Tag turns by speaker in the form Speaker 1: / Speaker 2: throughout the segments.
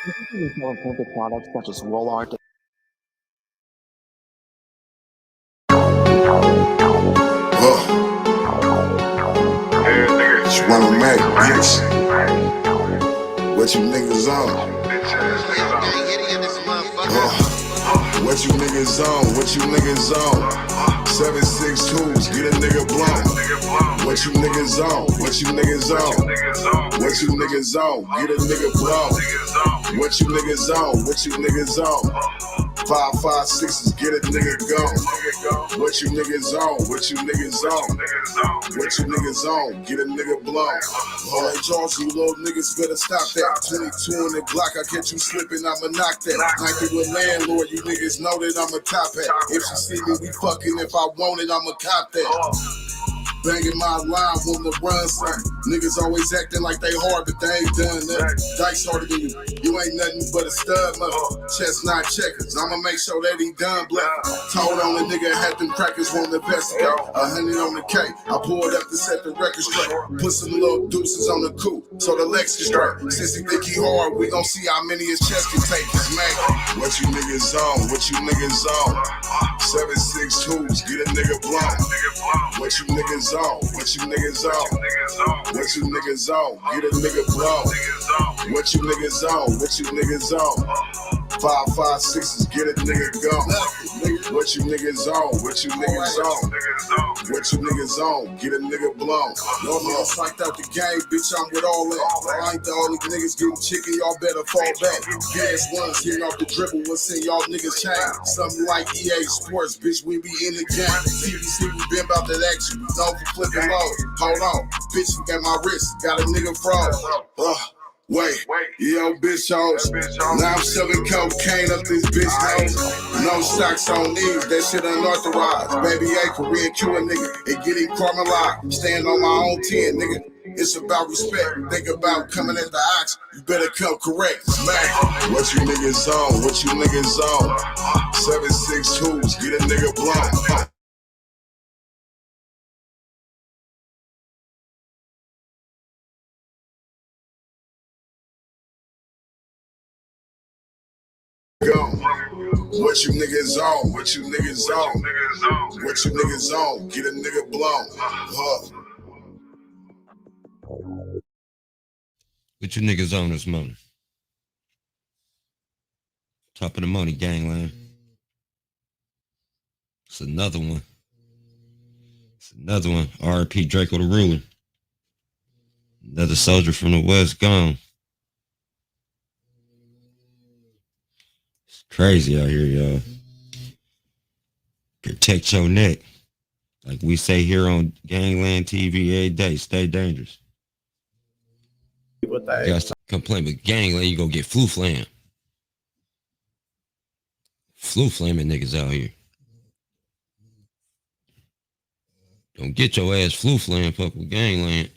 Speaker 1: These more printed products such as roll art.
Speaker 2: It's one of Mac, bitch. What you niggas on? What you niggas on? What you niggas on? 762s, get a nigga blown. What you niggas on? What you niggas on? What you niggas on? Get a nigga blown. What you niggas on? What you niggas on? 556s, get a nigga gone. What you niggas on? What you niggas on? What you niggas on? Get a nigga blown. Alright, Charles, you little niggas better stop that. 22 in the Glock, I catch you slipping, I'ma knock that. Nike with landlord, you niggas know that I'm a top hat. If she see me, we fucking. If I want it, I'ma cop that. Banging my line, wanting to run something. Niggas always acting like they hard, but they ain't done nothing. Dice harder than you. You ain't nothing but a stud mother. Chestnut checkers. I'ma make sure that he done bluffing. Told on the nigga had them crackers won't investigate. 100 on the K. I pulled up to set the record straight. Put some little deuces on the coupe, so the legs can straight. Since he think he hard, we gon' see how many his chest can take. His man. What you niggas on? What you niggas on? 762s, get a nigga blown. What you niggas on? What you niggas on? What you niggas on? Get a nigga blown. What you niggas on? What you niggas on? 556s, get a nigga gone. What you niggas on? What you niggas on? What you niggas on? Get a nigga blown. No man psyched out the game, bitch, I'm with all that. I ain't the only niggas getting chicken, y'all better fall back. Gas ones hitting off the dribble, what's in y'all niggas chain? Something like EA Sports, bitch, we be in the game. CBC, we been about that action, we known for flipping lows. Hold on, bitch, look at my wrist, got a nigga froze. Wait, yo, bitch hoes. Now I'm shoving cocaine up this bitch nose. No stocks on these, that shit unauthorized. Baby A, Korean Cuban nigga, it getting caramelized. Stand on my own 10, nigga. It's about respect. Think about coming at the ox, you better come correct. Smack. What you niggas on? What you niggas on? 762s, get a nigga blown. What you niggas on? What you niggas on? What you niggas on? Get a nigga blown.
Speaker 3: What you niggas on this morning? Top of the money, GangLand. It's another one. It's another one. R.I.P. Draco the Ruler. Another soldier from the West gone. It's crazy out here, y'all. Protect your neck. Like we say here on GangLand TV every day, stay dangerous. You gotta stop complaining with GangLand, you gonna get flu flam. Flu flaming niggas out here. Don't get your ass flu flam, fuck with GangLand.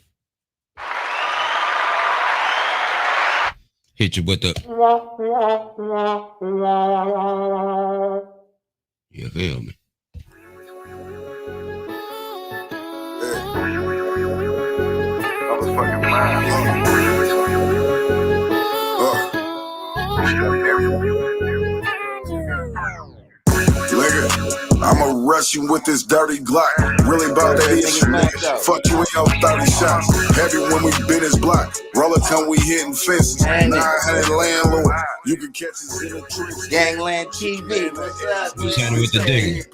Speaker 3: Hit you with the you feel me?
Speaker 2: I'ma rush you with this dirty Glock. Really about that issue. Fuck you in your 30 shots. Heavy when we bit his block. Roller come, we hitting fences. 900 landlord. You can catch us in the trees.
Speaker 4: GangLand TV. What's up?
Speaker 3: What's happening with the Diggler?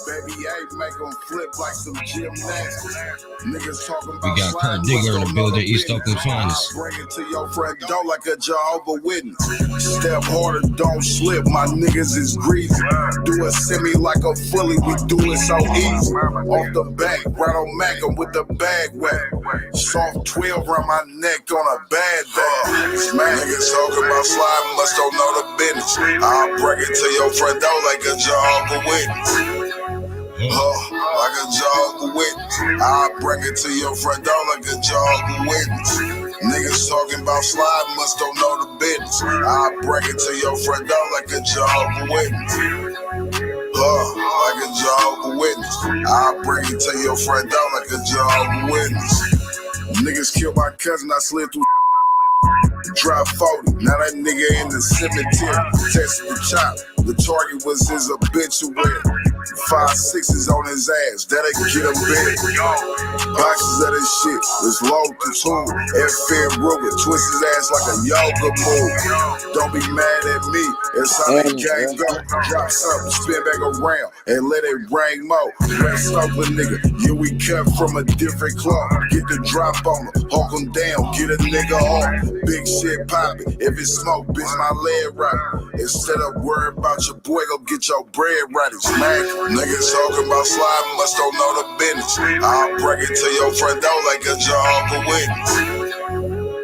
Speaker 2: Baby A make them flip like some gymnastics. Niggas talking about
Speaker 3: we got Kurt Diggler in the building, East Oakland finest.
Speaker 2: Bring it to your front door like a Jehovah Witness. Step harder, don't slip. My niggas is greasy. Do a semi like a fully, we do it so easy. Off the back, right on Mac, I'm with the bag wet. Soft 12 around my neck on a bad day. Niggas talking about sliding, must don't know the business. I'll bring it to your front door like a Jehovah Witness. Like a Jehovah Witness. I'll bring it to your front door like a Jehovah Witness. Niggas talking about sliding, must don't know the business. I'll bring it to your front door like a Jehovah Witness. Like a Jehovah Witness. I'll bring it to your front door like a Jehovah Witness. Niggas killed my cousin, I slid through. Drop 40, now that nigga in the cemetery. Tested the chop, the target was his obituary. 5.6s on his ass, that'll get him big. Boxes of this shit, let's load the tool. FN Ruger, twist his ass like a yoga move. Don't be mad at me, it's how that gang go. Drop something, spin back around, and let it ring more. Rest over, nigga, yeah, we cut from a different cloth. Get the drop on him, hawk him down, get a nigga off. Big shit poppin', if it's smoke, bitch, my leg right. Instead of worrying about your boy, go get your bread right. It's smack. Niggas talking about sliding, must don't know the business. I'll bring it to your front door like a Jehovah's Witness.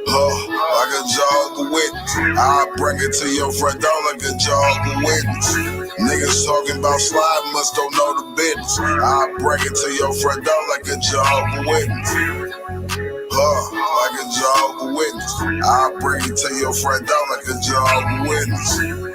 Speaker 2: Like a Jehovah's Witness. I'll bring it to your front door like a Jehovah's Witness. Niggas talking about sliding, must don't know the business. I'll bring it to your front door like a Jehovah's Witness. Like a Jehovah's Witness. I'll bring it to your front door like a Jehovah's Witness.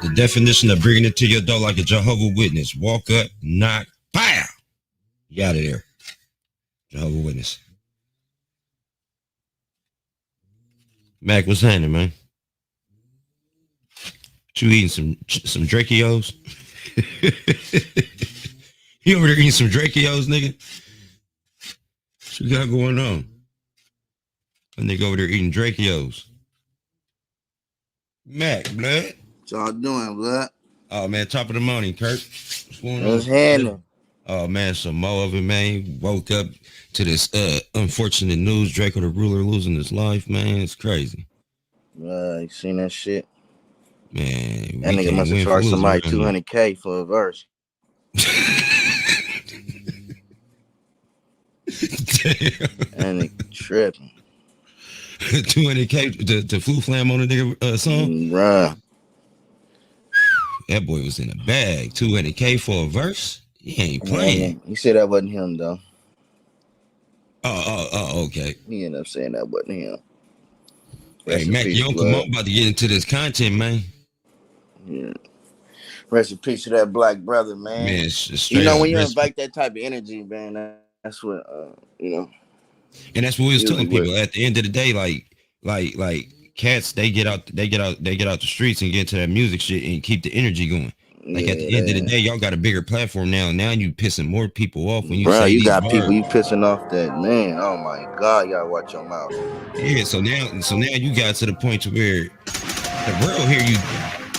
Speaker 3: The definition of bringing it to your door like a Jehovah's Witness. Walk up, knock, pow! You out of there. Jehovah's Witness. Mac, what's happening, man? You eating some DrakeO's? You over there eating some DrakeO's, nigga? What you got going on? A nigga over there eating DrakeO's. Mac, blood.
Speaker 4: What y'all doing, blood?
Speaker 3: Oh, man, top of the morning, Kurt. What's going on?
Speaker 4: What's happening?
Speaker 3: Oh, man, some more of it, man. Woke up to this unfortunate news. Draco the Ruler losing his life, man. It's crazy.
Speaker 4: You seen that shit?
Speaker 3: Man,
Speaker 4: that nigga must have charged somebody $200K for a verse.
Speaker 3: Damn.
Speaker 4: That nigga tripping.
Speaker 3: $200K to flu flam on a nigga song?
Speaker 4: Bruh.
Speaker 3: That boy was in a bag. $200K for a verse? He ain't playing.
Speaker 4: He said that wasn't him, though.
Speaker 3: Oh, okay.
Speaker 4: He ended up saying that wasn't him.
Speaker 3: Hey, Mac, yo, come on, about to get into this content, man.
Speaker 4: Yeah. Rest in peace to that black brother, man.
Speaker 3: Man,
Speaker 4: you know, when you invite that type of energy, man, that's what, you know.
Speaker 3: And that's what we was telling people. At the end of the day, like cats, they get out the streets and get into that music shit and keep the energy going. Like at the end of the day, y'all got a bigger platform now. Now you pissing more people off when you say
Speaker 4: you got people you pissing off that, man. Oh my God, y'all watch your mouth.
Speaker 3: Yeah, so now you got to the point to where the world hear you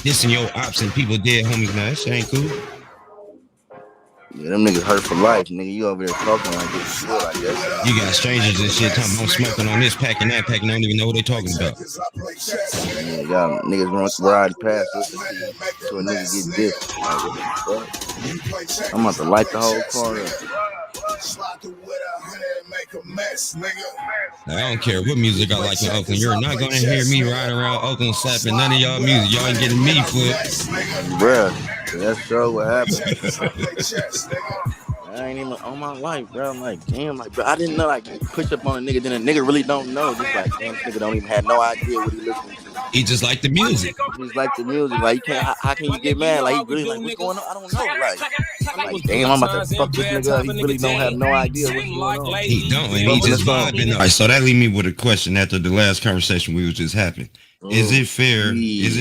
Speaker 3: dissing your ops and people dead homies. Now that shit ain't cool.
Speaker 4: Yeah, them niggas hurt for life, nigga. You over there talking like this shit, I guess.
Speaker 3: You got strangers and shit talking about smoking on this pack and that pack and don't even know what they talking about.
Speaker 4: Yeah, y'all niggas ride past us to a nigga get dissed. I'm about to light the whole car up.
Speaker 3: Now, I don't care what music I like in Oakland. You're not gonna hear me riding around Oakland slapping none of y'all music. Y'all ain't getting me foot.
Speaker 4: Bruh, that's sure what happened. I ain't even on my life, bro. I'm like, damn, like, bro, I didn't know, like, push up on a nigga, then a nigga really don't know. Just like, damn, this nigga don't even have no idea what he listening to.
Speaker 3: He just like the music.
Speaker 4: He just like the music. Like, you can't, how can you get mad? Like, he really like, what's going on? I don't know. Like damn, I'm about to fuck this nigga up. He really don't have no idea what's going on.
Speaker 3: He don't, and he just vibing. All right, so that leave me with a question after the last conversation we was just having. Is it fair? Yeah. Is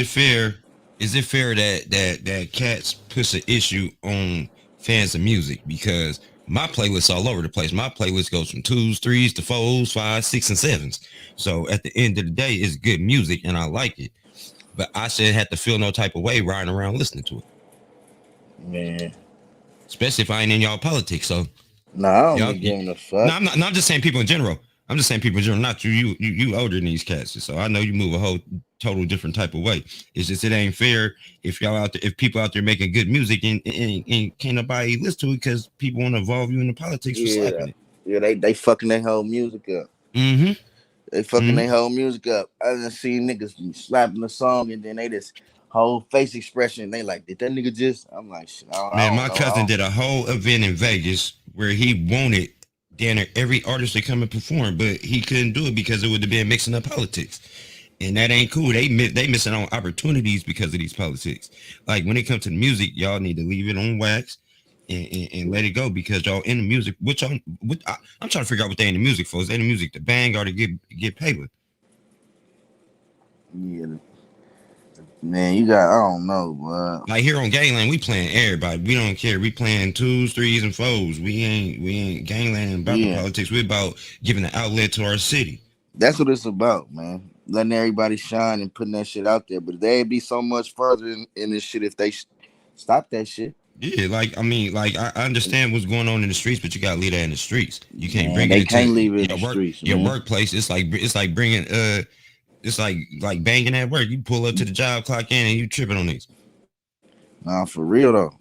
Speaker 3: it fair that cats push an issue on fans of music? Because my playlist all over the place. My playlist goes from 2s, 3s to 4s, 5s, 6s, and 7s. So at the end of the day, it's good music and I like it. But I shouldn't have to feel no type of way riding around listening to it.
Speaker 4: Man.
Speaker 3: Especially if I ain't in y'all politics. So
Speaker 4: I don't be giving a fuck.
Speaker 3: No, I'm not just saying people in general. I'm just saying people in general, not you. You older than these cats. So I know you move a whole total different type of way. It's just it ain't fair if y'all out there, if people out there making good music and can't nobody listen to it because people want to involve you in the politics for slapping it.
Speaker 4: Yeah, they fucking their whole music up.
Speaker 3: Mm-hmm.
Speaker 4: They fucking their whole music up. I done seen niggas slapping the song and then they just whole face expression. They like, did that nigga just? I'm like, shit, I
Speaker 3: Man,
Speaker 4: don't
Speaker 3: my
Speaker 4: know.
Speaker 3: cousin did a whole event in Vegas where he wanted damn near every artist to come and perform, but he couldn't do it because it would have been mixing up politics. And that ain't cool. They missing on opportunities because of these politics. Like when it comes to the music, y'all need to leave it on wax and let it go because y'all in the music. I'm trying to figure out what they in the music for. Is they in the music to bang or to get paper?
Speaker 4: Yeah, man, you got, I don't know, bro.
Speaker 3: Like here on GangLand, we playing everybody. We don't care. We playing 2s, 3s, and 4s. We ain't GangLand about the politics. We about giving an outlet to our city.
Speaker 4: That's what it's about, man. Letting everybody shine and putting that shit out there. But they'd be so much further in this shit if they stop that shit.
Speaker 3: Yeah, like I mean, like I understand what's going on in the streets, but you gotta leave that in the streets. You can't bring
Speaker 4: they
Speaker 3: it
Speaker 4: can't
Speaker 3: into
Speaker 4: leave it in
Speaker 3: your
Speaker 4: the
Speaker 3: work,
Speaker 4: streets,
Speaker 3: your
Speaker 4: man.
Speaker 3: workplace. It's like bringing it's like banging at work. You pull up to the job, clock in, and you tripping on these.
Speaker 4: Nah, for real though.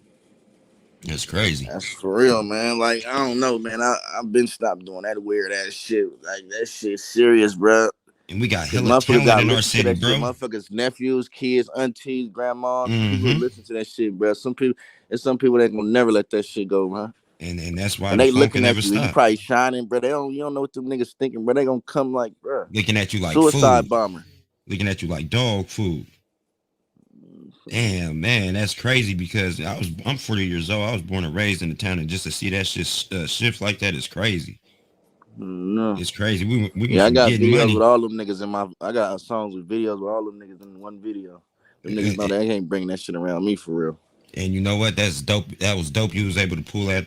Speaker 3: That's crazy.
Speaker 4: That's for real, man. Like I don't know, man. I've been stopped doing that weird ass shit. Like that shit's serious, bro.
Speaker 3: And we got hella
Speaker 4: Motherfuckers
Speaker 3: talent in our
Speaker 4: listen to
Speaker 3: city,
Speaker 4: that
Speaker 3: bro.
Speaker 4: shit. Motherfuckers, nephews, kids, aunties, grandma, people listen to that shit, bro. Some people that gonna never let that shit go, man.
Speaker 3: And that's why
Speaker 4: And
Speaker 3: the
Speaker 4: they
Speaker 3: phone can
Speaker 4: looking
Speaker 3: never
Speaker 4: at you. You
Speaker 3: stop.
Speaker 4: probably shining, bro. You don't know what them niggas thinking, bro. They gonna come like, bro.
Speaker 3: Looking at you like
Speaker 4: suicide
Speaker 3: food.
Speaker 4: bomber.
Speaker 3: Looking at you like dog food. Damn, man, that's crazy because I'm 40 years old. I was born and raised in the town, and just to see that shit shift like that is crazy.
Speaker 4: No.
Speaker 3: It's crazy. We
Speaker 4: I got
Speaker 3: getting
Speaker 4: videos
Speaker 3: money
Speaker 4: with all them niggas in my. I got songs with videos with all them niggas in one video. Them niggas know they ain't bringing that shit around me for real.
Speaker 3: And you know what? That's dope. That was dope. You was able to pull that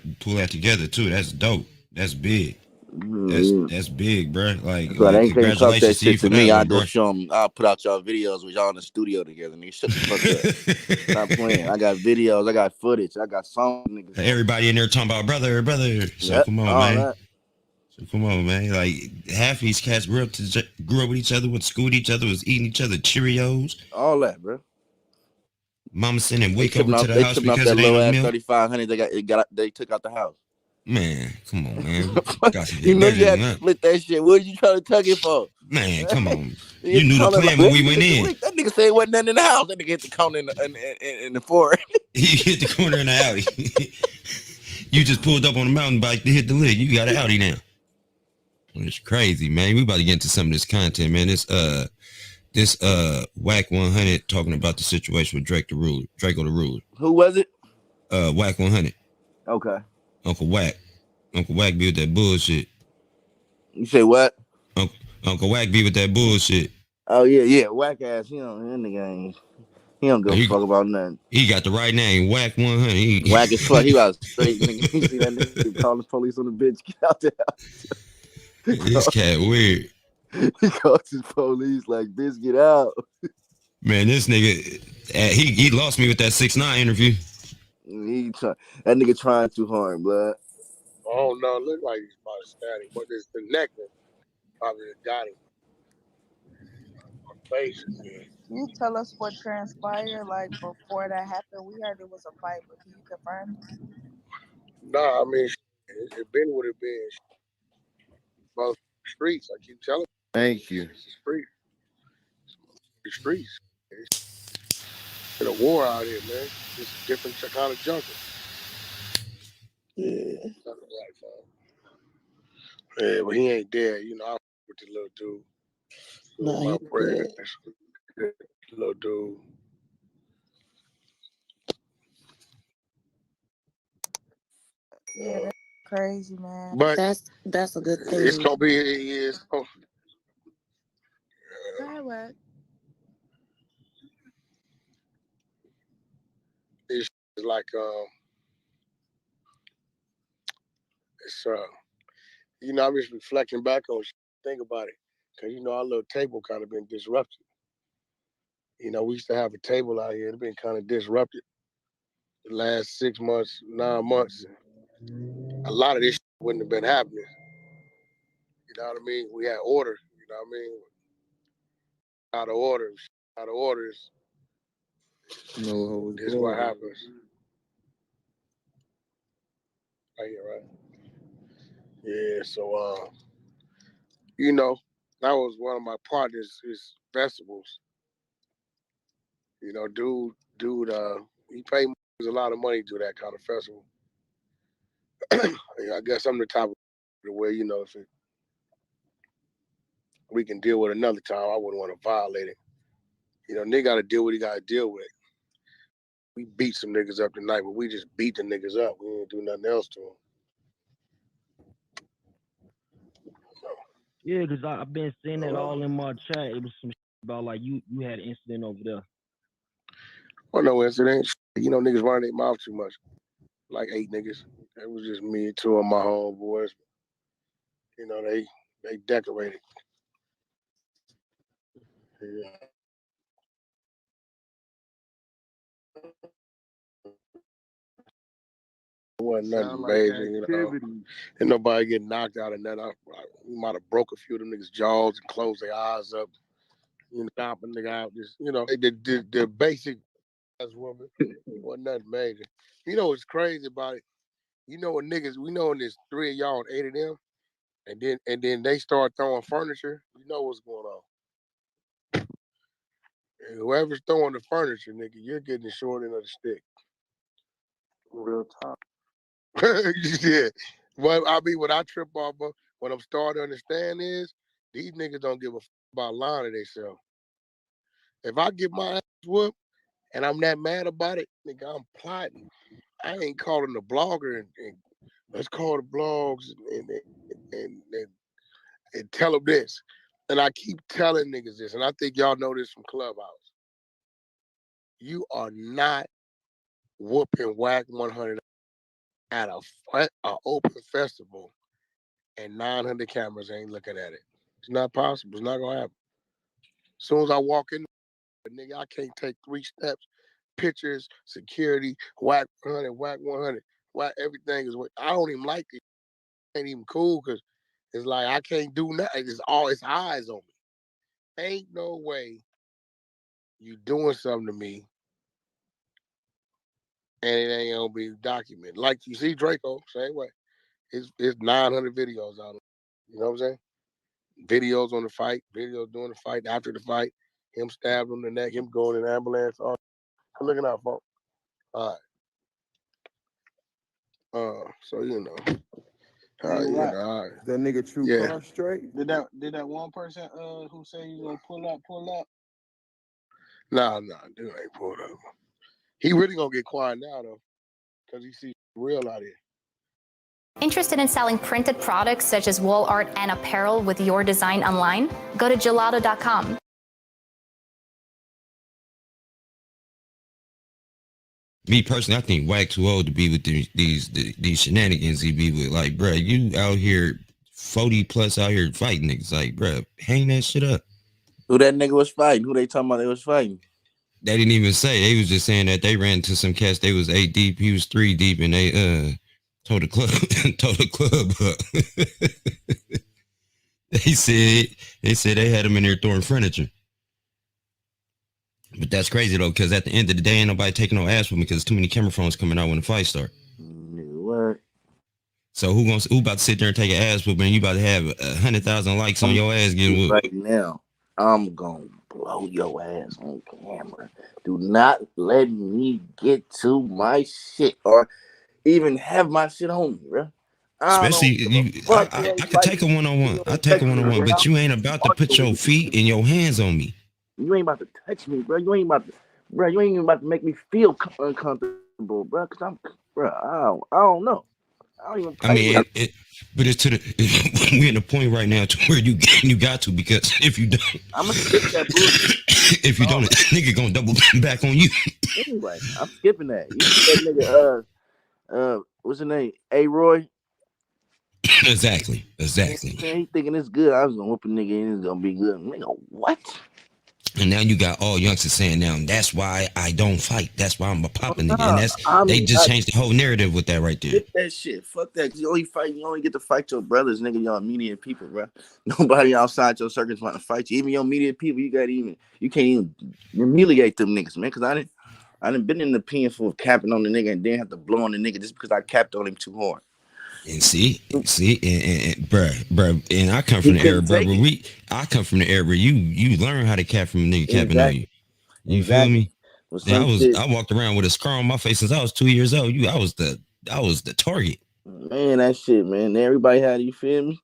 Speaker 3: together too. That's dope. That's big. That's big, bro. Like
Speaker 4: they can't talk that
Speaker 3: congratulations to you
Speaker 4: shit
Speaker 3: for
Speaker 4: to me.
Speaker 3: that,
Speaker 4: I
Speaker 3: little
Speaker 4: go
Speaker 3: bro.
Speaker 4: show them. I'll put out y'all videos with y'all in the studio together. Nigga, shut the fuck up. Stop playing. I got videos. I got footage. I got songs, niggas.
Speaker 3: Everybody in there talking about brother. So come on, man.
Speaker 4: That.
Speaker 3: So come on, man. Like half these cats grew up with each other, went to school with each other, was eating each other Cheerios.
Speaker 4: All that, bro.
Speaker 3: Mama sending Wick
Speaker 4: They
Speaker 3: over to the house
Speaker 4: tripping off
Speaker 3: because
Speaker 4: that
Speaker 3: it ain't
Speaker 4: little
Speaker 3: no
Speaker 4: ass
Speaker 3: milk.
Speaker 4: 3500. They took out the house.
Speaker 3: Man, come on, man.
Speaker 4: You know you had to split that shit. What did you trying to tuck it for?
Speaker 3: Man, come on. You knew the plan when we went in.
Speaker 4: That nigga said wasn't nothing in the house. That nigga hit the corner in the forest.
Speaker 3: He hit the corner in the alley. You just pulled up on the mountain bike to hit the lick. You got an Audi now. It's crazy, man. We about to get into some of this content, man. This Wack100 talking about the situation with Draco the Ruler.
Speaker 4: Who was it?
Speaker 3: Wack100.
Speaker 4: Okay.
Speaker 3: Uncle Wack be with that bullshit.
Speaker 4: You say what?
Speaker 3: Uncle Wack be with that bullshit.
Speaker 4: Oh yeah, whack ass. He don't give a fuck about nothing.
Speaker 3: He got the right name, Wack100.
Speaker 4: Whack as fuck. He was straight nigga. You see that nigga calling the police on the bitch? Get out there.
Speaker 3: This cat weird.
Speaker 4: He calls his police like, bitch, get out.
Speaker 3: Man, this nigga, he lost me with that 6ix9ine interview.
Speaker 4: That nigga trying too hard, blood.
Speaker 5: I don't know. It look like he's about to static, but it's the neck that probably got him. My face is here.
Speaker 6: Can you tell us what transpired like before that happened? We heard it was a fight, but can you confirm?
Speaker 5: Nah, I mean, it been what it been. Both streets, I keep telling you.
Speaker 4: Thank you.
Speaker 5: It's the streets. It's been a war out here, man. It's a different kind of jungle.
Speaker 4: Yeah.
Speaker 5: Yeah, but he ain't dead. You know, I'm with the little dude.
Speaker 4: Nah,
Speaker 5: my friend. Little dude.
Speaker 6: Yeah, that's crazy, man.
Speaker 5: But
Speaker 7: that's a good thing.
Speaker 5: It's gonna be it's like it's you know, I'm just reflecting back on think about it. Cause you know our little table kind of been disrupted. You know, we used to have a table out here, it's been kind of disrupted the last 6 months, 9 months. A lot of this wouldn't have been happening. You know what I mean? We had order, you know what I mean? Out of orders. No, this is what happens. Right here, right? Yeah, so you know, that was one of my partners' his festivals. You know, dude, he paid a lot of money to do that kind of festival. I guess I'm the type of where, you know, if we can deal with another time, I wouldn't want to violate it. You know, nigga got to deal with what he got to deal with. We beat some niggas up tonight, but we just beat the niggas up. We didn't do nothing else to them.
Speaker 7: Yeah, because I've been seeing that all in my chat. It was some shit about like you had an incident over there.
Speaker 5: Well, no incident. You know, niggas running their mouth too much. Like 8 niggas. It was just me and 2 of my homeboys. You know, they decorated. Yeah. It wasn't nothing major, you know. And nobody getting knocked out and nothing. We might have broke a few of them niggas' jaws and closed their eyes up. You know, stop a nigga out. Just, you know, the basic as woman wasn't nothing major. You know what's crazy about it? You know what niggas, we know there's 3 of y'all and 8 of them, and then they start throwing furniture, you know what's going on. And whoever's throwing the furniture, nigga, you're getting the short end of the stick.
Speaker 1: Real talk.
Speaker 5: Yeah. Well, I mean, what I trip off of, what I'm starting to understand is these niggas don't give a fuck about lying to themselves. If I get my ass whooped and I'm that mad about it, nigga, I'm plotting. I ain't calling the blogger and let's call the blogs and tell them this. And I keep telling niggas this, and I think y'all know this from Clubhouse. You are not whooping Wack100 at a open festival and 900 cameras ain't looking at it. It's not possible. It's not gonna happen. As soon as I walk in, nigga, I can't take 3 steps. Pictures, security, Wack100, Wack100, everything is what I don't even like it. It ain't even cool because it's like I can't do nothing. It's eyes on me. Ain't no way you doing something to me and it ain't gonna be documented. Like you see Draco, same way. It's 900 videos out of it. You know what I'm saying? Videos on the fight, videos during the fight, after the fight, him stabbed him in the neck, him going in the ambulance. Oh, looking out, folks. All right. So you know.
Speaker 8: All right. That nigga True Car straight?
Speaker 9: Did that one person who said he was gonna pull up?
Speaker 5: Nah, dude ain't pulled up. He really gonna get quiet now though, because he sees real out here.
Speaker 10: Interested in selling printed products such as wall art and apparel with your design online? Go to gelato.com.
Speaker 3: Me personally, I think Wack too old to be with these shenanigans he be with. Like, bruh, you out here 40 plus out here fighting niggas. Like, bruh, hang that shit up.
Speaker 4: Who that nigga was fighting? Who they talking about they was fighting?
Speaker 3: They didn't even say. They was just saying that they ran into some cats. They was 8 deep, he was 3 deep, and they tore the club up. They said they had him in there throwing furniture. But that's crazy though, because at the end of the day, ain't nobody taking no ass with me because there's too many camera phones coming out when the fight start.
Speaker 4: What?
Speaker 3: So who about to sit there and take an ass whooping? You about to have 100,000 likes on your ass getting whooped
Speaker 4: right now? I'm gonna blow your ass on camera. Do not let me get to my shit or even have my shit on me, bro.
Speaker 3: Especially I could take a one-on-one. I take a one-on-one, but you ain't about to put your feet and your hands on me.
Speaker 4: You ain't about to touch me, bro. You ain't even about to make me feel uncomfortable, bro. Cause I don't know. I don't even.
Speaker 3: I mean, but it's to the we're in the point right now to where you got to, because if you don't,
Speaker 4: I'm gonna skip that bullshit.
Speaker 3: If you don't, nigga gonna double back on you.
Speaker 4: Anyway, I'm skipping that. You see that nigga, what's his name? A. Roy.
Speaker 3: Exactly.
Speaker 4: He thinking it's good. I was gonna whoop a nigga and it's gonna be good. Nigga, what?
Speaker 3: And now you got all youngsters saying now that's why I don't fight. That's why I'm a popping nigga. And they just changed the whole narrative with that right there.
Speaker 4: Get that shit. Fuck that. You only get to fight your brothers, nigga, your immediate people, bro. Nobody outside your circles want to fight you. Even your immediate people, you can't even humiliate them niggas, man. Cause I done been in the pen for capping on the nigga and then have to blow on the nigga just because I capped on him too hard.
Speaker 3: And see, and bruh, and I come from the era, bruh. I come from the era where you learn how to cap from a nigga capping on you. You feel me? Yeah, I walked around with a scar on my face since I was 2 years old. I was the target.
Speaker 4: Man, that shit, man. Everybody had, you feel me?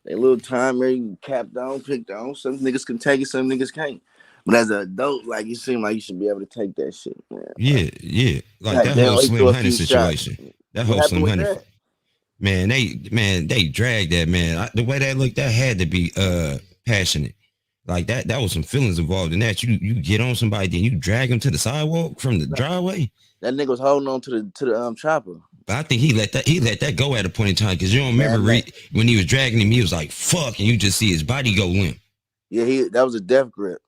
Speaker 4: They little time where you capped on, picked on. Some niggas can take it, some niggas can't. But as an adult, like, you seem like you should be able to take that shit, man.
Speaker 3: Yeah. Like that whole Slim400 situation.
Speaker 4: Shots.
Speaker 3: That whole Slim400. Man, they dragged that, man. The way that looked, that had to be passionate. Like that was some feelings involved in that. You get on somebody, then you drag them to the sidewalk from the driveway.
Speaker 4: That nigga was holding on to the chopper.
Speaker 3: But I think he let that go at a point in time, because you don't remember when he was dragging him, he was like, fuck, and you just see his body go limp. Yeah, that was a death grip.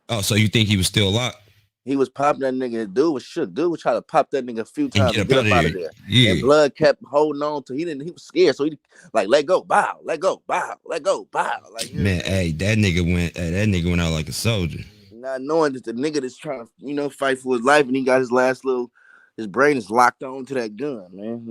Speaker 3: Oh, so you think he was still locked? He was popping that nigga. Dude was shook. Dude was trying to pop that nigga a few times to get up out of there. Yeah. And blood kept holding on to. He was scared, so he like let go, bow, let go, bow, let go, bow. Like, man, hey, that nigga went out like a soldier. Not knowing that the nigga that's trying to, fight for his life, and he got his brain is locked on to that gun, man.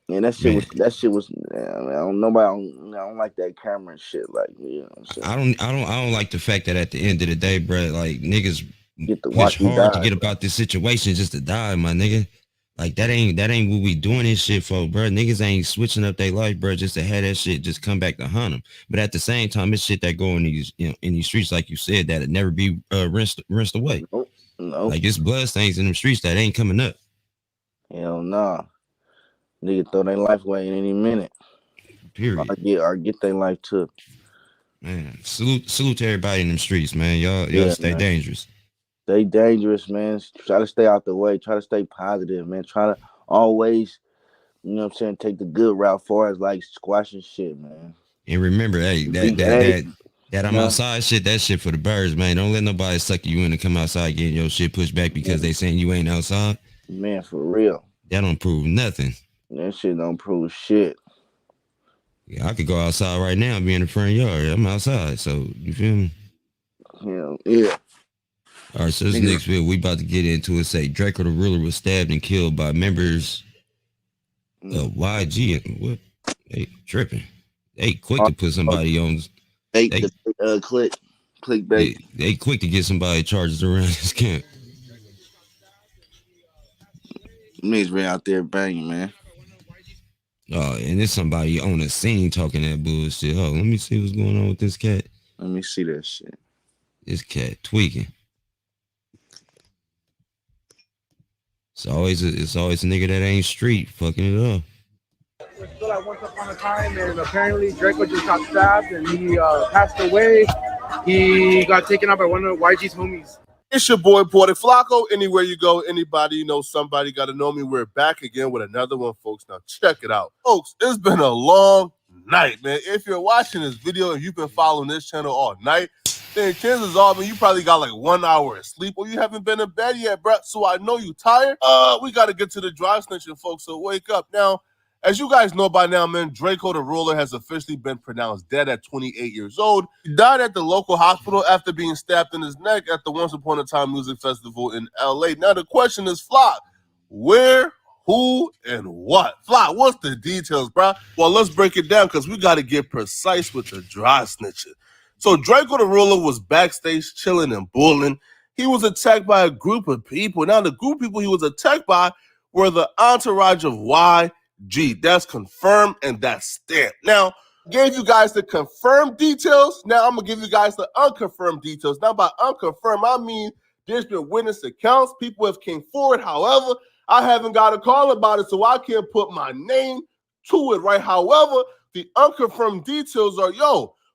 Speaker 3: Man, that shit was. Man, I don't like that camera and shit. Like, you know what I'm saying? I don't like the fact that at the end of the day, bro, like niggas get to push hard to get about this situation just to die, my nigga. Like that ain't what we doing this shit for, bro. Niggas ain't switching up their life, bro, just to have that shit just come back to hunt them. But at the same time, it's shit that go in these, in these streets, like you said, that'll never be rinsed away. Nope. Like it's blood stains in them streets that ain't coming up. Hell nah. Nigga throw their life away in any minute. Period. Or get their life took. Man, salute to everybody in them streets, man. Y'all stay dangerous. Stay dangerous, man. Try to stay out the way. Try to stay positive, man. Try to always, take the good route far as like squashing shit, man. And remember, hey, that I'm outside shit, that shit for the birds, man. Don't let nobody suck you in to come outside getting your shit pushed back because they saying you ain't outside. Man, for real. That don't prove nothing. That shit don't prove shit. Yeah, I could go outside right now and be in the front yard. I'm outside, so you feel me? Hell yeah. All right, so this next video we about to get into it. Say Draco the Ruler was stabbed and killed by members of YG. And what? They tripping. They quick to put somebody on. Clickbait. They quick to get somebody charges around this camp. Niggas been out there banging, man. Oh, and there's somebody on the scene talking that bullshit. Oh, let me see what's going on with this cat. Let me see that shit. This cat tweaking. It's always a nigga that ain't street fucking it up.
Speaker 11: It's still like once upon a time, and apparently Draco just got stabbed and he passed away. He got taken out by one of YG's homies.
Speaker 12: It's your boy Porter Flacco. Anywhere you go, anybody somebody got to know me. We're back again with another one, folks. Now check it out, folks. It's been a long night, man. If you're watching this video and you've been following this channel all night, then chances are, man, you probably got like 1 hour of sleep, or you haven't been in bed yet, bro. So I know you tired. We got to get to the dry snitching, folks. So wake up now. As you guys know by now, man, Draco the Ruler has officially been pronounced dead at 28 years old. He died at the local hospital after being stabbed in his neck at the Once Upon a Time Music Festival in LA. Now the question is, Flock, where, who, and what? Flock, what's the details, bro? Well, let's break it down because we got to get precise with the dry snitching. So Draco the Ruler was backstage chilling and bulling. He was attacked by a group of people. Now the group of people he was attacked by were the entourage of YG. That's confirmed and that's stamped. Now, gave you guys the confirmed details. Now, I'm going to give you guys the unconfirmed details. Now, by unconfirmed, I mean there's been witness accounts. People have came forward. However, I haven't got a call about it, so I can't put my name to it, right? However, the unconfirmed details are,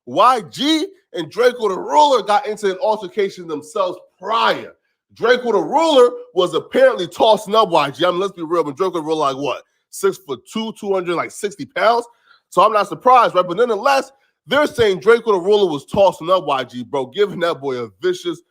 Speaker 12: YG and Draco the Ruler got into an altercation themselves prior. Draco the Ruler was apparently tossing up YG. I mean, let's be real, but Draco the Ruler, like what? 6'2", 260 pounds. So I'm not surprised, right? But nonetheless, they're saying Draco the Ruler was tossing up YG, bro, giving that boy a vicious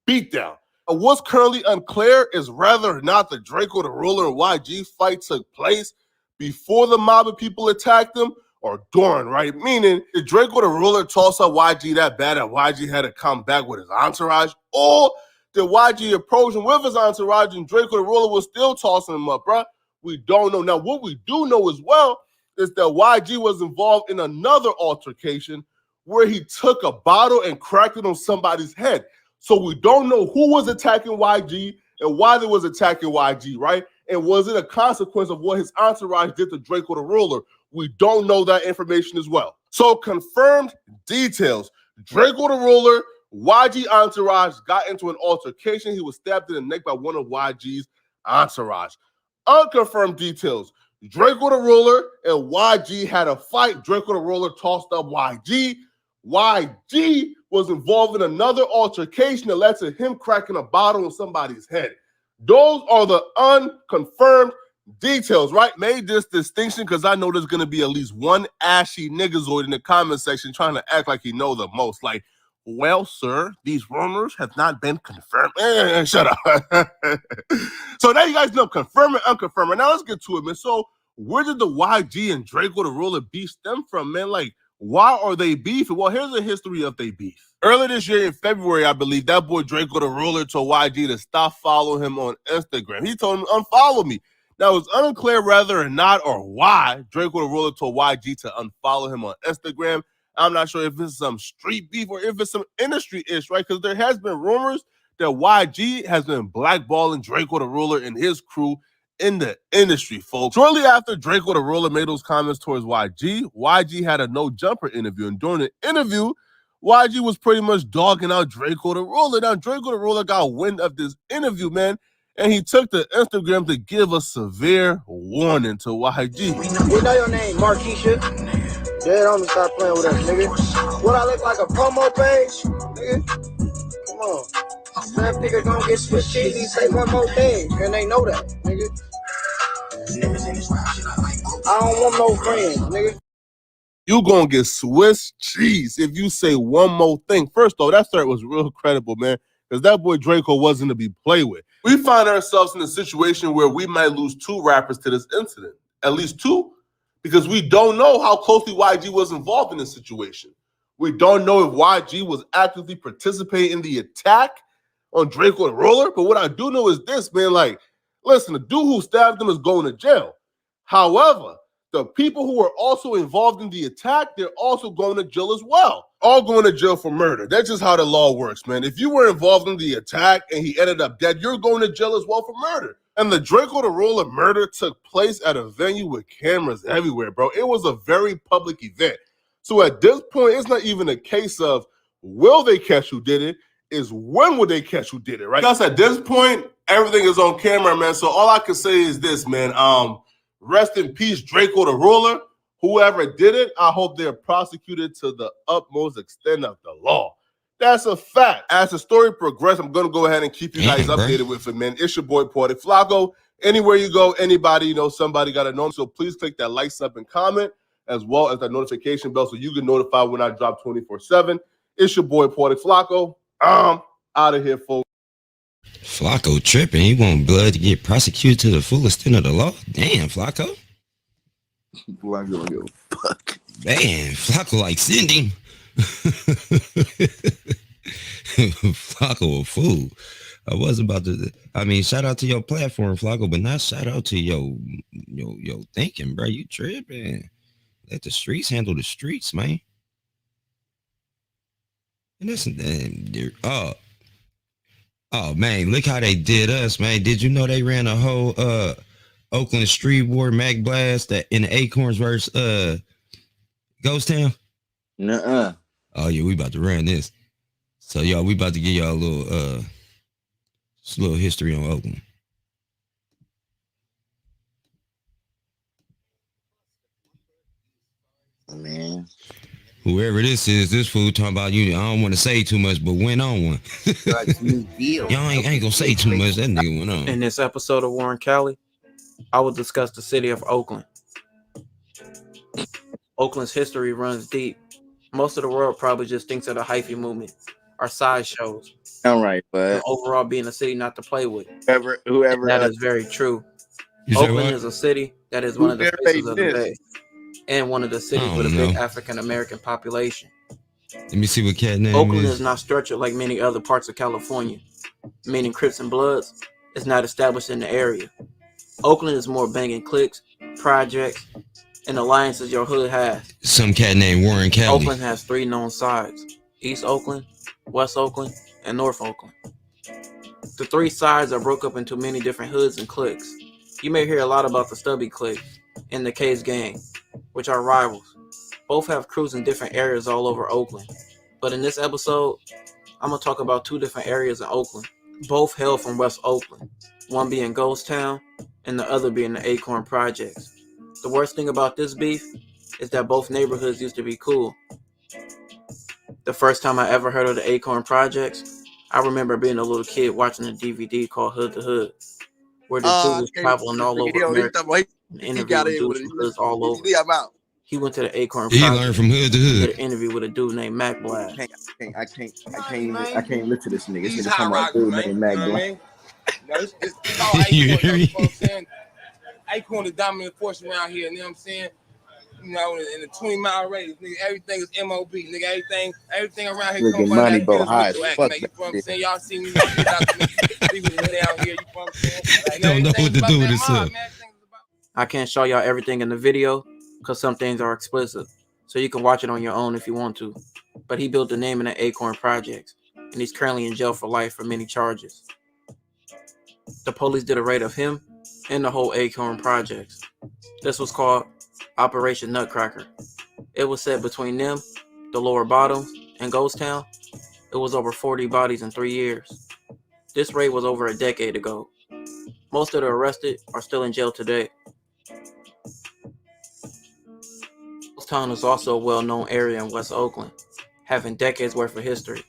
Speaker 12: beatdown. What's currently unclear is whether or not the Draco the Ruler and YG fight took place before the mob of people attacked him or during, right? Meaning, did Draco the Ruler toss up YG that bad that YG had to come back with his entourage? Or did YG approach him with his entourage and Draco the Ruler was still tossing him up, bro? We don't know. Now, what we do know as well is that YG was involved in another altercation where he took a bottle and cracked it on somebody's head. So we don't know who was attacking YG and why they was attacking YG, right? And was it a consequence of what his entourage did to Draco the Ruler? We don't know that information as well. So confirmed details. Draco the Ruler, YG entourage got into an altercation. He was stabbed in the neck by one of YG's entourage. Unconfirmed details. Draco the Ruler and YG had a fight. Draco the Ruler tossed up YG. YG was involved in another altercation that led to him cracking a bottle on somebody's head. Those are the unconfirmed details, right? Made this distinction because I know there's going to be at least one ashy niggazoid in the comment section trying to act like he know the most. Like, well, sir, these rumors have not been confirmed. Shut up. So now you guys know confirm and unconfirm. Now let's get to it, man. So where did the YG and Draco the Ruler beef stem from, man? Like, why are they beefing? Well, here's a history of they beef. Earlier this year in February, I believe, that boy Draco the Ruler told YG to stop following him on Instagram. He told him, unfollow me. Now, it's unclear whether or not or why Draco the Ruler told YG to unfollow him on Instagram. I'm not sure if it's some street beef or if it's some industry-ish, right? Because there has been rumors that YG has been blackballing Draco the Ruler and his crew in the industry, folks. Shortly after Draco the Ruler made those comments towards YG had a no jumper interview. And during the interview, YG was pretty much dogging out Draco the Ruler. Now, Draco the Ruler got wind of this interview, man, and he took to Instagram to give a severe warning to YG.
Speaker 11: We know your name, Marquisha. Dead homie, stop playing with us, nigga. What I look like, a promo page? Nigga, come on. That nigga gonna get switched cheesy, say one more thing, and they know that, nigga. I don't want no friends, nigga.
Speaker 12: You gonna get Swiss cheese if you say one more thing. First though, that start was real credible, man, because that boy Draco wasn't to be played with. We find ourselves in a situation where we might lose 2 rappers to this incident, at least 2, because we don't know how closely YG was involved in this situation. We don't know if YG was actively participating in the attack on Draco the Ruler, but what I do know is this, man, like, listen, the dude who stabbed him is going to jail. However, the people who were also involved in the attack, they're also going to jail as well. All going to jail for murder. That's just how the law works, man. If you were involved in the attack and he ended up dead, you're going to jail as well for murder. And the Draco the Ruler murder took place at a venue with cameras everywhere, bro. It was a very public event. So at this point, it's not even a case of will they catch who did it, is when will they catch who did it, right? Because at this point, everything is on camera, man. So all I can say is this, man. Rest in peace, Draco the Ruler. Whoever did it, I hope they're prosecuted to the utmost extent of the law. That's a fact. As the story progresses, I'm going to go ahead and keep you guys updated with it, man. It's your boy, Poetic Flacco. Anywhere you go, anybody, you know, somebody got to know. So please click that like, sub, and comment, as well as that notification bell so you get notified when I drop 24/7. It's your boy, Poetic Flacco. I'm out of here, folks.
Speaker 3: Flacco tripping. He want blood to get prosecuted to the full extent of the law. Damn, Flacco.
Speaker 1: Flacco don't give a fuck.
Speaker 3: Man, Flacco like Cindy. Flacco a fool. I was about to. I mean, shout out to your platform, Flacco, but not shout out to your thinking, bro. You tripping? Let the streets handle the streets, man. And listen, oh man, look how they did us, man. Did you know they ran a whole Oakland Street War Mac Blast that in the Acorns versus Ghost Town?
Speaker 4: Nuh-uh.
Speaker 3: Oh yeah, we about to run this. So y'all, we about to give y'all a little history on Oakland.
Speaker 4: Man.
Speaker 3: Whoever this is, this fool talking about you. I don't want to say too much, but went on one. Y'all ain't gonna say too much. That nigga went on.
Speaker 13: In this episode of Warren Cali, I will discuss the city of Oakland. Oakland's history runs deep. Most of the world probably just thinks of the hyphy movement or sideshows.
Speaker 4: All right, but
Speaker 13: overall being a city not to play with.
Speaker 4: Whoever
Speaker 13: that is very true. Oakland is a city that is one of the faces of the day, and one of the cities with a big African American population.
Speaker 3: Let me see what cat name
Speaker 13: Oakland is not structured like many other parts of California, meaning Crips and Bloods is not established in the area. Oakland is more banging cliques, projects, and alliances your hood has.
Speaker 3: Some cat named Warren Cali.
Speaker 13: Oakland has 3 known sides: East Oakland, West Oakland, and North Oakland. The three sides are broke up into many different hoods and cliques. You may hear a lot about the Stubby clique and the K's gang, which are rivals. Both have crews in different areas all over Oakland. But in this episode, I'm going to talk about two different areas in Oakland. Both hail from West Oakland, one being Ghost Town and the other being the Acorn Projects. The worst thing about this beef is that both neighborhoods used to be cool. The first time I ever heard of the Acorn Projects, I remember being a little kid watching a DVD called Hood to Hood, where this dude was traveling all over America and interviewing dudes from hoods all over. He went to the Acorn Projects.
Speaker 3: He learned from hood to hood.
Speaker 13: Did an interview with a dude named Mac Blast.
Speaker 4: I can't listen to this nigga. This nigga talking about dude named Mac Blast.
Speaker 9: It's all Acorn, you know what I'm saying? Acorn the dominant force around here, you know what I'm saying? You know, in a 20-mile radius, nigga, everything is MOB, nigga, everything around here.
Speaker 4: Nigga, money go high. Fuck
Speaker 9: you know what I'm saying? Y'all see me people down here, you know what I'm saying? Like,
Speaker 3: don't know what to do with this.
Speaker 13: I can't show y'all everything in the video because some things are explicit, so you can watch it on your own if you want to. But he built the name in the Acorn Projects, and he's currently in jail for life for many charges. The police did a raid of him and the whole Acorn Projects. This was called Operation Nutcracker. It was set between them, the Lower Bottoms, and Ghost Town. It was over 40 bodies in 3 years. This raid was over a decade ago. Most of the arrested are still in jail today. Ghost Town is also a well-known area in West Oakland, having decades worth of history.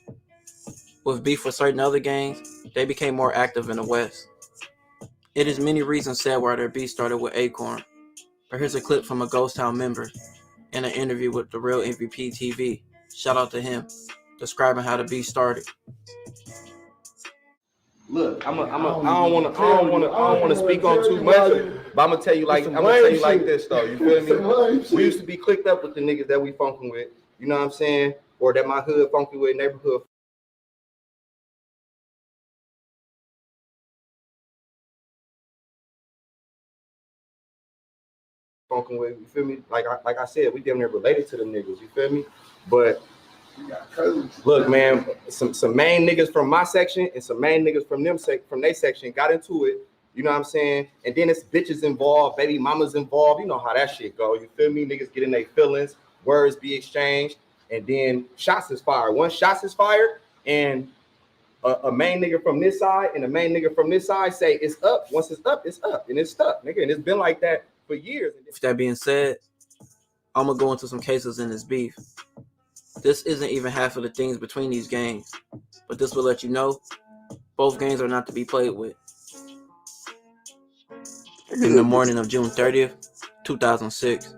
Speaker 13: With beef with certain other gangs, they became more active in the West. It is many reasons said why their beef started with Acorn, but here's a clip from a Ghost Town member in an interview with The Real MVP TV. Shout out to him, describing how the beef started.
Speaker 14: Look, I don't want to speak on too much, but I'm gonna tell you like this though. You feel me? We used to be clicked up with the niggas that we funking with. You know what I'm saying? Or that my hood funking with, neighborhood. Funking with, you feel me? Like I said, we damn near related to them niggas. You feel me? But look, man, some main niggas from my section and some main niggas from their section got into it. You know what I'm saying? And then it's bitches involved, baby mamas involved. You know how that shit go. You feel me? Niggas get in their feelings, words be exchanged, and then shots is fired. Once shots is fired, and a main nigga from this side and a main nigga from this side say it's up. Once it's up, and it's stuck, nigga. And it's been like that for years.
Speaker 13: With that being said, I'm gonna go into some cases in this beef. This isn't even half of the things between these gangs, but this will let you know both gangs are not to be played with. In the morning of June 30th, 2006,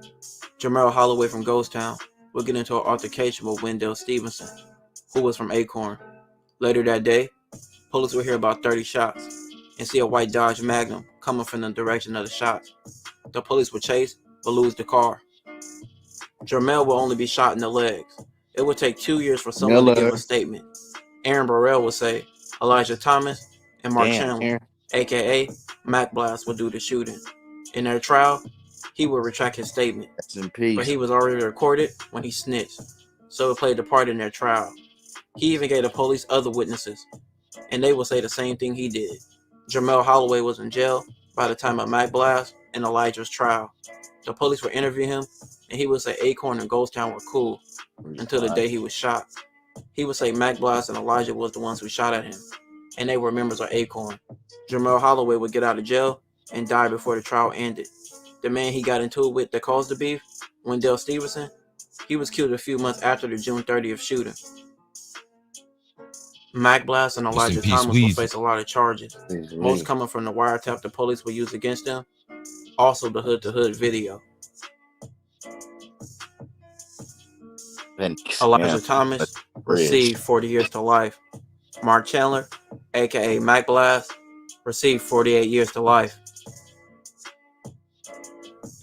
Speaker 13: Jamel Holloway from Ghost Town will get into an altercation with Wendell Stevenson, who was from Acorn. Later that day, police will hear about 30 shots and see a white Dodge Magnum coming from the direction of the shots. The police will chase but lose the car. Jamel will only be shot in the legs. It would take 2 years for someone to give a statement. Aaron Burrell will say Elijah Thomas and Mark Chandler, aka Mac Blast, will do the shooting. In their trial, he will retract his statement, but he was already recorded when he snitched, so it played a part in their trial. He even gave the police other witnesses, and they will say the same thing he did. Jamel Holloway was in jail by the time of Mac Blast and Elijah's trial. The police would interview him, and he would say Acorn and Ghost Town were cool until the day he was shot. He would say Mac Blast and Elijah was the ones who shot at him, and they were members of Acorn. Jamel Holloway would get out of jail and die before the trial ended. The man he got into it with that caused the beef, Wendell Stevenson, he was killed a few months after the June 30th shooting. Mac Blast and Elijah Thomas will face a lot of charges, most coming from the wiretap the police will use against them, also the hood-to-hood video. Elijah Thomas received 40 years to life. Mark Chandler, aka Mac Blast, received 48 years to life.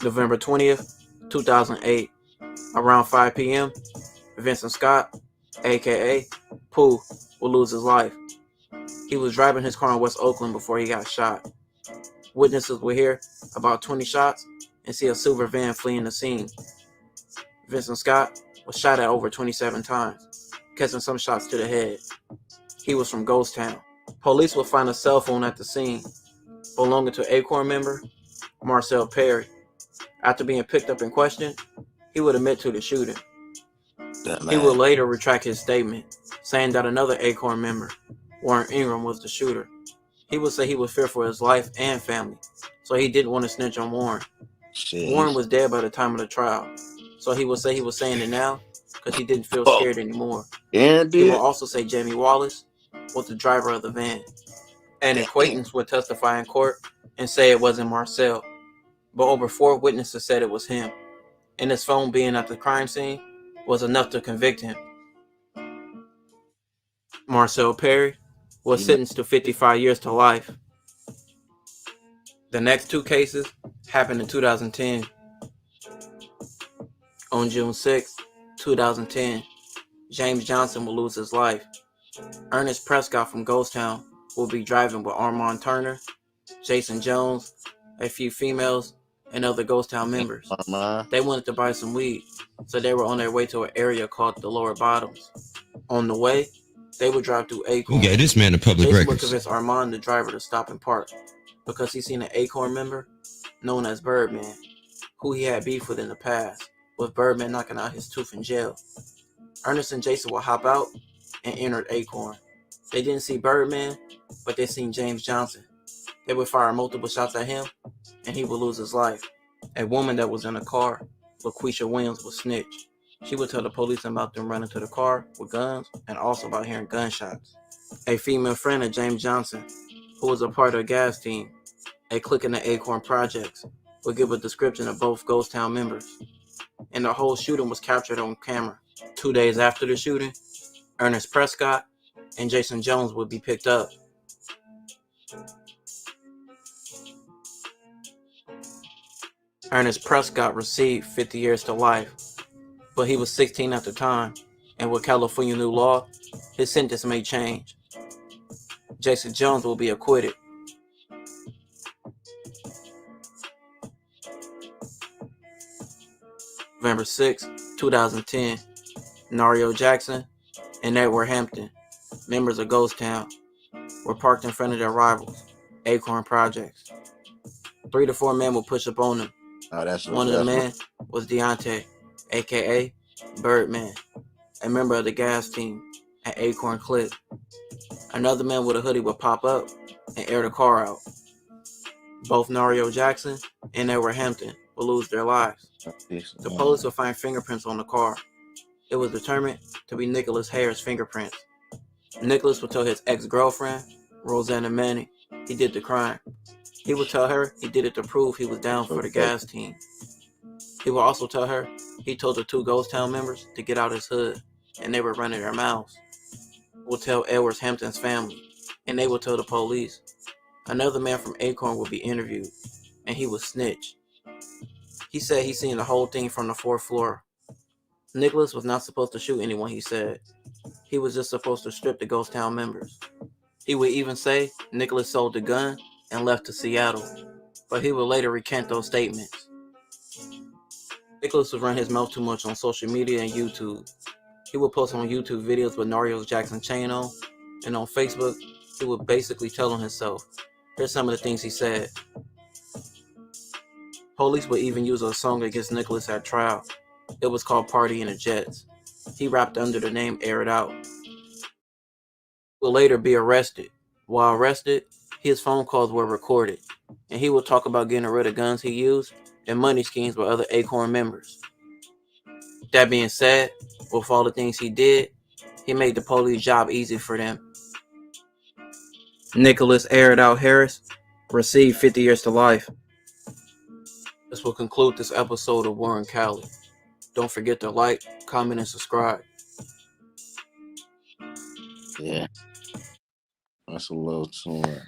Speaker 13: November 20th, 2008, around 5 p.m., Vincent Scott, aka Pooh, will lose his life. He was driving his car in West Oakland before he got shot. Witnesses will hear about 20 shots and see a silver van fleeing the scene. Vincent Scott was shot at over 27 times, catching some shots to the head. He was from Ghost Town. Police would find a cell phone at the scene belonging to Acorn member Marcel Perry. After being picked up and questioned, he would admit to the shooting. He would later retract his statement, saying that another Acorn member, Warren Ingram, was the shooter. He would say he was fearful for his life and family, so he didn't want to snitch on Warren. Warren was dead by the time of the trial, so he would say he was saying it now because he didn't feel scared anymore. He will also say Jamie Wallace was the driver of the van. An acquaintance would testify in court and say it wasn't Marcel, but over 4 witnesses said it was him, and his phone being at the crime scene was enough to convict him. Marcel Perry was sentenced to 55 years to life. The next 2 cases happened in 2010. On June 6, 2010, James Johnson will lose his life. Ernest Prescott from Ghost Town will be driving with Armand Turner, Jason Jones, a few females, and other Ghost Town members. They wanted to buy some weed, so they were on their way to an area called the Lower Bottoms. On the way, they would drive through Acorn.
Speaker 3: Who gave this man a public
Speaker 13: Jason
Speaker 3: record?
Speaker 13: would convince Armand, the driver, to stop and park because he seen an Acorn member known as Birdman, who he had beef with in the past, with Birdman knocking out his tooth in jail. Ernest and Jason would hop out and entered Acorn. They didn't see Birdman, but they seen James Johnson. They would fire multiple shots at him, and he would lose his life. A woman that was in a car, LaQuisha Williams, would snitch. She would tell the police about them running to the car with guns and also about hearing gunshots. A female friend of James Johnson, who was a part of the gas team, a clique in the Acorn Projects, would give a description of both Ghost Town members. And the whole shooting was captured on camera. 2 days after the shooting, Ernest Prescott and Jason Jones would be picked up. Ernest Prescott received 50 years to life, but he was 16 at the time, and with California new law, his sentence may change. Jason Jones will be acquitted. November 6, 2010, Nario Jackson and Edward Hampton, members of Ghost Town, were parked in front of their rivals, Acorn Projects. 3 to 4 men will push up on them. One of the men was Deontay, aka Birdman, a member of the gas team at Acorn Clip. Another man with a hoodie would pop up and air the car out. Both Nario Jackson and Edward Hampton will lose their lives. The police will find fingerprints on the car. It was determined to be Nicholas Hare's fingerprints. Nicholas would tell his ex-girlfriend, Rosanna Manning, he did the crime. He would tell her he did it to prove he was down for the gas team. He would also tell her he told the 2 Ghost Town members to get out his hood, and they were running their mouths. Will tell Edwards Hampton's family, and they will tell the police. Another man from Acorn would be interviewed, and he would snitch. He said he seen the whole thing from the 4th floor. Nicholas was not supposed to shoot anyone, he said. He was just supposed to strip the Ghost Town members. He would even say Nicholas sold the gun and left to Seattle, but he would later recant those statements. Nicholas would run his mouth too much on social media and YouTube. He would post on YouTube videos with Nario Jackson chain on, and on Facebook, he would basically tell on himself. Here's some of the things he said. Police would even use a song against Nicholas at trial. It was called Party in the Jets. He rapped under the name Air It Out. He will later be arrested. While arrested, his phone calls were recorded, and he would talk about getting rid of guns he used and money schemes with other Acorn members. That being said, with all the things he did, he made the police job easy for them. Nicholas Air It Out Harris received 50 years to life. This will conclude this episode of Warren Cali. Don't forget to like, comment, and subscribe.
Speaker 4: Yeah. That's a little too much.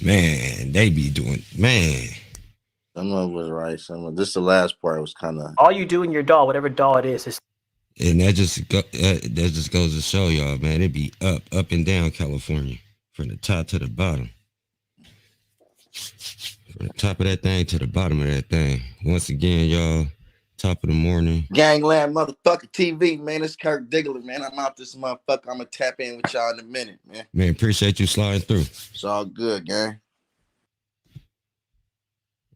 Speaker 3: Man, they be doing, man.
Speaker 4: Some of it was right. Some of this, the last part was kind of.
Speaker 15: All you do in your DAW, whatever DAW it is
Speaker 3: And that just goes to show y'all, man, it be up and down California, from the top to the bottom. From the top of that thing to the bottom of that thing. Once again, y'all, Top of the morning.
Speaker 4: GangLand motherfucking TV, man. It's Kirk Diggler, man. I'm out this motherfucker. I'm gonna tap in with y'all in a minute, man.
Speaker 3: Man, appreciate you sliding through.
Speaker 4: It's all good, gang.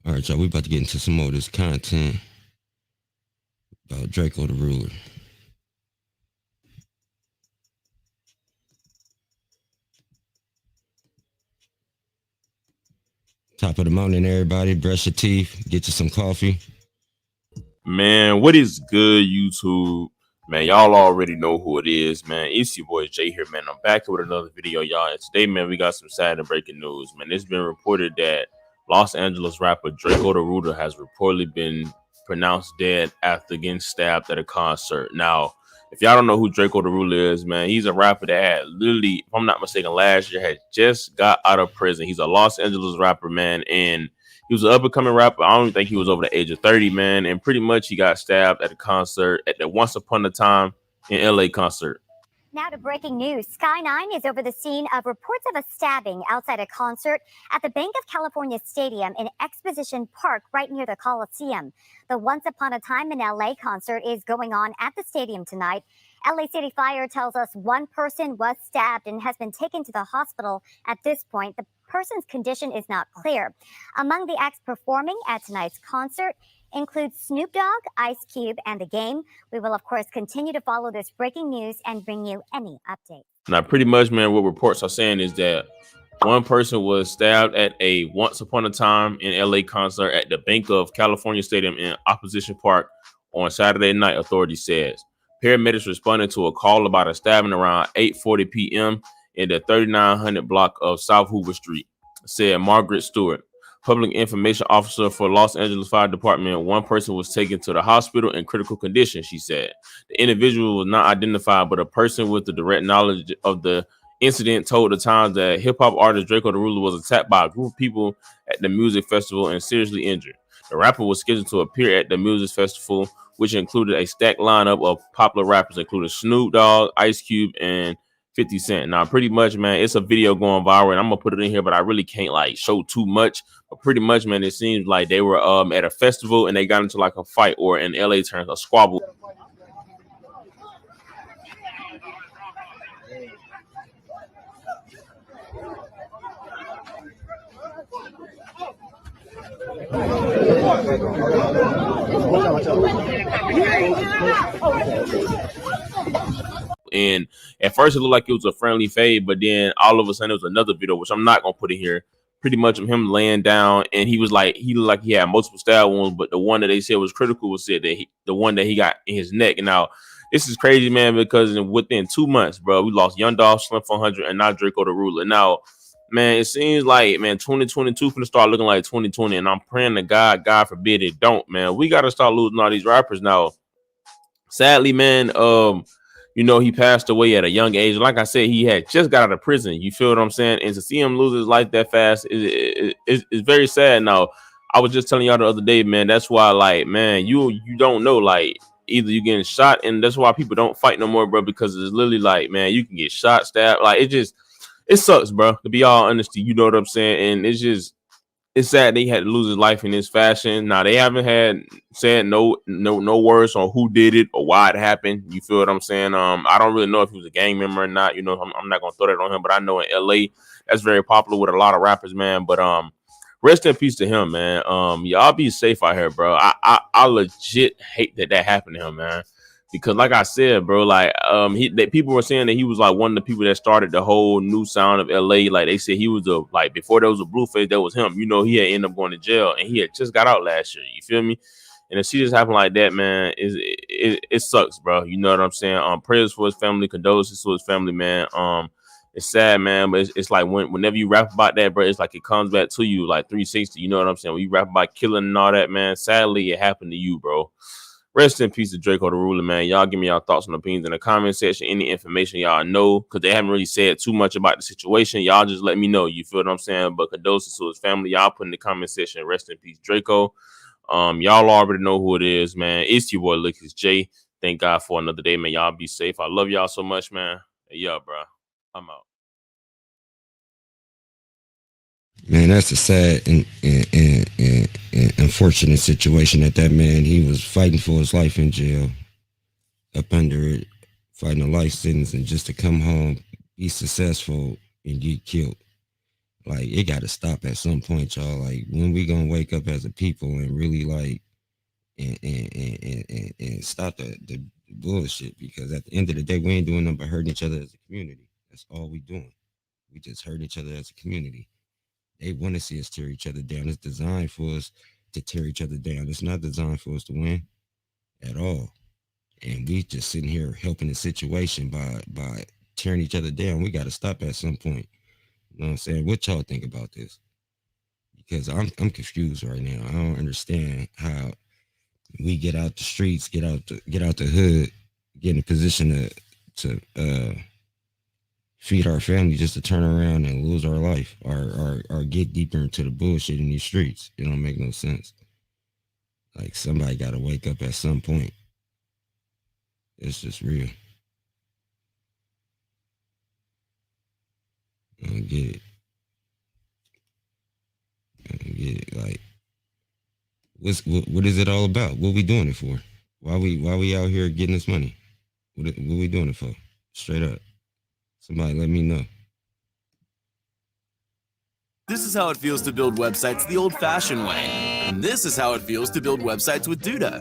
Speaker 3: All right, y'all. We about to get into some more of this content about Draco the Ruler. Top of the morning, everybody. Brush your teeth. Get you some coffee.
Speaker 16: Man, what is good, YouTube? Man, y'all already know who it is, man. It's your boy Jay here, man. I'm back with another video, y'all. And today, man, we got some sad and breaking news, man. It's been reported that Los Angeles rapper Draco the Ruler has reportedly been pronounced dead after getting stabbed at a concert. Now, if y'all don't know who Draco the Ruler is, man, he's a rapper that had literally, if I'm not mistaken, last year had just got out of prison. He's a Los Angeles rapper, man, and he was an up-and-coming rapper. I don't think he was over the age of 30, man. And pretty much he got stabbed at a concert, at the Once Upon a Time in LA concert.
Speaker 17: Now to breaking news. Sky 9 is over the scene of reports of a stabbing outside a concert at the Bank of California Stadium in Exposition Park, right near the Coliseum. The Once Upon a Time in LA concert is going on at the stadium tonight. LA City Fire tells us one person was stabbed and has been taken to the hospital. At this point, the person's condition is not clear. Among the acts performing at tonight's concert include Snoop Dogg, Ice Cube, and The Game. We will, of course, continue to follow this breaking news and bring you any updates.
Speaker 16: Now, pretty much, man, what reports are saying is that one person was stabbed at a Once Upon a Time in LA concert at the Bank of California Stadium in Opposition Park on Saturday night, authorities says. Paramedics responded to a call about a stabbing around 8:40 p.m. in the 3900 block of South Hoover Street, said Margaret Stewart, public information officer for Los Angeles Fire Department. One person was taken to the hospital in critical condition, she said. The individual was not identified, but a person with the direct knowledge of the incident told the Times that hip-hop artist Draco the Ruler was attacked by a group of people at the music festival and seriously injured. The rapper was scheduled to appear at the music festival, which included a stacked lineup of popular rappers, including Snoop Dogg, Ice Cube, and 50 Cent. Now, pretty much, man, it's a video going viral, and I'm gonna put it in here, but I really can't like show too much. But pretty much, man, it seems like they were at a festival and they got into like a fight, or in LA terms, a squabble. And at first it looked like it was a friendly fade, but then all of a sudden it was another video, which I'm not gonna put in here, pretty much of him laying down, and he looked like he had multiple stab wounds, but the one that they said was critical was said that the one that he got in his neck. And now this is crazy, man, because within 2 months, bro, we lost Young Dolph, Slim400, and now Draco the Ruler. Now, man, it seems like, man, 2022 finna start looking like 2020, and I'm praying to God forbid it don't, man. We gotta start losing all these rappers now. Sadly, man, you know, he passed away at a young age. Like I said, he had just got out of prison. You feel what I'm saying? And to see him lose his life that fast is very sad. Now, I was just telling y'all the other day, man, that's why, like, man, you don't know, like, either you getting shot, and that's why people don't fight no more, bro, because it's literally like, man, you can get shot, stabbed. Like, it sucks, bro, to be all honesty. You know what I'm saying? And it's sad they had to lose his life in this fashion. Now, they haven't said no words on who did it or why it happened. You feel what I'm saying? I don't really know if he was a gang member or not. You know, I'm not gonna throw that on him, but I know in LA that's very popular with a lot of rappers, man. But rest in peace to him, man. Y'all be safe out here, bro. I legit hate that happened to him, man. Because like I said, bro, like people were saying that he was like one of the people that started the whole new sound of LA. Like they said he was before there was a Blueface, that was him. You know, he had ended up going to jail, and he had just got out last year. You feel me? And to see this happen like that, man, it sucks, bro. You know what I'm saying? Prayers for his family, condolences to his family, man. It's sad, man, but it's like whenever you rap about that, bro, it's like it comes back to you like 360. You know what I'm saying? When you rap about killing and all that, man, sadly it happened to you, bro. Rest in peace to Draco the Ruler, man. Y'all give me y'all thoughts and opinions in the comment section. Any information y'all know, because they haven't really said too much about the situation. Y'all just let me know. You feel what I'm saying? But condolences to his family. Y'all put in the comment section. Rest in peace, Draco. Y'all already know who it is, man. It's your boy, Lucas J. Thank God for another day, man. Y'all be safe. I love y'all so much, man. Hey, yeah, bro. I'm out.
Speaker 3: Man, that's a sad and an unfortunate situation that man, he was fighting for his life in jail, up under it, fighting a life sentence, and just to come home, be successful, and get killed. Like, it got to stop at some point, y'all. Like, when we gonna wake up as a people and really like and stop the bullshit? Because at the end of the day, we ain't doing nothing but hurting each other as a community. That's all we doing. We just hurt each other as a community. They want to see us tear each other down. It's designed for us to tear each other down. It's not designed for us to win at all. And we just sitting here helping the situation by tearing each other down. We got to stop at some point. You know what I'm saying? What y'all think about this? Because I'm confused right now. I don't understand how we get out the streets, get out the hood, get in a position to feed our family, just to turn around and lose our life or get deeper into the bullshit in these streets. It don't make no sense. Like, somebody got to wake up at some point. It's just real. I don't get it. Like, what is it all about? What we doing it for? Why we out here getting this money? What we doing it for? Straight up. Somebody let me know.
Speaker 18: This is how it feels to build websites the old-fashioned way. And this is how it feels to build websites with Duda.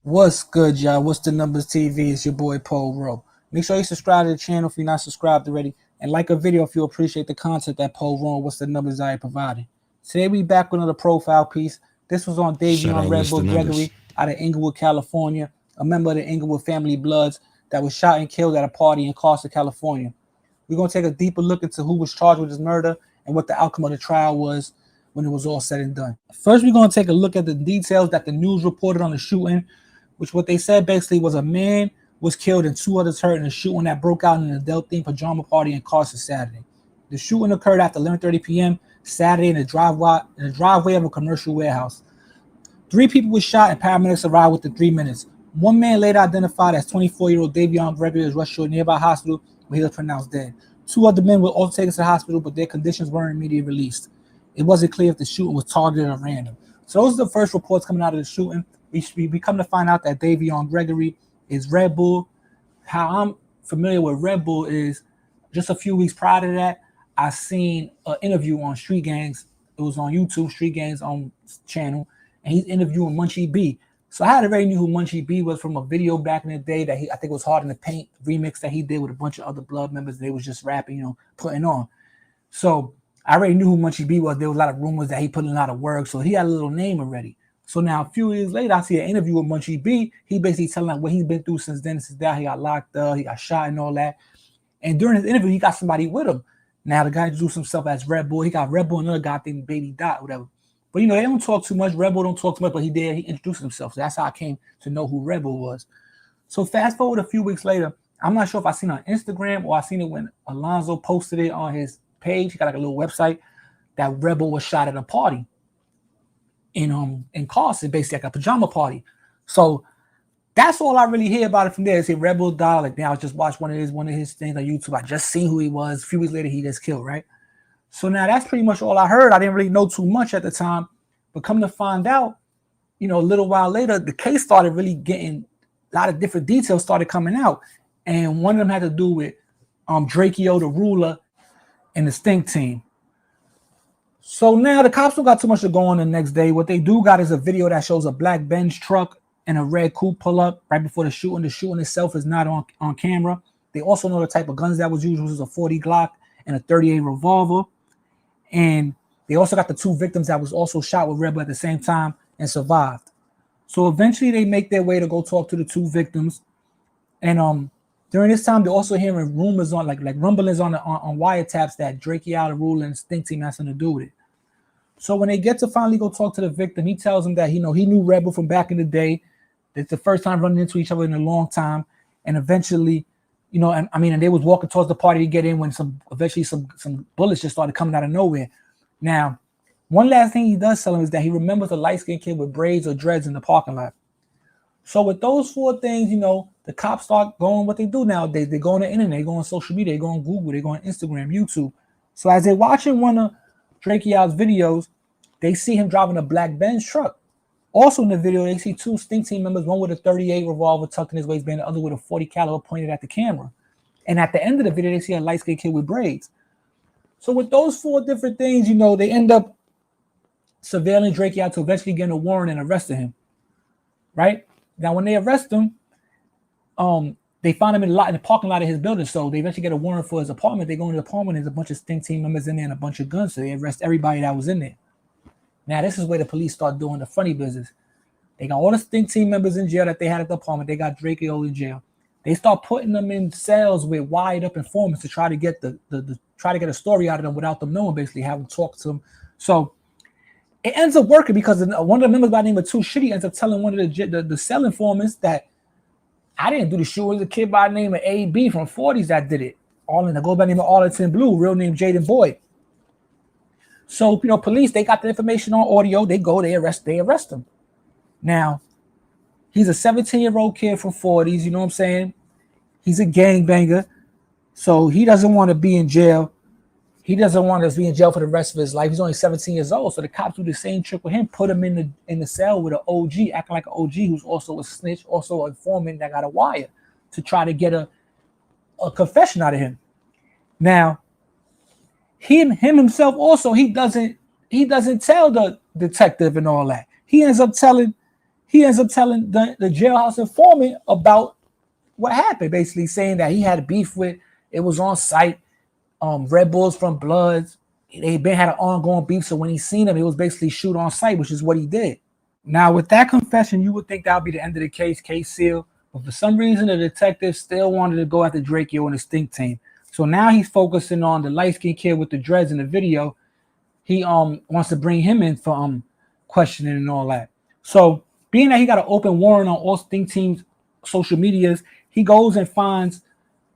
Speaker 19: What's good, y'all? What's the numbers TV? It's your boy Paul Rowe. Make sure you subscribe to the channel if you're not subscribed already, and like a video if you appreciate the content that Paul Rowe, What's the Numbers I provided. Today we back with another profile piece. This was on Davion Gregory out of Inglewood, California, a member of the Inglewood family Bloods that was shot and killed at a party in Costa, California. We're going to take a deeper look into who was charged with his murder and what the outcome of the trial was when it was all said and done. First, we're going to take a look at the details that the news reported on the shooting, which what they said basically was a man was killed and 2 others hurt in a shooting that broke out in an adult-themed pajama party in Costa Saturday. The shooting occurred after 11:30 p.m. Saturday in the driveway of a commercial warehouse. 3 people were shot and paramedics arrived within 3 minutes. One man later identified as 24-year-old Davion Gregory was rushed to a nearby hospital where he was pronounced dead. 2 other men were also taken to the hospital, but their conditions weren't immediately released. It wasn't clear if the shooting was targeted or random. So those are the first reports coming out of the shooting. We come to find out that Davion Gregory is Red Bull. How I'm familiar with Red Bull is just a few weeks prior to that, I seen an interview on Street Gangs. It was on YouTube, Street Gangs on channel, and he's interviewing Munchie B. So I already knew who Munchie B was from a video back in the day that I think it was Hard in the Paint remix that he did with a bunch of other Blood members. They was just rapping, putting on. So I already knew who Munchie B was. There was a lot of rumors that he put in a lot of work, so he had a little name already. So now a few years later, I see an interview with Munchie B. He basically telling like what he's been through since then, since that he got locked up, he got shot and all that. And during his interview, he got somebody with him. Now the guy introduced himself as Red Bull. He got Red Bull and another guy named Baby Dot, whatever. But they don't talk too much. Red Bull don't talk too much, but he introduced himself. So that's how I came to know who Red Bull was. So fast forward a few weeks later, I'm not sure if I seen it on Instagram or I seen it when Alonzo posted it on his page. He got like a little website that Red Bull was shot at a party in Carson, basically like a pajama party. So that's all I really hear about it from there. Is Red Bull died. Like now I just watched one of his things on YouTube. I just seen who he was. A few weeks later, he gets killed, right? So now that's pretty much all I heard. I didn't really know too much at the time, but come to find out, a little while later, the case started really getting a lot of different details started coming out, and one of them had to do with DrakeO The Ruler and the Stink Team. So now the cops don't got too much to go on the next day. What they do got is a video that shows a black Benz truck and a red coupe pull up right before the shooting. The shooting itself is not on camera. They also know the type of guns that was used, which was a 40 Glock and a 38 revolver. And they also got the 2 victims that was also shot with Red Bull at the same time and survived. So eventually they make their way to go talk to the 2 victims. And during this time, they're also hearing rumors on like rumblings on wiretaps that DrakeO The Ruler and Stink Team has something to do with it. So when they get to finally go talk to the victim, he tells them that he knew Red Bull from back in the day. It's the first time running into each other in a long time. And eventually, and they was walking towards the party to get in when eventually some bullets just started coming out of nowhere. Now, one last thing he does tell him is that he remembers a light-skinned kid with braids or dreads in the parking lot. So with those 4 things, the cops start going what they do nowadays. They go on the internet, they go on social media, they go on Google, they go on Instagram, YouTube. So as they're watching one of DrakeO's videos, they see him driving a black Benz truck. Also in the video, they see two Stink Team members, one with a 38 revolver tucked in his waistband, the other with a 40 caliber pointed at the camera. And at the end of the video, they see a light-skinned kid with braids. So with those 4 different things, you know, they end up surveilling Drake out to eventually get a warrant and arresting him. Right? Now, when they arrest him, they find him in the parking lot of his building. So they eventually get a warrant for his apartment. They go into the apartment, there's a bunch of Stink Team members in there and a bunch of guns. So they arrest everybody that was in there. Now, this is where the police start doing the funny business. They got all the Stink Team members in jail that they had at the apartment. They got DrakeO in jail. They start putting them in cells with wired up informants to try to get try to get a story out of them without them knowing, basically, have them talk to them. So it ends up working because one of the members by the name of Too Shitty ends up telling one of the cell informants that I didn't do the shoot. It was a kid by the name of AB from 40s that did it. All in the go by the name of Arlington Blue, real name Jaden Boyd. So, you know, police, they got the information on audio. They go, they arrest him. Now, he's a 17-year-old kid from 40s, you know what I'm saying? He's a gangbanger. So he doesn't want to be in jail. He doesn't want to be in jail for the rest of his life. He's only 17 years old. So the cops do the same trick with him, put him in the cell with an OG, acting like an OG who's also a snitch, also a informant that got a wire to try to get a confession out of him. Now, him himself also, he doesn't tell the detective and all that. He ends up telling the jailhouse informant about what happened, basically saying that he had beef with, it was on site, Red Bulls from Bloods. They had an ongoing beef, so when he seen him, it was basically shoot on site, which is what he did. Now, with that confession, you would think that would be the end of the case sealed, but for some reason, the detective still wanted to go after DrakeO and the Stink Team. So now he's focusing on the light-skinned kid with the dreads in the video. He wants to bring him in for questioning and all that. So being that he got an open warrant on all Stink Team's social medias, he goes and finds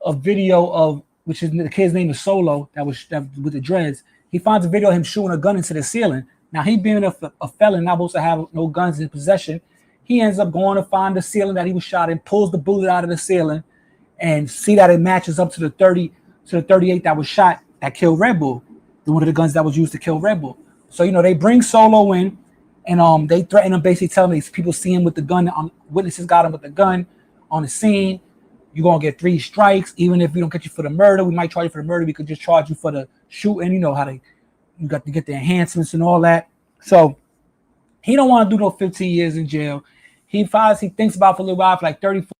Speaker 19: a video of, which is the kid's name is Solo, that with the dreads. He finds a video of him shooting a gun into the ceiling. Now, he being a felon, not supposed to have no guns in possession, he ends up going to find the ceiling that he was shot in, pulls the bullet out of the ceiling, and see that it matches up to the 38 that was shot that killed Red Bull, one of the guns that was used to kill Red Bull. So, you know, they bring Solo in, and they threaten him, basically telling these people see him with the gun. Witnesses got him with the gun on the scene. You're going to get 3 strikes. Even if we don't get you for the murder, we might charge you for the murder. We could just charge you for the shooting. You know how you got to get the enhancements and all that. So he don't want to do no 15 years in jail. He thinks about it for a little while, for like 34.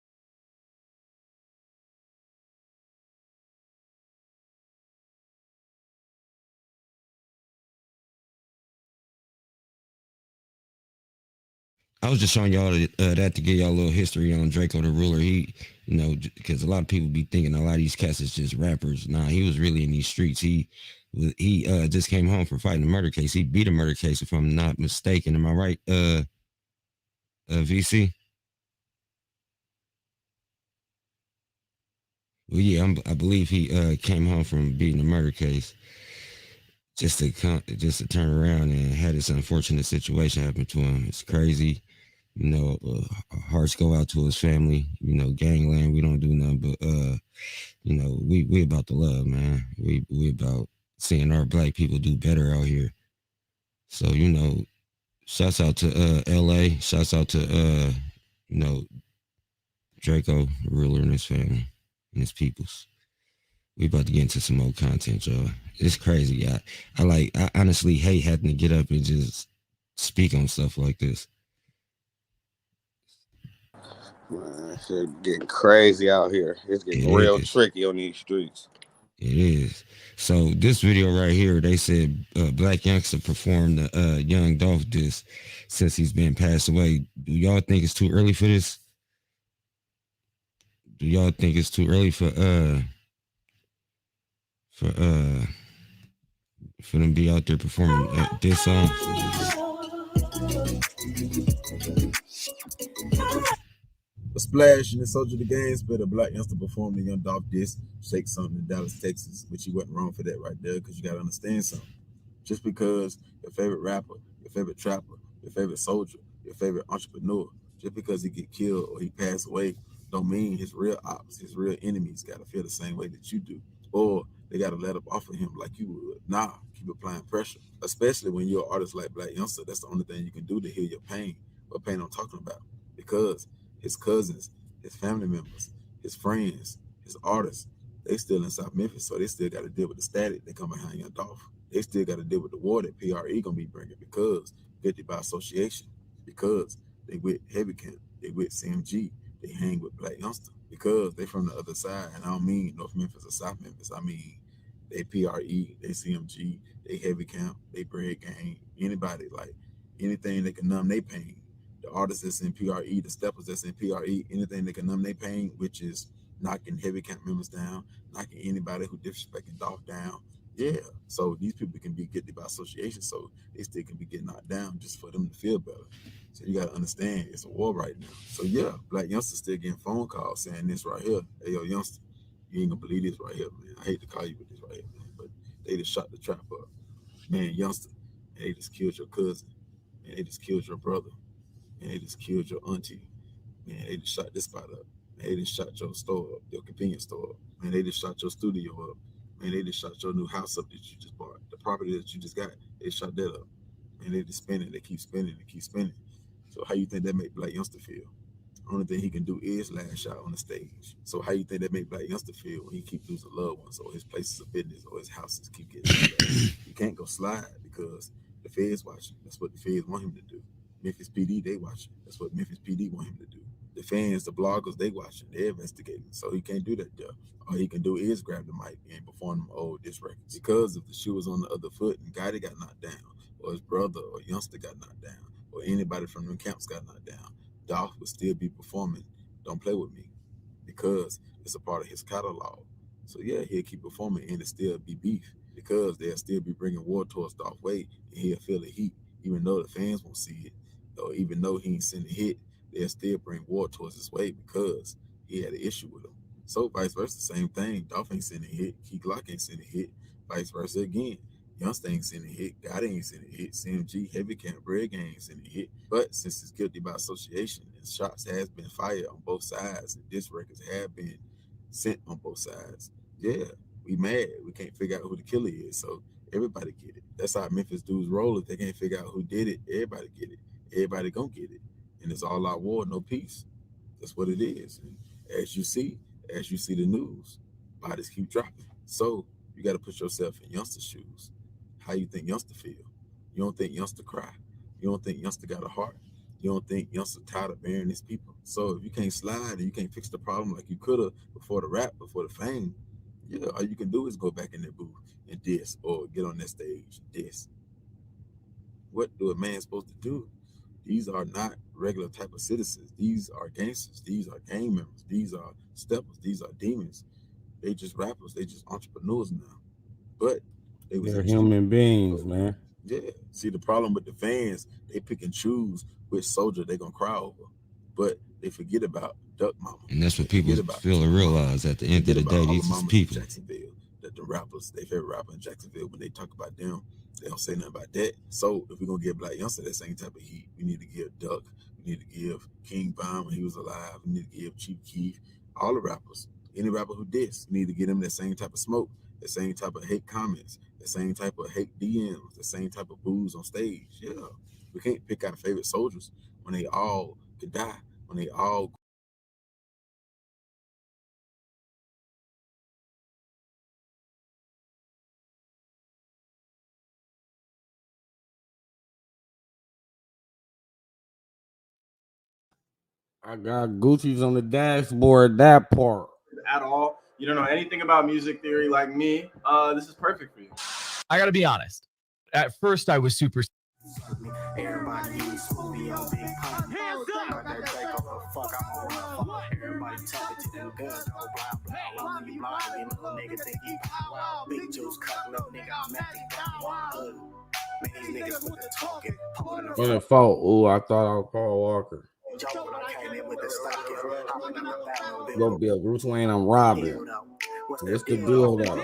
Speaker 3: I was just showing y'all that to give y'all a little history on Draco the Ruler. He, you know, because a lot of people be thinking a lot of these cats is just rappers. Nah, he was really in these streets. He just came home from fighting a murder case. He beat a murder case, if I'm not mistaken. Am I right, VC? Well, yeah, I believe he came home from beating a murder case just to turn around and had this unfortunate situation happen to him. It's crazy. You know, hearts go out to his family. You know, GangLand, we don't do nothing but you know, we about the love, man. We about seeing our black people do better out here. So, you know, shouts out to LA, shouts out to you know, Draco the Ruler and his family and his peoples. We about to get into some more content, y'all. It's crazy. I honestly hate having to get up and just speak on stuff like this.
Speaker 1: Man, shit getting crazy out here. It's getting real tricky on these streets.
Speaker 3: It is. So this video right here, they said Black Youngster performed the Young Dolph diss since he's been passed away. Do y'all think it's too early for this? Do y'all think it's too early for them to be out there performing this song?
Speaker 20: A splash in the Soldier of the Game spit a Black Youngster performed the Young Dolph diss, Shake Something in Dallas, Texas, which he wasn't wrong for that right there, because you got to understand something. Just because your favorite rapper, your favorite trapper, your favorite soldier, your favorite entrepreneur, just because he get killed or he passed away, don't mean his real ops, his real enemies got to feel the same way that you do. Or they got to let up off of him like you would. Nah, keep applying pressure, especially when you're an artist like Black Youngster. That's the only thing you can do to heal your pain. What pain I'm talking about? Because his cousins, his family members, his friends, his artists, they still in South Memphis, so they still got to deal with the static that come behind Young Dolph. They still got to deal with the war that PRE gonna be bringing because guilty by association, because they with Heavy Camp, they with CMG, they hang with Black Youngster, because they from the other side. And I don't mean North Memphis or South Memphis. I mean they PRE, they CMG, they Heavy Camp, they Bread Gang, anybody, like anything that can numb their pain. The artists that's in PRE, the steppers that's in PRE, anything that can numb their pain, which is knocking Heavy Camp members down, knocking anybody who disrespecting Dolph down. Yeah, so these people can be guilty by association, so they still can be getting knocked down just for them to feel better. So you got to understand, it's a war right now. So yeah, Black Youngster still getting phone calls saying this right here. Hey, yo, Youngster, you ain't gonna believe this right here, man. I hate to call you with this right here, man, but they just shot the trap up. Man, Youngster, they just killed your cousin. Man, they just killed your brother. Man, they just killed your auntie. Man, they just shot this spot up. Man, they just shot your store up, your convenience store up. Man, they just shot your studio up. Man, they just shot your new house up that you just bought. The property that you just got, they shot that up. Man, they just spinning, they keep spinning, they keep spinning. So how you think that make Black Youngster feel? Only thing he can do is lash out on the stage. So how you think that make Black Youngster feel when he keep losing loved ones, or his places of business, or his houses keep getting shut? He can't go slide because the feds watching. That's what the feds want him to do. Memphis PD, they watching. That's what Memphis PD want him to do. The fans, the bloggers, they watching. They're investigating. So he can't do that there. All he can do is grab the mic and perform them old diss records. Because if the shoe was on the other foot and Gotti got knocked down, or his brother or Youngster got knocked down, or anybody from them camps got knocked down, Dolph would still be performing Don't Play With Me because it's a part of his catalog. So yeah, he'll keep performing and it'll still be beef because they'll still be bringing war towards Dolph way, and he'll feel the heat even though the fans won't see it, or even though he ain't sending a hit, they'll still bring war towards his way because he had an issue with him. So vice versa, same thing. Dolph ain't sending a hit, Key Glock ain't sending a hit, vice versa again. Youngster ain't sending a hit, Gotti ain't sending a hit, CMG, Heavy Camp, Bread Gang ain't sending a hit. But since he's guilty by association and shots has been fired on both sides and diss records have been sent on both sides, yeah, we mad. We can't figure out who the killer is. So everybody get it. That's how Memphis dudes roll. If they can't figure out who did it, everybody get it. Everybody gonna get it. And it's all out war, no peace. That's what it is. And as you see the news, bodies keep dropping. So you got to put yourself in Youngster's shoes. How you think Youngster feel? You don't think Youngster cry? You don't think Youngster got a heart? You don't think Youngster tired of burying his people? So if you can't slide and you can't fix the problem like you could have before the rap, before the fame, yeah, all you can do is go back in that booth and diss, or get on that stage and diss. What do a man supposed to do? These are not regular type of citizens. These are gangsters. These are gang members. These are steppers. These are demons. They just rappers. They just entrepreneurs now. But
Speaker 1: they're human beings, man.
Speaker 20: Yeah. See, the problem with the fans, they pick and choose which soldier they gonna cry over, but they forget about Duck Mama.
Speaker 3: And that's what people feel and realize at the end of the day. These is people.
Speaker 20: Jacksonville, that the rappers, their favorite rapper in Jacksonville, when they talk about them, they don't say nothing about that. So if we're gonna give Black Youngster that same type of heat, we need to give Duck, we need to give King Von when he was alive, we need to give Chief Keef, all the rappers, any rapper who diss, we need to give them that same type of smoke, the same type of hate comments, the same type of hate DMs, the same type of booze on stage. Yeah, we can't pick our favorite soldiers when they all could die, when they all.
Speaker 1: I got Gucci's on the dashboard, that part.
Speaker 14: At all. You don't know anything about music theory like me. This is perfect for you.
Speaker 21: I gotta be honest. At first, I was super.
Speaker 11: Everybody use movie on big pump. Hands up! Everybody talking to them guns, no blah blah. When you blind, you little nigga think you wild. Big juice cup, little nigga, I'm at the wild. Man, these niggas with the talking.
Speaker 1: In the fault, ooh, I thought I was Paul Walker. Go Bill, Bruce Wayne, I'm robbing. What's the deal though?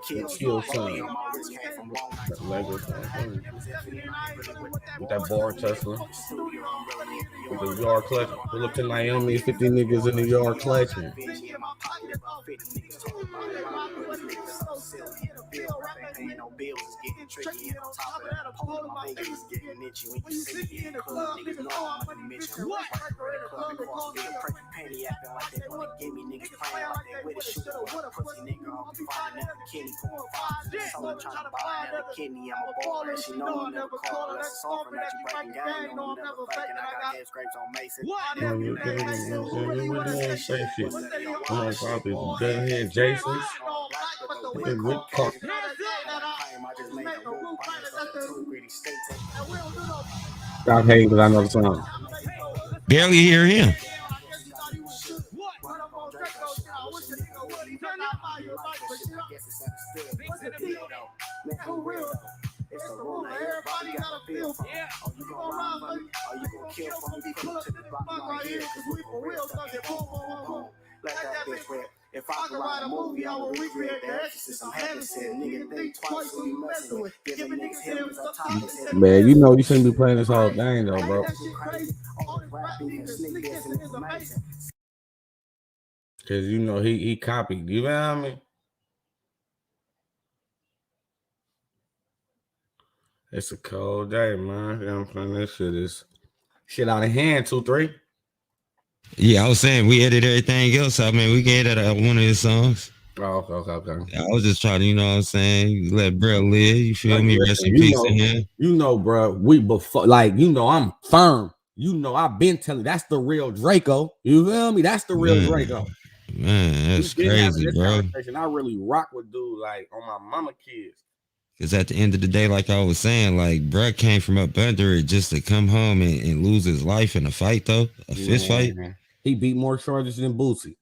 Speaker 1: Kill time. That Lego time. With that bar Tesla. With the yard clutching. Pull up to Miami, 50 niggas in the yard clutching. Say shit. Come on, probably done here, Jason's. With Park. Stop hating because I know the song.
Speaker 3: Barely hear him.
Speaker 11: It's the ruler. Everybody got a feel for it. Oh, you gon' rhyme for me? Oh, you gon' kill for me? Pull up to the bottom right here, cause we for real. Thug it, boom, boom, boom, boom. Let that bitch rip. If I could write a movie, I would recreate the exorcist. I'm heaven said, nigga, think twice who you messing with. Giving niggas hitters a top.
Speaker 1: Man, you know you shouldn't be playing this whole thing though, bro. Cause you know he copied. You know what I mean? It's a cold day, man. I'm playing this shit out of hand. 2-3.
Speaker 3: Yeah, I was saying we edit everything else out, man. We can edit out one of his songs.
Speaker 1: Oh, okay.
Speaker 3: I was just trying to, you know what I'm saying, let bro live. You feel me? Rest in peace to him.
Speaker 1: You know, bro, we before, like, you know, I'm firm. You know, I've been telling you, that's the real Draco. You feel me? That's the real Draco.
Speaker 3: Man, that's crazy, bro.
Speaker 1: I really rock with dude, like, on my mama kids.
Speaker 3: Because at the end of the day, like I was saying, like, bruh came from up under it just to come home and lose his life in a fight, though. A fist fight.
Speaker 1: He beat more charges than Boosie.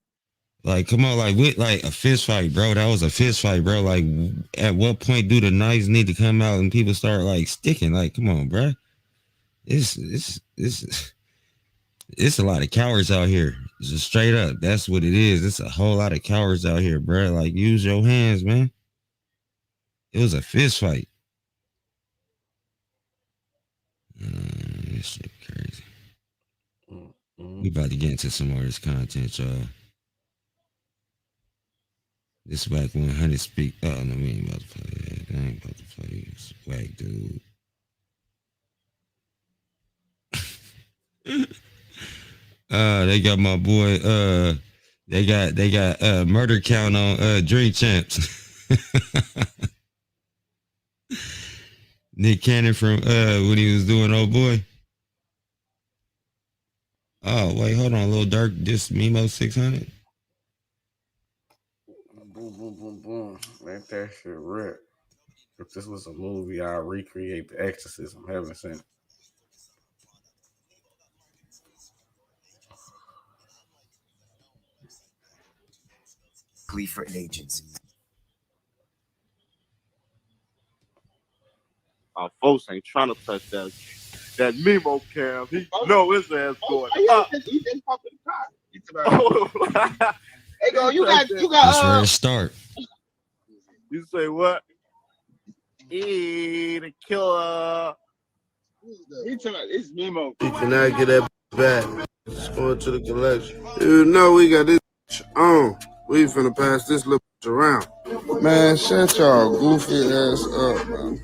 Speaker 3: Like, come on, like, with, like, a fist fight, bro. That was a fist fight, bro. Like, at what point do the knives need to come out and people start, like, sticking? Like, come on, bro. It's a lot of cowards out here. Just straight up. That's what it is. It's a whole lot of cowards out here, bro. Like, use your hands, man. It was a fist fight. This shit crazy. We about to get into some more of this content, y'all. This Wack100 speak. Oh, no, we ain't about to play that. I ain't about to play this Wack, dude. They got my boy. They got murder count on Drink Champs. Nick Cannon from when he was doing Old Boy. Oh wait, hold on, Lil Durk. This Nemo 600.
Speaker 1: Boom. Let that shit rip. If this was a movie, I'd recreate The Exorcism. I haven't seen it.
Speaker 11: For agency.
Speaker 2: Our folks ain't trying to touch that Nemo cam. He know his ass going up.
Speaker 5: He didn't pop in the car. Hey, go, you got.
Speaker 3: That's where it start.
Speaker 2: You say what? The killer.
Speaker 5: He talking about it's Nemo.
Speaker 12: You cannot get that back. It's going to the collection. You know we got this on. We finna pass this little around.
Speaker 8: Man, shut y'all goofy ass up, man.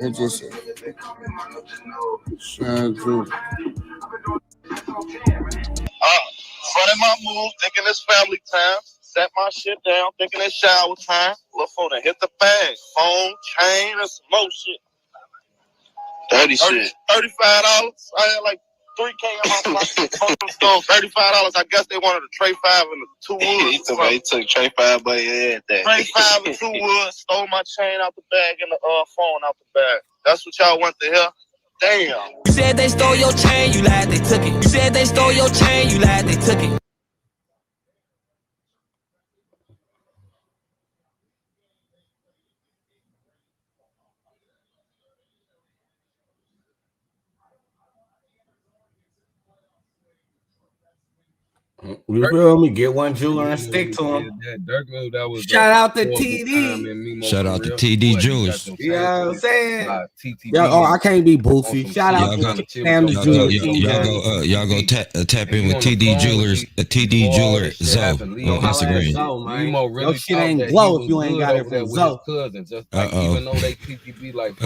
Speaker 8: It just
Speaker 2: Running my moves, thinking it's family time. Set my shit down, thinking it's shower time. Look for to hit the bag. Phone, chain, and some more shit. Dirty shit. $35. I had like 3K in my pocket. $35. I guess they wanted a tray 5 and a 2 wood. He took tray 5 by your head. Tray 5 and 2 wood. Stole my chain out the bag and the phone out the bag. That's what y'all want to hear? Damn.
Speaker 22: You said they stole your chain, you lied, they took it. You said they stole your chain, you lied, they took it.
Speaker 1: You feel me? Get one jeweler and stick to him.
Speaker 6: Dirk knew that was
Speaker 1: Shout out to TD.
Speaker 3: Shout out to TD Jewelers.
Speaker 1: You know what I'm saying? Yo, I can't be boofy. Shout out to Sam the Jeweler.
Speaker 3: Y'all go tap in with TD Jewelers, TD Jeweler Zoe on Instagram.
Speaker 6: Nemo
Speaker 1: shit ain't glow if you ain't got it from Zoe.
Speaker 6: Cousin, just like, even though they TTB like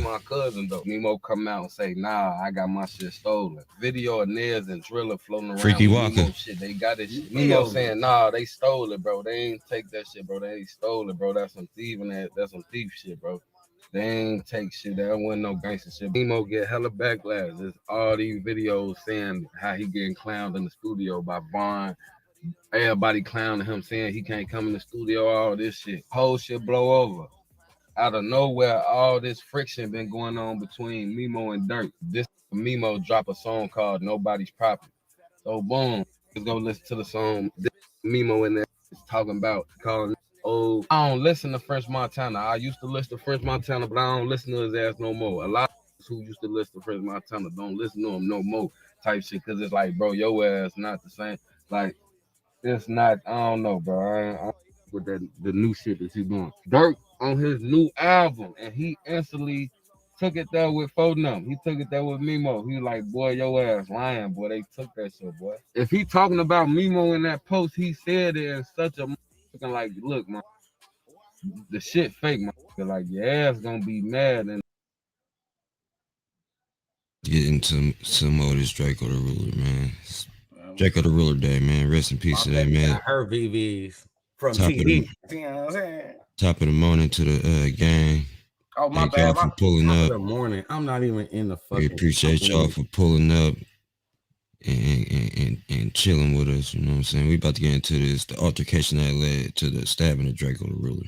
Speaker 6: my cousin though. Nemo come out and say, nah, I got my shit stolen. Video of Nez and Driller floating around.
Speaker 3: Freaky
Speaker 6: with
Speaker 3: Walker.
Speaker 6: Nemo shit. They got it. Nemo saying, nah, they stole it, bro. They ain't take that shit, bro. They ain't stole it, bro. That's some thieving. That's some thief shit, bro. They ain't take shit. That wasn't no gangster shit. Nemo get hella backlash. There's all these videos saying how he getting clowned in the studio by Vaughn. Everybody clowning him, saying he can't come in the studio, all this shit. Whole shit blow over. Out of nowhere, all this friction been going on between Nemo and Dirk. This Nemo drop a song called Nobody's Property. So boom, let's go listen to the song. This Nemo in there is talking about calling old. I don't listen to French Montana. I used to listen to French Montana, but I don't listen to his ass no more. A lot of us who used to listen to French Montana don't listen to him no more type shit, because it's like, bro, your ass not the same. Like, it's not, I don't know, bro. I with that the new shit that he's doing. Dirk on his new album, and he instantly took it there with Fodnum. He took it there with Nemo. He like, boy, your ass lying, boy. They took that shit, boy. If he talking about Nemo in that post, he said it in such a like, look, man, the shit fake, man. Like, your ass gonna be mad. And
Speaker 3: Get into some more of this Draco the Ruler, man. Draco the Ruler Day, man. Rest in peace today, man.
Speaker 1: Her VVs from
Speaker 3: Top
Speaker 1: TD.
Speaker 3: Top of the morning to the gang.
Speaker 1: Oh, my
Speaker 3: Thank
Speaker 1: bad.
Speaker 3: y'all for pulling up.
Speaker 1: Good morning. I'm not even in the
Speaker 3: We
Speaker 1: fucking.
Speaker 3: appreciate y'all for pulling up and chilling with us. You know what I'm saying? We about to get into this, the altercation that led to the stabbing of Draco the Ruler.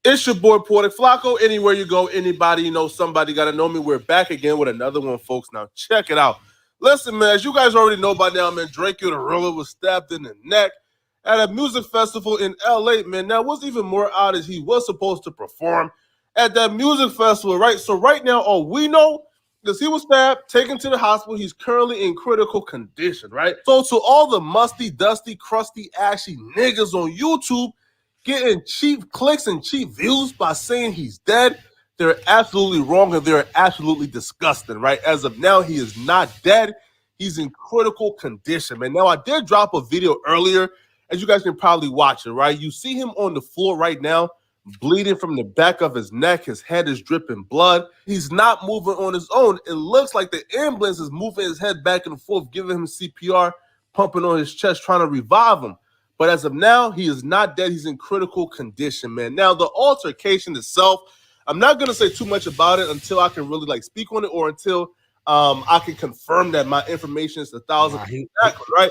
Speaker 12: It's your boy Porter Flacco. Anywhere you go, anybody, you know, somebody got to know me. We're back again with another one, folks. Now, check it out. Listen, man, as you guys already know by now, man, DrakeO The Ruler was stabbed in the neck at a music festival in L.A., man. Now, what's even more odd is he was supposed to perform at that music festival, right? So right now, all we know is he was stabbed, taken to the hospital. He's currently in critical condition, right? So to all the musty, dusty, crusty, ashy niggas on YouTube getting cheap clicks and cheap views by saying he's dead, they're absolutely wrong and they're absolutely disgusting, right? As of now, he is not dead. He's in critical condition, man. Now, I did drop a video earlier, as you guys can probably watch it, right? You see him on the floor right now, bleeding from the back of his neck. His head is dripping blood. He's not moving on his own. It looks like the ambulance is moving his head back and forth, giving him CPR, pumping on his chest, trying to revive him. But as of now, he is not dead. He's in critical condition, man. Now, the altercation itself, I'm not going to say too much about it until I can really like speak on it, or until I can confirm that my information is 1,000% accurate, right?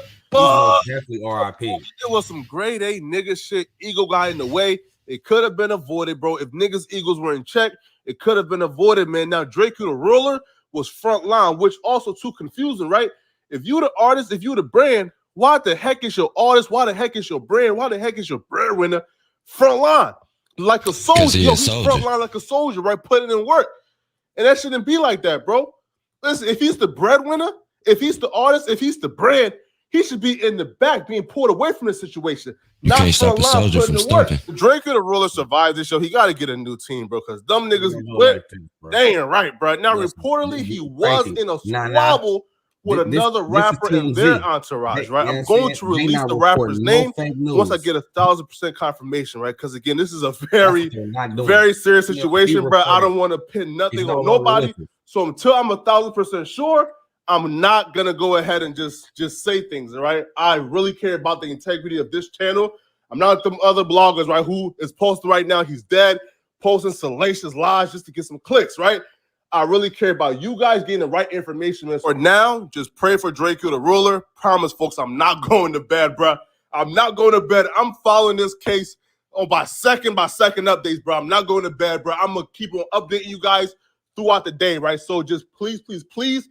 Speaker 1: Definitely RIP.
Speaker 12: It was some grade A nigga shit. Ego got in the way. It could have been avoided, bro. If niggas' egos were in check, it could have been avoided, man. Now, DrakeO The Ruler was front line, which also too confusing, right? If you the artist, if you the brand, why the heck is your artist? Why the heck is your brand? Why the heck is your breadwinner front line? Like a soldier. Yo, he's front line like a soldier, right? Putting in work. And that shouldn't be like that, bro. Listen, if he's the breadwinner, if he's the artist, if he's the brand, he should be in the back being pulled away from the situation.
Speaker 3: You can't stop a soldier from stomping.
Speaker 12: DrakeO The Ruler survived this show. He got to get a new team, bro, because them niggas quit. They ain't right, bro. Now, reportedly, he was in a squabble with another rapper in their entourage, right? I'm going to release the rapper's name once I get 1,000% confirmation, right? Because again, this is a very, very serious situation, bro. I don't want to pin nothing on nobody. So until I'm 1,000% sure, I'm not gonna go ahead and just say things, all right? I really care about the integrity of this channel. I'm not like them other bloggers, right, who is posting right now, he's dead, posting salacious lies just to get some clicks, right? I really care about you guys getting the right information. Man. For now, just pray for DrakeO The Ruler. Promise, folks, I'm not going to bed, bro. I'm not going to bed. I'm following this case by second updates, bro. I'm not going to bed, bro. I'm going to keep on updating you guys throughout the day, right? So just please, please, please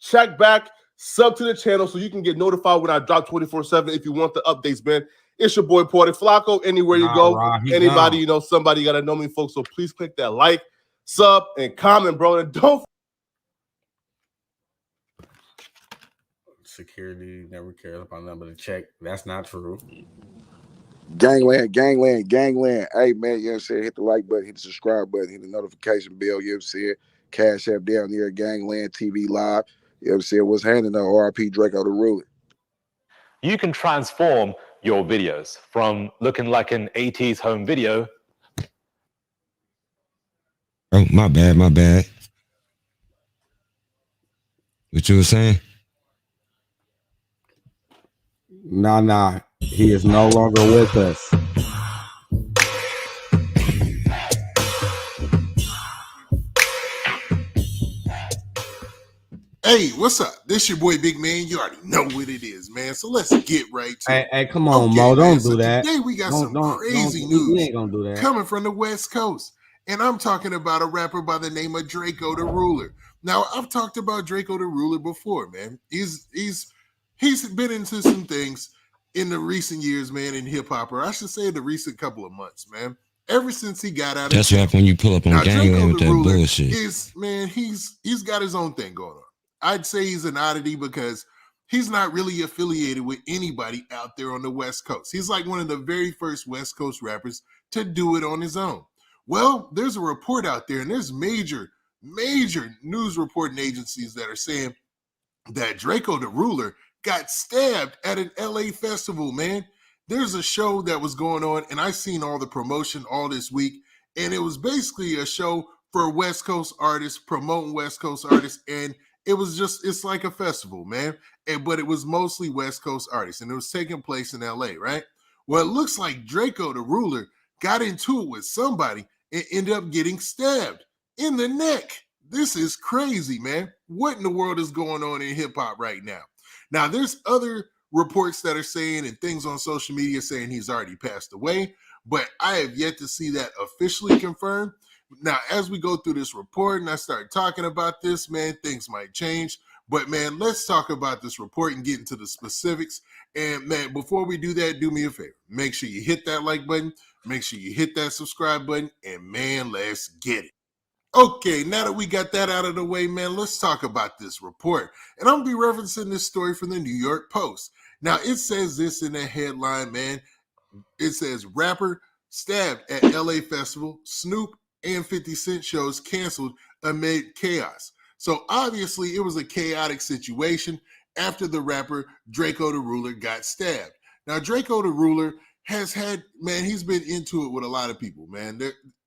Speaker 12: check back, sub to the channel so you can get notified when I drop 24/7 if you want the updates, man. It's your boy, Porty Flacco. Anywhere you go, anybody, you know, somebody got to know me, folks. So please click that like, sub, and comment, bro. And don't.
Speaker 1: Security never cares about nothing but a check. That's not true.
Speaker 7: GangLand. Hey, man, you know what I'm saying? Hit the like button, hit the subscribe button, hit the notification bell, you know what I'm saying? Cash App down there, GangLand TV Live. You know what I'm saying? What's handing out? RIP DrakeO The Ruler.
Speaker 10: You can transform your videos from looking like an 80s home video.
Speaker 3: Oh, my bad. What you were saying?
Speaker 1: Nah. He is no longer with us.
Speaker 23: Hey, what's up? This your boy Big Man. You already know what it is, man. So let's get right to it.
Speaker 1: Hey, come on, Mo. Don't do that.
Speaker 23: Today we got some crazy
Speaker 1: We
Speaker 23: news
Speaker 1: ain't gonna do that.
Speaker 23: coming from the West Coast. And I'm talking about a rapper by the name of DrakeO The Ruler. Now, I've talked about DrakeO The Ruler before, man. He's been into some things in the recent years, man, in hip-hop, or I should say the recent couple of months, man. Ever since he got out of
Speaker 3: That's right when you pull up on GangLand with that bullshit.
Speaker 23: He's got his own thing going on. I'd say he's an oddity because he's not really affiliated with anybody out there on the West Coast. He's like one of the very first West Coast rappers to do it on his own. Well, there's a report out there, and there's major news reporting agencies that are saying that DrakeO The Ruler got stabbed at an LA festival, man. There's a show that was going on, and I seen all the promotion all this week, and it was basically a show for West Coast artists, promoting West Coast artists, and it's like a festival, man. But it was mostly West Coast artists, and it was taking place in LA, right? Well, it looks like DrakeO The Ruler got into it with somebody and ended up getting stabbed in the neck. This is crazy, man. What in the world is going on in hip hop right now? Now, there's other reports that are saying and things on social media saying he's already passed away, but I have yet to see that officially confirmed. Now, as we go through this report and I start talking about this, man, things might change. But, man, let's talk about this report and get into the specifics. And, man, before we do that, do me a favor. Make sure you hit that like button. Make sure you hit that subscribe button. And, man, let's get it. Okay, now that we got that out of the way, man, let's talk about this report. And I'm going to be referencing this story from the New York Post. Now, it says this in the headline, man. It says, rapper stabbed at LA festival, Snoop and 50 Cent shows canceled amid chaos. So obviously it was a chaotic situation after the rapper DrakeO The Ruler got stabbed. Now DrakeO The Ruler has had, man, he's been into it with a lot of people, man.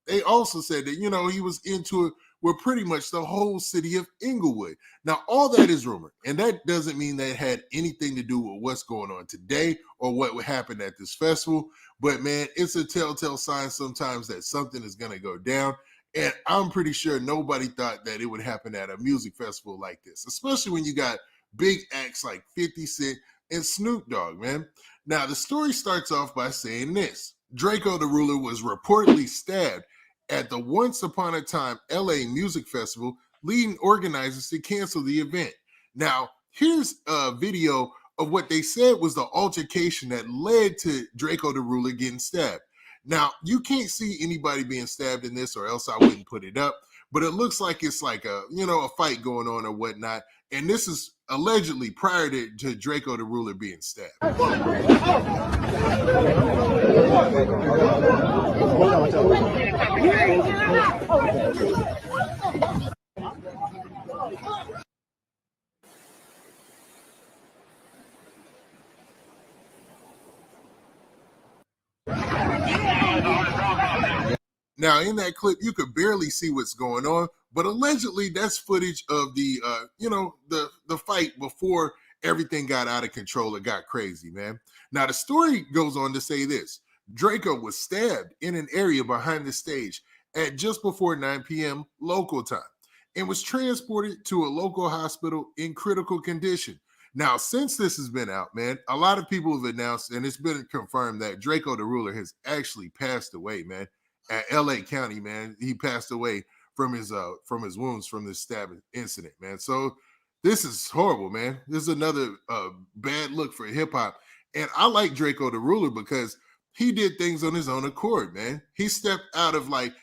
Speaker 23: They also said that, you know, he was into it with pretty much the whole city of Inglewood. Now, all that is rumor, and that doesn't mean that it had anything to do with what's going on today or what happened at this festival. But, man, it's a telltale sign sometimes that something is going to go down. And I'm pretty sure nobody thought that it would happen at a music festival like this, especially when you got big acts like 50 Cent and Snoop Dogg, man. Now, the story starts off by saying this. DrakeO The Ruler was reportedly stabbed at the Once Upon a Time LA Music Festival, leading organizers to cancel the event. Now, here's a video of what they said was the altercation that led to DrakeO The Ruler getting stabbed. Now, you can't see anybody being stabbed in this, or else I wouldn't put it up, but it looks like it's like a, you know, a fight going on or whatnot. And this is allegedly prior to DrakeO The Ruler being stabbed. Now, in that clip, you could barely see what's going on, but allegedly that's footage of the the fight before everything got out of control. It got crazy, man. Now the story goes on to say this: Draco was stabbed in an area behind the stage at just before 9 p.m. local time and was transported to a local hospital in critical condition. Now, since this has been out, man, a lot of people have announced, and it's been confirmed, that Draco the Ruler has actually passed away, man, at LA County, man. He passed away from his wounds from this stabbing incident, man. So this is horrible, man. This is another bad look for hip hop. And I like Draco the Ruler because he did things on his own accord, man. He stepped out of, like,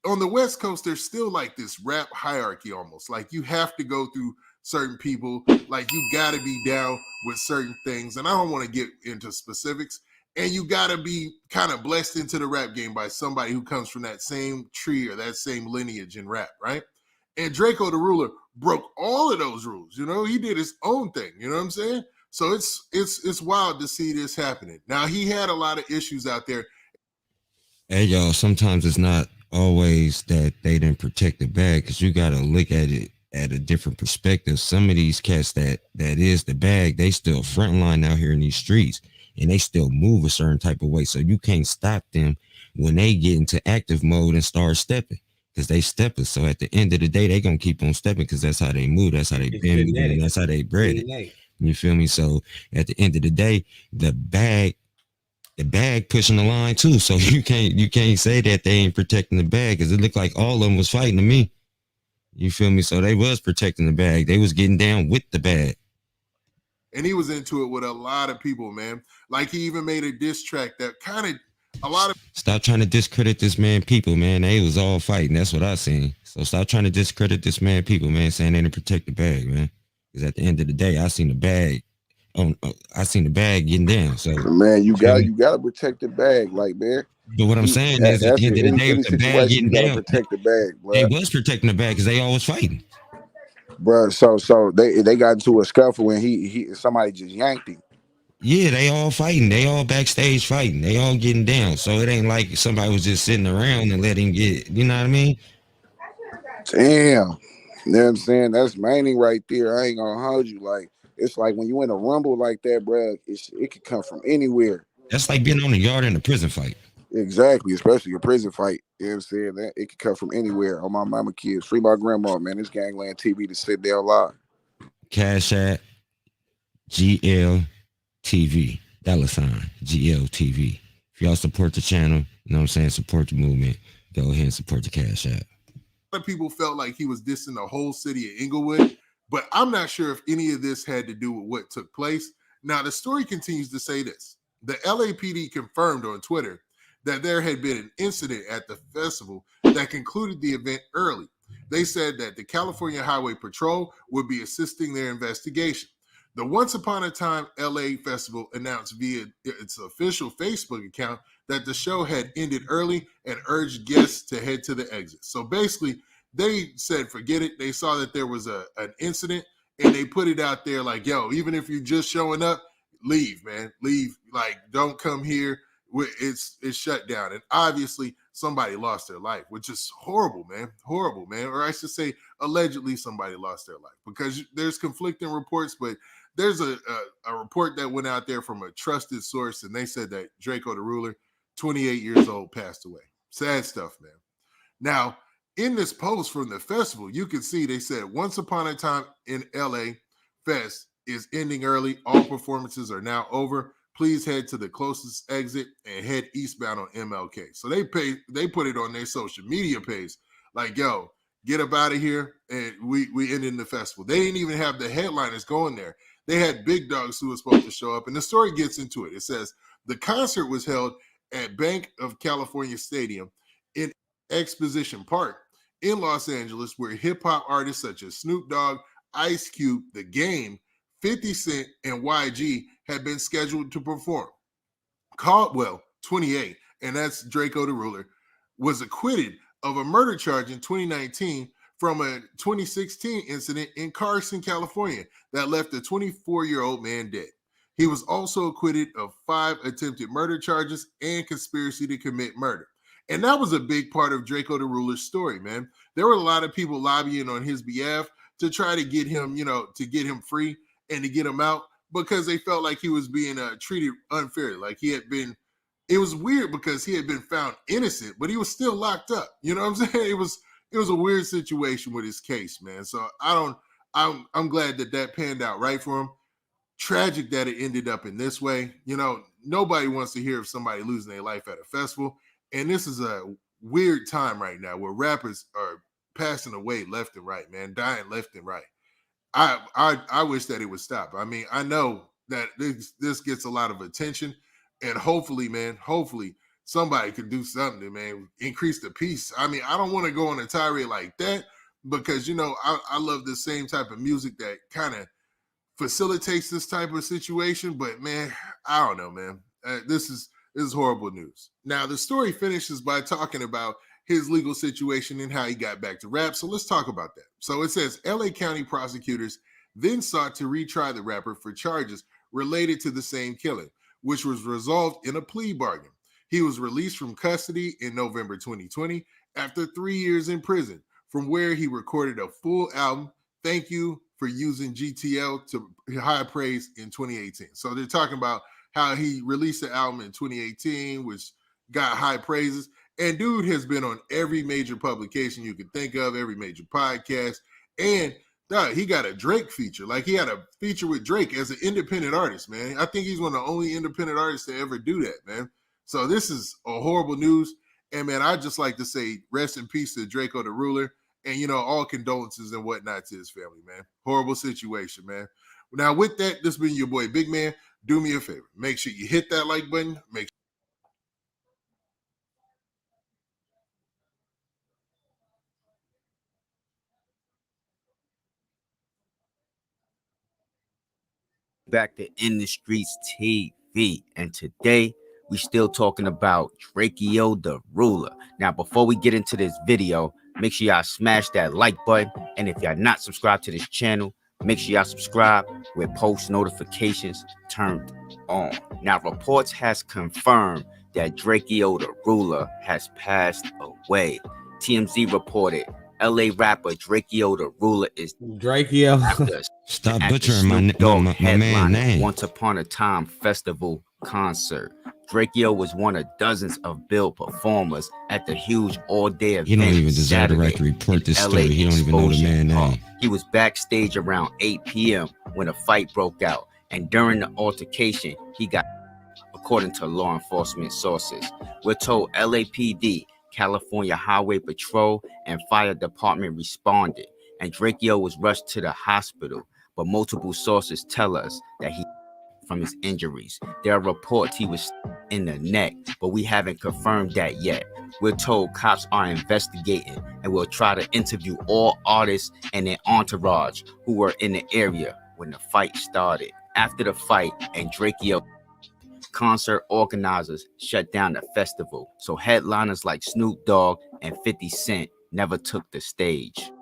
Speaker 23: on the West Coast, there's still like this rap hierarchy almost. Like, you have to go through certain people. Like, you got to be down with certain things. And I don't want to get into specifics. And you got to be kind of blessed into the rap game by somebody who comes from that same tree or that same lineage in rap, right? And Draco the Ruler broke all of those rules. You know, he did his own thing. You know what I'm saying? So it's wild to see this happening. Now, he had a lot of issues out there.
Speaker 3: Hey, y'all, sometimes it's not always that they didn't protect the bag, because you got to look at it at a different perspective. Some of these cats that is the bag, they still frontline out here in these streets, and they still move a certain type of way. So you can't stop them when they get into active mode and start stepping, because they steppers. So at the end of the day, they going to keep on stepping because that's how they move. That's how they been moving, and that's how they bred it. You feel me? So at the end of the day, the bag pushing the line too. So you can't say that they ain't protecting the bag, because it looked like all of them was fighting to me. You feel me? So they was protecting the bag. They was getting down with the bag.
Speaker 23: And he was into it with a lot of people, man. Like, he even made a diss track that kind of a lot of.
Speaker 3: Stop trying to discredit this man people, man. They was all fighting. That's what I seen. So stop trying to discredit this man people, man, saying they didn't protect the bag, man. Because at the end of the day, I seen the bag. I seen the bag getting down. So
Speaker 7: man, you gotta protect the bag, like, man.
Speaker 3: But what I'm saying is, at the end of the day, with the bag getting down,
Speaker 7: protect the bag, bro.
Speaker 3: They was protecting the bag because they always fighting,
Speaker 7: bro. So they got into a scuffle and he somebody just yanked him.
Speaker 3: Yeah, they all fighting. They all backstage fighting. They all getting down. So it ain't like somebody was just sitting around and let him get. You know what I mean?
Speaker 7: Damn. You know what I'm saying? That's maining right there. I ain't gonna hold you. Like, it's like when you in a rumble like that, bro, it could come from anywhere.
Speaker 3: That's like being on the yard in a prison fight.
Speaker 7: Exactly, especially a prison fight. You know what I'm saying? That it could come from anywhere. On my mama kids. Free my grandma, man. This GangLand TV to sit down live.
Speaker 3: Cash App, GL TV, $, GL TV. If y'all support the channel, you know what I'm saying, support the movement, go ahead and support the Cash App.
Speaker 23: A lot of people felt like he was dissing the whole city of Inglewood, but I'm not sure if any of this had to do with what took place. Now, the story continues to say this. The LAPD confirmed on Twitter that there had been an incident at the festival that concluded the event early. They said that the California Highway Patrol would be assisting their investigation. The Once Upon a Time LA Festival announced via its official Facebook account that the show had ended early and urged guests to head to the exit. So basically, they said, forget it. They saw that there was an incident, and they put it out there like, yo, even if you're just showing up, leave, man. Leave. Like, don't come here. It's shut down. And obviously, somebody lost their life, which is horrible, man. Horrible, man. Or I should say, allegedly somebody lost their life, because there's conflicting reports, but there's a report that went out there from a trusted source, and they said that Draco the Ruler, 28 years old, passed away. Sad stuff, man. Now, in this post from the festival, you can see they said, Once Upon a Time in LA Fest is ending early. All performances are now over. Please head to the closest exit and head eastbound on MLK. So they put it on their social media page like, yo, get up out of here, and we ended the festival. They didn't even have the headliners going there. They had big dogs who were supposed to show up, and the story gets into it. It says the concert was held at Bank of California Stadium in Exposition Park in Los Angeles, where hip-hop artists such as Snoop Dogg, Ice Cube, The Game, 50 Cent, and YG had been scheduled to perform. Caldwell, 28, and that's Draco the Ruler, was acquitted of a murder charge in 2019 from a 2016 incident in Carson, California, that left a 24-year-old man dead. He was also acquitted of 5 attempted murder charges and conspiracy to commit murder. And that was a big part of Draco the Ruler's story, man. There were a lot of people lobbying on his behalf to try to get him, to get him free and to get him out because they felt like he was being treated unfairly. Like it was weird because he had been found innocent, but he was still locked up. You know what I'm saying? It was a weird situation with his case, man. So I'm glad that panned out right for him. Tragic that it ended up in this way. Nobody wants to hear of somebody losing their life at a festival. And this is a weird time right now where rappers are passing away left and right, man, dying left and right. I wish that it would stop. I mean, I know that this gets a lot of attention, and hopefully somebody could do something, man, increase the peace. I mean, I don't want to go on a tirade like that because, I love the same type of music that kind of facilitates this type of situation. But, man, I don't know, man. This is horrible news. Now, the story finishes by talking about his legal situation and how he got back to rap. So let's talk about that. So it says LA County prosecutors then sought to retry the rapper for charges related to the same killing, which was resolved in a plea bargain. He was released from custody in November 2020 after 3 years in prison, from where he recorded a full album, Thank You for Using GTL, to high praise in 2018. So they're talking about how he released the album in 2018, which got high praises. And dude has been on every major publication you could think of, every major podcast. And he got a Drake feature. Like, he had a feature with Drake as an independent artist, man. I think he's one of the only independent artists to ever do that, man. So this is a horrible news. And, man, I'd just like to say rest in peace to Draco the Ruler. And, all condolences and whatnot to his family, man. Horrible situation, man. Now, with that, this has been your boy, Big Man. Do me a favor. Make sure you hit that like button.
Speaker 9: Back to In the Streets TV, and today we still talking about DrakeO The Ruler. Now, before we get into this video, make sure y'all smash that like button, and if y'all not subscribed to this channel, make sure y'all subscribe with post notifications turned on. Now, reports has confirmed that DrakeO The Ruler has passed away. TMZ reported LA rapper DrakeO The Ruler is
Speaker 3: DrakeO. Stop butchering my man name.
Speaker 9: Once Upon a Time Festival concert. DrakeO was one of dozens of billed performers at the huge all-day event.
Speaker 3: He don't even deserve the right to report this story. He don't even know the man name.
Speaker 9: He was backstage around 8 p.m. when a fight broke out, and during the altercation, he got, according to law enforcement sources. We're told LAPD, California Highway Patrol, and Fire Department responded, and DrakeO was rushed to the hospital, but multiple sources tell us that he from his injuries. There are reports he was in the neck, but we haven't confirmed that yet. We're told cops are investigating and will try to interview all artists and their entourage who were in the area when the fight started. After the fight and DrakeO, concert organizers shut down the festival, so headliners like Snoop Dogg and 50 Cent never took the stage.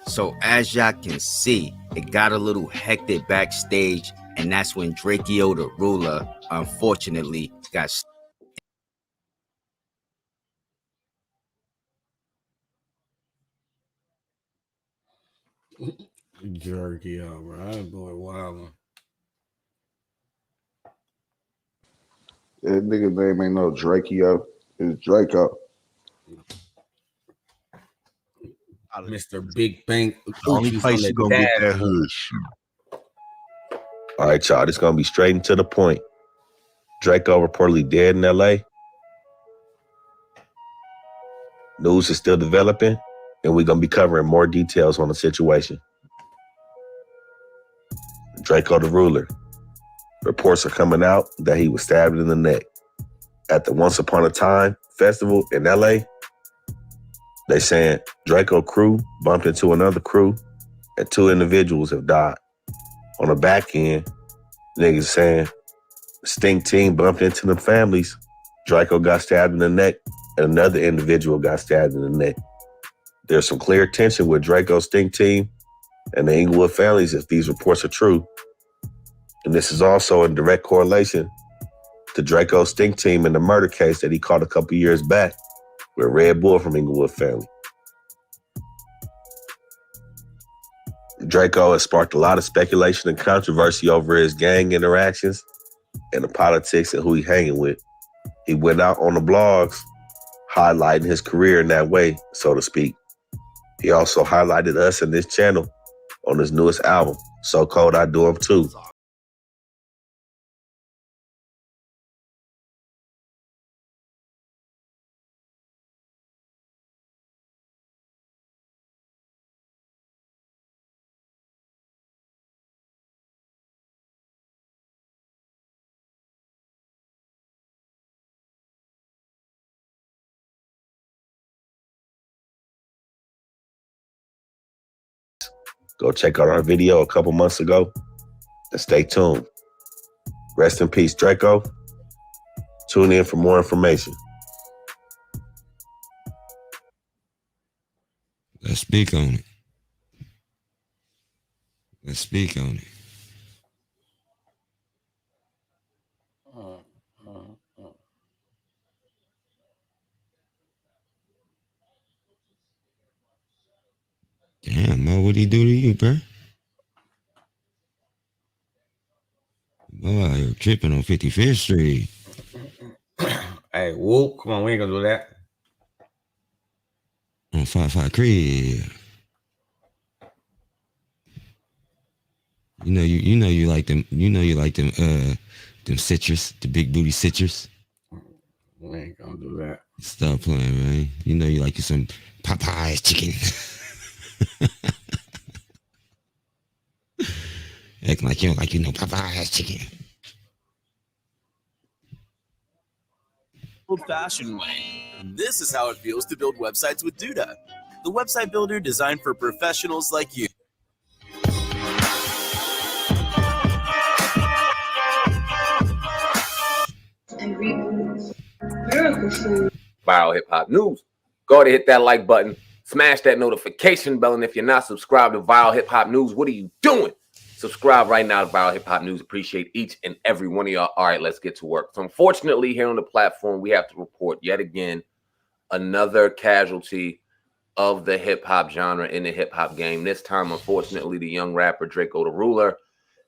Speaker 9: So as y'all can see, it got a little hectic backstage, and that's when DrakeO The Ruler unfortunately got
Speaker 1: jerky out, bro. That boy wildin'.
Speaker 7: That nigga name ain't no DrakeO. It's Draco.
Speaker 1: Mr. Big Bank.
Speaker 13: The only place you gonna get that hood shit. All right, y'all. This gonna be straight and to the point. DrakeO reportedly dead in LA. News is still developing, and we're gonna be covering more details on the situation. DrakeO The Ruler. Reports are coming out that he was stabbed in the neck at the Once Upon a Time festival in LA. They saying DrakeO crew bumped into another crew and 2 individuals have died. On the back end, niggas saying Sting team bumped into the families. DrakeO got stabbed in the neck and another individual got stabbed in the neck. There's some clear tension with Draco's Stink Team and the Inglewood families if these reports are true. And this is also in direct correlation to Draco's Stink Team and the murder case that he caught a couple years back with Red Bull from Inglewood family. Draco has sparked a lot of speculation and controversy over his gang interactions and the politics and who he hanging with. He went out on the blogs highlighting his career in that way, so to speak. He also highlighted us in this channel on his newest album, So Cold I Do 'Em Too. Go check out our video a couple months ago and stay tuned. Rest in peace, Draco. Tune in for more information.
Speaker 3: Let's speak on it. Let's speak on it. Damn, Mo, what'd he do to you, bro? Boy, you're tripping on 55th Street.
Speaker 1: Hey, whoop, come on, we ain't gonna do that.
Speaker 3: On 55 Crib. You like them citrus, the big booty citrus.
Speaker 1: We ain't gonna do that.
Speaker 3: Stop playing, man. You know you like you some Popeye's chicken. Acting like you don't like Popeye's chicken.
Speaker 18: Old-fashioned way. And this is how it feels to build websites with Duda, the website builder designed for professionals like you.
Speaker 4: Viral Hip Hop News. Go ahead and hit that like button. Smash that notification bell. And if you're not subscribed to Viral Hip Hop News, what are you doing? Subscribe right now to Viral Hip Hop News. Appreciate each and every one of y'all. All right, let's get to work. So unfortunately, here on the platform, we have to report yet again another casualty of the hip hop genre in the hip hop game. This time, unfortunately, the young rapper DrakeO The Ruler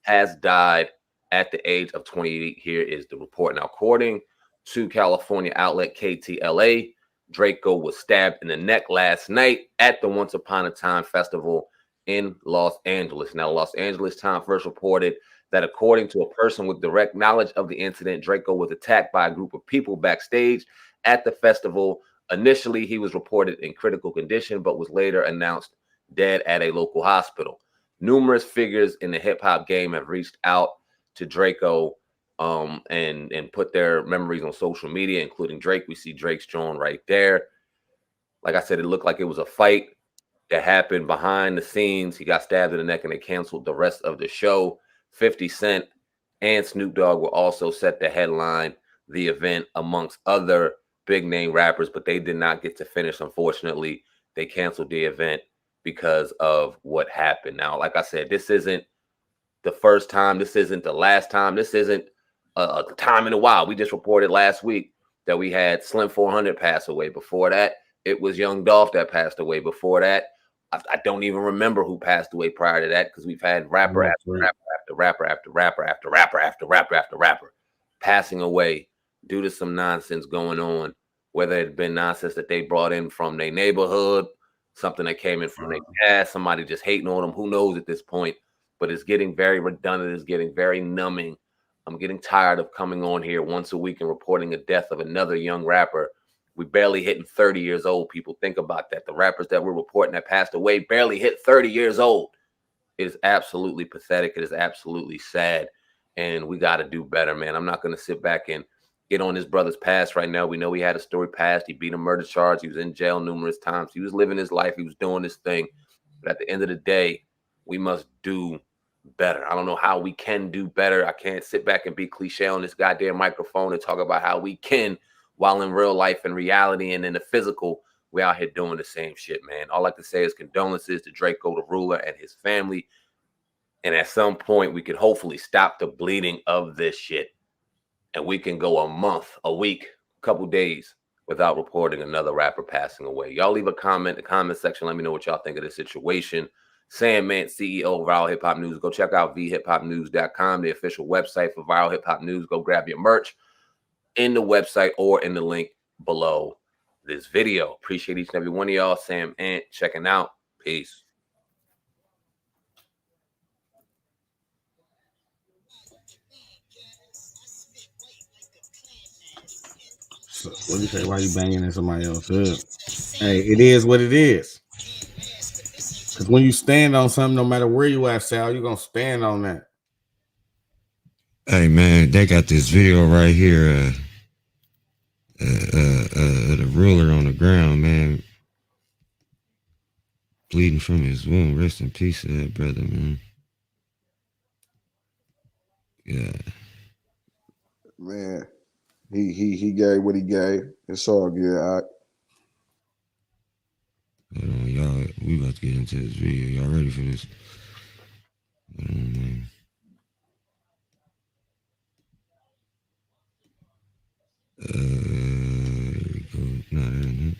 Speaker 4: has died at the age of 28. Here is the report. Now, according to California outlet KTLA, DrakeO was stabbed in the neck last night at the Once Upon a Time festival in Los Angeles. Now, Los Angeles Times first reported that according to a person with direct knowledge of the incident, DrakeO was attacked by a group of people backstage at the festival. Initially, he was reported in critical condition, but was later announced dead at a local hospital. Numerous figures in the hip-hop game have reached out to DrakeO and put their memories on social media, including Drake. We see Drake's drawn right there. Like I said, it looked like it was a fight that happened behind the scenes. He got stabbed in the neck and they canceled the rest of the show. 50 Cent and Snoop Dogg were also set to headline the event amongst other big name rappers, but they did not get to finish. Unfortunately, they canceled the event because of what happened. Now, like I said, this isn't the first time. This isn't the last time. This isn't a time in a while. We just reported last week that we had Slim400 pass away. Before that, it was Young Dolph that passed away. Before that, I don't even remember who passed away prior to that, because we've had rapper after rapper after rapper after rapper after rapper after rapper after rapper passing away due to some nonsense going on, whether it had been nonsense that they brought in from their neighborhood, something that came in from their past, somebody just hating on them, who knows at this point. But it's getting very redundant. It's getting very numbing. I'm getting tired of coming on here once a week and reporting the death of another young rapper. We barely hitting 30 years old. People, think about that. The rappers that we're reporting that passed away barely hit 30 years old. It is absolutely pathetic. It is absolutely sad. And we got to do better, man. I'm not going to sit back and get on his brother's past right now. We know he had a story past. He beat a murder charge. He was in jail numerous times. He was living his life. He was doing his thing. But at the end of the day, we must do better. I don't know how we can do better. I can't sit back and be cliche on this goddamn microphone and talk about how we can, while in real life and reality and in the physical, We out here doing the same shit, man. All I can say is condolences to Draco the Ruler and his family. And at some point, we can hopefully stop the bleeding of this shit. And we can go a month, a week, a couple days without reporting another rapper passing away. Y'all leave a comment in the comment section. Let me know what y'all think of this situation. Sandman, CEO of Viral Hip Hop News. Go check out vhiphopnews.com, the official website for Viral Hip Hop News. Go grab your merch in the website or in the link below this video. Appreciate each and every one of y'all. Sam Ant checking out. Peace.
Speaker 1: So, what do you say? Why you banging in somebody else's? Hey, it is what it is. Because when you stand on something, no matter where you at, Sal, you're going to stand on that.
Speaker 3: Hey, man, they got this video right here. The ruler on the ground, man. Bleeding from his wound. Rest in peace to that brother, man. Yeah.
Speaker 7: Man, he gave what he gave. It's all good.
Speaker 3: Hold on, y'all. We about to get into this video. Y'all ready for this? Hold on, man. Here we go. No, that ain't it.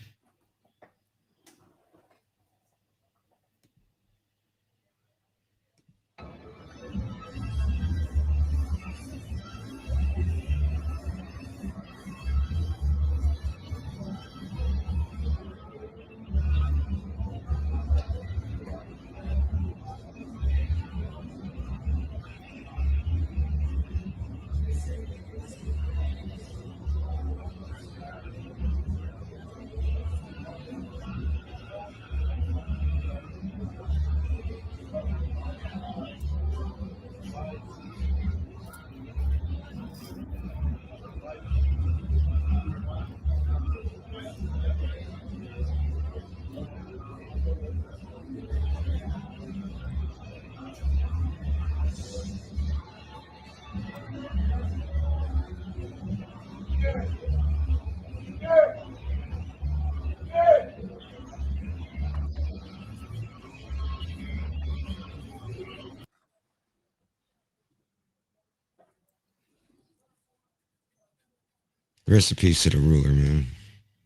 Speaker 3: Rest in peace to the ruler, man.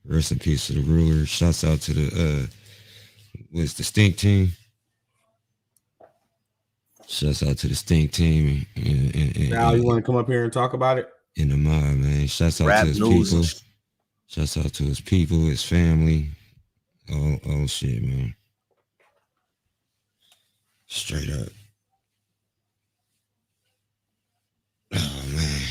Speaker 3: Rest in peace to the ruler. Shouts out to the what's the Stink team. Shouts out to the Stink team.
Speaker 1: Now you want to come up here and talk about it?
Speaker 3: In the mob, man. Shouts out
Speaker 1: Rap
Speaker 3: to his
Speaker 1: news.
Speaker 3: people. Shouts out to his people, his family. Oh shit, man. Straight up. Oh man.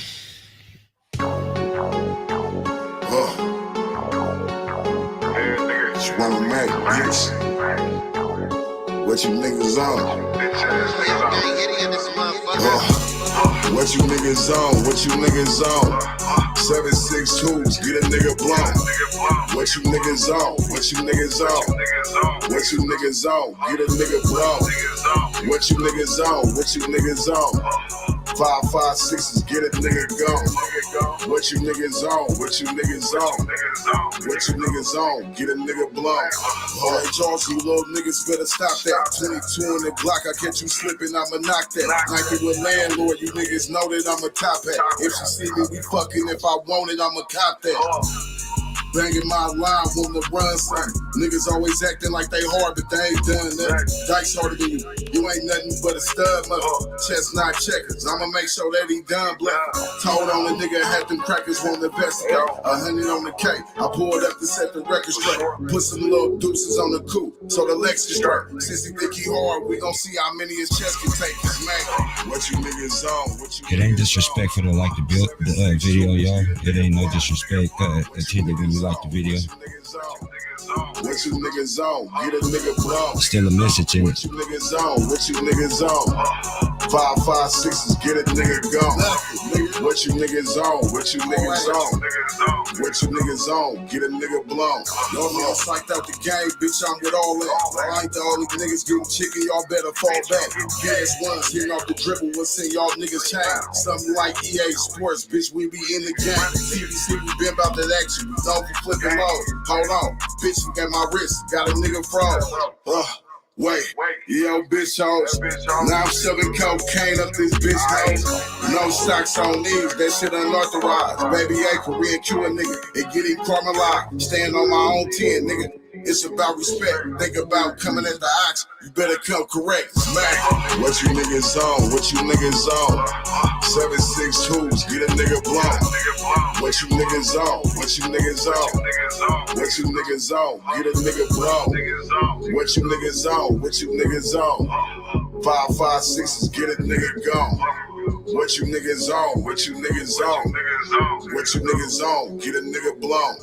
Speaker 7: One Mac, bitch. What you niggas on? What you niggas on? What you niggas on? 762s, get a nigga blown. What you niggas on? What you niggas on? What you niggas on? Get a nigga blown. What you niggas on? What you niggas on? 556s, get a nigga gone. What you niggas on? What you niggas on? What you niggas on? Get a nigga blown. Alright, y'all, you little niggas better stop that. 22 in the block, I catch you slipping, I'ma knock that. Nike with landlord, you niggas know that I'm a top hat. If she see me, we fucking. If I want it, I'ma cop that. Banging my line, want to run something. Niggas always acting like they hard, but they ain't done nothing. Dice harder than you. You ain't nothing but a stud mother. Chestnut checkers. I'ma make sure that he done bluffing. Told on the nigga had them crackers on the investigate. 100 on the K. I pulled up to set the record straight. Put some little deuces on the coupe, so the Lex is straight. Since he think he hard, we gon' see how many his chest can take. Man, what you niggas on? What you
Speaker 3: It ain't disrespectful to like the video, y'all. It ain't no disrespect until when you like the video.
Speaker 7: What you niggas on? Get a nigga blown.
Speaker 3: Still a message in it.
Speaker 7: What you niggas on? What you niggas on? 556s, get it, nigga, go. What you niggas on? What you niggas on? What you niggas on? Get a nigga blown. Normally I'm psyched out the game, bitch, I'm with all that. I ain't the only niggas getting chicken, y'all better fall back. Gas ones getting off the dribble, what's in y'all niggas chain? Something like EA Sports, bitch, we be in the game. CBC, we been about that action, known for flipping low. Hold on, bitch, you got my wrist, got a nigga froze. Wait, yo, bitch hoes. Now I'm shoving cocaine up this bitch nose. No socks on these, that shit unauthorized. Baby A, Korean Cuban nigga, it get him caramelized. Stand on my own 10, nigga. It's about respect. Think about coming at the ox, you better come correct. Smack. What you niggas on? What you niggas on? 7-6 hoops, get a nigga blown. What you niggas on? What you niggas on? What you niggas on? Get a nigga blown. What you niggas on? What you niggas on? 556s, get a nigga gone. What you niggas on? What you niggas on? What you niggas on? Get a nigga blown.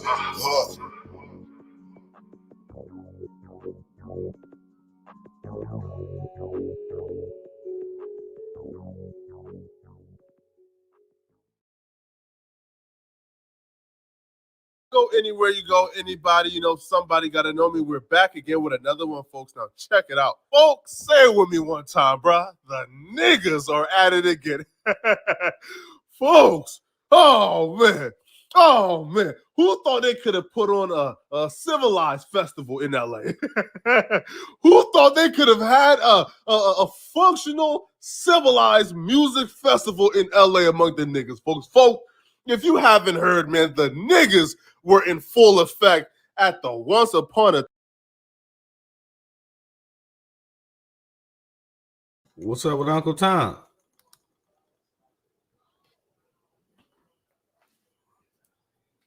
Speaker 12: Go anywhere you go, anybody, you know, somebody got to know me. We're back again with another one, folks. Now, check it out. Folks, say it with me one time, bruh. The niggas are at it again. Folks, oh, man. Who thought they could have put on a civilized festival in LA? Who thought they could have had a functional, civilized music festival in LA among the niggas, folks? Folks, if you haven't heard, man, the niggas were in full effect at the Once Upon a...
Speaker 1: What's up with Uncle Tom?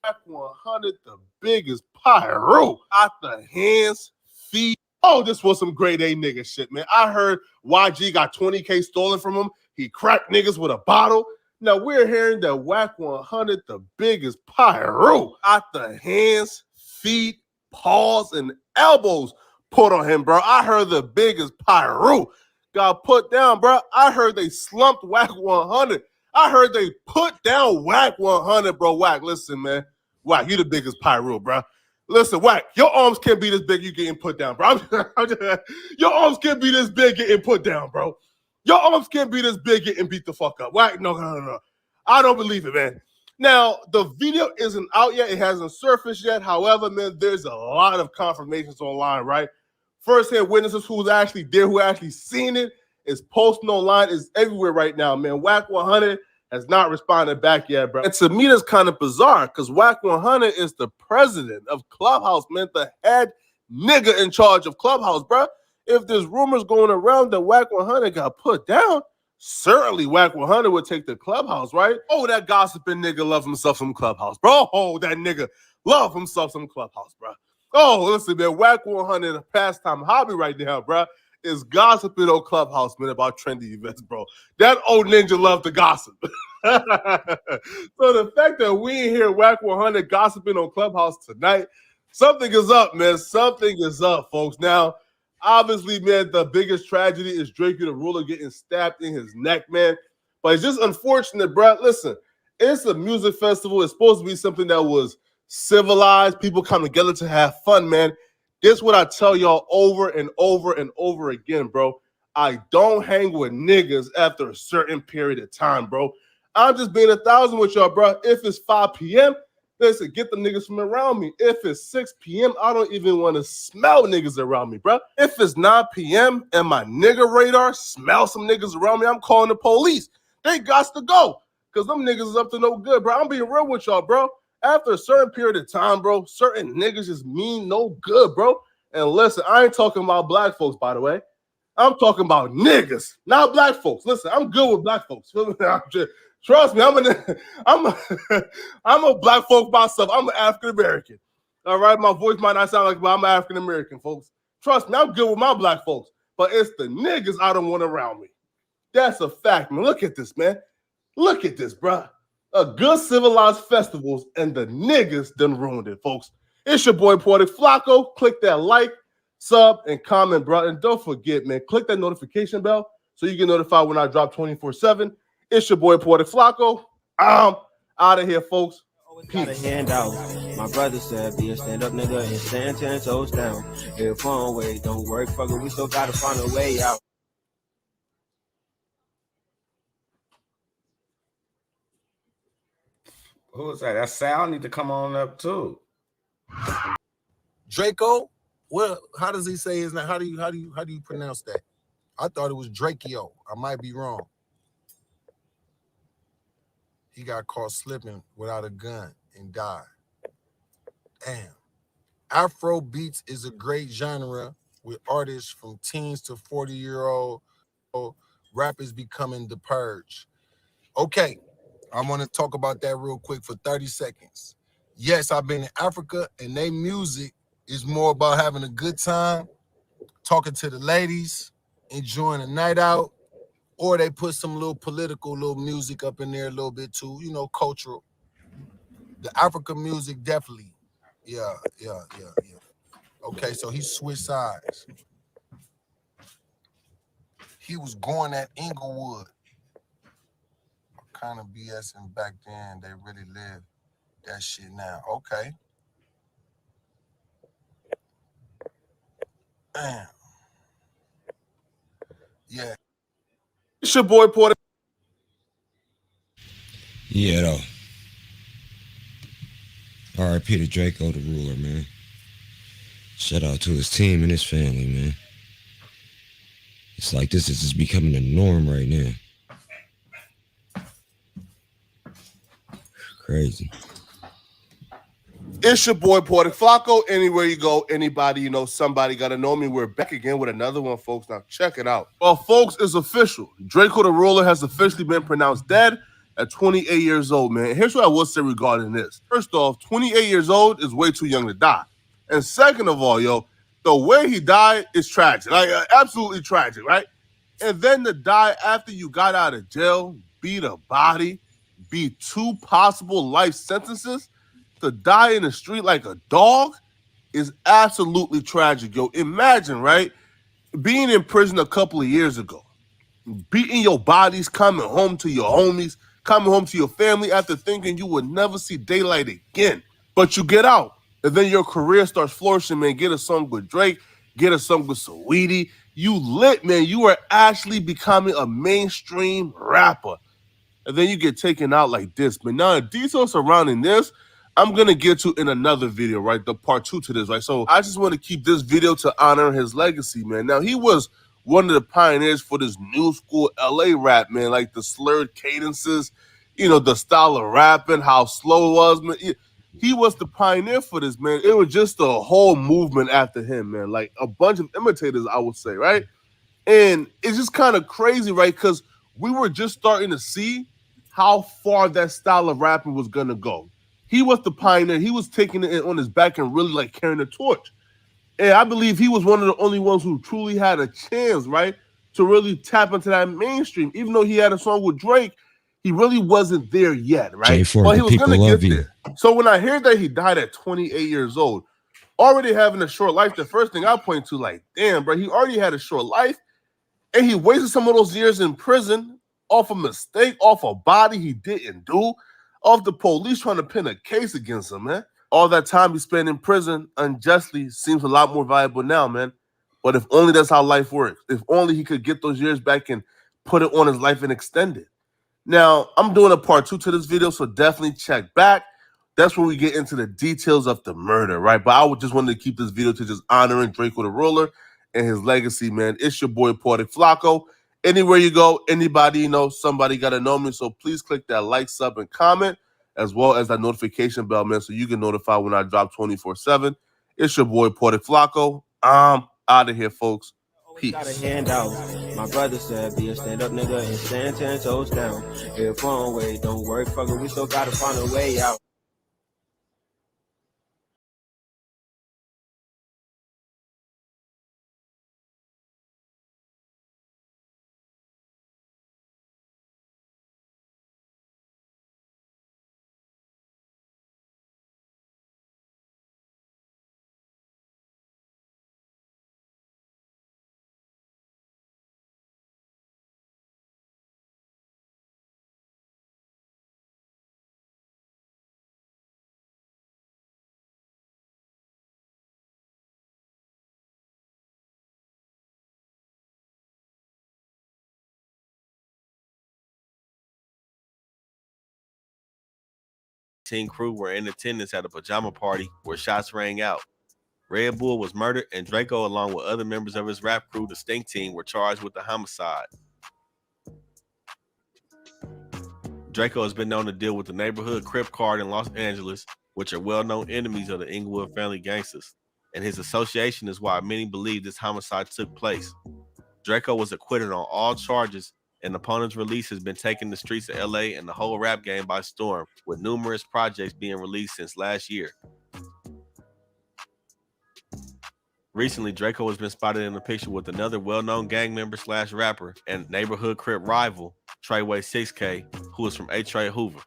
Speaker 12: Wack100, the biggest pyro out the hands, feet. Oh, this was some grade A nigga shit, man. I heard YG got 20K stolen from him. He cracked niggas with a bottle. Now we're hearing that Wack100, the biggest pyro out the hands, feet, paws, and elbows put on him, bro. I heard the biggest pyro got put down, bro. I heard they slumped Wack100. I heard they put down Wack100, bro. Wack, listen, man. Wack, you the biggest pyro, bro. Listen, Wack, your arms can't be this big, you getting put down, bro. Your arms can't be this big, getting put down, bro. Your arms can't be this big, getting beat the fuck up. Wack, no. I don't believe it, man. Now, the video isn't out yet. It hasn't surfaced yet. However, man, there's a lot of confirmations online, right? First-hand witnesses who's actually there, who actually seen it, is posting online, is everywhere right now, man. Wack100 has not responded back yet, bro. And to me, that's kind of bizarre because Wack100 is the president of Clubhouse, man, the head nigga in charge of Clubhouse, bro. If there's rumors going around that Wack100 got put down, certainly Wack100 would take the Clubhouse, right? Oh, that gossiping nigga love himself some Clubhouse, bro. Oh, that nigga love himself some Clubhouse, bro. Oh, listen, man, Wack100, a pastime hobby right now, bro, is gossiping on Clubhouse, man, about trendy events, bro. That old ninja love to gossip. So the fact that we ain't hear Wack100 gossiping on Clubhouse tonight, something is up, man. Something is up, folks. Now, obviously, man, the biggest tragedy is Draco the Ruler getting stabbed in his neck, man. But it's just unfortunate, bro. Listen, it's a music festival. It's supposed to be something that was civilized. People come together to have fun, man. This is what I tell y'all over and over and over again, bro. I don't hang with niggas after a certain period of time, bro. I'm just being 1,000 with y'all, bro. If it's 5 p.m., listen, get the niggas from around me. If it's 6 p.m., I don't even want to smell niggas around me, bro. If it's 9 p.m. and my nigga radar smell some niggas around me, I'm calling the police. They got to go because them niggas is up to no good, bro. I'm being real with y'all, bro. After a certain period of time, bro, certain niggas just mean no good, bro. And listen, I ain't talking about black folks, by the way. I'm talking about niggas, not black folks. Listen, I'm good with black folks. Trust me, I'm a black folk myself. I'm an African American. All right, my voice might not sound like, but I'm an African American, folks. Trust me, I'm good with my black folks. But it's the niggas I don't want around me. That's a fact, man. Look at this, man. Look at this, bro. A good civilized festivals and the niggas done ruined it, folks. It's your boy Poetic Flacco. Click that like, sub, and comment, bro. And don't forget, man, click that notification bell so you get notified when I drop 24/7. It's your boy Poetic Flacco. I'm out of here, folks.
Speaker 11: Got a handout. My brother said, be a stand-up nigga and stand 10 toes down. If one way don't work, fuck it, we still gotta find a way out.
Speaker 1: Who is that? That sound need to come on up too.
Speaker 15: Draco? Well, how does he say his name? How do you pronounce that? I thought it was DrakeO. I might be wrong. He got caught slipping without a gun and died. Damn. Afro beats is a great genre with artists from teens to 40-year-old rappers becoming the purge. Okay, I want to talk about that real quick for 30 seconds. Yes, I've been in Africa, and their music is more about having a good time, talking to the ladies, enjoying a night out, or they put some little political little music up in there a little bit too, you know, cultural. The African music definitely. Yeah. Okay, so he switched sides. He was going at Inglewood. Kind of BSing back then. They really lived that shit now. Okay. Damn. Yeah.
Speaker 12: It's your boy Porter.
Speaker 3: Yeah, though. R.I.P. to Draco the Ruler, man. Shout out to his team and his family, man. It's like this is just becoming a norm right now. Crazy.
Speaker 12: It's your boy Poetic Flacco. Anywhere you go, anybody you know, somebody gotta know me. We're back again with another one, folks. Now check it out. Well, folks, it's official. Draco the Ruler has officially been pronounced dead at 28 years old, man. Here's what I will say regarding this. First off, 28 years old is way too young to die. And second of all, yo, the way he died is tragic. Like, absolutely tragic, right? And then to die after you got out of jail, beat a body, be 2 possible life sentences, to die in the street like a dog is absolutely tragic, yo. Imagine, right? Being in prison a couple of years ago, beating your bodies, coming home to your homies, coming home to your family after thinking you would never see daylight again. But you get out, and then your career starts flourishing, man. Get a song with Drake, get a song with Saweetie. You lit, man. You are actually becoming a mainstream rapper. And then you get taken out like this, man. Now, the details surrounding this, I'm going to get to in another video, right? The part 2 to this, right? So I just want to keep this video to honor his legacy, man. Now, he was one of the pioneers for this new school LA rap, man, like the slurred cadences, you know, the style of rapping, how slow it was, man. He was the pioneer for this, man. It was just a whole movement after him, man. Like a bunch of imitators, I would say, right? And it's just kind of crazy, right? Because we were just starting to see how far that style of rapping was going to go. He was the pioneer. He was taking it on his back and really like carrying the torch. And I believe he was one of the only ones who truly had a chance, right, to really tap into that mainstream. Even though he had a song with Drake, he really wasn't there yet, right?
Speaker 3: J4,
Speaker 12: but he
Speaker 3: the
Speaker 12: was
Speaker 3: people
Speaker 12: going to
Speaker 3: love
Speaker 12: get
Speaker 3: you.
Speaker 12: there. So when I hear that he died at 28 years old, already having a short life, the first thing I point to, like, damn, bro, he already had a short life, and he wasted some of those years in prison off a mistake, off a body he didn't do, off the police trying to pin a case against him, man. All that time he spent in prison unjustly seems a lot more valuable now, man. But if only that's how life works. If only he could get those years back and put it on his life and extend it. Now, I'm doing a part 2 to this video, so definitely check back. That's where we get into the details of the murder, right? But I would just wanted to keep this video to just honoring Draco the Ruler and his legacy, man. It's your boy, Poetic Flacco. Anywhere you go, anybody you know, somebody got to know me. So please click that like, sub, and comment, as well as that notification bell, man, so you get notified when I drop 24/7. It's your boy, Poetic Flacco. I'm out of here, folks. Peace.
Speaker 11: Got a handout. My brother said, be a stand-up nigga and stand 10 toes down. If one way don't work, fuck it, we still gotta find a way out.
Speaker 16: Team crew were in attendance at a pajama party where shots rang out. Red Bull was murdered, and Draco, along with other members of his rap crew, the Stink Team, were charged with the homicide. Draco has been known to deal with the neighborhood Crip card in Los Angeles, which are well-known enemies of the Inglewood family gangsters, and his association is why many believe this homicide took place. Draco was acquitted on all charges, and upon his release has been taking the streets of LA and the whole rap game by storm, with numerous projects being released since last year. Recently, Draco has been spotted in a picture with another well-known gang member / rapper and neighborhood Crip rival, Treyway 6K, who is from A-Tray Hoover.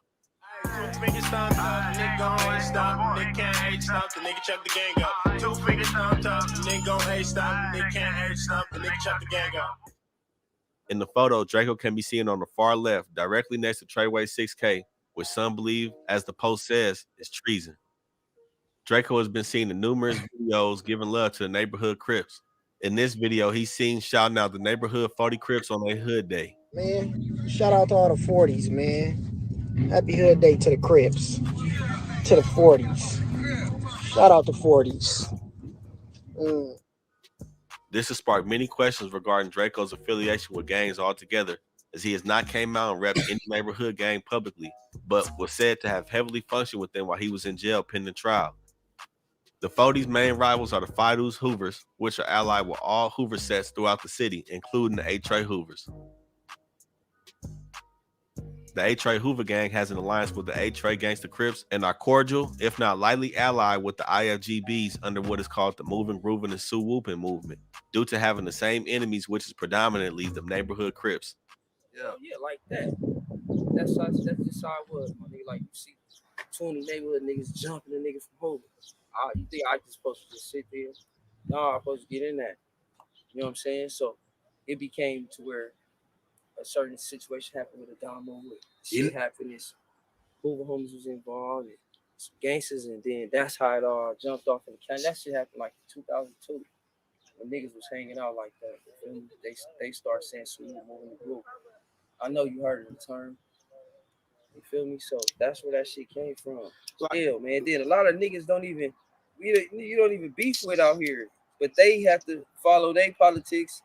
Speaker 16: In the photo, Draco can be seen on the far left, directly next to Treyway 6K, which some believe, as the post says, is treason. Draco has been seen in numerous videos giving love to the neighborhood Crips. In this video, he's seen shouting out the neighborhood 40 Crips on their hood day.
Speaker 11: Man, shout out to all the 40s, man. Happy hood day to the Crips, to the 40s. Shout out to 40s.
Speaker 16: This has sparked many questions regarding Draco's affiliation with gangs altogether, as he has not came out and repped any neighborhood gang publicly, but was said to have heavily functioned with them while he was in jail pending trial. The 40's main rivals are the Fido's Hoovers, which are allied with all Hoover sets throughout the city, including the A-Tray Hoovers. The A-Tray Hoover gang has an alliance with the A-Tray Gangsta Crips and are cordial, if not lightly allied with the IFGBs under what is called the Moving, Grooving, and Sue Whooping movement, due to having the same enemies, which is predominantly the neighborhood Crips.
Speaker 17: Yeah, like that. That's just how it was, my nigga. Like, you see 20 neighborhood niggas jumping a nigga from Hoover. You think I just supposed to just sit there? No, I'm supposed to get in that. You know what I'm saying? So it became to where a certain situation happened with Adamo, with shit happened, and Hoover homies was involved, and some gangsters, and then that's how it all jumped off in the county. That shit happened like in 2002 when niggas was hanging out like that. They start saying sweet moving the group. I know you heard of the term. You feel me? So that's where that shit came from. Still, man. Then a lot of niggas you don't even beef with out here, but they have to follow their politics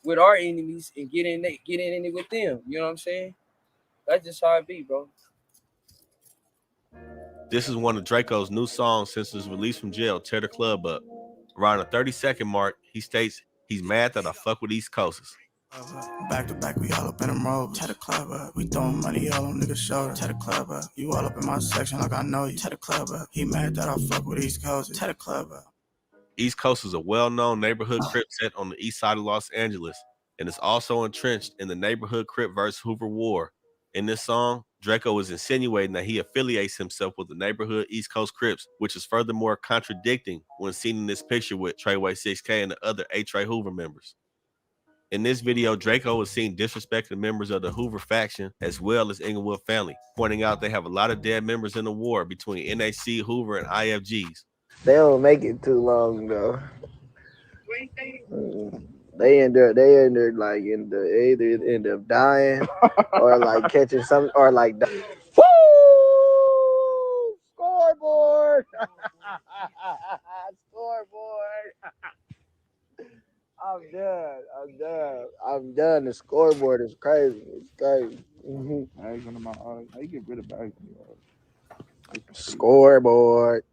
Speaker 17: with our enemies and get in it with them. You know what I'm saying? That's just how it be, bro.
Speaker 16: This is one of Draco's new songs since his release from jail, Tear the Club Up. Around the 30-second mark, he states he's mad that I fuck with East Coasters.
Speaker 19: Back to back, we all up in them roads. Tear the club up. We throwing money all on niggas' shoulders. Tear the club up. You all up in my section like I know you. Tear the club up. He mad that I fuck with East Coast. Tear the club up.
Speaker 16: East Coast is a well-known neighborhood Crip set on the east side of Los Angeles, and is also entrenched in the neighborhood Crip vs. Hoover war. In this song, Draco is insinuating that he affiliates himself with the neighborhood East Coast Crips, which is furthermore contradicting when seen in this picture with Treyway 6K and the other A-Tray Hoover members. In this video, Draco is seen disrespecting members of the Hoover faction as well as Inglewood family, pointing out they have a lot of dead members in the war between NAC, Hoover, and IFGs.
Speaker 11: They don't make it too long though. They end up like either end up dying or like catching some or like woo! Scoreboard. Scoreboard. I'm done. The scoreboard is crazy. It's crazy.
Speaker 8: How you get rid of bags?
Speaker 11: Scoreboard.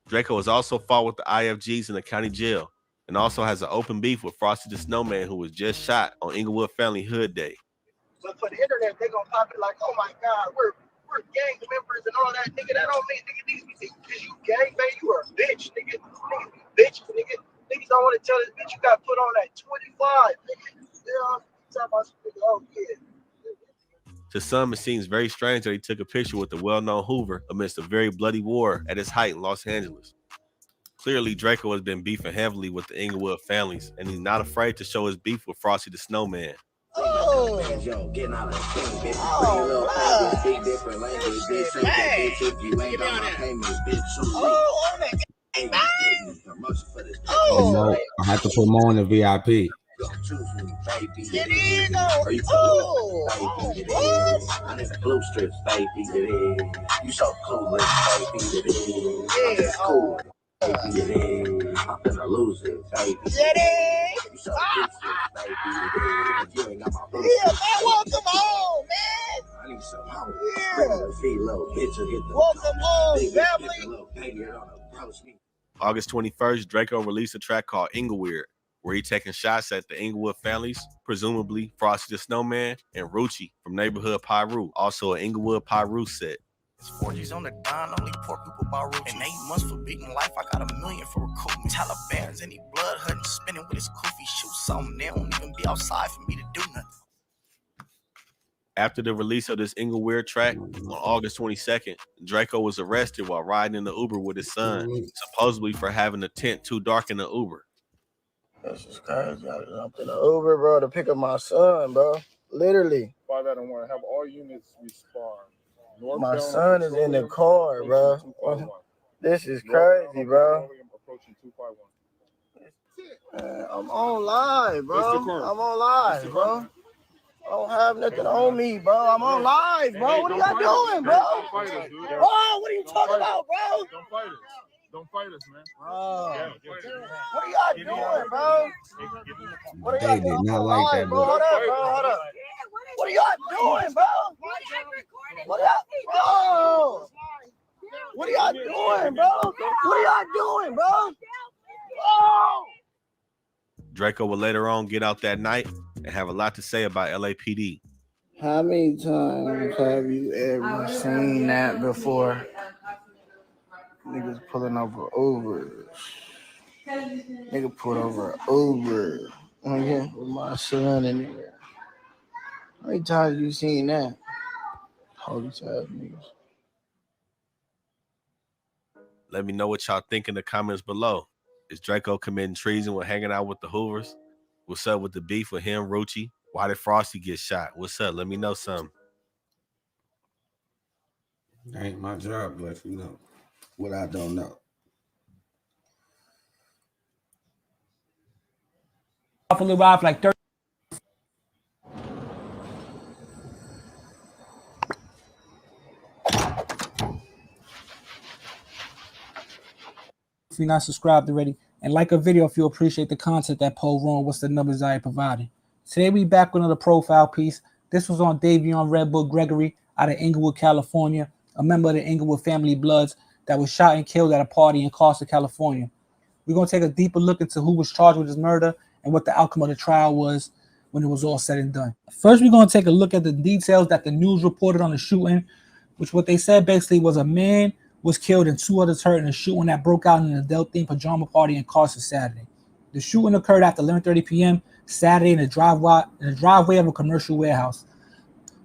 Speaker 16: Draco has also fought with the IFGs in the county jail, and also has an open beef with Frosty the Snowman, who was just shot on Inglewood Family Hood Day.
Speaker 11: But for the internet, they gonna pop it like, oh my God, we're gang members and all that, nigga. That don't mean nigga, because you gang bang, you are a bitch, nigga. Bitch, nigga. Niggas don't want to tell this bitch you got put on that 25, nigga. You know, talking about some nigga, oh yeah.
Speaker 16: To some, it seems very strange that he took a picture with the well-known Hoover amidst a very bloody war at its height in Los Angeles. Clearly, Draco has been beefing heavily with the Inglewood families, and he's not afraid to show his beef with Frosty the Snowman.
Speaker 11: Oh,
Speaker 9: I have to put more on the VIP.
Speaker 11: Get in on. Oh, what?
Speaker 14: I'm in the blue strips, baby. You so cool, baby.
Speaker 11: Yeah,
Speaker 14: Cool. I'm gonna lose it, baby. You so baby. You ain't got my blue
Speaker 11: yeah, man, welcome home, man.
Speaker 14: I need some home.
Speaker 11: Yeah.
Speaker 14: Bring the feet, little bitch, and get the
Speaker 11: Welcome home, family.
Speaker 16: August 21st, Draco released a track called Ingleweird, where he taking shots at the Inglewood families, presumably Frosty the Snowman and Rucci from Neighborhood Pyru, also an Inglewood Pyru set.
Speaker 19: It's 4G's on the dime, only poor people buy roots. In 8 months for beating life, I got $1 million for recruitment. Taliban's any blood hunting, spinning with his koofy, shoot something. They don't even be outside for me to do nothing.
Speaker 16: After the release of this Ingleweird track on August 22nd, Draco was arrested while riding in the Uber with his son, supposedly for having the tent too dark in the Uber.
Speaker 11: That's just crazy. I jumped in the Uber, bro, to pick up my son, bro. Literally.
Speaker 20: 5 out of 1. Have all units respond.
Speaker 11: My son is in the car, bro. This is crazy, bro. I'm on live, bro. I'm on live, bro. I don't have nothing on me, bro. I'm on live, bro. What are y'all doing, bro? Oh, what are you talking about, bro?
Speaker 20: Don't fight us. Don't fight us, man.
Speaker 11: What are y'all doing, bro? What are y'all doing?
Speaker 6: Not like that,
Speaker 11: bro. Hold up, bro. Hold up. What are y'all doing, bro? What are y'all, bro? What are y'all doing, bro? What are y'all doing, bro? Oh!
Speaker 16: Draco would later on get out that night and have a lot to say about LAPD.
Speaker 11: How many times have you ever seen that before? Niggas pulling over Ubers. Nigga pulled over an Uber. With my son in there. How many times have you seen that? Holy ass niggas.
Speaker 16: Let me know what y'all think in the comments below. Is Draco committing treason with hanging out with the Hoovers? What's up with the beef with him, Rucci? Why did Frosty get shot? What's up? Let me know something.
Speaker 6: That ain't my job to let you know what I don't know.
Speaker 21: Off a little ride for like 30. If you're not subscribed already, and like a video if you appreciate the content that Poe wrong, what's the numbers I provided. Today we back with another profile piece. This was on Davion Gregory out of Inglewood, California, a member of the Inglewood family Bloods that was shot and killed at a party in Costa, California. We're going to take a deeper look into who was charged with his murder and what the outcome of the trial was when it was all said and done. First, we're going to take a look at the details that the news reported on the shooting, which what they said basically was a man was killed and 2 others hurt in a shooting that broke out in an adult-themed pajama party in Costa Saturday. The shooting occurred after 11:30 p.m. Saturday in the driveway of a commercial warehouse.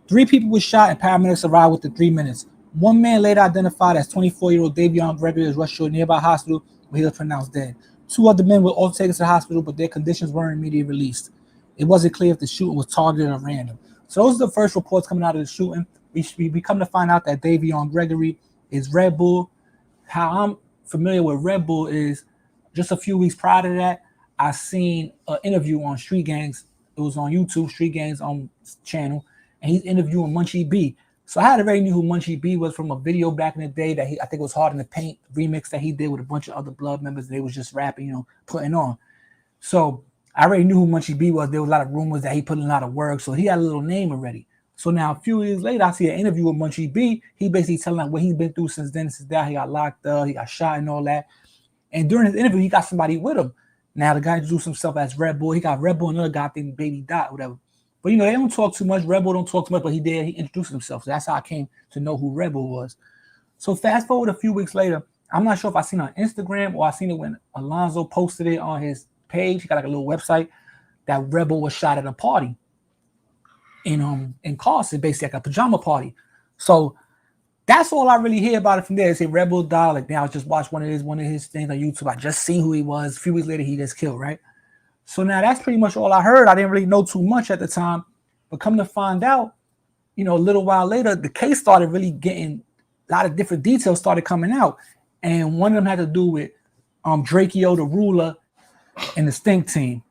Speaker 21: 3 people were shot and paramedics arrived within 3 minutes. 1 man later identified as 24-year-old Davion Gregory was rushed to a nearby hospital where he was pronounced dead. 2 other men were also taken to the hospital, but their conditions weren't immediately released. It wasn't clear if the shooting was targeted or random. So those are the first reports coming out of the shooting. We come to find out that Davion Gregory is Red Bull. How I'm familiar with Red Bull is just a few weeks prior to that, I seen an interview on Street Gangs. It was on YouTube, Street Gangs on channel, and he's interviewing Munchie B. So I had already knew who Munchie B was from a video back in the day that I think it was Hard in the Paint remix that he did with a bunch of other Blood members. They was just rapping, putting on. So I already knew who Munchie B was. There was a lot of rumors that he put in a lot of work, so he had a little name already. So now a few years later, I see an interview with Munchie B. He basically telling what he's been through since then, since that he got locked up, he got shot and all that. And during his interview, he got somebody with him. Now the guy introduced himself as Red Bull. He got Red Bull and another guy, I think Baby Dot, whatever. But they don't talk too much. Red Bull don't talk too much, but he did. He introduced himself. So that's how I came to know who Red Bull was. So fast forward a few weeks later, I'm not sure if I seen it on Instagram or I seen it when Alonzo posted it on his page. He got like a little website that Red Bull was shot at a party in Carson, basically like a pajama party. So that's all I really hear about it from there. They say Red Bull died. Like now I just watched one of his things on YouTube. I just seen who he was. A few weeks later, he gets killed, right? So now that's pretty much all I heard. I didn't really know too much at the time, but come to find out, a little while later, the case started really getting a lot of different details started coming out, and one of them had to do with DrakeO The Ruler and the Stink Team.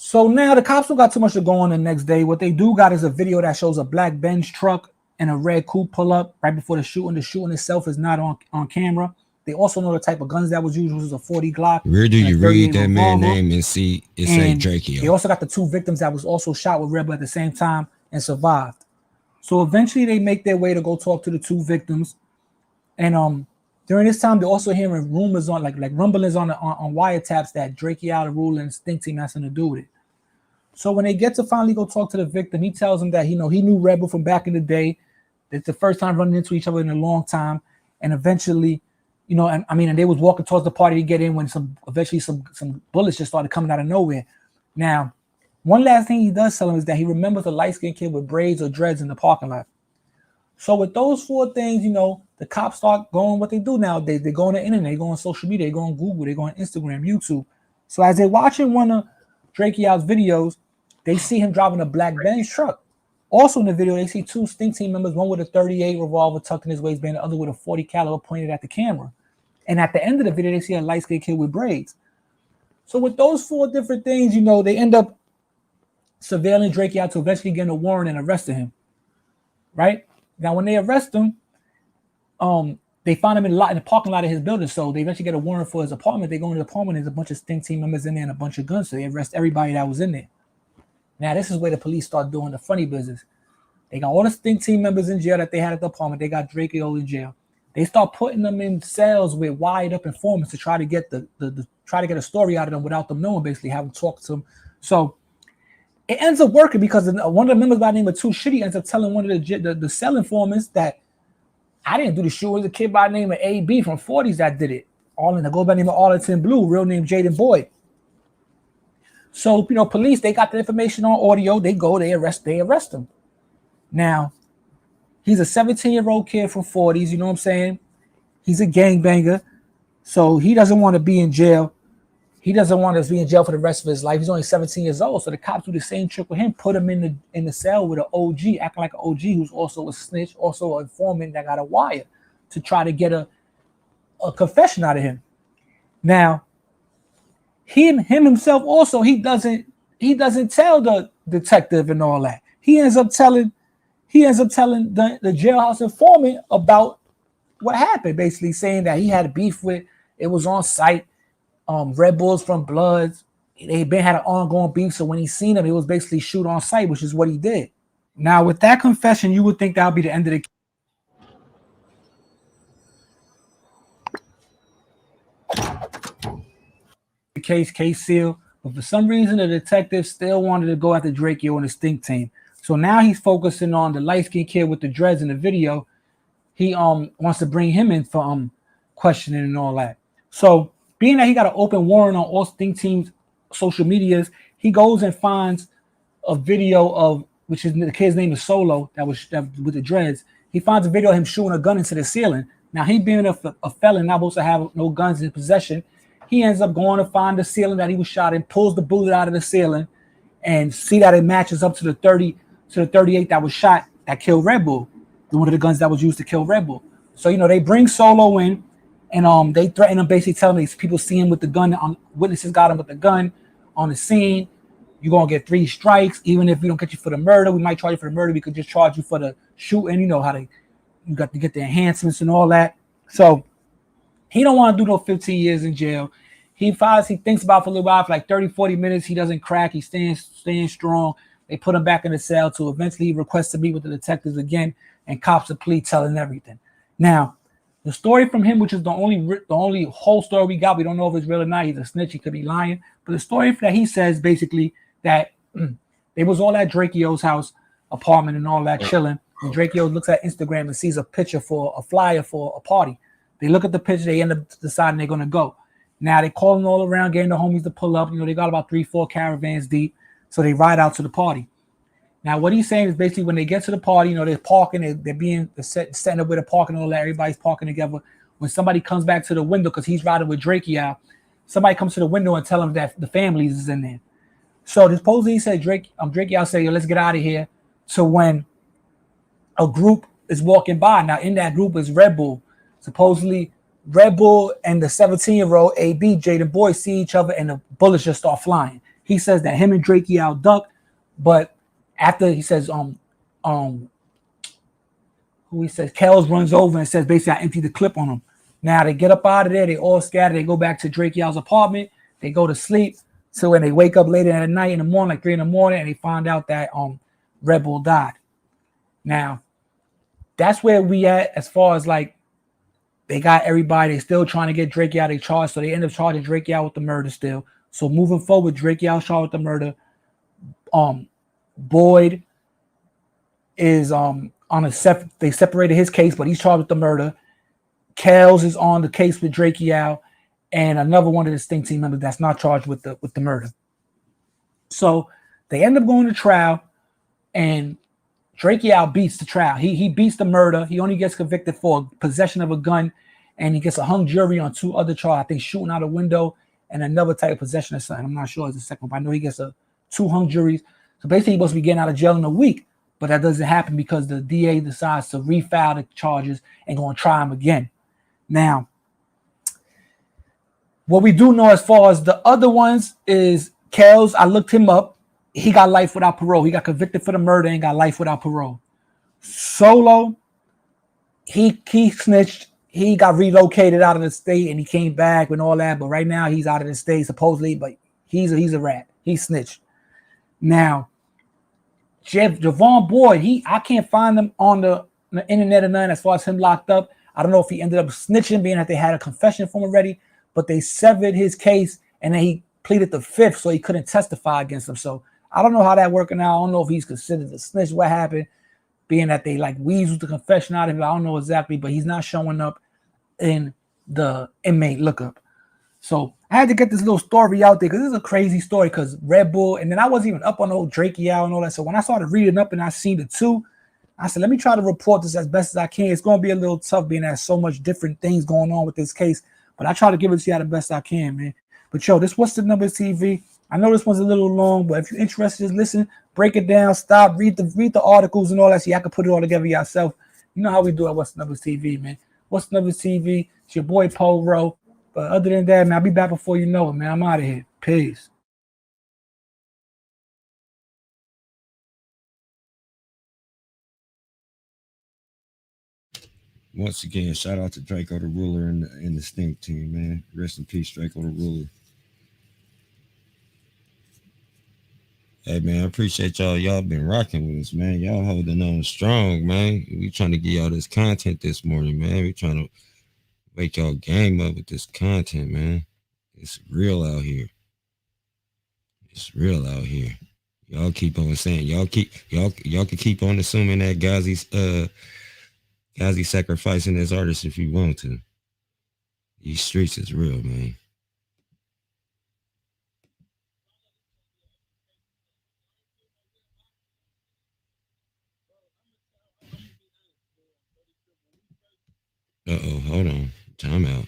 Speaker 21: So now the cops don't got too much to go on the next day. What they do got is a video that shows a black Benz truck and a red coupe pull up right before the shooting. The shooting itself is not on camera. They also know the type of guns that was used, which was a 40 Glock.
Speaker 3: Where do you read that man
Speaker 21: revolver.
Speaker 3: name and see it say
Speaker 21: And
Speaker 3: DrakeO?
Speaker 21: they also got the 2 victims that was also shot with Red Bull at the same time and survived. So eventually they make their way to go talk to the 2 victims. And during this time, they're also hearing rumors on like rumblings on wiretaps that DrakeO The Ruler and Stink Team has something to do with it. So when they get to finally go talk to the victim, he tells them that he knew Red Bull from back in the day. It's the first time running into each other in a long time. And eventually, and they was walking towards the party to get in when eventually some bullets just started coming out of nowhere. Now, one last thing he does tell him is that he remembers a light-skinned kid with braids or dreads in the parking lot. So with those 4 things, the cops start going what they do nowadays. They go on the internet, they go on social media, they go on Google, they go on Instagram, YouTube. So as they're watching one of DrakeO's videos, they see him driving a black Benz truck. Also in the video, they see 2 Stink Team members, one with a 38 revolver tucked in his waistband, the other with a 40 caliber pointed at the camera. And at the end of the video, they see a light-skinned kid with braids. So with those 4 different things, they end up surveilling DrakeO to eventually get a warrant and arresting him. Right? Now, when they arrest him, they find him in the parking lot of his building. So they eventually get a warrant for his apartment. They go into the apartment, there's a bunch of Stink Team members in there and a bunch of guns. So they arrest everybody that was in there. Now, this is where the police start doing the funny business. They got all the Stink Team members in jail that they had at the apartment. They got DrakeO in jail. They start putting them in cells with wired up informants to try to get try to get a story out of them without them knowing, basically, have them talk to them. So it ends up working because one of the members by the name of Too Shitty ends up telling one of the cell informants that I didn't do the shoot. It was a kid by the name of AB from 40s that did it. They go by the name of Arlington Blue, real name Jaden Boyd. So, police, they got the information on audio. They go, they arrest him. Now, he's a 17-year-old kid from 40s, you know what I'm saying? He's a gangbanger. So he doesn't want to be in jail. He doesn't want to be in jail for the rest of his life. He's only 17 years old. So the cops do the same trick with him, put him in the cell with an OG, acting like an OG who's also a snitch, also an informant that got a wire to try to get a confession out of him. Now, him himself also, he doesn't tell the detective and all that. He ends up telling the jailhouse informant about what happened, basically saying that he had a beef with, it was on site, Red Bulls from Bloods. They had an ongoing beef, so when he seen him, it was basically shoot on site, which is what he did. Now, with that confession, you would think that would be the end of the case sealed, but for some reason, the detective still wanted to go after DrakeO and the Stink Team. So now he's focusing on the light-skinned kid with the dreads in the video. He wants to bring him in for questioning and all that. So being that he got an open warrant on all Stink Team's social medias, he goes and finds a video of, which is the kid's name is Solo, that with the dreads. He finds a video of him shooting a gun into the ceiling. Now, he being a felon, not supposed to have no guns in possession, he ends up going to find the ceiling that he was shot in, pulls the bullet out of the ceiling, and see that it matches up to the 38 that was shot that killed Red Bull, one of the guns that was used to kill Red Bull. So, they bring Solo in, and they threaten him, basically telling these people see him with the gun, witnesses got him with the gun on the scene. You're going to get 3 strikes. Even if we don't get you for the murder, we might charge you for the murder. We could just charge you for the shooting. You know how you got to get the enhancements and all that. So he don't want to do no 15 years in jail. He thinks about it for a little while, for like 30, 40 minutes. He doesn't crack. He's staying strong. They put him back in the cell to eventually request to meet with the detectives again and cops a plea telling everything. Now, the story from him, which is the only whole story we got, we don't know if it's real or not. He's a snitch. He could be lying. But the story that he says basically that they was all at DrakeO's house, apartment and all that chilling. And DrakeO looks at Instagram and sees a picture for a flyer for a party. They look at the picture. They end up deciding they're going to go. Now they calling all around, getting the homies to pull up. They got about 3-4 caravans deep. So they ride out to the party. Now, what he's saying is basically when they get to the party, they're parking, they're setting up with a parking and all that. Everybody's parking together. When somebody comes back to the window, because he's riding with DrakeO, somebody comes to the window and tell him that the family is in there. So supposedly he said DrakeO said, let's get out of here. So when a group is walking by, now in that group is Red Bull. Supposedly Red Bull and the 17-year-old AB, Jaden Boyd, see each other and the bullets just start flying. He says that him and DrakeO ducked, but after he says who he says Kells runs over and says basically I emptied the clip on him. Now they get up out of there, they all scatter, they go back to DrakeO's apartment, they go to sleep. So when they wake up later at night in the morning, like 3 in the morning, and they find out that Red Bull died. Now, that's where we at as far as like they got everybody, they still trying to get DrakeO, they charged, so they end up charging DrakeO with the murder still. So moving forward, DrakeO charged with the murder. Boyd is on a they separated his case, but he's charged with the murder. Kells is on the case with DrakeO, and another one of the Sting team members that's not charged with the murder. So they end up going to trial, and DrakeO beats the trial. He beats the murder. He only gets convicted for possession of a gun, and he gets a hung jury on 2 other charges. I think shooting out a window and another type of possession of something. I'm not sure it's the second one, but I know he gets 2 hung juries. So basically, he's supposed to be getting out of jail in a week, but that doesn't happen because the DA decides to refile the charges and go and try him again. Now, what we do know as far as the other ones is Kells, I looked him up. He got life without parole. He got convicted for the murder and got life without parole. Solo, he snitched. He got relocated out of the state and he came back and all that. But right now he's out of the state supposedly. But he's a rat. He snitched. Now, Javon Boyd, I can't find him on the internet or nothing as far as him locked up. I don't know if he ended up snitching, being that they had a confession from him already, but they severed his case and then he pleaded the 5th, so he couldn't testify against him. So I don't know how that working out. I don't know if he's considered a snitch. What happened, being that they like weaseled the confession out of him. I don't know exactly, but he's not showing up in the inmate lookup. So I had to get this little story out there because this is a crazy story because Red Bull, and then I wasn't even up on the whole DrakeO and all that. So when I started reading up and I seen the 2, I said, let me try to report this as best as I can. It's going to be a little tough being there's so much different things going on with this case, but I try to give it to you the best I can, man. But yo, this What's the Numbers TV. I know this one's a little long, but if you're interested, just listen, break it down, stop, read the articles and all that. So y'all can put it all together yourself. You know how we do at What's the Numbers TV, man. What's the Numbers TV? It's your boy Poro. But other than that, man, I'll be back before you know it, man. I'm out of here. Peace.
Speaker 3: Once again, shout out to Draco the Ruler and the Stink team, man. Rest in peace, Draco the Ruler. Hey, man, I appreciate y'all. Y'all been rocking with us, man. Y'all holding on strong, man. We trying to get y'all this content this morning, man. We trying to wake y'all game up with this content, man. It's real out here. It's real out here. Y'all keep on saying, y'all can keep on assuming that Ghazi's sacrificing his artists if you want to. These streets is real, man. Uh-oh, hold on. Time out.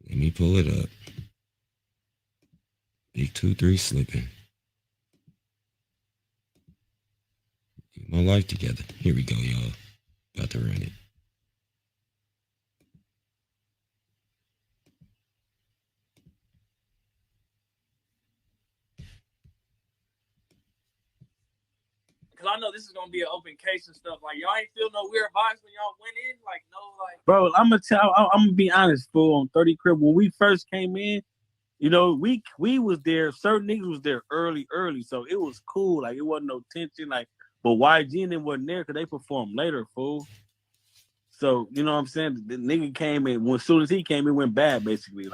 Speaker 3: Let me pull it up. Big 2-3 slipping. Get my life together. Here we go, y'all. About to run it.
Speaker 2: Cause I know this is gonna be an open case and stuff. Like y'all ain't feel no weird vibes when y'all went in. Like no, like.
Speaker 5: Bro, I'm gonna be honest, fool. On 30 Crip, when we first came in, you know, we was there. Certain niggas was there early, so it was cool. Like it wasn't no tension. Like, but YG and them wasn't there because they performed later, fool. So you know what I'm saying? The nigga came in as soon as he came, it went bad basically.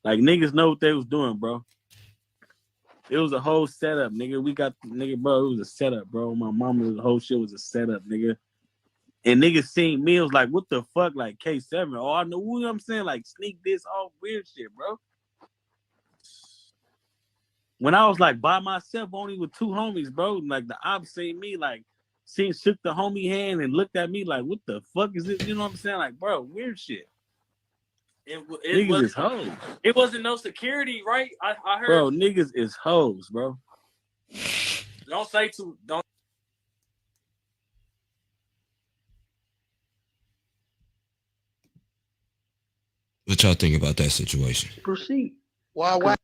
Speaker 5: Like niggas know what they was doing, bro. It was a whole setup, nigga. We got nigga, bro. It was a setup, bro. My mama, the whole shit was a setup, nigga. And niggas seen me, it was like, what the fuck, like K7? Oh, I know, you know what I'm saying? Like sneak this, all weird shit, bro. When I was like by myself, only with 2 homies, bro. Like the ops seen me, like shook the homie hand and looked at me like, what the fuck is this? You know what I'm saying? Like, bro, weird shit. Niggas is hoes.
Speaker 2: It wasn't no security, right? I heard.
Speaker 5: Bro, niggas is hoes, bro.
Speaker 2: Don't say too. Don't.
Speaker 3: What y'all think about that situation?
Speaker 5: Proceed.
Speaker 7: Why?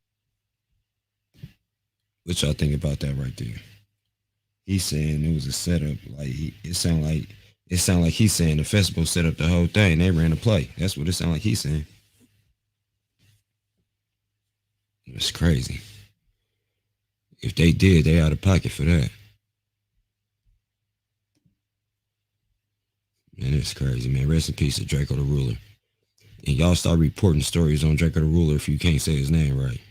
Speaker 3: What y'all think about that right there? He's saying it was a setup. Like it sound like he's saying the festival set up the whole thing. They ran the play. That's what it sound like he's saying. It's crazy. If they did, they out of pocket for that. Man, it's crazy, man. Rest in peace to Draco the Ruler. And y'all start reporting stories on Draco the Ruler if you can't say his name right.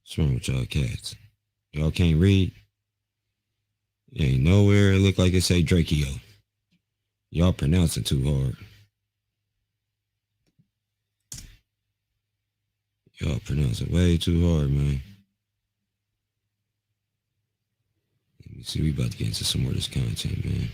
Speaker 3: What's wrong with y'all cats? Y'all can't read? Ain't nowhere it look like it say DrakeO. Y'all pronounce it too hard. Y'all pronounce it way too hard, man. Let me see, we about to get into some more of this content, man.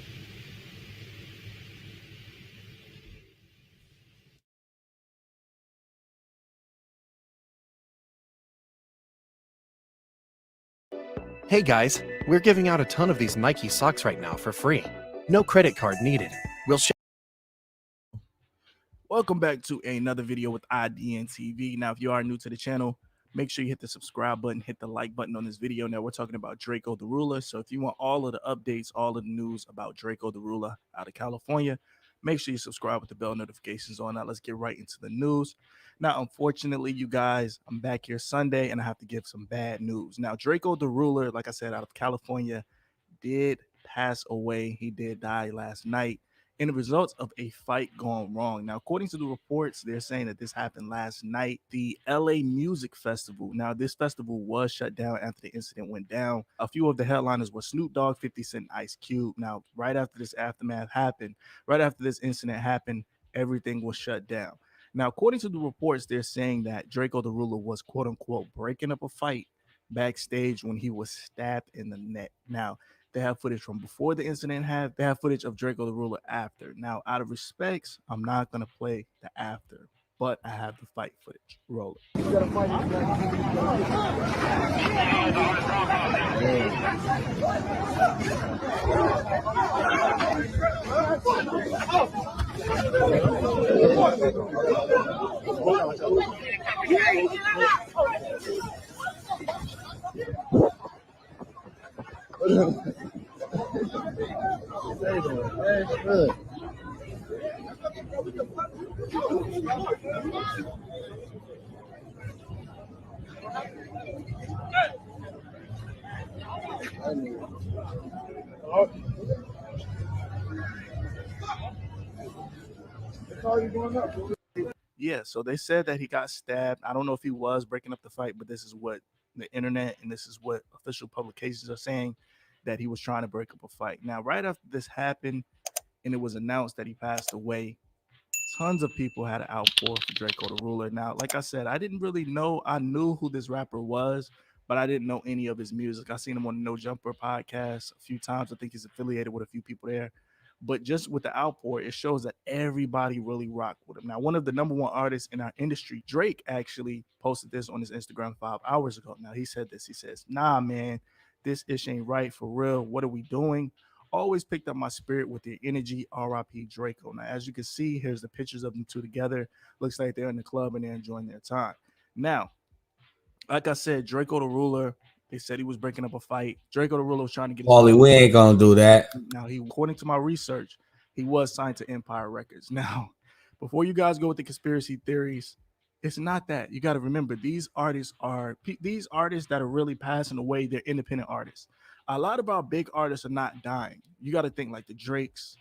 Speaker 10: Hey guys, we're giving out a ton of these Nike socks right now for free. No credit card needed. We'll ship.
Speaker 22: Welcome back to another video with IDN TV. Now, if you are new to the channel, make sure you hit the subscribe button, hit the like button on this video. Now, we're talking about DrakeO The Ruler. So if you want all of the updates, all of the news about DrakeO The Ruler out of California, make sure you subscribe with the bell notifications on. Now, let's get right into the news. Now, unfortunately, you guys, I'm back here Sunday, and I have to give some bad news. Now, DrakeO The Ruler, like I said, out of California, did pass away. He did die last night in the results of a fight gone wrong. Now, according to the reports, they're saying that this happened last night. The LA Music Festival. Now, this festival was shut down after the incident went down. A few of the headliners were Snoop Dogg, 50 Cent, Ice Cube. Now, right after this aftermath happened, right after this incident happened, everything was shut down. Now, according to the reports, they're saying that DrakeO The Ruler was, quote unquote, breaking up a fight backstage when he was stabbed in the neck. Now, they have footage from before the incident happened. They have footage of DrakeO The Ruler after. Now, out of respects, I'm not going to play the after, but I have the fight footage. Roll it. Yeah, so they said that he got stabbed. I don't know if he was breaking up the fight, but this is what the internet and this is what official publications are saying, that he was trying to break up a fight. Now, right after this happened and it was announced that he passed away, tons of people had an outpour for DrakeO The Ruler. Now, like I said, I didn't really know. I knew who this rapper was, but I didn't know any of his music. I seen him on the No Jumper podcast a few times. I think he's affiliated with a few people there. But just with the outpour, it shows that everybody really rocked with him. Now, one of the number one artists in our industry, Drake, actually posted this on his Instagram 5 hours ago. Now, he said this. He says, "Nah, man, this ish ain't right for real. What are we doing? Always picked up my spirit with their energy. RIP DrakeO." Now, as you can see, here's the pictures of them two together. Looks like they're in the club and they're enjoying their time. Now, like I said, DrakeO The Ruler, they said he was breaking up a fight. DrakeO The Ruler was trying to get
Speaker 9: Paulie, we ain't gonna do that.
Speaker 22: Now, according to my research, he was signed to Empire Records. Now, before you guys go with the conspiracy theories, it's not that. You got to remember, these artists that are really passing away, they're independent artists. A lot of our big artists are not dying. You got to think like the Drakes,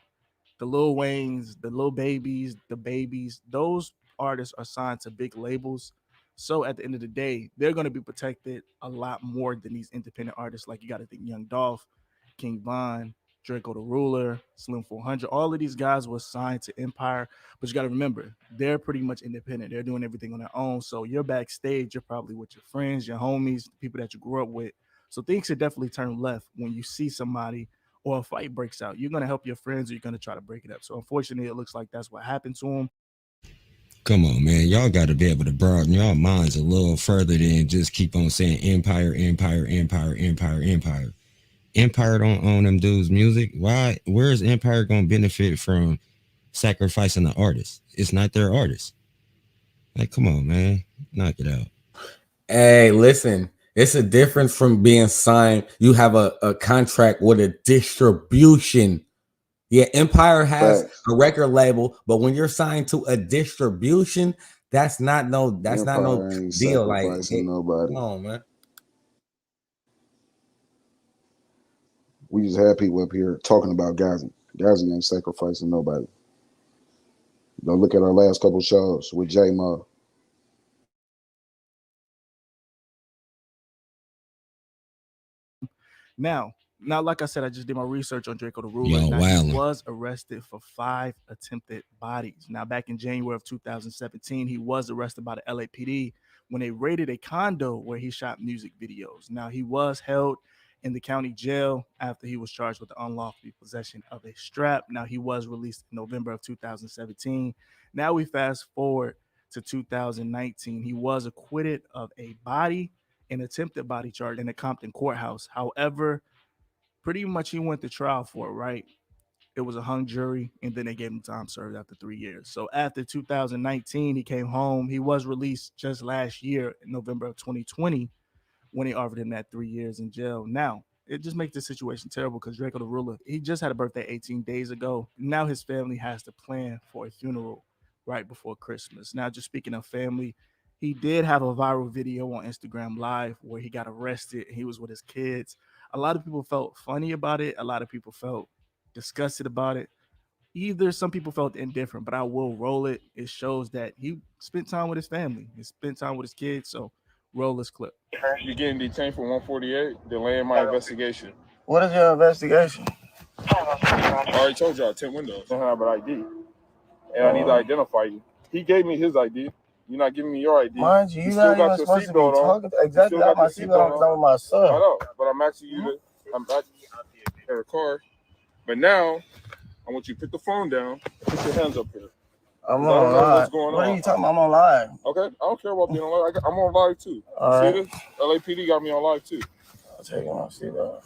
Speaker 22: the Lil Waynes, the Lil Babies, the Babies. Those artists are signed to big labels. So at the end of the day, they're going to be protected a lot more than these independent artists. Like you got to think Young Dolph, King Von, DrakeO The Ruler, Slim400. All of these guys were signed to Empire. But you got to remember, they're pretty much independent. They're doing everything on their own. So you're backstage. You're probably with your friends, your homies, the people that you grew up with. So things should definitely turn left when you see somebody or a fight breaks out. You're going to help your friends or you're going to try to break it up. So unfortunately, it looks like that's what happened to him.
Speaker 3: Come on, man. Y'all got to be able to broaden y'all minds a little further than just keep on saying Empire, Empire, Empire, Empire, Empire. Empire don't own them dudes' music. Why? Where is Empire going to benefit from sacrificing the artist? It's not their artist. Like, come on, man. Knock it out.
Speaker 9: Hey, listen.
Speaker 1: It's a difference from being signed. You have a contract with a distribution. Yeah, Empire has a record label, but when you're signed to a distribution, that's not no deal. Like,
Speaker 7: nobody.
Speaker 1: Come on, man.
Speaker 7: We just had people up here talking about Gazi. Gazi ain't sacrificing nobody. Go look at our last couple shows with J Mo.
Speaker 22: Now, like I said, I just did my research on DrakeO The Ruler.
Speaker 3: Yo,
Speaker 22: Now,
Speaker 3: wildin'.
Speaker 22: he was arrested for 5 attempted bodies. Now, back in January of 2017, he was arrested by the LAPD when they raided a condo where he shot music videos. Now, he was held in the county jail after he was charged with the unlawful possession of a strap. Now, he was released in November of 2017. Now, we fast forward to 2019. He was acquitted of a body and attempted body charge in the Compton courthouse. However, pretty much he went to trial for it, right? It was a hung jury, and then they gave him time served after 3 years. So after 2019, he came home. He was released just last year in November of 2020 when he offered him that 3 years in jail. Now, it just makes the situation terrible because DrakeO The Ruler, he just had a birthday 18 days ago. Now his family has to plan for a funeral right before Christmas. Now, just speaking of family, he did have a viral video on Instagram Live where he got arrested and he was with his kids. A lot of people felt funny about it. A lot of people felt disgusted about it. Either some people felt indifferent, but I will roll it. It shows that he spent time with his family. He spent time with his kids. So roll this clip.
Speaker 20: You're getting detained for 148, delaying my investigation.
Speaker 11: What is your investigation?
Speaker 20: I already told y'all 10 windows. I don't have an ID. And I need to identify you. He gave me his ID. You're not giving me your ID.
Speaker 11: Mind you, you're not even supposed to be talking. Exactly, I got my seatbelt on with my son.
Speaker 20: I know, but I'm asking you to, I'm back in the car. But now, I want you to put the phone down, put your hands up here.
Speaker 11: I'm on live.
Speaker 20: What's going
Speaker 11: what
Speaker 20: on.
Speaker 11: Are you talking about? I'm on live.
Speaker 20: Okay, I don't care about being on live. I'm on live too.
Speaker 11: All
Speaker 20: See
Speaker 11: right.
Speaker 20: this? LAPD got me on live too.
Speaker 11: I'll take my seatbelt.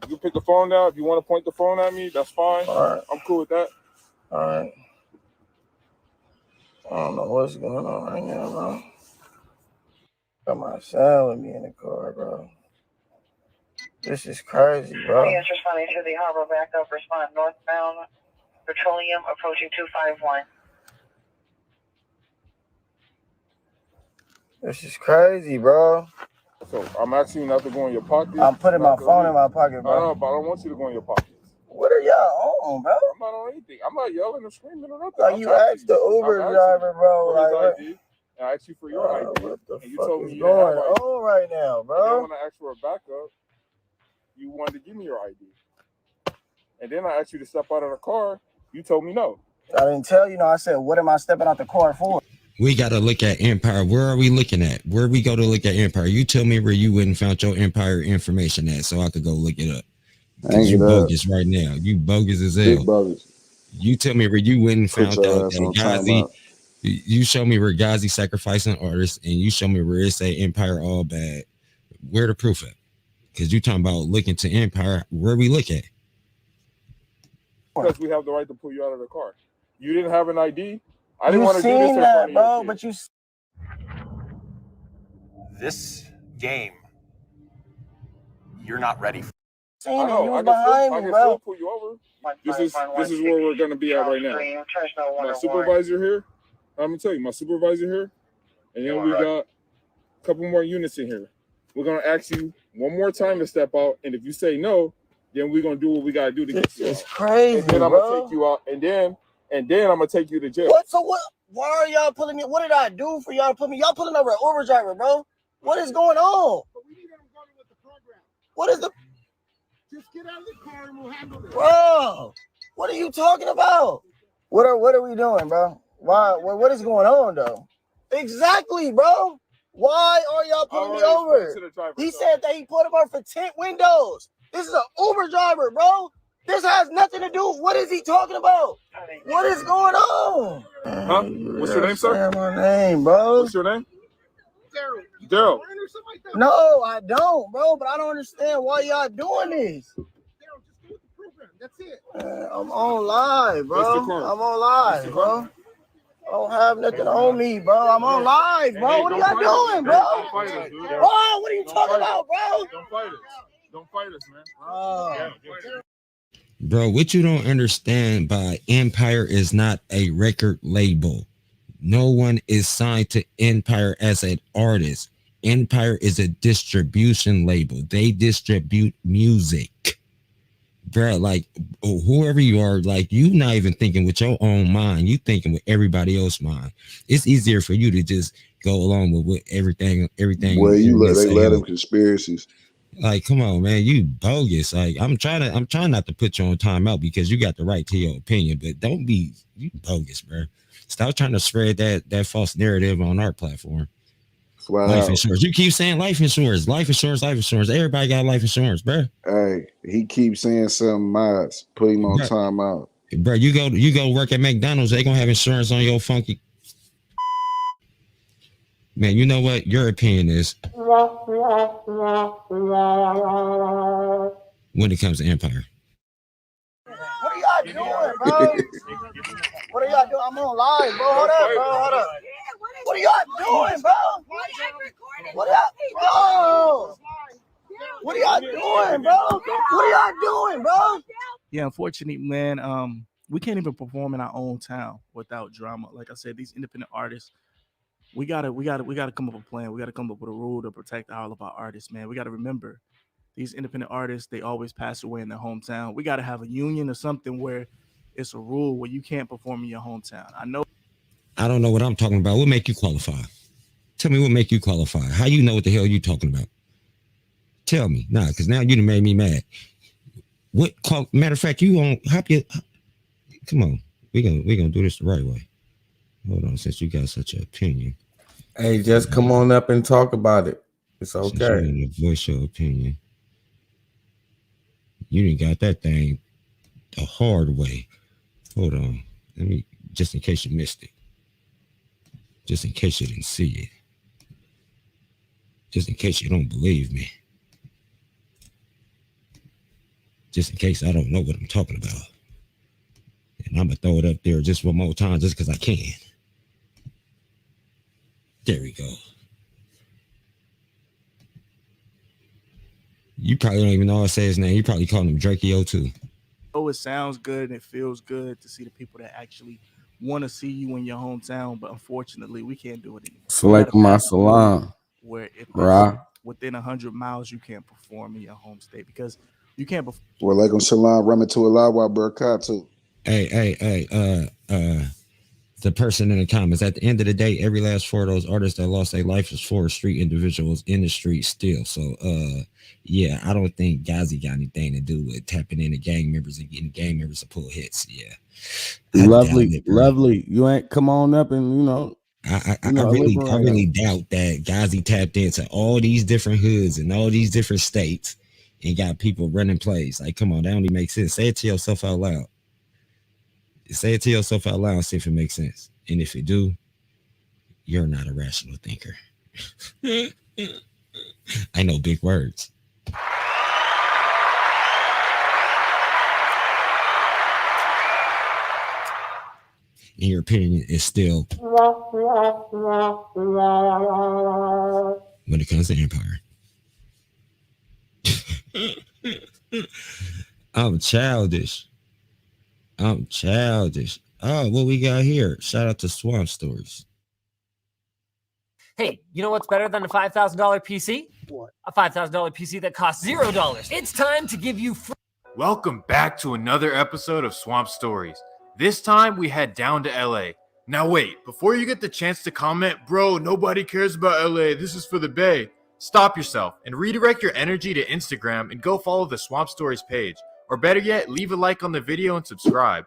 Speaker 20: You pick the phone down. If you want to point the phone at me, that's fine.
Speaker 11: All right.
Speaker 20: I'm cool with that.
Speaker 11: All right. I don't know what's going on right now, bro. Got my son with me in the car, bro. This is crazy, bro.
Speaker 13: Yes, responding to the harbor backup. Respond northbound. Petroleum approaching 251.
Speaker 11: This is crazy, bro.
Speaker 20: So I'm asking you not to go in your pocket.
Speaker 11: I'm putting my phone in my pocket, bro.
Speaker 20: No, but I don't want you to go in your pocket.
Speaker 11: What are y'all on, bro?
Speaker 20: I'm not on anything. I'm not yelling or screaming or nothing.
Speaker 11: Like you asked the Uber driver, bro. Like what?
Speaker 20: ID, and I asked you for your ID.
Speaker 11: What the
Speaker 20: and you
Speaker 11: fuck
Speaker 20: told
Speaker 11: is
Speaker 20: me you
Speaker 11: going
Speaker 20: didn't have ID.
Speaker 11: on right now,
Speaker 20: And then
Speaker 11: bro?
Speaker 20: when I asked for a backup, you wanted to give me your ID. And then I asked you to step out of the car. You told me no.
Speaker 11: I didn't tell you. No, I said, what am I stepping out the car for?
Speaker 3: We got to look at Empire. Where are we looking at? Where we go to look at Empire? You tell me where you went and found your Empire information at so I could go look it up. Because you bogus right now. You bogus as hell.
Speaker 7: Bogus.
Speaker 3: You tell me where you went and found out that Gazi.
Speaker 7: timeout.
Speaker 3: You show me where Gazi sacrificing artists, and you show me where it say Empire all bad. Where the proof at? Because you talking about looking to Empire. Where we look at?
Speaker 20: Because we have the right to pull you out of the car. You didn't have an ID. I didn't want to do this in front of
Speaker 11: bro,
Speaker 20: you.
Speaker 11: but you.
Speaker 10: This game, you're not ready for.
Speaker 20: I know. I can still pull you over. This is where we're gonna be at right now. My supervisor here. I'm gonna tell you, my supervisor here, and then we got a couple more units in here. We're gonna ask you one more time to step out, and if you say no, then we're gonna do what we gotta do to get you out.
Speaker 11: It's crazy,
Speaker 20: and then I'm gonna take you out, and then I'm gonna take you to jail.
Speaker 11: What? So what? Why are y'all pulling me? What did I do for y'all to put me? Y'all pulling over an Uber driver, bro. What is going on? What is the?
Speaker 18: Just get out of the car and we'll handle it.
Speaker 11: Bro, what are you talking about? What are we doing, bro? Why? What is going on, though? Exactly, bro. Why are y'all pulling me over? He said that he put him over for tint windows. This is an Uber driver, bro. This has nothing to do. What is he talking about? What is going on?
Speaker 20: Huh? What's your name, sir?
Speaker 11: My name, bro.
Speaker 20: What's your name? Daryl.
Speaker 11: No, I don't, bro. But I don't understand why y'all doing this.
Speaker 18: That's it.
Speaker 11: I'm on live, bro. I'm on live, bro. I don't have nothing on me, bro. I'm on live, bro. What are y'all doing, bro?
Speaker 20: Don't fight us, dude.
Speaker 11: Oh, what are you talking about, bro?
Speaker 20: Don't fight us. Don't fight us, man.
Speaker 3: Bro, what you don't understand by Empire is not a record label. No one is signed to Empire as an artist. Empire is a distribution label. They distribute music. Bro, like, whoever you are, like, you not even thinking with your own mind. You thinking with everybody else's mind. It's easier for you to just go along with what everything.
Speaker 7: Well, they let them conspiracies.
Speaker 3: Like, come on, man, you bogus. Like, I'm trying not to put you on timeout because you got the right to your opinion, but don't be you bogus, bro. Stop trying to spread that false narrative on our platform. Life insurance. You keep saying life insurance, life insurance, life insurance. Everybody got life insurance, bro.
Speaker 7: Hey, he keeps saying something nice. Put him on timeout.
Speaker 3: Bro, you go work at McDonald's, they gonna have insurance on your funky. Man, you know what? Your opinion is when it comes to Empire.
Speaker 11: What are y'all doing, bro? What are y'all doing? I'm on live, bro. Hold up, bro. Hold up. What are y'all doing, bro? What are y'all, What are y'all doing, bro? What are y'all doing, bro?
Speaker 22: Yeah, unfortunately, man, we can't even perform in our own town without drama. Like I said, these independent artists, we gotta come up with a plan. We gotta come up with a rule to protect all of our artists, man. We gotta remember these independent artists, they always pass away in their hometown. We gotta have a union or something where it's a rule where you can't perform in your hometown.
Speaker 3: I don't know what I'm talking about. What make you qualify? Tell me what make you qualify. How you know what the hell you talking about? Tell me. Nah, because now you done made me mad. Matter of fact, you won't come on. We gonna do this the right way. Hold on, since you got such an opinion.
Speaker 1: Hey, just come on up and talk about it. It's okay.
Speaker 3: You voice your opinion. You didn't got that thing the hard way. Hold on. Let me, just in case you missed it. Just in case you didn't see it. Just in case you don't believe me. Just in case I don't know what I'm talking about. And I'm going to throw it up there just one more time just because I can. There we go. You probably don't even know how to say his name. You probably call him DrakeO too.
Speaker 22: Oh, it sounds good and it feels good to see the people that actually want to see you in your hometown, but unfortunately, we can't do it anymore.
Speaker 1: Select my salon.
Speaker 22: Where if
Speaker 1: right.
Speaker 22: Within 100 miles, you can't perform in your home state because you can't perform.
Speaker 7: Well, like on salon, run into a lot while Burkhardt too.
Speaker 3: Hey, the person in the comments, at the end of the day, every last four of those artists that lost their life is for street individuals in the street still. So, yeah, I don't think Ghazi got anything to do with tapping into gang members and getting gang members to pull hits. Yeah.
Speaker 1: Lovely. You ain't come on up and, you know.
Speaker 3: I really doubt that Ghazi tapped into all these different hoods and all these different states and got people running plays. Like, come on, that only makes sense. Say it to yourself out loud. Say it to yourself out loud and see if it makes sense. And if it do, you're not a rational thinker. I know big words. And your opinion is still when it comes to Empire. I'm childish. Oh, what we got here? Shout out to Swamp Stories.
Speaker 4: Hey, you know what's better than a $5,000 PC? What? A $5,000 PC that costs $0. It's time to give you free.
Speaker 15: Welcome back to another episode of Swamp Stories. This time we head down to LA. Now wait, before you get the chance to comment, bro, nobody cares about LA, this is for the Bay. Stop yourself and redirect your energy to Instagram and go follow the Swamp Stories page. Or better yet, leave a like on the video and subscribe.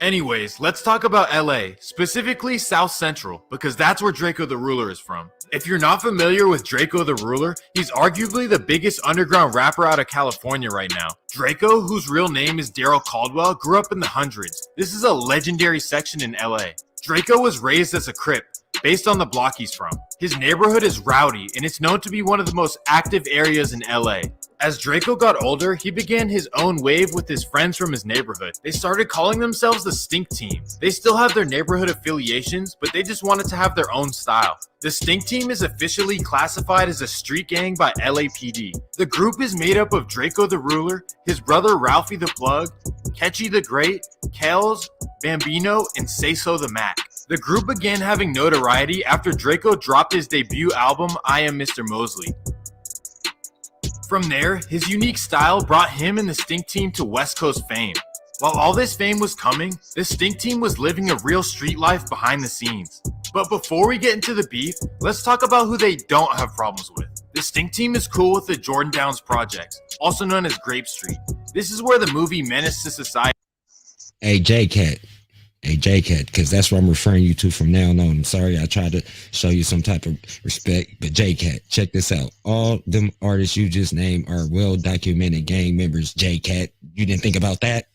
Speaker 15: Anyways, let's talk about LA, specifically South Central, because that's where Draco the Ruler is from. If you're not familiar with Draco the Ruler, he's arguably the biggest underground rapper out of California right now. Draco, whose real name is Daryl Caldwell, grew up in the hundreds. This is a legendary section in LA. Draco was raised as a crip, based on the block he's from. His neighborhood is rowdy, and it's known to be one of the most active areas in LA. As Draco got older, he began his own wave with his friends from his neighborhood. They started calling themselves the Stink Team. They still have their neighborhood affiliations, but they just wanted to have their own style. The Stink Team is officially classified as a street gang by LAPD. The group is made up of Draco the Ruler, his brother Ralphie the Plug, Catchy the Great, Kels, Bambino, and Say So the Mac. The group began having notoriety after Draco dropped his debut album, I Am Mr. Mosley. From there, his unique style brought him and the Stink Team to West Coast fame. While all this fame was coming, the Stink Team was living a real street life behind the scenes. But before we get into the beef, let's talk about who they don't have problems with. The Stink Team is cool with the Jordan Downs Projects, also known as Grape Street. This is where the movie Menace to Society...
Speaker 3: Hey, J-Cat. Hey, J-Cat, because that's what I'm referring you to from now on. I'm sorry I tried to show you some type of respect, but J-Cat, check this out. All them artists you just named are well-documented gang members, J-Cat. You didn't think about that?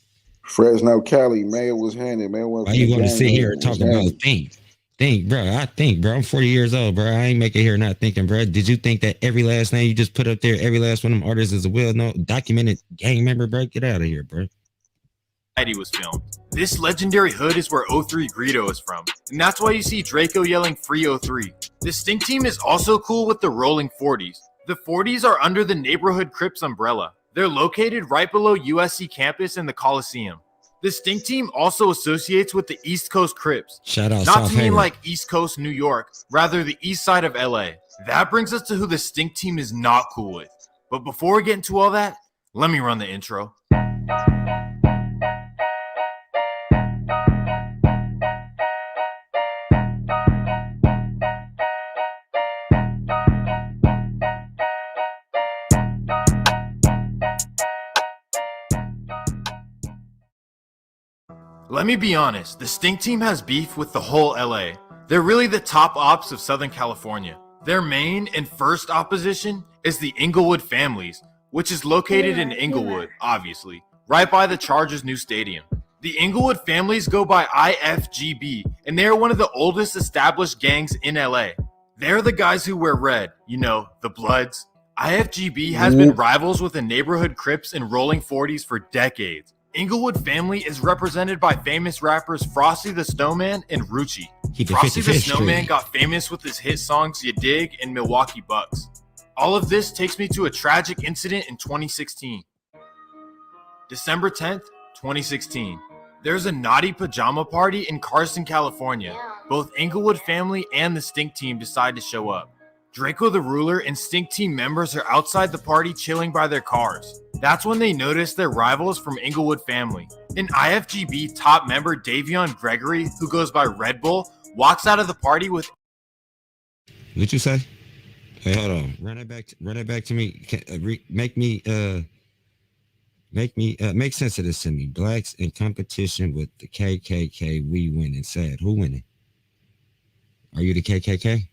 Speaker 7: Fresno, Cali, man, was handed, man.
Speaker 3: Why you want to sit here and talk about think, bro? I think, bro. I'm 40 years old, bro. I ain't making here not thinking, bro. Did you think that every last name you just put up there, every last one of them artists is a well-known, documented gang member, bro? Get out of here, bro.
Speaker 15: was filmed. This legendary hood is where 03 Greedo is from, and that's why you see Draco yelling Free 03. The Stink Team is also cool with the Rolling 40s. The 40s are under the Neighborhood Crips umbrella. They're located right below USC campus and the Coliseum. The Stink Team also associates with the East Coast Crips.
Speaker 3: Shout out
Speaker 15: Not
Speaker 3: South
Speaker 15: to mean
Speaker 3: Haven.
Speaker 15: like East Coast New York, rather the east side of LA. That brings us to who the Stink Team is not cool with. But before we get into all that, let me run the intro. Let me be honest, the Stink Team has beef with the whole LA. They're really the top ops of Southern California. Their main and first opposition is the Inglewood families, which is located in Inglewood, obviously, right by the Chargers' new stadium. The Inglewood families go by IFGB, and they are one of the oldest established gangs in LA. They're the guys who wear red, you know, the Bloods. IFGB has been rivals with the Neighborhood Crips and Rolling 40s for decades. Inglewood family is represented by famous rappers Frosty the Snowman and Rucci. Frosty the Snowman got famous with his hit songs Ya Dig and Milwaukee Bucks. All of this takes me to a tragic incident in 2016. December 10th, 2016. There's a naughty pajama party in Carson, California. Both Inglewood family and the Stink Team decide to show up. Draco the Ruler and Stink Team members are outside the party chilling by their cars. That's when they notice their rivals from Inglewood family. An IFGB top member, Davion Gregory, who goes by Red Bull, walks out of the party with...
Speaker 3: What'd you say? Hey, hold on. Run it back to me. Make sense of this to me. Blacks in competition with the KKK. We winning. Sad. Who winning? Are you the KKK?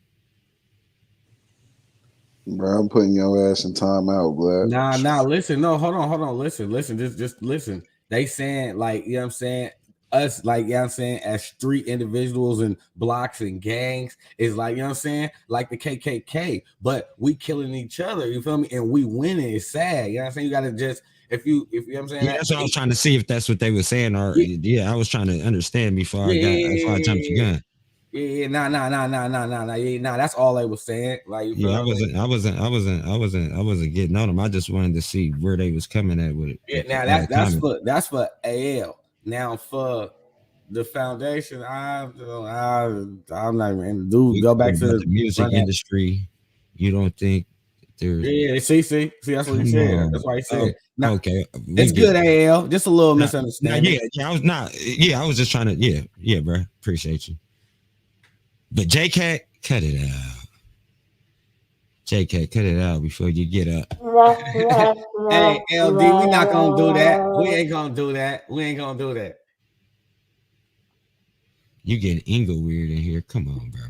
Speaker 7: Bro, I'm putting your ass in timeout, Glad.
Speaker 1: Nah, listen. No, hold on. Listen. Just listen. They saying, like, you know what I'm saying? Us, like, you know what I'm saying, as street individuals and blocks and gangs is like, you know what I'm saying? Like the KKK, but we killing each other, you feel me? And we winning. It's sad. You know what I'm saying? You gotta just, if you know what I'm saying?
Speaker 3: Yeah, that's what I was trying to see if that's what they were saying, or I was trying to understand before I jumped the gun.
Speaker 1: Yeah, nah. That's all they was saying. Like, you
Speaker 3: Yeah,
Speaker 1: feel
Speaker 3: I wasn't getting on them. I just wanted to see where they was coming at with it.
Speaker 1: Yeah, now that's for AL. Now for the foundation, I'm not even go back to
Speaker 3: the music industry. You don't think there's
Speaker 1: see that's what he said. That's why he said. Now,
Speaker 3: okay,
Speaker 1: it's good, AL. Just a little misunderstanding.
Speaker 3: I was just trying to bro. Appreciate you. But J-Cat, cut it out. J-Cat, cut it out before you get up.
Speaker 1: Hey, LD, we not gonna do that. We ain't gonna do that.
Speaker 3: You getting Inglewood in here? Come on, bro.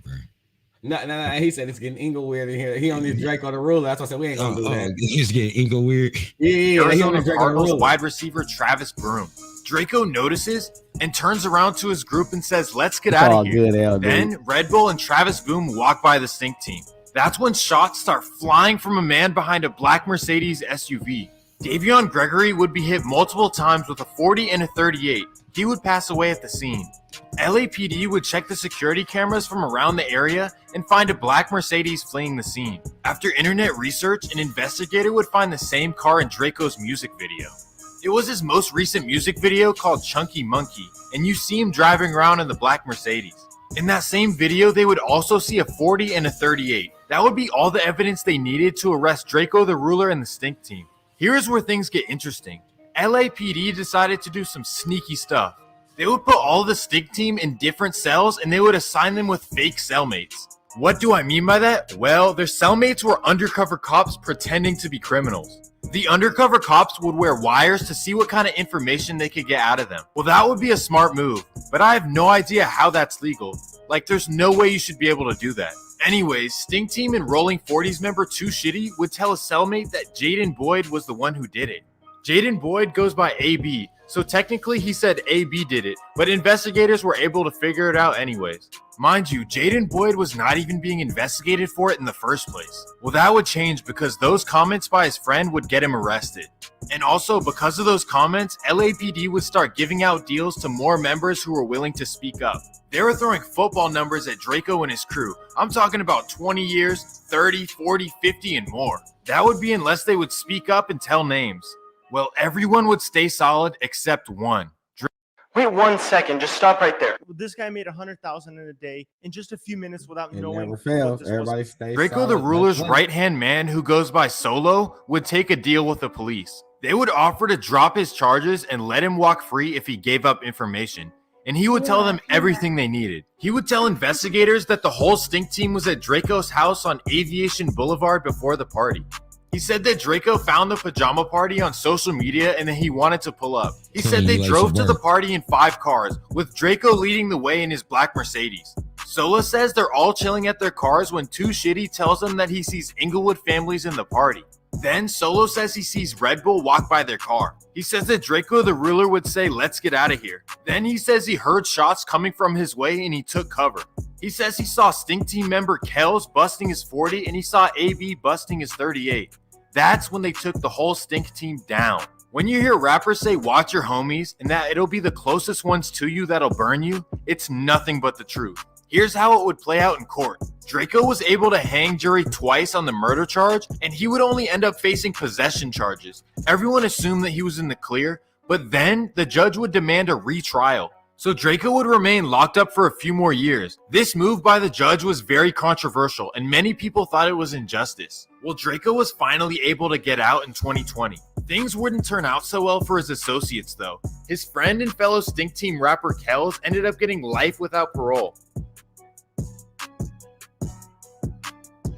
Speaker 1: No. He said it's getting Inglewood in here. He on his Draco the Ruler. That's why I said we ain't gonna do that.
Speaker 3: He's getting Inglewood.
Speaker 1: Yeah.
Speaker 15: Arizona Cardinals wide receiver Travis Broom. Draco notices and turns around to his group and says, "Let's get out of here."
Speaker 1: Good,
Speaker 15: then Red Bull and Travis Boom walk by the Stink Team. That's when shots start flying from a man behind a black Mercedes SUV. Davion Gregory would be hit multiple times with a 40 and a 38. He would pass away at the scene. LAPD would check the security cameras from around the area and find a black Mercedes fleeing the scene. After internet research, an investigator would find the same car in Draco's music video. It was his most recent music video called Chunky Monkey, and you see him driving around in the black Mercedes. In that same video, they would also see a 40 and a 38. That would be all the evidence they needed to arrest Draco the Ruler and the Stink Team. Here's where things get interesting. LAPD decided to do some sneaky stuff. They would put all the Stink Team in different cells and they would assign them with fake cellmates. What do I mean by that? Well, their cellmates were undercover cops pretending to be criminals. The undercover cops would wear wires to see what kind of information they could get out of them. Well, that would be a smart move, but I have no idea how that's legal. Like, there's no way you should be able to do that. Anyways, Stink Team and Rolling 40s member Too Shitty would tell a cellmate that Jaden Boyd was the one who did it. Jaden Boyd goes by AB, so technically he said AB did it, but investigators were able to figure it out anyways. Mind you, Jaden Boyd was not even being investigated for it in the first place. Well, that would change because those comments by his friend would get him arrested. And also, because of those comments, LAPD would start giving out deals to more members who were willing to speak up. They were throwing football numbers at Draco and his crew. I'm talking about 20 years, 30, 40, 50, and more. That would be unless they would speak up and tell names. Well, everyone would stay solid except one.
Speaker 10: Wait 1 second, just stop right there.
Speaker 12: This guy made $100,000 in a day in just a few minutes without
Speaker 1: It
Speaker 12: knowing.
Speaker 1: never fails.
Speaker 12: what this
Speaker 1: Everybody
Speaker 12: was.
Speaker 1: stays
Speaker 15: Draco the
Speaker 1: solid.
Speaker 15: Ruler's
Speaker 1: That's
Speaker 15: right-hand man, who goes by Solo, would take a deal with the police. They would offer to drop his charges and let him walk free if he gave up information. And he would tell them everything they needed. He would tell investigators that the whole Stink Team was at Draco's house on Aviation Boulevard before the party. He said that Draco found the pajama party on social media and that he wanted to pull up. He said they drove to the party in 5 cars, with Draco leading the way in his black Mercedes. Solo says they're all chilling at their cars when Too Shitty tells them that he sees Inglewood families in the party. Then Solo says he sees Red Bull walk by their car. He says that Draco the Ruler would say, "Let's get out of here." Then he says he heard shots coming from his way and he took cover. He says he saw Stink Team member Kells busting his 40 and he saw AB busting his 38. That's when they took the whole Stink Team down. When you hear rappers say watch your homies and that it'll be the closest ones to you that'll burn you, it's nothing but the truth. Here's how it would play out in court. Draco was able to hang jury twice on the murder charge, and he would only end up facing possession charges. Everyone assumed that he was in the clear, but then the judge would demand a retrial. So Draco would remain locked up for a few more years. This move by the judge was very controversial, and many people thought it was injustice. Well, Draco was finally able to get out in 2020. Things wouldn't turn out so well for his associates, though. His friend and fellow Stink Team rapper Kells ended up getting life without parole.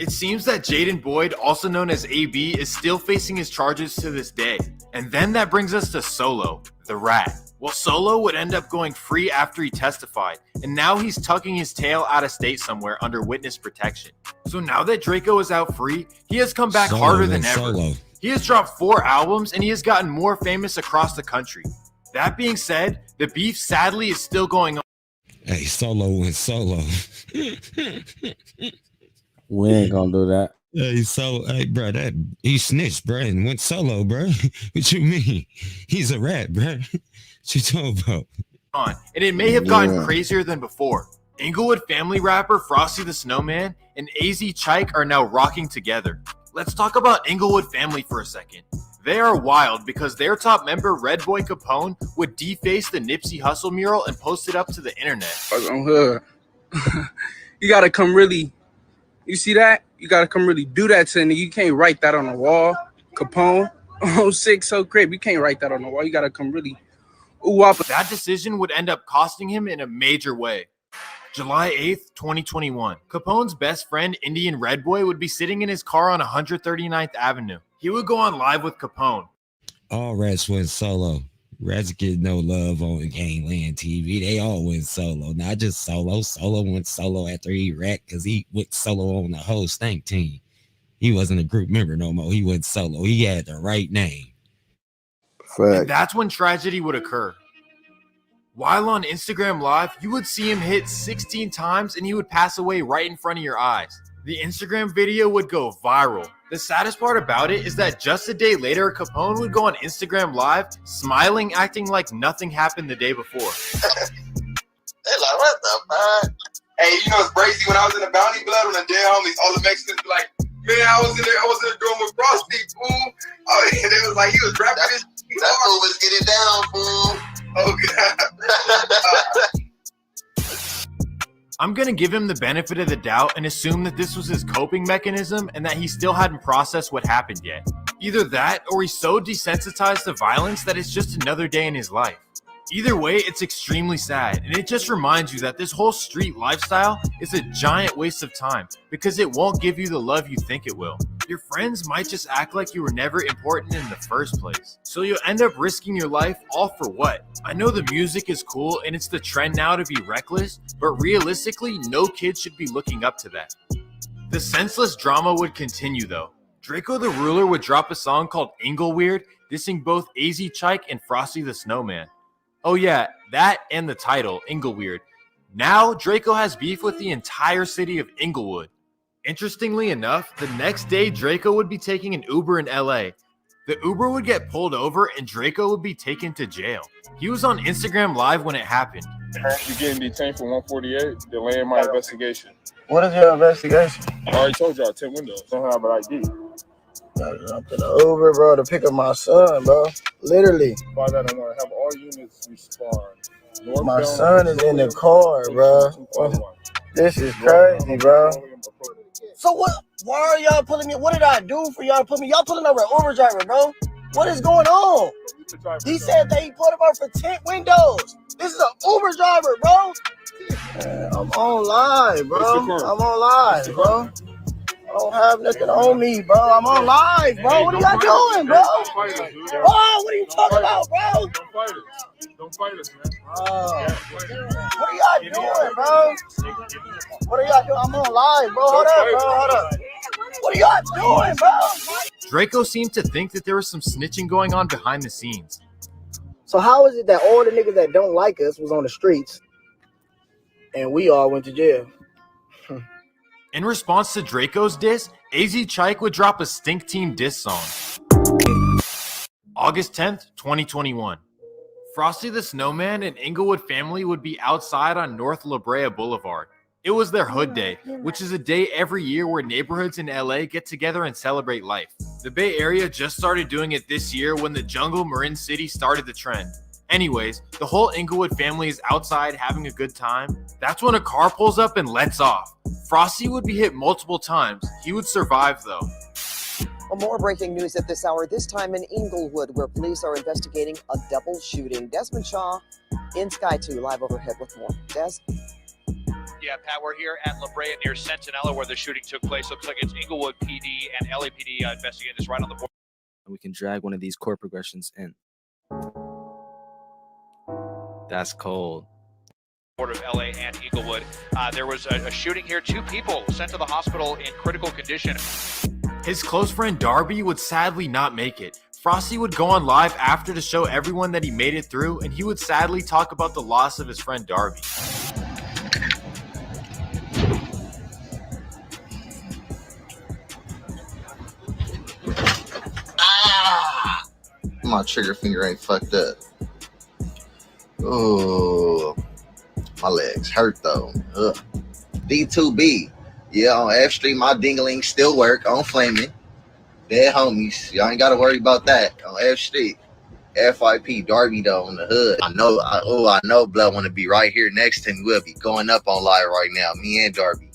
Speaker 15: It seems that Jaden Boyd, also known as AB, is still facing his charges to this day. And then that brings us to Solo, the rat. Well, Solo would end up going free after he testified, and now he's tucking his tail out of state somewhere under witness protection. So now that Draco is out free, he has come back harder than ever. He has dropped 4 albums and he has gotten more famous across the country. That being said, the beef sadly is still going on.
Speaker 3: Hey, Solo went solo.
Speaker 1: We ain't gonna do that.
Speaker 3: Hey, bro, that he snitched, bro, and went solo, bro. What you mean? He's a rat, bro. What you talking about?
Speaker 15: And it may have gotten crazier than before. Inglewood family rapper Frosty the Snowman and AZ Chike are now rocking together. Let's talk about Inglewood family for a second. They are wild because their top member, Red Boy Capone, would deface the Nipsey Hussle mural and post it up to the internet.
Speaker 17: You gotta come really, you see that? You gotta come really do that to me. You can't write that on the wall. Capone, 06, so crip. You can't write that on the wall. You gotta come really.
Speaker 15: That decision would end up costing him in a major way. July 8th, 2021. Capone's best friend, Indian Red Boy, would be sitting in his car on 139th Avenue. He would go on live with Capone.
Speaker 3: All rats went solo. Rats get no love on GangLand TV. They all went solo. Not just solo. Solo went solo after he rapped because he went solo on the whole Stink Team. He wasn't a group member no more. He went solo. He had the right name.
Speaker 15: And that's when tragedy would occur. While on Instagram Live, you would see him hit 16 times and he would pass away right in front of your eyes. The Instagram video would go viral. The saddest part about it is that just a day later, Capone would go on Instagram Live, smiling, acting like nothing happened the day before.
Speaker 8: They like, what the fuck? Hey, you know it's crazy when I was in the Bounty Blood on the dead homies, all the Mexicans be like, man, I was in there doing with Frosty, fool. Oh, and they was like, he was rapping this. That fool was getting down, fool. Oh god.
Speaker 15: I'm gonna give him the benefit of the doubt and assume that this was his coping mechanism and that he still hadn't processed what happened yet. Either that, or he's so desensitized to violence that it's just another day in his life. Either way, it's extremely sad, and it just reminds you that this whole street lifestyle is a giant waste of time because it won't give you the love you think it will. Your friends might just act like you were never important in the first place, so you'll end up risking your life all for what? I know the music is cool and it's the trend now to be reckless, but realistically, no kid should be looking up to that. The senseless drama would continue though. Draco the Ruler would drop a song called Ingleweird, dissing both AZ Chike and Frosty the Snowman. Oh yeah, that and the title, Ingleweird. Now, Draco has beef with the entire city of Inglewood. Interestingly enough, the next day, Draco would be taking an Uber in LA. The Uber would get pulled over and Draco would be taken to jail. He was on Instagram Live when it happened.
Speaker 20: You're getting detained for 148, delaying my investigation.
Speaker 11: What is your investigation?
Speaker 20: I already told y'all, 10 windows. Don't have an ID.
Speaker 11: I'm to the Uber, bro, to pick up my son, bro. Literally.
Speaker 20: By that, I want to have all units respond.
Speaker 11: My son is in the car, bro. This is crazy, bro. So what? Why are y'all pulling me? What did I do for y'all to put me? Y'all pulling over an Uber driver, bro. What is going on? He said that he put him over for 10 windows. This is an Uber driver, bro. Man, I'm on live, bro. I'm on live, bro. I don't have nothing on me, bro. I'm on live, bro. What are y'all doing, bro? Bro, what are you talking about, bro?
Speaker 20: Don't fight us, man.
Speaker 11: What are y'all doing, bro? What are y'all doing? I'm on live, bro. Hold up, bro. Hold up. What are y'all doing, bro?
Speaker 15: Draco seemed to think that there was some snitching going on behind the scenes.
Speaker 11: So how is it that all the niggas that don't like us was on the streets and we all went to jail?
Speaker 15: In response to Draco's diss, AZ Chike would drop a Stink Team diss song. August 10th, 2021. Frosty the Snowman and Inglewood family would be outside on North La Brea Boulevard. It was their hood day, which is a day every year where neighborhoods in LA get together and celebrate life. The Bay Area just started doing it this year when the Jungle Marin City started the trend. Anyways, the whole Inglewood family is outside having a good time. That's when a car pulls up and lets off. Frosty would be hit multiple times. He would survive though.
Speaker 14: Well, more breaking news at this hour, this time in Inglewood, where police are investigating a double shooting. Desmond Shaw in Sky 2, live overhead with more. Des?
Speaker 23: Yeah, Pat, we're here at La Brea near Centinela where the shooting took place. Looks like it's Inglewood PD and LAPD investigating this right on the board.
Speaker 24: We can drag one of these core progressions in. That's cold.
Speaker 23: Of LA and Inglewood. There was a shooting here. 2 people sent to the hospital in critical condition.
Speaker 15: His close friend Darby would sadly not make it. Frosty would go on live after to show everyone that he made it through, and he would sadly talk about the loss of his friend Darby.
Speaker 8: My trigger finger ain't fucked up. Oh, my legs hurt though. Ugh. D2B. Yeah, on F Street, my dingling still work on Flaming. Dead homies. Y'all ain't gotta worry about that. On F Street. FIP Darby though on the hood. I know Blood wanna be right here next to me. We'll be going up on live right now. Me and Darby.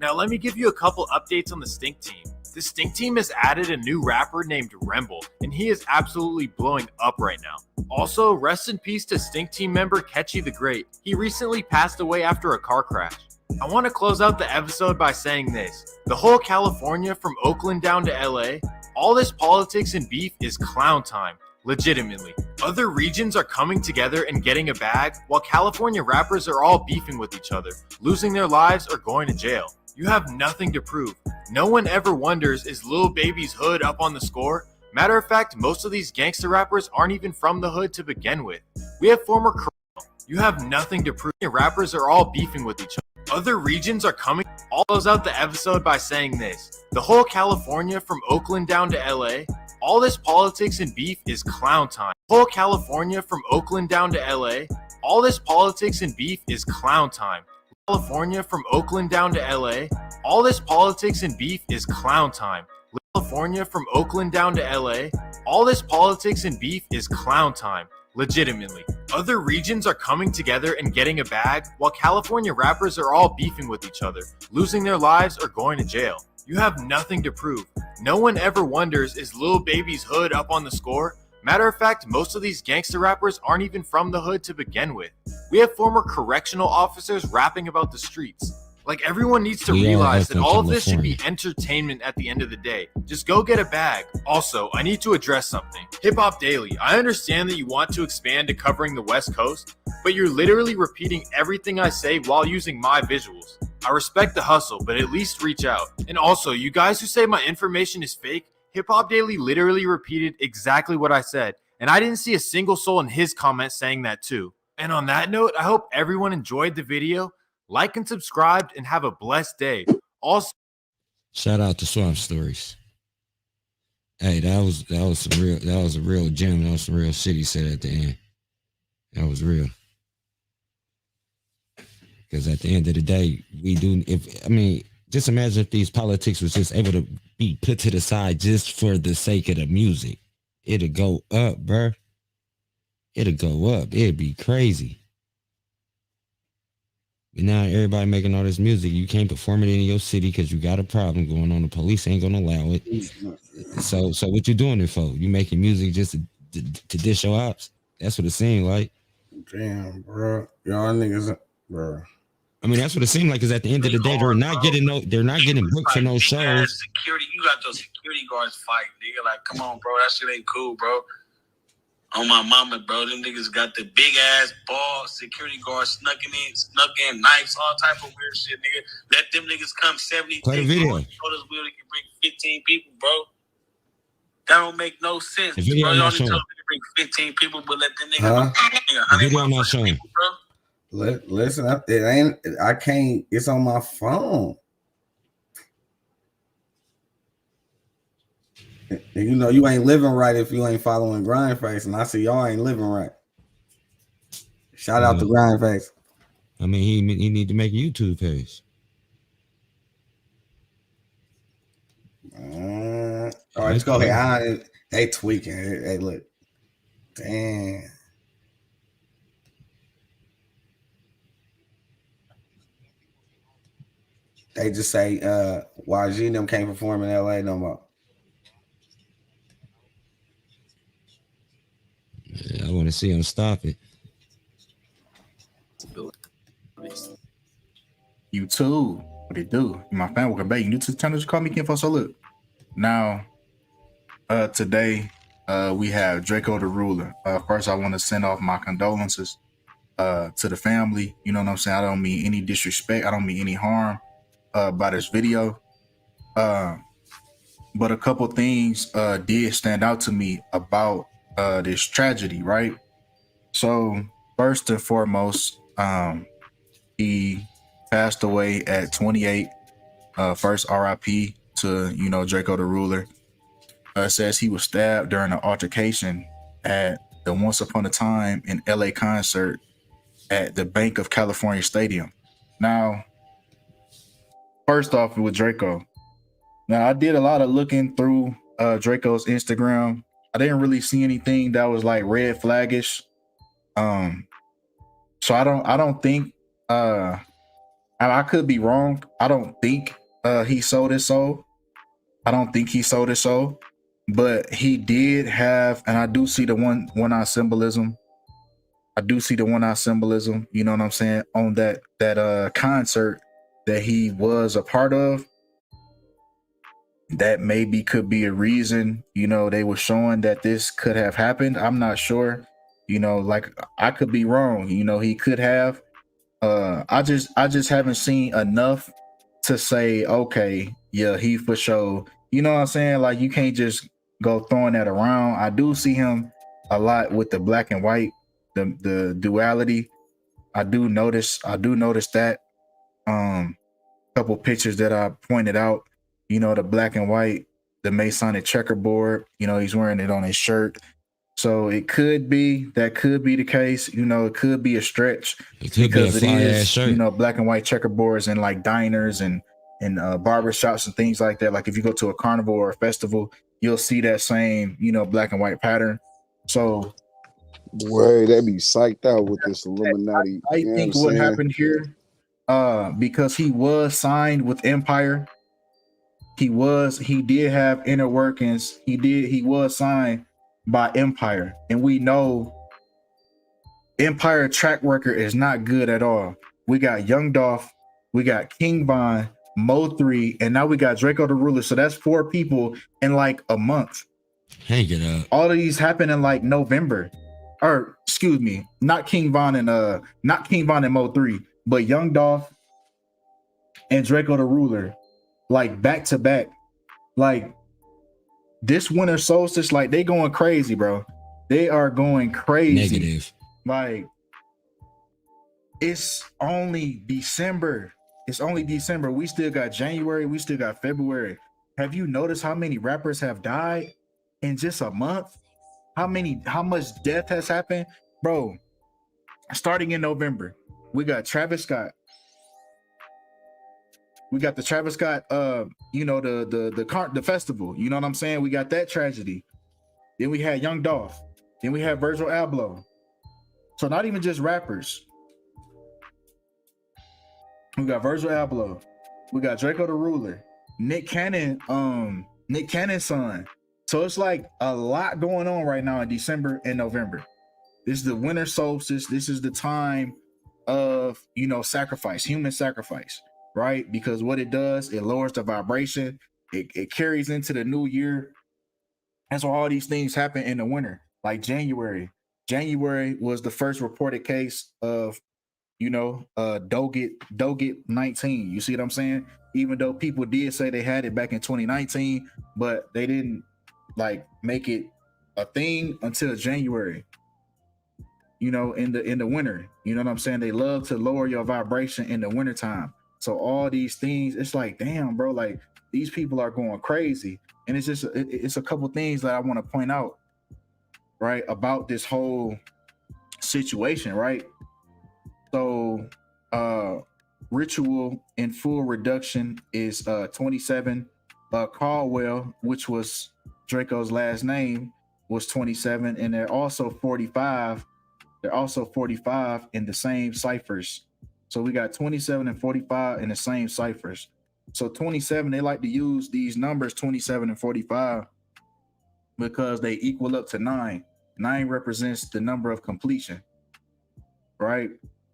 Speaker 15: Now let me give you a couple updates on the Stink Team. The Stink Team has added a new rapper named Remble, and he is absolutely blowing up right now. Also, rest in peace to Stink Team member Catchy the Great. He recently passed away after a car crash. I want to close out the episode by saying this. The whole California from Oakland down to LA, all this politics and beef is clown time. Legitimately. Other regions are coming together and getting a bag, while California rappers are all beefing with each other, losing their lives or going to jail. You have nothing to prove. No one ever wonders, is Lil Baby's hood up on the score? Matter of fact, most of these gangster rappers aren't even from the hood to begin with. We have former criminals. You have nothing to prove. Rappers are all beefing with each other. Other regions are coming. I'll close out the episode by saying this. The whole California from Oakland down to LA, all this politics and beef is clown time. The whole California from Oakland down to LA, all this politics and beef is clown time. California from Oakland down to LA, all this politics and beef is clown time. California from Oakland down to LA, all this politics and beef is clown time. Legitimately. Other regions are coming together and getting a bag, while California rappers are all beefing with each other, losing their lives or going to jail. You have nothing to prove. No one ever wonders, is Lil Baby's hood up on the score? Matter of fact, most of these gangster rappers aren't even from the hood to begin with. We have former correctional officers rapping about the streets. Like, everyone needs to realize that all of this should be entertainment at the end of the day. Just go get a bag. Also, I need to address something. Hip Hop Daily, I understand that you want to expand to covering the West Coast, but you're literally repeating everything I say while using my visuals. I respect the hustle, but at least reach out. And also, you guys who say my information is fake, Hip Hop Daily literally repeated exactly what I said, and I didn't see a single soul in his comments saying that too. And on that note, I hope everyone enjoyed the video. Like and subscribe, and have a blessed day. Also,
Speaker 3: shout out to Swamp Stories. Hey, that was a real gem. That was some real shit he said at the end. That was real. Because at the end of the day, just imagine if these politics was just able to be put to the side just for the sake of the music. It'd go up, bruh. It'd go up. It'd be crazy. But now everybody making all this music, you can't perform it in your city because you got a problem going on. The police ain't gonna allow it. So what you doing it for? You making music just to dish your ops? That's what it seemed like.
Speaker 1: Damn, bro. Y'all niggas, bro.
Speaker 3: I mean, that's what it seemed like. Cause at the end of the day, they're not getting booked for no shows.
Speaker 5: Security, you got those security guards fight, nigga. Like, come on, bro. That shit ain't cool, bro. On my mama, bro, them niggas got the big ass ball security guards snuck in knives, all type of weird shit, nigga. Let them niggas come 70
Speaker 3: Play the video.
Speaker 5: Told us we only can bring 15 people, bro. That don't make no sense.
Speaker 3: The video
Speaker 5: bro,
Speaker 3: not
Speaker 5: you only
Speaker 3: showing.
Speaker 5: told me to bring 15 people, but let them niggas
Speaker 3: The video not showing.
Speaker 1: Listen, I can't. It's on my phone. And you know you ain't living right if you ain't following Grindface, and I see y'all ain't living right. Shout out to Grindface.
Speaker 3: I mean, he need to make a YouTube page.
Speaker 1: All right, let's go ahead. They tweaking. Hey, look. Damn. They just say YG and them can't perform in LA no more.
Speaker 3: Yeah, I want to see him stop it.
Speaker 6: YouTube, what it do? My fan, welcome back. You new to the channel, just call me Ken for so look. Now, today, we have Draco the Ruler. First, I want to send off my condolences to the family. You know what I'm saying? I don't mean any disrespect. I don't mean any harm by this video. But a couple things did stand out to me about this tragedy, right? So first and foremost, he passed away at 28. First RIP to, Draco the Ruler. Says he was stabbed during an altercation at the Once Upon a Time in LA concert at the Bank of California Stadium. Now, first off with Draco. Now, I did a lot of looking through Draco's Instagram. I didn't really see anything that was like red flaggish. So I don't think I could be wrong. I don't think he sold his soul. I don't think he sold his soul, but he did have, and I do see the one-eye symbolism. I do see the one-eye symbolism, you know what I'm saying, on that concert that he was a part of. That maybe could be a reason, they were showing that this could have happened. I'm not sure, like I could be wrong. He could have. I just haven't seen enough to say, okay, yeah, he for sure. You know what I'm saying? Like, you can't just go throwing that around. I do see him a lot with the black and white, the duality. I do notice that. couple pictures that I pointed out. You know, the black and white, the Masonic checkerboard. You know, he's wearing it on his shirt. So it could be the case. You know, it could be a stretch because it is, you know, black and white checkerboards in like diners and barber shops and things like that. Like if you go to a carnival or a festival, you'll see that same, you know, black and white pattern. So
Speaker 7: boy, they be psyched out with this Illuminati.
Speaker 6: I think what happened here, because he was signed with Empire, he did have inner workings. He was signed by Empire, and we know Empire track record is not good at all. We got Young Dolph, we got King Von, Mo3, and now we got Draco the Ruler. So that's 4 people in like a month.
Speaker 3: Hang it up.
Speaker 6: All of these happened in like November. Or excuse me, not King Von and Mo3, but Young Dolph and Draco the Ruler, like back to back. Like this winter solstice, like they going crazy, bro. They are going crazy.
Speaker 3: Negative.
Speaker 6: Like it's only December. It's only December. We still got January. We still got February. Have you noticed how many rappers have died in just a month? How much death has happened? Bro, starting in November, we got Travis Scott. We got the Travis Scott, you know, the festival. You know what I'm saying? We got that tragedy. Then we had Young Dolph. Then we had Virgil Abloh. So not even just rappers. We got Virgil Abloh. We got Draco the Ruler. Nick Cannon's son. So it's like a lot going on right now in December and November. This is the winter solstice. This is the time of, you know, sacrifice, human sacrifice, right? Because what it does, it lowers the vibration. It carries into the new year. That's why all these things happen in the winter. Like January. January was the first reported case of, you know, Doggett 19. You see what I'm saying? Even though people did say they had it back in 2019, but they didn't like make it a thing until January. You know, in the winter. You know what I'm saying? They love to lower your vibration in the wintertime. So all these things, it's like, damn, bro, like these people are going crazy. And it's just it's a couple things that I want to point out, right, about this whole situation, right? So Ritual in full reduction is 27. Caldwell, which was Draco's last name, was 27, and they're also 45. They're also 45 in the same ciphers. So we got 27 and 45 in the same ciphers. So 27, they like to use these numbers 27 and 45 because they equal up to 9. 9 represents the number of completion, right?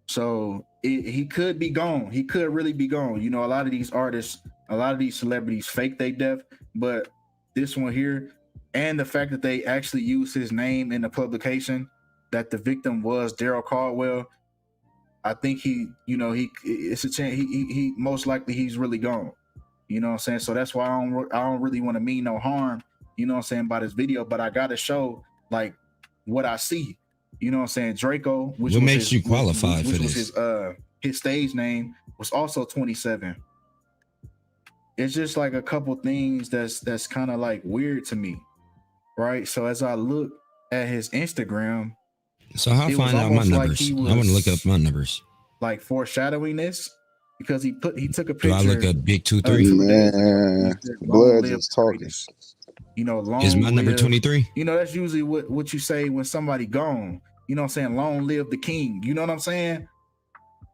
Speaker 6: So he could be gone. He could really be gone. You know, a lot of these artists, a lot of these celebrities fake their death, but this one here, and the fact that they actually use his name in the publication, that the victim was Daryl Caldwell, I think it's a chance he most likely he's really gone. You know what I'm saying? So that's why I don't really want to mean no harm, you know what I'm saying, by this video, but I gotta show like what I see. You know what I'm saying? Draco, which
Speaker 3: what
Speaker 6: was
Speaker 3: makes you qualified for this?
Speaker 6: His stage name was also 27. It's just like a couple things that's kind of like weird to me, right? So as I look at his Instagram,
Speaker 3: so how I find out my numbers? I want to look up my numbers.
Speaker 6: Like foreshadowing this, because he took a picture.
Speaker 3: Do I look up Big 23?
Speaker 7: Man, blood is talking.
Speaker 6: You know, long
Speaker 3: is my number 23?
Speaker 6: You know, that's usually what you say when somebody gone. You know what I'm saying? Long live the king. You know what I'm saying?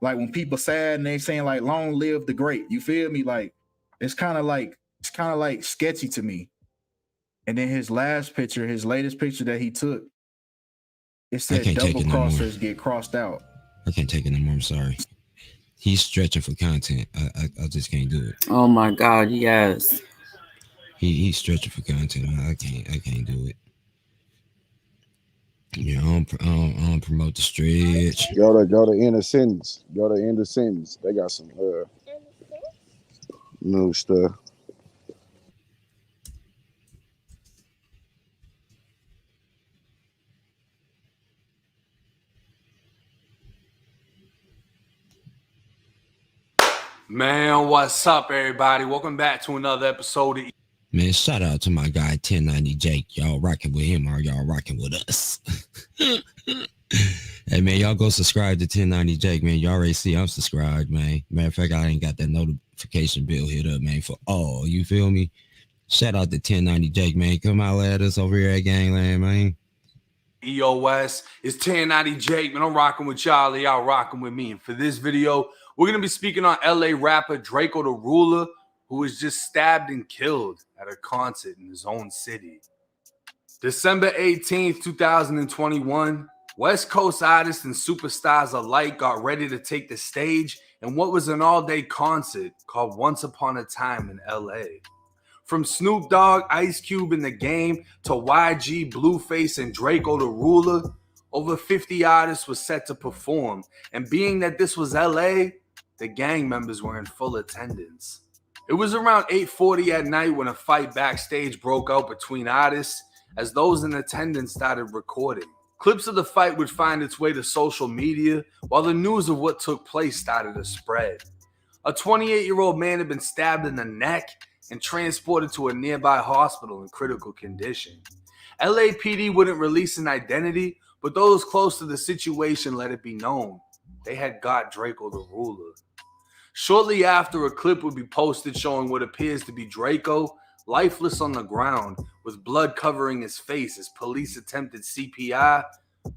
Speaker 6: Like when people sad and they saying like long live the great. You feel me? Like it's kind of like sketchy to me. And then his latest picture that he took, it said double crossers get crossed out.
Speaker 3: I can't take it anymore. I'm sorry. He's stretching for content. I just can't do it.
Speaker 2: Oh my God, yes.
Speaker 3: He's stretching for content. I can't do it. Yeah, I don't promote the stretch.
Speaker 7: Go to end of sentence. Go to end of sentence. They got some new stuff.
Speaker 9: Man, what's up, everybody? Welcome back to another episode of
Speaker 3: Man, shout out to my guy 1090 Jake. Y'all rocking with him or y'all rocking with us? Hey man, y'all go subscribe to 1090 Jake, man. You already see I'm subscribed, man. Matter of fact, I ain't got that notification bill hit up, man, for all. You feel me? Shout out to 1090 Jake, man. Come out at us over here at GangLand, man.
Speaker 9: EOS. It's 1090 Jake, man. I'm rocking with y'all. Y'all rocking with me. And for this video, we're going to be speaking on LA rapper Draco the Ruler, who was just stabbed and killed at a concert in his own city. December 18th, 2021, West Coast artists and superstars alike got ready to take the stage in what was an all-day concert called Once Upon a Time in LA. From Snoop Dogg, Ice Cube in The Game to YG, Blueface, and Draco the Ruler, over 50 artists were set to perform. And being that this was LA, the gang members were in full attendance. It was around 8:40 at night when a fight backstage broke out between artists as those in attendance started recording. Clips of the fight would find its way to social media while the news of what took place started to spread. A 28-year-old man had been stabbed in the neck and transported to a nearby hospital in critical condition. LAPD wouldn't release an identity, but those close to the situation let it be known they had got Draco the Ruler. Shortly after, a clip would be posted showing what appears to be Draco lifeless on the ground with blood covering his face as police attempted CPR,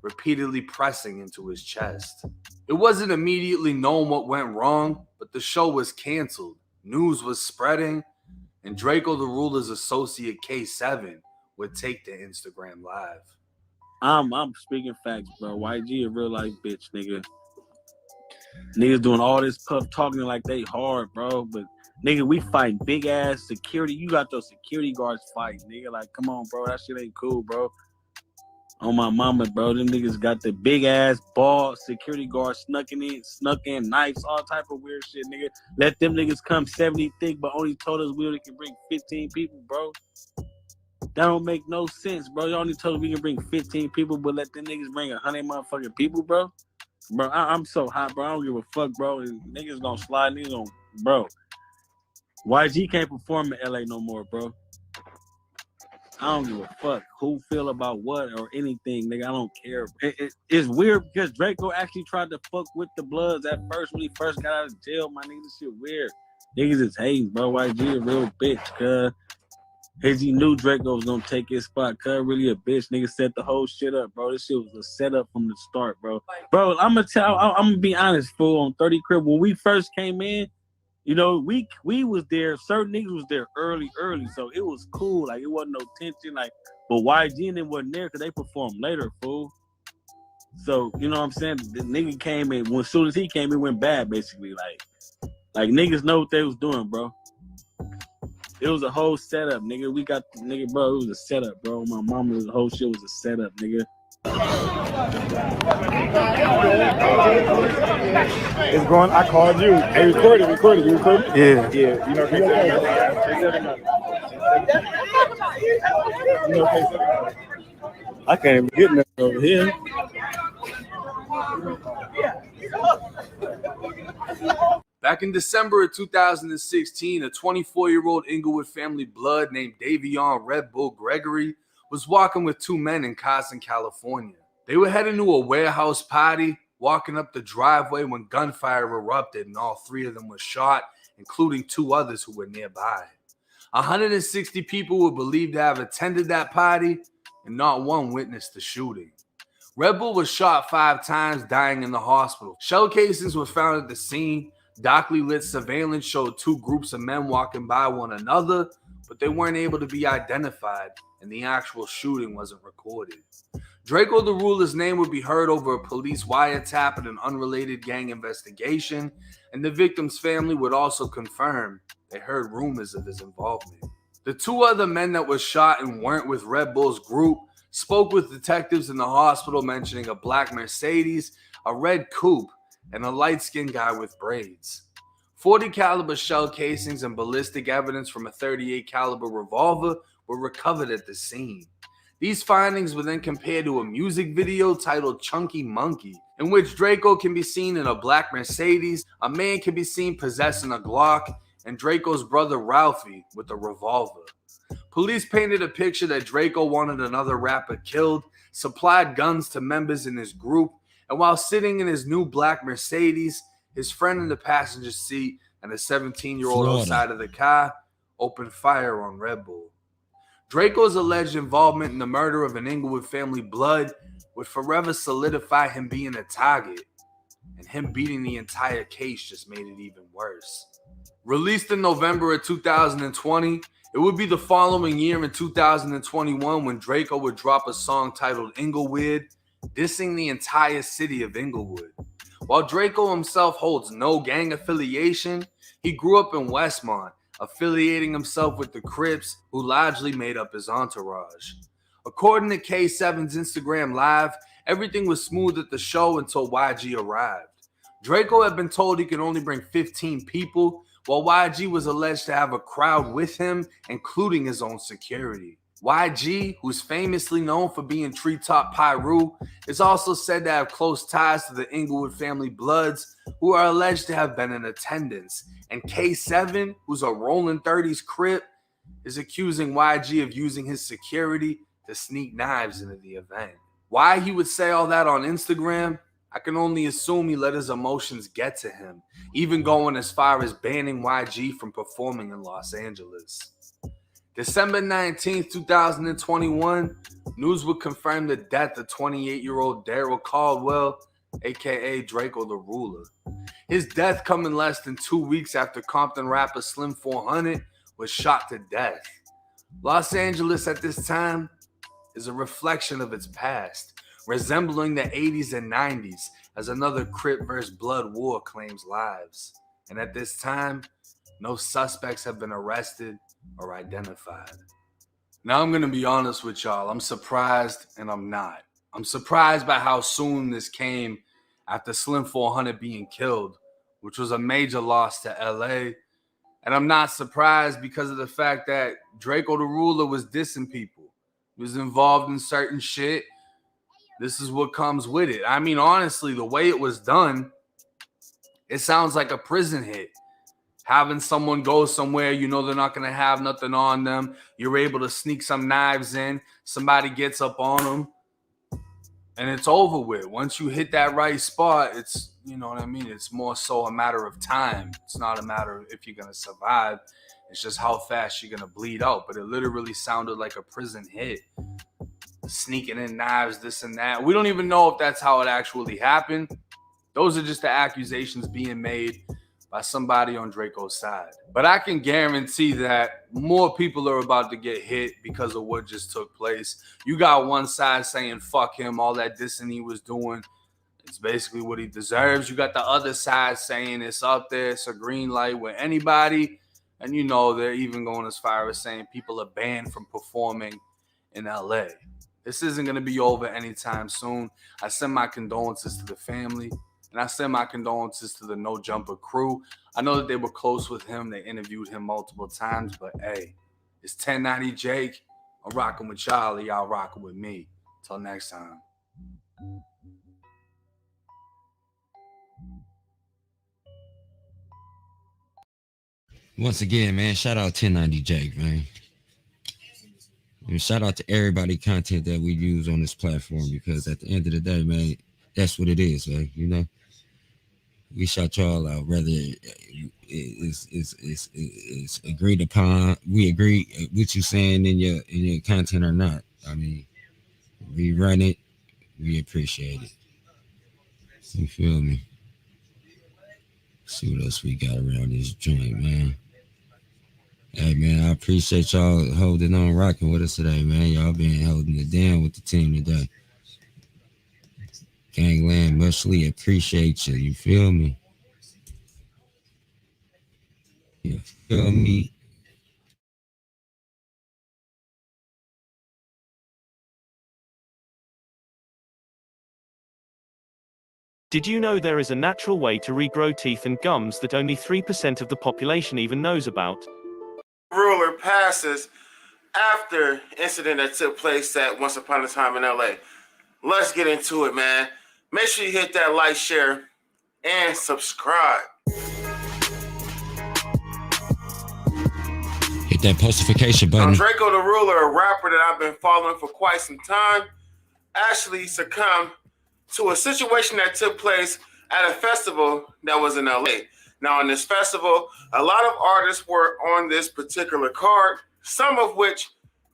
Speaker 9: repeatedly pressing into his chest. It wasn't immediately known what went wrong, but the show was canceled, news was spreading, and Draco the Ruler's associate K7 would take to Instagram Live.
Speaker 5: I'm speaking facts, bro. YG a real life bitch, nigga. Niggas doing all this puff talking like they hard, bro. But nigga, we fighting big ass security. You got those security guards fighting, nigga. Like, come on, bro. That shit ain't cool, bro. On my mama, bro. Them niggas got the big ass ball security guards snuck in knives, all type of weird shit, nigga. Let them niggas come 70 thick, but only told us we only can bring 15 people, bro. That don't make no sense, bro. You only told us we can bring 15 people, but let them niggas bring 100 motherfucking people, bro. Bro, I'm so hot, bro. I don't give a fuck, bro. And niggas gonna slide, niggas gonna, bro. YG can't perform in LA no more, bro. I don't give a fuck who feel about what or anything, nigga. I don't care. It's weird because Draco actually tried to fuck with the Bloods at first when he first got out of jail. My nigga, this shit weird. Niggas is hating, bro. YG a real bitch, cuz. He knew Draco was gonna take his spot, cuz really a bitch. Nigga set the whole shit up, bro. This shit was a setup from the start, bro. Bro, I'm gonna be honest, fool, on 30 Crip. When we first came in, you know, we was there, certain niggas was there early, so it was cool. Like, it wasn't no tension, like, but YG and them wasn't there because they performed later, fool. So, you know what I'm saying? The nigga came in, as soon as he came, it went bad, basically. Like niggas know what they was doing, bro. It was a whole setup, nigga. We got the nigga, bro. It was a setup, bro. My mama, the whole shit was a setup, nigga.
Speaker 18: It's going. I called you. Hey, recorded. You recorded? Yeah. You know,
Speaker 5: I can't even get nothing over here.
Speaker 9: Back in December of 2016, a 24-year-old Inglewood family blood named Davion Red Bull Gregory was walking with two men in Carson, California. They were heading to a warehouse party, walking up the driveway when gunfire erupted and all three of them were shot, including two others who were nearby. 160 people were believed to have attended that party, and not one witnessed the shooting. Red Bull was shot 5 times, dying in the hospital. Shell casings were found at the scene. Darkly lit surveillance showed 2 groups of men walking by one another, but they weren't able to be identified, and the actual shooting wasn't recorded. Draco the Ruler's name would be heard over a police wiretap in an unrelated gang investigation, and the victim's family would also confirm they heard rumors of his involvement. The 2 other men that were shot and weren't with Red Bull's group spoke with detectives in the hospital, mentioning a black Mercedes, a red coupe, and a light-skinned guy with braids. 40 caliber shell casings and ballistic evidence from a 38 caliber revolver were recovered at the scene. These findings were then compared to a music video titled Chunky Monkey, in which Draco can be seen in a black Mercedes, a man can be seen possessing a Glock, and Draco's brother Ralphie with a revolver. Police painted a picture that Draco wanted another rapper killed, supplied guns to members in his group, and while sitting in his new black Mercedes, his friend in the passenger seat and a 17-year-old outside of the car opened fire on Red Bull. Draco's alleged involvement in the murder of an Inglewood family blood would forever solidify him being a target, and him beating the entire case just made it even worse. Released in November of 2020, it would be the following year in 2021 when Draco would drop a song titled Inglewood, dissing the entire city of Inglewood. While Draco himself holds no gang affiliation, he grew up in Westmont, affiliating himself with the Crips, who largely made up his entourage. According to K7's Instagram Live, everything was smooth at the show until YG arrived. Draco had been told he could only bring 15 people, while YG was alleged to have a crowd with him, including his own security. YG, who's famously known for being Treetop Pyru, is also said to have close ties to the Inglewood family Bloods, who are alleged to have been in attendance. And K7, who's a rolling 30s crip, is accusing YG of using his security to sneak knives into the event. Why he would say all that on Instagram, I can only assume he let his emotions get to him, even going as far as banning YG from performing in Los Angeles. December 19th, 2021, news would confirm the death of 28-year-old Daryl Caldwell, aka Draco the Ruler. His death coming less than 2 weeks after Compton rapper Slim400 was shot to death. Los Angeles at this time is a reflection of its past, resembling the 80s and 90s as another Crip vs. Blood war claims lives. And at this time, no suspects have been arrested or identified. Now I'm gonna be honest with y'all, I'm surprised and I'm not. I'm surprised by how soon this came after Slim400 being killed, which was a major loss to LA. And I'm not surprised because of the fact that Draco the Ruler was dissing people. He was involved in certain shit. This is what comes with it. I mean, honestly, the way it was done, it sounds like a prison hit. Having someone go somewhere, you know they're not going to have nothing on them. You're able to sneak some knives in. Somebody gets up on them. And it's over with. Once you hit that right spot, it's, you know what I mean? It's more so a matter of time. It's not a matter of if you're going to survive. It's just how fast you're going to bleed out. But it literally sounded like a prison hit. Sneaking in knives, this and that. We don't even know if that's how it actually happened. Those are just the accusations being made by somebody on Draco's side. But I can guarantee that more people are about to get hit because of what just took place. You got one side saying, fuck him, all that dissing he was doing, it's basically what he deserves. You got the other side saying it's up there, it's a green light with anybody. And you know, they're even going as far as saying people are banned from performing in LA. This isn't going to be over anytime soon. I send my condolences to the family. And I send my condolences to the No Jumper crew. I know that they were close with him. They interviewed him multiple times. But, hey, it's 1090 Jake. I'm rocking with Charlie. Y'all rocking with me. Till next time.
Speaker 3: Once again, man, shout out 1090 Jake, man. And shout out to everybody content that we use on this platform, because at the end of the day, man, that's what it is, man. You know, we shout y'all out, whether it's agreed upon, we agree with you saying in your content or not. I mean, we run it, we appreciate it. You feel me? See what else we got around this joint, man. Hey, man, I appreciate y'all holding on, rocking with us today, man. Y'all been holding it down with the team today. GangLand, muchly appreciate you. You feel me? You feel me?
Speaker 13: Did you know there is a natural way to regrow teeth and gums that only 3% of the population even knows about?
Speaker 18: Ruler passes
Speaker 16: after incident that took place at Once Upon a Time in LA. Let's get into it, man. Make sure you hit that like, share, and subscribe.
Speaker 3: Hit that postification
Speaker 16: Now,
Speaker 3: button.
Speaker 16: Draco the Ruler, a rapper that I've been following for quite some time, actually succumbed to a situation that took place at a festival that was in LA. Now, in this festival, a lot of artists were on this particular card, some of which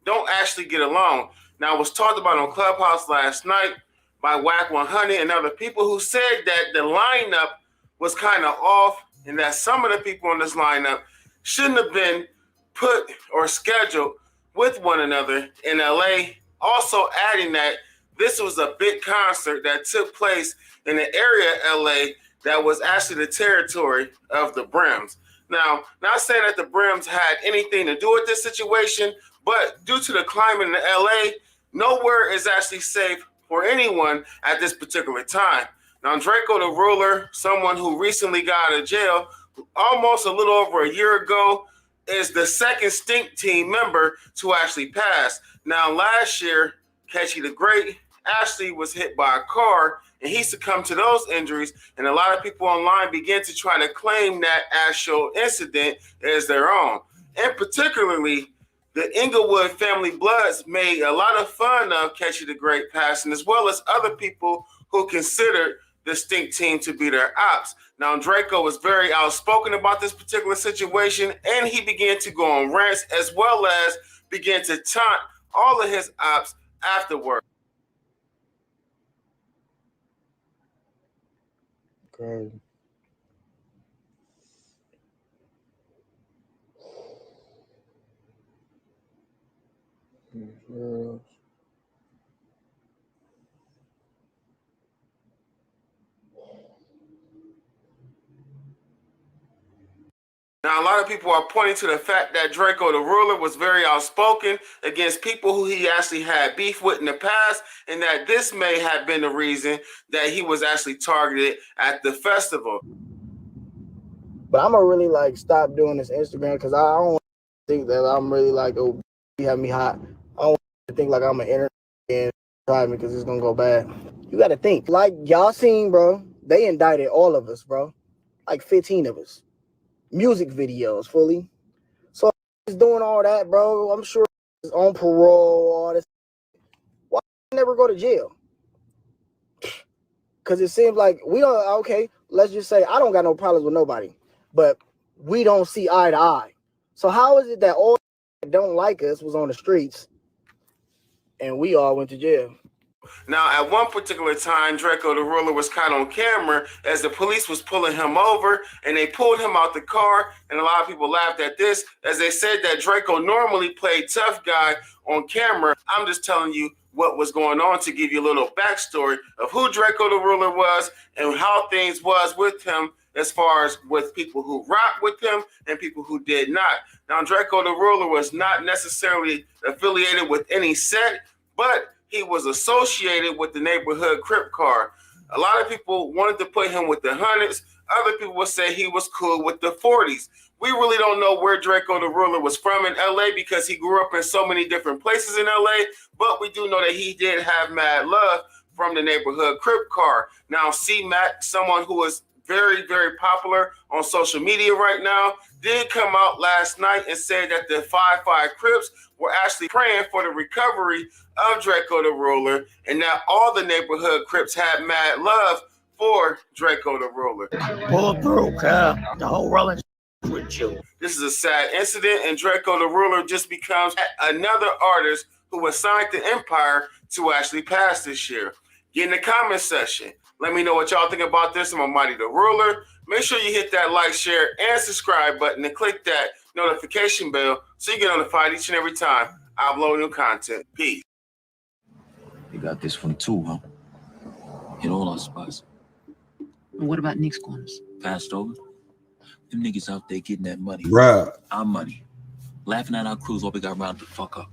Speaker 16: don't actually get along. Now, it was talked about on Clubhouse last night by Wack100 and other people who said that the lineup was kind of off and that some of the people on this lineup shouldn't have been put or scheduled with one another in LA. Also adding that this was a big concert that took place in the area of LA that was actually the territory of the Brims. Now, not saying that the Brims had anything to do with this situation, but due to the climate in LA, nowhere is actually safe for anyone at this particular time. Now, Draco the Ruler, someone who recently got out of jail almost a little over a year ago, is the second Stink Team member to actually pass. Now, last year, Catchy the Great actually was hit by a car and he succumbed to those injuries, and a lot of people online began to try to claim that actual incident as their own. And particularly, the Inglewood family Bloods made a lot of fun of Catchy the Great passing, as well as other people who considered the Stink Team to be their ops. Now, Draco was very outspoken about this particular situation, and he began to go on rants, as well as began to taunt all of his ops afterward.
Speaker 11: Crazy.
Speaker 16: Now, a lot of people are pointing to the fact that Draco the Ruler was very outspoken against people who he actually had beef with in the past, and that this may have been the reason that he was actually targeted at the festival.
Speaker 11: But I'm gonna really like stop doing this Instagram because I don't think that I'm really like, oh, you have me hot. I don't want to think like I'm an internet and try me because it's gonna go bad. You gotta think like y'all seen, bro. They indicted all of us, bro. Like 15 of us. Music videos fully. So he's doing all that, bro. I'm sure he's on parole, all this. Why never go to jail? Because it seems like we don't, okay, let's just say I don't got no problems with nobody, but we don't see eye to eye. So how is it that all that don't like us was on the streets and we all went to jail?
Speaker 16: Now, at one particular time, Draco the Ruler was caught on camera as the police was pulling him over, and they pulled him out the car, and a lot of people laughed at this as they said that Draco normally played tough guy on camera. I'm just telling you what was going on to give you a little backstory of who Draco the Ruler was and how things was with him as far as with people who rocked with him and people who did not. Now, Draco the Ruler was not necessarily affiliated with any set, but he was associated with the neighborhood crip car. A lot of people wanted to put him with the hundreds. Other people would say he was cool with the 40s. We really don't know where Draco the Ruler was from in LA because he grew up in so many different places in LA, but we do know that he did have mad love from the neighborhood crip car. Now, C-Mac, someone who is very, very popular on social media right now, did come out last night and said that the 5-5 Crips were actually praying for the recovery of Draco the Ruler, and that all the neighborhood Crips had mad love for Draco the Ruler.
Speaker 11: Pull through, cuz. The whole rolling with you.
Speaker 16: This is a sad incident, and Draco the Ruler just becomes another artist who was signed to Empire to actually pass this year. Get in the comment section. Let me know what y'all think about this. I'm Almighty the Ruler. Make sure you hit that like, share, and subscribe button and click that notification bell so you get notified each and every time I upload new content. Peace.
Speaker 19: You got this one too, huh? Hit all our spots. And what about Nick's corners? Passed over. Them niggas out there getting that money.
Speaker 1: Bruh.
Speaker 19: Our money. Laughing at our crews while we got round the fuck up.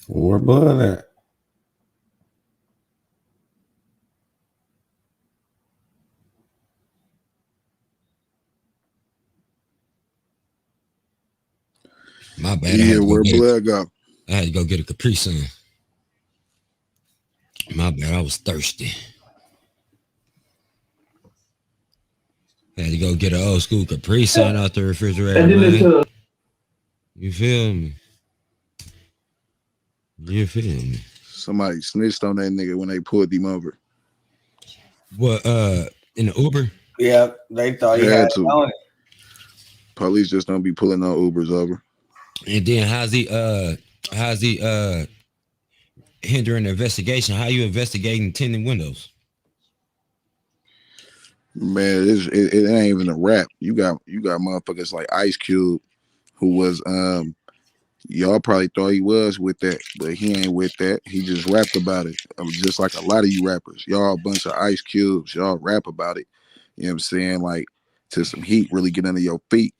Speaker 1: Where blood at?
Speaker 3: My bad.
Speaker 7: Yeah, where blood go?
Speaker 3: I had to go get a Capri Sun. My bad. I was thirsty. Had to go get an old school Capri Sun out the refrigerator, man. You feel me? You feel me?
Speaker 7: Somebody snitched on that nigga when they pulled him over.
Speaker 3: What, in the Uber?
Speaker 4: Yeah, they thought he had to. On it.
Speaker 7: Police just don't be pulling no Ubers over.
Speaker 3: And then how's he hindering the investigation? How you investigating tinted windows?
Speaker 7: Man, it ain't even a rap. You got motherfuckers like Ice Cube, who was y'all probably thought he was with that, but he ain't with that. He just rapped about it. Just like a lot of you rappers. Y'all a bunch of Ice Cubes. Y'all rap about it. You know what I'm saying? Like, till some heat really get under your feet.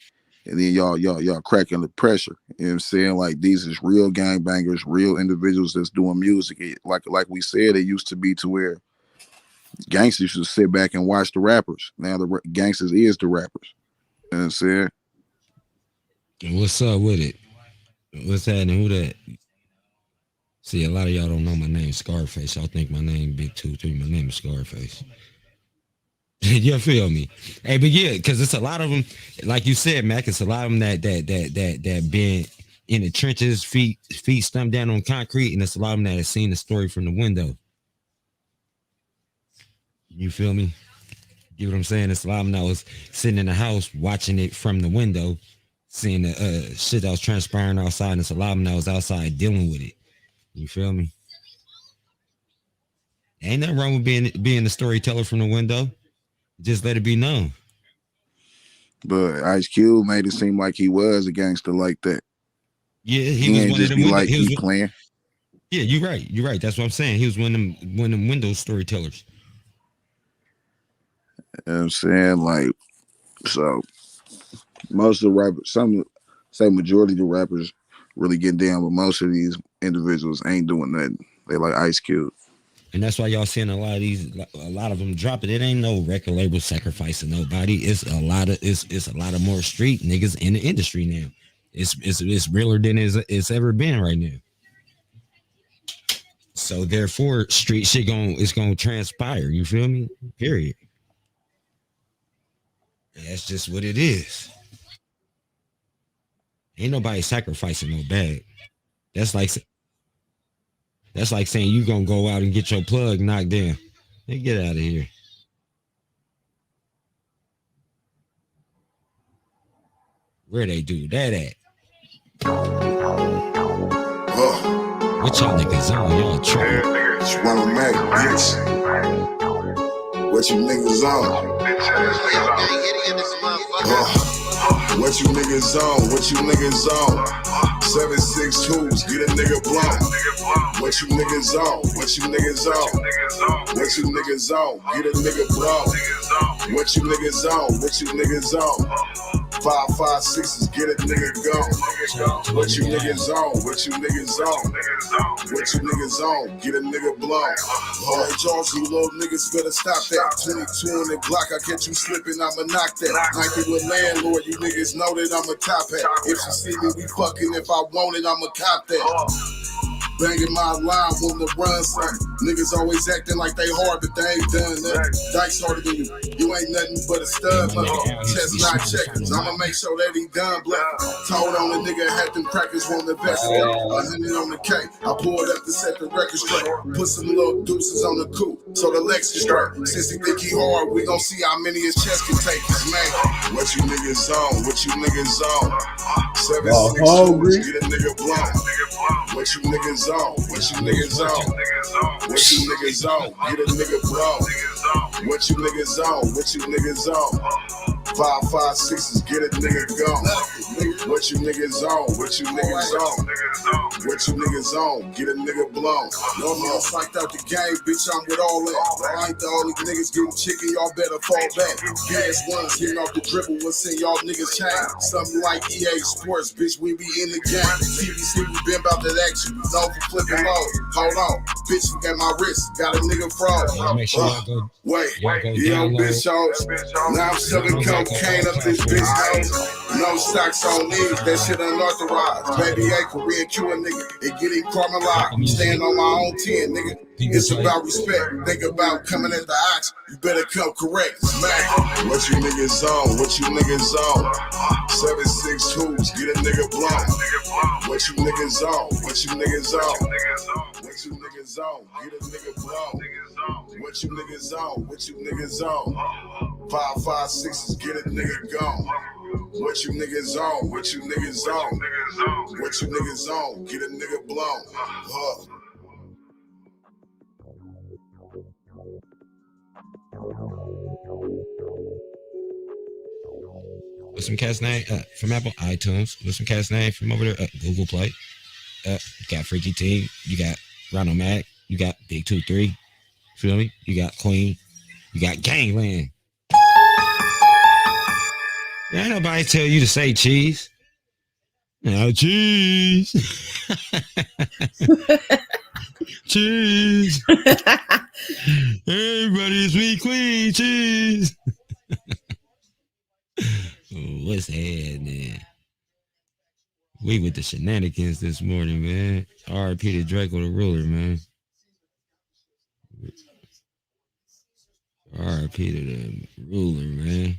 Speaker 7: And then y'all crack under pressure. You know what I'm saying? Like, these is real gangbangers, real individuals that's doing music. Like we said, it used to be to where gangsters should sit back and watch the rappers. Now the gangsters is the rappers. You know what I'm saying?
Speaker 3: What's up with it? What's happening? Who that? See, a lot of y'all don't know my name, Scarface. Y'all think my name Big 2-3. My name is Scarface. You feel me? Hey, but yeah, because it's a lot of them, like you said, Mac. It's a lot of them that been in the trenches, feet stumped down on concrete, and it's a lot of them that have seen the story from the window. You feel me? You know what I'm saying? It's a lot of them that was sitting in the house watching it from the window, seeing the shit that was transpiring outside, and it's a lot of them that was outside dealing with it. You feel me? Ain't nothing wrong with being the storyteller from the window. Just let it be known.
Speaker 7: But Ice Cube made it seem like he was a gangster like that.
Speaker 3: Yeah, he was
Speaker 7: ain't
Speaker 3: one
Speaker 7: just
Speaker 3: of
Speaker 7: be
Speaker 3: them
Speaker 7: like
Speaker 3: he
Speaker 7: he playing.
Speaker 3: Yeah, you're right. That's what I'm saying. He was one of them window storytellers.
Speaker 7: You know what I'm saying? Like, so most of the rappers, some say majority of the rappers really get down, but most of these individuals ain't doing nothing. They like Ice Cube.
Speaker 3: And that's why y'all seeing a lot of them drop it. It ain't no record label sacrificing nobody. It's a lot of more street niggas in the industry now. It's realer than it's ever been right now. So therefore, street shit it's gonna transpire. You feel me? Period. That's just what it is. Ain't nobody sacrificing no bag. That's like saying you gonna go out and get your plug knocked down. Hey, get out of here. Where they do that at? What y'all niggas on? Y'all tripping.
Speaker 10: Wanna make, bitch. What you niggas on? What you niggas on? What you niggas on? 762s, get a nigga blown. What you niggas on? What you niggas on? What you niggas on? Get a nigga blown. What you niggas on? What you niggas on? 556s, get a nigga gone. What you niggas on? What you niggas on? What you niggas on? Get a nigga blown. Alright, Jones, you little niggas better stop that. 22 in the Glock, I catch you slipping, I'ma knock that. Nike with landlord, you niggas know that I'm a top hat. If you see me, we fucking. If I want it, I'ma cop that. Banging my line, wanting to run something. Niggas always acting like they hard, but they ain't done nothing. Dice harder than you. You ain't nothing but a stud, mother. Chest not checkers. I'ma make sure that he done bluffing. Told on the nigga, had them crackers want to investigate. 100 on the K. I pulled up to set the record straight. Put some little deuces on the coupe, so the legs is straight. Since he think he hard, we gon' see how many his chest can take. Man, what you niggas on? What you niggas on? 762, get a nigga blown. What you niggas on? What you niggas on? What you niggas on? Get a nigga blown. What you niggas on? What you niggas on? 556s, get a nigga gone. What you niggas on? What you niggas on? What you niggas on? Get a nigga blown. No man psyched out the game, bitch, I'm with all that. I ain't the only niggas getting chicken, y'all better fall back. Gas ones hitting off the dribble, what's in y'all niggas chain? Something like EA Sports, bitch, we be in the game. TBC, we been about that action, known for flipping low. Hold on, bitch, look at my wrist, got a nigga fraud. Wait, yo, bitch, y'all. Now I'm selling cocaine up this bitch house. No stocks on leave, that shit unauthorized. Baby A, Korean Cuban nigga, it get it caramelized. Stand on my own 10, nigga. It's about respect. Think about coming at the ox, you better come correct. Smack. What you niggas on? What you niggas on? 7-6 hoops, get a nigga blown. What you niggas on? What you niggas on? What you niggas on? Get a nigga blown. What you niggas on? What you niggas on? 5-5-6s, get a nigga gone. What you niggas on? What you niggas on? What you niggas on? Get a nigga blown.
Speaker 3: What's some cat's name from Apple iTunes? What's some cat's name from over there? Google Play. You got Freaky Team. You got Ronald Mac. You got Big 2-3. Feel me? You got Queen. You got GangLand. Ain't nobody tell you to say cheese. No, cheese. Cheese. Everybody's sweet queen cheese. What's happening? We with the shenanigans this morning, man. R.I.P. to Draco the Ruler, man. R.I.P. to the ruler, man.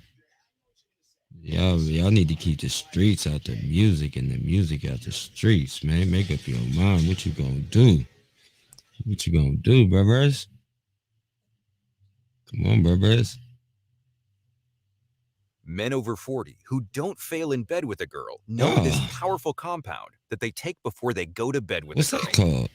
Speaker 3: Y'all need to keep the streets out the music and the music out the streets, man. Make up your mind. What you gonna do? What you gonna do, brothers? Come on, brothers.
Speaker 12: Men over 40 who don't fail in bed with a girl know this powerful compound that they take before they go to bed with a girl.
Speaker 3: What's that called?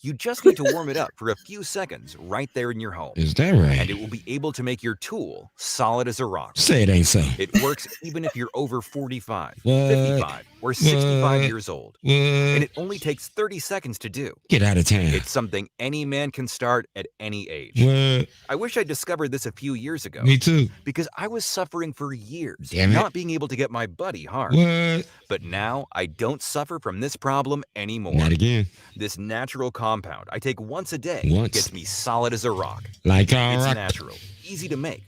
Speaker 12: You just need to warm it up for a few seconds right there in your home.
Speaker 3: Is that right?
Speaker 12: And it will be able to make your tool solid as a rock.
Speaker 3: Say it ain't so.
Speaker 12: It works even if you're over 45,
Speaker 3: What?
Speaker 12: 55, or 65
Speaker 3: What?
Speaker 12: years old.
Speaker 3: What?
Speaker 12: And it only takes 30 seconds to do.
Speaker 3: Get out of town.
Speaker 12: It's something any man can start at any age.
Speaker 3: What?
Speaker 12: I wish I discovered this a few years ago.
Speaker 3: Me too.
Speaker 12: Because I was suffering for years,
Speaker 3: Damn it.
Speaker 12: not being able to get my buddy hard.
Speaker 3: What?
Speaker 12: But now I don't suffer from this problem anymore.
Speaker 3: Not again.
Speaker 12: This natural compound I take once a day
Speaker 3: Once.
Speaker 12: gets me solid as a rock.
Speaker 3: Like a
Speaker 12: It's
Speaker 3: rock.
Speaker 12: natural, easy to make,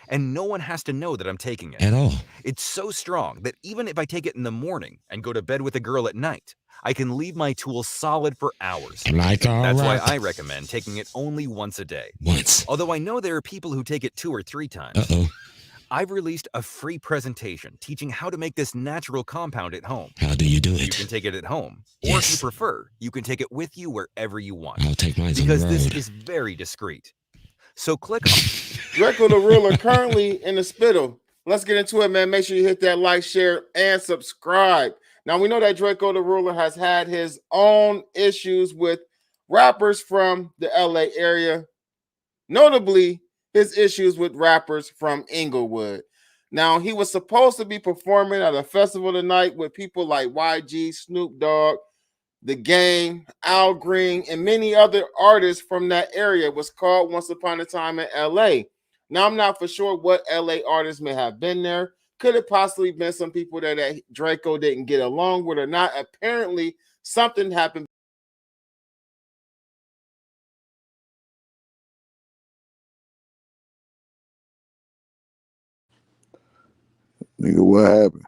Speaker 12: and no one has to know that I'm taking it.
Speaker 3: At all.
Speaker 12: It's so strong that even if I take it in the morning and go to bed with a girl at night, I can leave my tool solid for hours.
Speaker 3: Like a
Speaker 12: That's why
Speaker 3: rock.
Speaker 12: I recommend taking it only once a day.
Speaker 3: Once.
Speaker 12: Although I know there are people who take it 2 or 3 times.
Speaker 3: Uh-oh.
Speaker 12: I've released a free presentation teaching how to make this natural compound at home.
Speaker 3: How do you do
Speaker 12: You
Speaker 3: it?
Speaker 12: can take it at home, or if you
Speaker 3: Yes.
Speaker 12: prefer, you can take it with you wherever you want.
Speaker 3: I'll take mine on the
Speaker 12: Because this
Speaker 3: road.
Speaker 12: is very discreet. So click on
Speaker 16: Draco the Ruler currently in the spittle. Let's get into it, man. Make sure you hit that like, share, and subscribe. Now, we know that Draco the Ruler has had his own issues with rappers from the LA area, notably his issues with rappers from Inglewood. Now, he was supposed to be performing at a festival tonight with people like YG, Snoop Dogg, The Game, Al Green, and many other artists from that area. It was called Once Upon a Time in LA. Now, I'm not for sure what LA artists may have been there. Could it possibly been some people that Draco didn't get along with or not? Apparently, something happened.
Speaker 7: Nigga, what happened?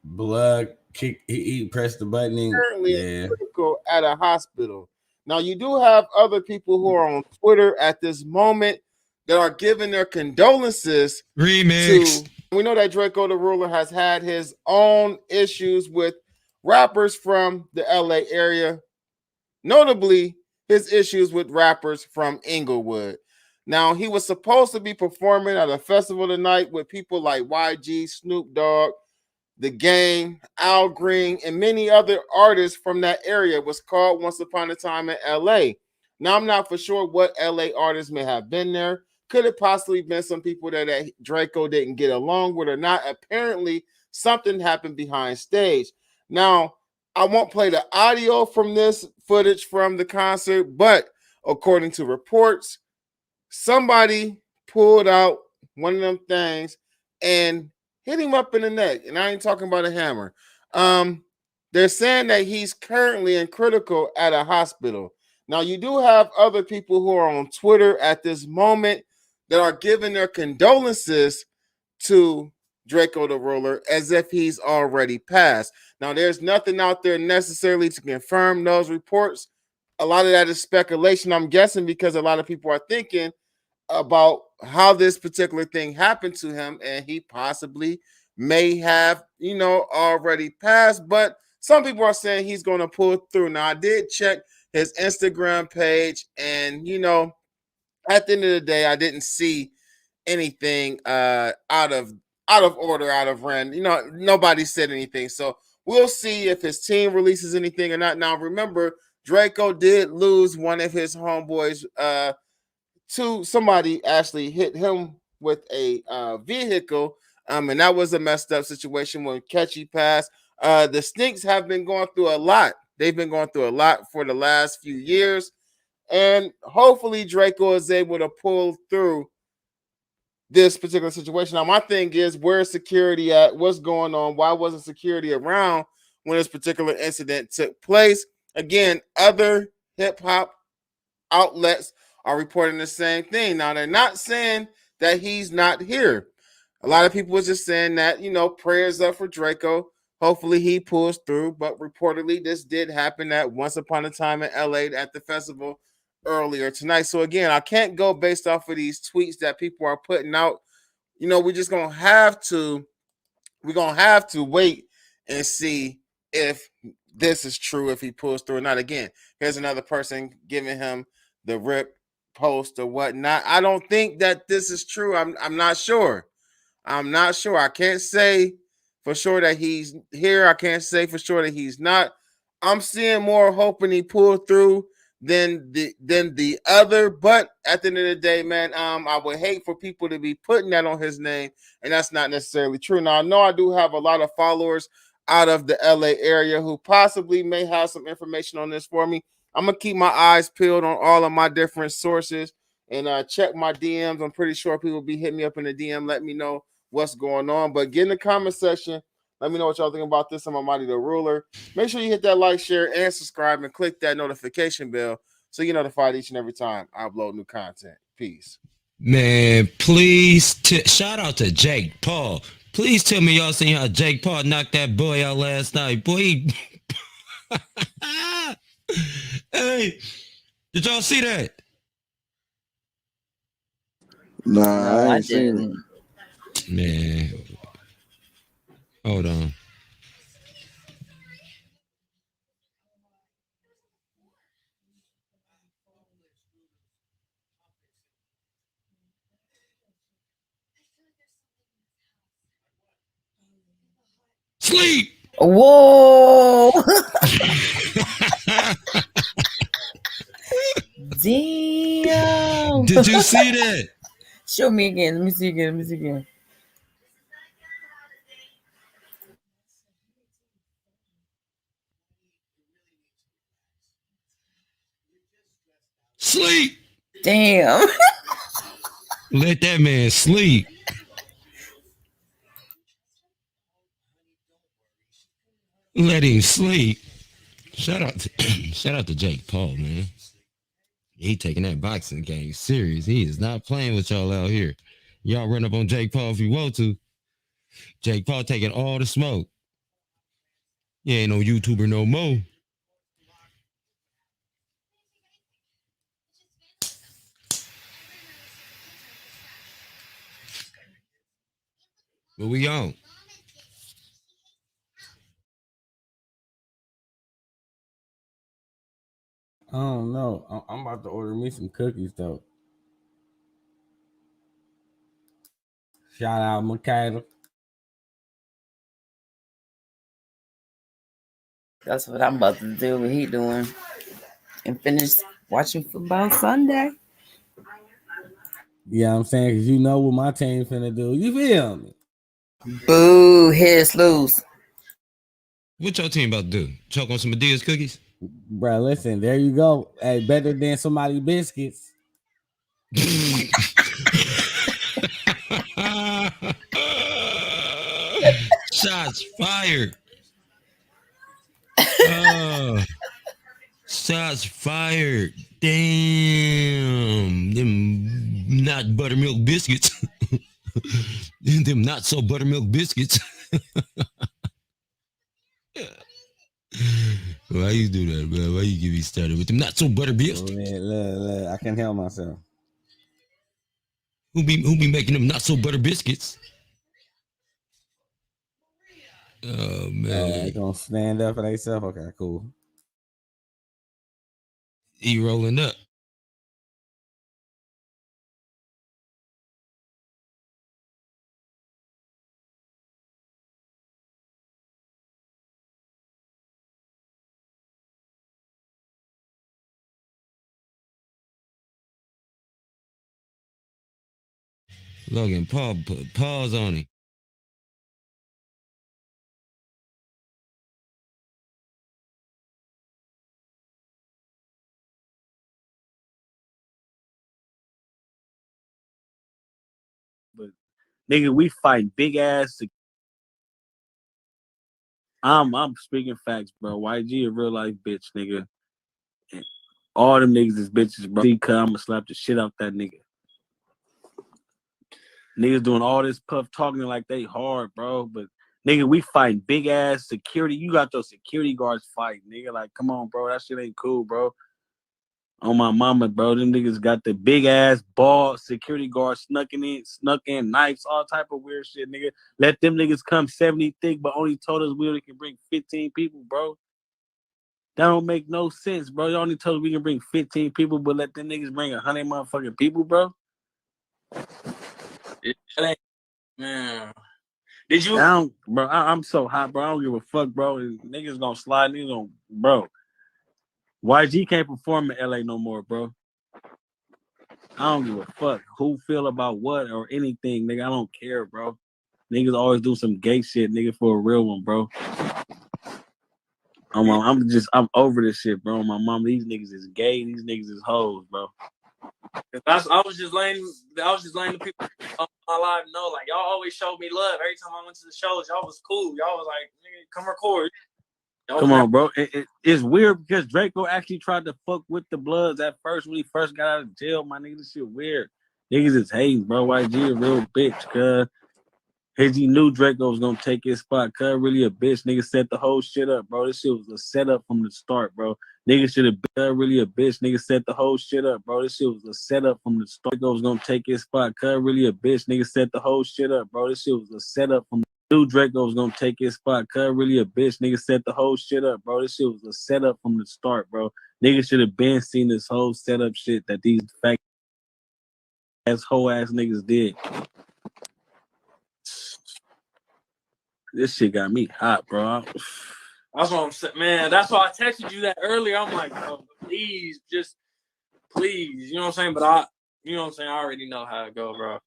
Speaker 1: Blood kick. He pressed the button.
Speaker 16: Apparently critical at a hospital. Now, you do have other people who are on Twitter at this moment that are giving their condolences.
Speaker 3: Remix.
Speaker 16: We know that Draco the Ruler has had his own issues with rappers from the LA area, notably his issues with rappers from Inglewood. Now, he was supposed to be performing at a festival tonight with people like YG, Snoop Dogg, The Game, Al Green, and many other artists from that area. It was called Once Upon a Time in LA. Now, I'm not for sure what LA artists may have been there. Could it possibly been some people that Draco didn't get along with or not? Apparently, something happened behind stage. Now, I won't play the audio from this footage from the concert, but according to reports, somebody pulled out one of them things and hit him up in the neck. And I ain't talking about a hammer. They're saying that he's currently in critical at a hospital. Now, you do have other people who are on Twitter at this moment that are giving their condolences to Draco the Ruler as if he's already passed. Now, there's nothing out there necessarily to confirm those reports. A lot of that is speculation, I'm guessing, because a lot of people are thinking about how this particular thing happened to him, and he possibly may have, already passed. But some people are saying he's going to pull through. Now, I did check his Instagram page, and at the end of the day, I didn't see anything out of order, out of rand. Nobody said anything. So we'll see if his team releases anything or not. Now, remember, Draco did lose one of his homeboys to somebody actually hit him with a vehicle. And that was a messed up situation when Catchy passed. The Stinks have been going through a lot. They've been going through a lot for the last few years. And hopefully Draco is able to pull through this particular situation. Now, my thing is, where's security at? What's going on? Why wasn't security around when this particular incident took place? Again, other hip-hop outlets are reporting the same thing. Now, they're not saying that he's not here. A lot of people was just saying that, prayers up for Draco. Hopefully he pulls through. But reportedly, this did happen at Once Upon a Time in LA at the festival earlier tonight. So again, I can't go based off of these tweets that people are putting out. We're just gonna have to wait and see if this is true, if he pulls through or not. Again, here's another person giving him the rip post or whatnot. I don't think that this is true. I'm not sure. I can't say for sure that he's here. I can't say for sure that he's not. I'm seeing more hoping he pulled through than the other. But at the end of the day, man, I would hate for people to be putting that on his name, and that's not necessarily true. Now, I know I do have a lot of followers out of the LA area who possibly may have some information on this for me. I'm gonna keep my eyes peeled on all of my different sources and check my DMs. I'm pretty sure people will be hitting me up in the DM, let me know what's going on. But get in the comment section. Let me know what y'all think about this. I'm Almighty the Ruler. Make sure you hit that like, share, and subscribe, and click that notification bell so you're notified each and every time I upload new content. Peace.
Speaker 3: Man, please shout out to Jake Paul. Please tell me y'all seen how Jake Paul knocked that boy out last night. Boy, hey, did y'all see that?
Speaker 7: Nah, I ain't seen it.
Speaker 3: Man, hold on. Sleep.
Speaker 17: Whoa. Damn.
Speaker 3: Did you see that?
Speaker 17: Show me again. Let me see again.
Speaker 3: Sleep.
Speaker 17: Damn.
Speaker 3: Let that man sleep. Let him sleep. Shout out to Jake Paul, man. He taking that boxing game serious. He is not playing with y'all out here. Y'all run up on Jake Paul if you want to. Jake Paul taking all the smoke. You ain't no YouTuber no more. What we on?
Speaker 1: I don't know. I'm about to order me some cookies though. Shout out Michaela.
Speaker 17: That's what I'm about to do. What he doing? And finish watching football Sunday.
Speaker 1: Yeah, I'm saying, because you know what my team finna do. You feel me?
Speaker 17: Boo, heads loose.
Speaker 3: What your team about to do? Choke on some Adidas cookies?
Speaker 1: Bro, listen, there you go. Hey, better than somebody biscuits.
Speaker 3: Shots fired. Shots fired. Damn. Them not buttermilk biscuits. Them not so buttermilk biscuits. Why you do that, man? Why you get me started with them not so butter biscuits?
Speaker 4: Look, I can't help myself.
Speaker 3: Who be making them not so butter biscuits? Oh man.
Speaker 4: They gonna stand up for themselves? Okay, cool.
Speaker 3: He rolling up. Logan, pause on him.
Speaker 5: But nigga, we fight big ass. I'm speaking facts, bro. YG a real life bitch, nigga. And all them niggas is bitches, bro. I'ma slap the shit out that nigga. Niggas doing all this puff talking like they hard, bro. But nigga, we fighting big ass security. You got those security guards fighting, nigga. Like, come on, bro. That shit ain't cool, bro. On my mama, bro. Them niggas got the big ass ball security guards snuck in knives, all type of weird shit, nigga. Let them niggas come 70 thick, but only told us we only can bring 15 people, bro. That don't make no sense, bro. You only told us we can bring 15 people, but let them niggas bring 100 motherfucking people, bro.
Speaker 14: Man. Did you?
Speaker 5: Bro, I'm so hot, bro. I don't give a fuck, bro. Niggas gonna slide, niggas gonna, bro. YG can't perform in LA no more, bro. I don't give a fuck who feel about what or anything, nigga. I don't care, bro. Niggas always do some gay shit, nigga, for a real one, bro. I'm over this shit, bro. My mom, these niggas is gay, these niggas is hoes, bro.
Speaker 14: I was just letting the people on my live know, like, y'all always showed me love. Every time I went to the shows, y'all was cool. Y'all was like, nigga, come record.
Speaker 5: Come on, bro. It's weird because Draco actually tried to fuck with the Bloods at first when he first got out of jail. My nigga, this shit weird. Niggas is hating, bro. YG a real bitch, cuz. He knew Draco was gonna take his spot, cuz really a bitch. Nigga set the whole shit up, bro. This shit was a setup from the start, bro. Nigga should have been really a bitch. Nigga set the whole shit up, bro. This shit was a setup from the start. Draco was gonna take his spot, cuz really a bitch. Nigga set the whole shit up, bro. This shit was a setup from knew Draco was gonna take his spot, cuz really a bitch. Nigga set the whole shit up, bro. This shit was a setup from the start, bro. Nigga should have been seen this whole setup shit that these fake ass hoe ass niggas did. This shit got me hot, bro.
Speaker 14: That's what I'm saying, man. That's why I texted you that earlier. I'm like, bro, please, just please. You know what I'm saying? But you know what I'm saying? I already know how it go, bro.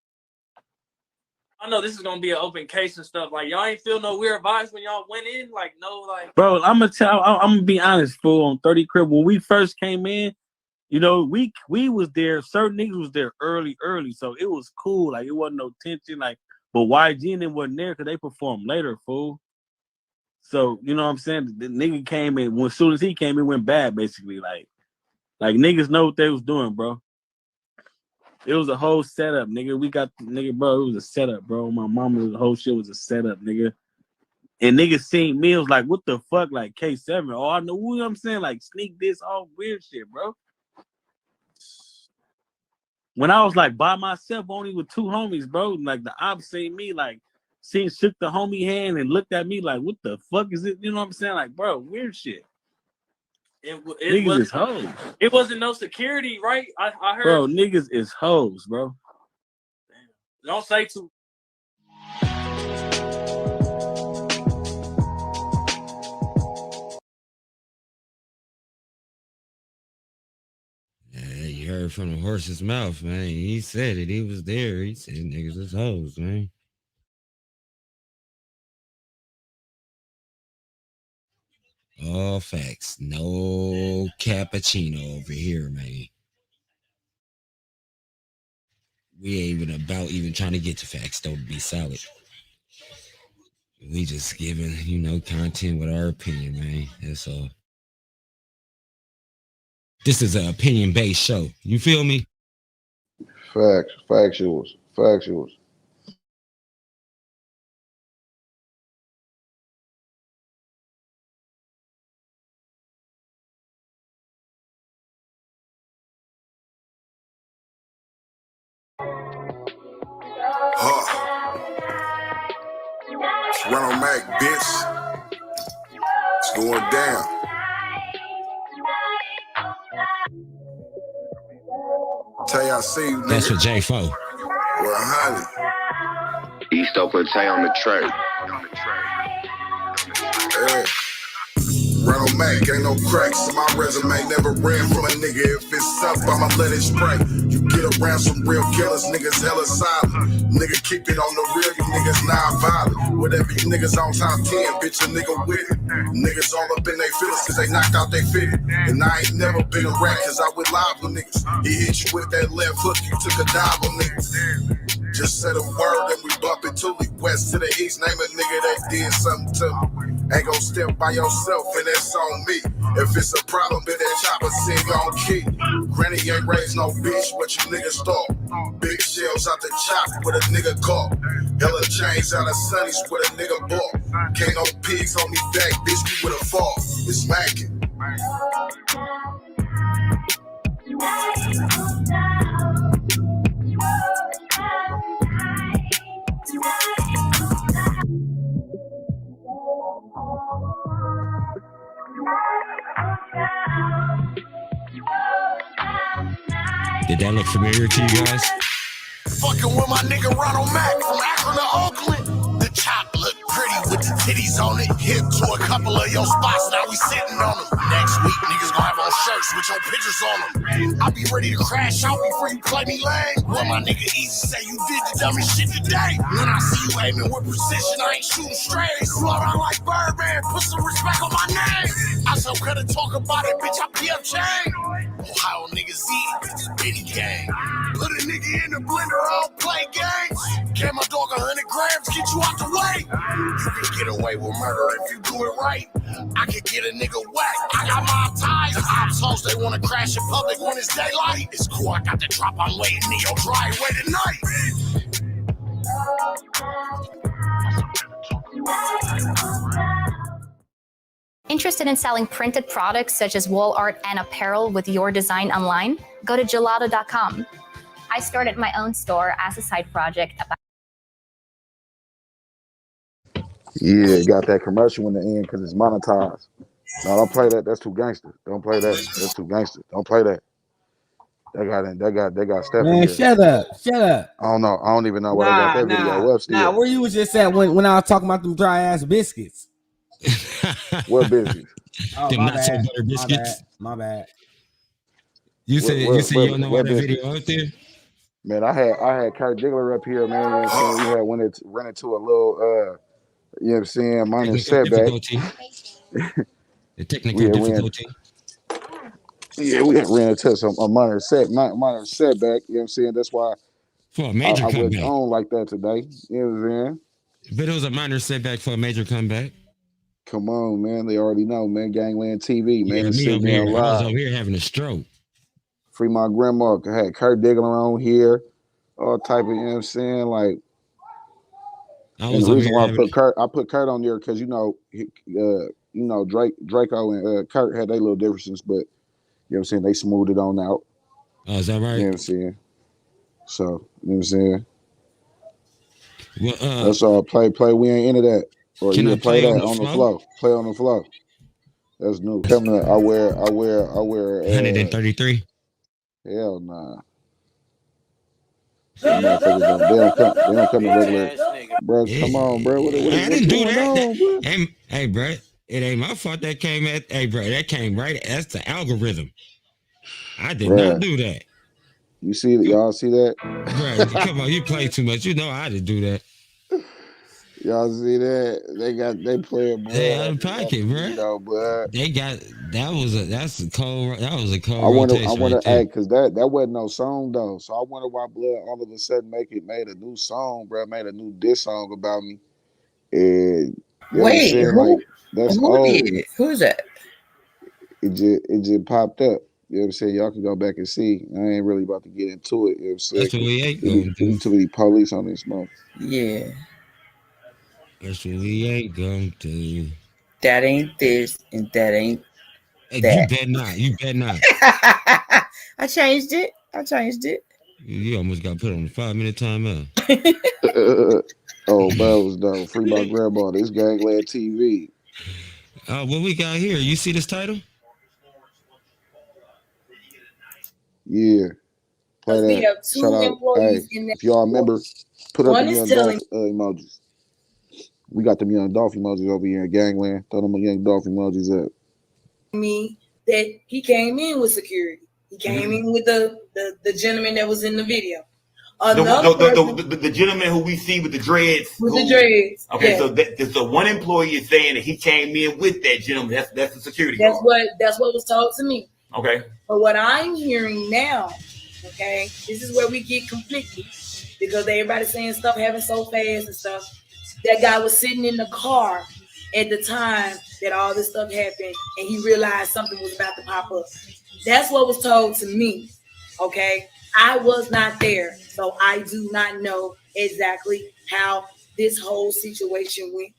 Speaker 14: I know this is gonna be an open case and stuff. Like, y'all ain't feel no weird vibes when y'all went in. Like, no, like.
Speaker 5: Bro, I'm gonna be honest, fool. On 30 Crip, when we first came in, you know, we was there. Certain niggas was there early, so it was cool. Like, it wasn't no tension. Like, but YG and them wasn't there because they performed later, fool. So, you know what I'm saying? The nigga came in, as soon as he came, it went bad, basically. Like niggas know what they was doing, bro. It was a whole setup, nigga. We got, nigga, bro, it was a setup, bro. My mama, the whole shit was a setup, nigga. And niggas seen me, it was like, what the fuck? Like, K7. Oh, I know, you know what I'm saying? Like, sneak this, all weird shit, bro. When I was, like, by myself, only with two homies, bro, like, the ops seen me, like, shook the homie hand and looked at me like, what the fuck is it? You know what I'm saying? Like, bro, weird shit. Niggas is hoes.
Speaker 14: It wasn't no security, right? I heard.
Speaker 5: Bro, niggas is hoes, bro.
Speaker 14: Damn. Don't say too.
Speaker 3: Yeah, you heard from the horse's mouth, man. He said it. He was there. He said niggas is hoes, man. All facts. No cappuccino over here, man. We ain't even about even trying to get to facts, though, to be solid. We just giving, you know, content with our opinion, man. That's all. This is an opinion-based show. You feel me?
Speaker 7: Factuals.
Speaker 10: It's Ronald Mac, bitch. It's going down. Tell y'all, see you, nigga.
Speaker 3: That's for J4.
Speaker 10: 100.
Speaker 20: East Oakland, Tay on the track.
Speaker 10: Hey. Ronald Mac, ain't no cracks in my resume. Never ran from a nigga. If it's up, I'ma let it spray. You get around some real killers, niggas hella silent. Nigga, keep it on the real, you niggas non-violent. Whatever you niggas on top 10, bitch, a nigga with it. Niggas all up in they feelings cause they knocked out they fitted. And I ain't never been a rat cause I went live with niggas. He hit you with that left hook, you took a dive on niggas. Just said a word and we bump it to me. West to the east, name a nigga that did something to me. Ain't gon' step by yourself and that's on me. If it's a problem, bet that chopper sing on key. Granny ain't raised no bitch, what you niggas thought? Big shells out the chop with a nigga caught. Hella chains out of sunnies with a nigga bought. Can't no pigs on me back, bitch, we would've fought. It's smacking.
Speaker 3: Did that look familiar to you guys?
Speaker 10: Fucking with my nigga Ronald Mac from Akron to Oakland. The chop look pretty with the titties on it. Hit to a couple of your spots, now we sitting on them. Next week, niggas gonna have on shirts with your pictures on them. I'll be ready to crash out before you play me lame. Well, my nigga Easy say you did the dumbest shit today. When I see you aiming with precision, I ain't shooting straight. Slow down like Birdman, put some respect on my name. I so couldn't talk about it, bitch, I pee up chain. Ohio niggas eat it, it's Benny gang. Put a nigga in the blender, I'll play games. Get my dog 100 grams, get you out the way. You can get away with murder if you do it right. I could get a nigga whack, I got my ties. Ops hoes, they wanna crash in public when it's daylight. It's cool, I got the drop, I'm waiting in your driveway tonight.
Speaker 21: Interested in selling printed products such as wall art and apparel with your design online? Go to gelato.com. I started my own store as a side project about
Speaker 7: Yeah, got that commercial in the end because it's monetized. No, don't play that. That's too gangster. Don't play that. That's too gangster. Don't play that. They got Steph in
Speaker 4: Man,
Speaker 7: here.
Speaker 4: shut up.
Speaker 7: I don't know. I don't even know where they got that video up still.
Speaker 4: Where you was just at when I was talking about them dry ass biscuits.
Speaker 7: What biscuits?
Speaker 4: Oh,
Speaker 3: Them
Speaker 4: my
Speaker 3: not so
Speaker 4: bad.
Speaker 3: butter biscuits.
Speaker 4: My bad.
Speaker 3: You said you don't know why that
Speaker 7: biscuits?
Speaker 3: video out there?
Speaker 7: Man, I had Kurt Diggler up here, man. You know what I'm saying? We had run into a little you know what I'm saying, minor setback.
Speaker 3: The technical difficulty.
Speaker 7: Yeah, we had ran into a minor setback. You know what I'm saying? That's why
Speaker 3: for a major
Speaker 7: I wasn't
Speaker 3: comeback.
Speaker 7: on like that today. You know what I'm saying?
Speaker 3: But it was a minor setback for a major comeback.
Speaker 7: Come on, man. They already know, man. GangLand TV, man.
Speaker 3: Yeah,
Speaker 7: It's
Speaker 3: me
Speaker 7: sitting
Speaker 3: over
Speaker 7: there
Speaker 3: here. I was
Speaker 7: live.
Speaker 3: over here having a stroke.
Speaker 7: Free my grandma. I had Kurt Diggler on here. All type of, you know what I'm saying? Like, and the reason why I put Kurt on there because Draco and Kurt had their little differences, but you know what I'm saying, they smoothed it on out.
Speaker 3: Oh, is that right?
Speaker 7: You know what I'm saying? So, you know what I'm saying?
Speaker 3: Well,
Speaker 7: that's all. Play. We ain't into that. Or
Speaker 3: can I
Speaker 7: play that
Speaker 3: on the
Speaker 7: flow? Play on the flow. That's new. Coming up, I wear
Speaker 3: 133.
Speaker 7: Hell nah. Them motherfuckers they don't come in regular. Bro, come on, bro. What
Speaker 3: I didn't do
Speaker 7: going
Speaker 3: that.
Speaker 7: on, bro?
Speaker 3: Hey, bro, it ain't my fault that came at. Hey, bro, that came right. That's the algorithm. I did not do that.
Speaker 7: You see that? Y'all see that?
Speaker 3: Bro, come on, you play too much. You know I didn't do that.
Speaker 7: Y'all see that? They playing blood.
Speaker 3: They out of pocket, bro.
Speaker 7: You know, but
Speaker 3: they got that was a cold
Speaker 7: I wonder,
Speaker 3: right there.
Speaker 7: because that wasn't no song though. So I wonder why Blood all of a sudden made a new song, bro. Made a new diss song about me. And you know what I'm saying? Like, that's
Speaker 17: who
Speaker 7: old.
Speaker 17: did it? Who's that?
Speaker 7: It just popped up. You know You know what I'm saying? Y'all can go back and see. I ain't really about to get into it. You know what I'm saying?
Speaker 3: That's what we ain't gonna do.
Speaker 7: Too many police on this month.
Speaker 17: Yeah.
Speaker 3: That's what we ain't gonna do.
Speaker 17: That ain't this and that ain't
Speaker 3: Hey,
Speaker 17: that.
Speaker 3: you bet not. You bet not.
Speaker 17: I changed it.
Speaker 3: You almost got put on a 5-minute timeout.
Speaker 7: Oh, Bells though. Free my grandma. This GangLand TV.
Speaker 3: What we got here? You see this title?
Speaker 7: Yeah. Play
Speaker 17: We
Speaker 7: that.
Speaker 17: have 2
Speaker 7: Shout out.
Speaker 17: employees
Speaker 7: Hey,
Speaker 17: in that.
Speaker 7: if y'all remember, put up
Speaker 17: One
Speaker 7: the
Speaker 17: is
Speaker 7: Young
Speaker 17: telling
Speaker 7: Dolph emojis. We got them Young Dolph emojis over here in GangLand. Throw them Young Dolph emojis up.
Speaker 17: me that he came in with security. He came in with the gentleman that was in the video.
Speaker 15: The gentleman who we see with the dreads.
Speaker 17: The dreads.
Speaker 15: Okay,
Speaker 17: yeah.
Speaker 15: so one employee is saying that he came in with that gentleman. That's the security
Speaker 17: That's
Speaker 15: guard.
Speaker 17: that's what was told to me.
Speaker 15: Okay.
Speaker 17: But what I'm hearing now, okay, this is where we get conflicted because everybody's saying stuff happened so fast and stuff. That guy was sitting in the car at the time that all this stuff happened, and he realized something was about to pop up. That's what was told to me. Okay, I was not there, so I do not know exactly how this whole situation went.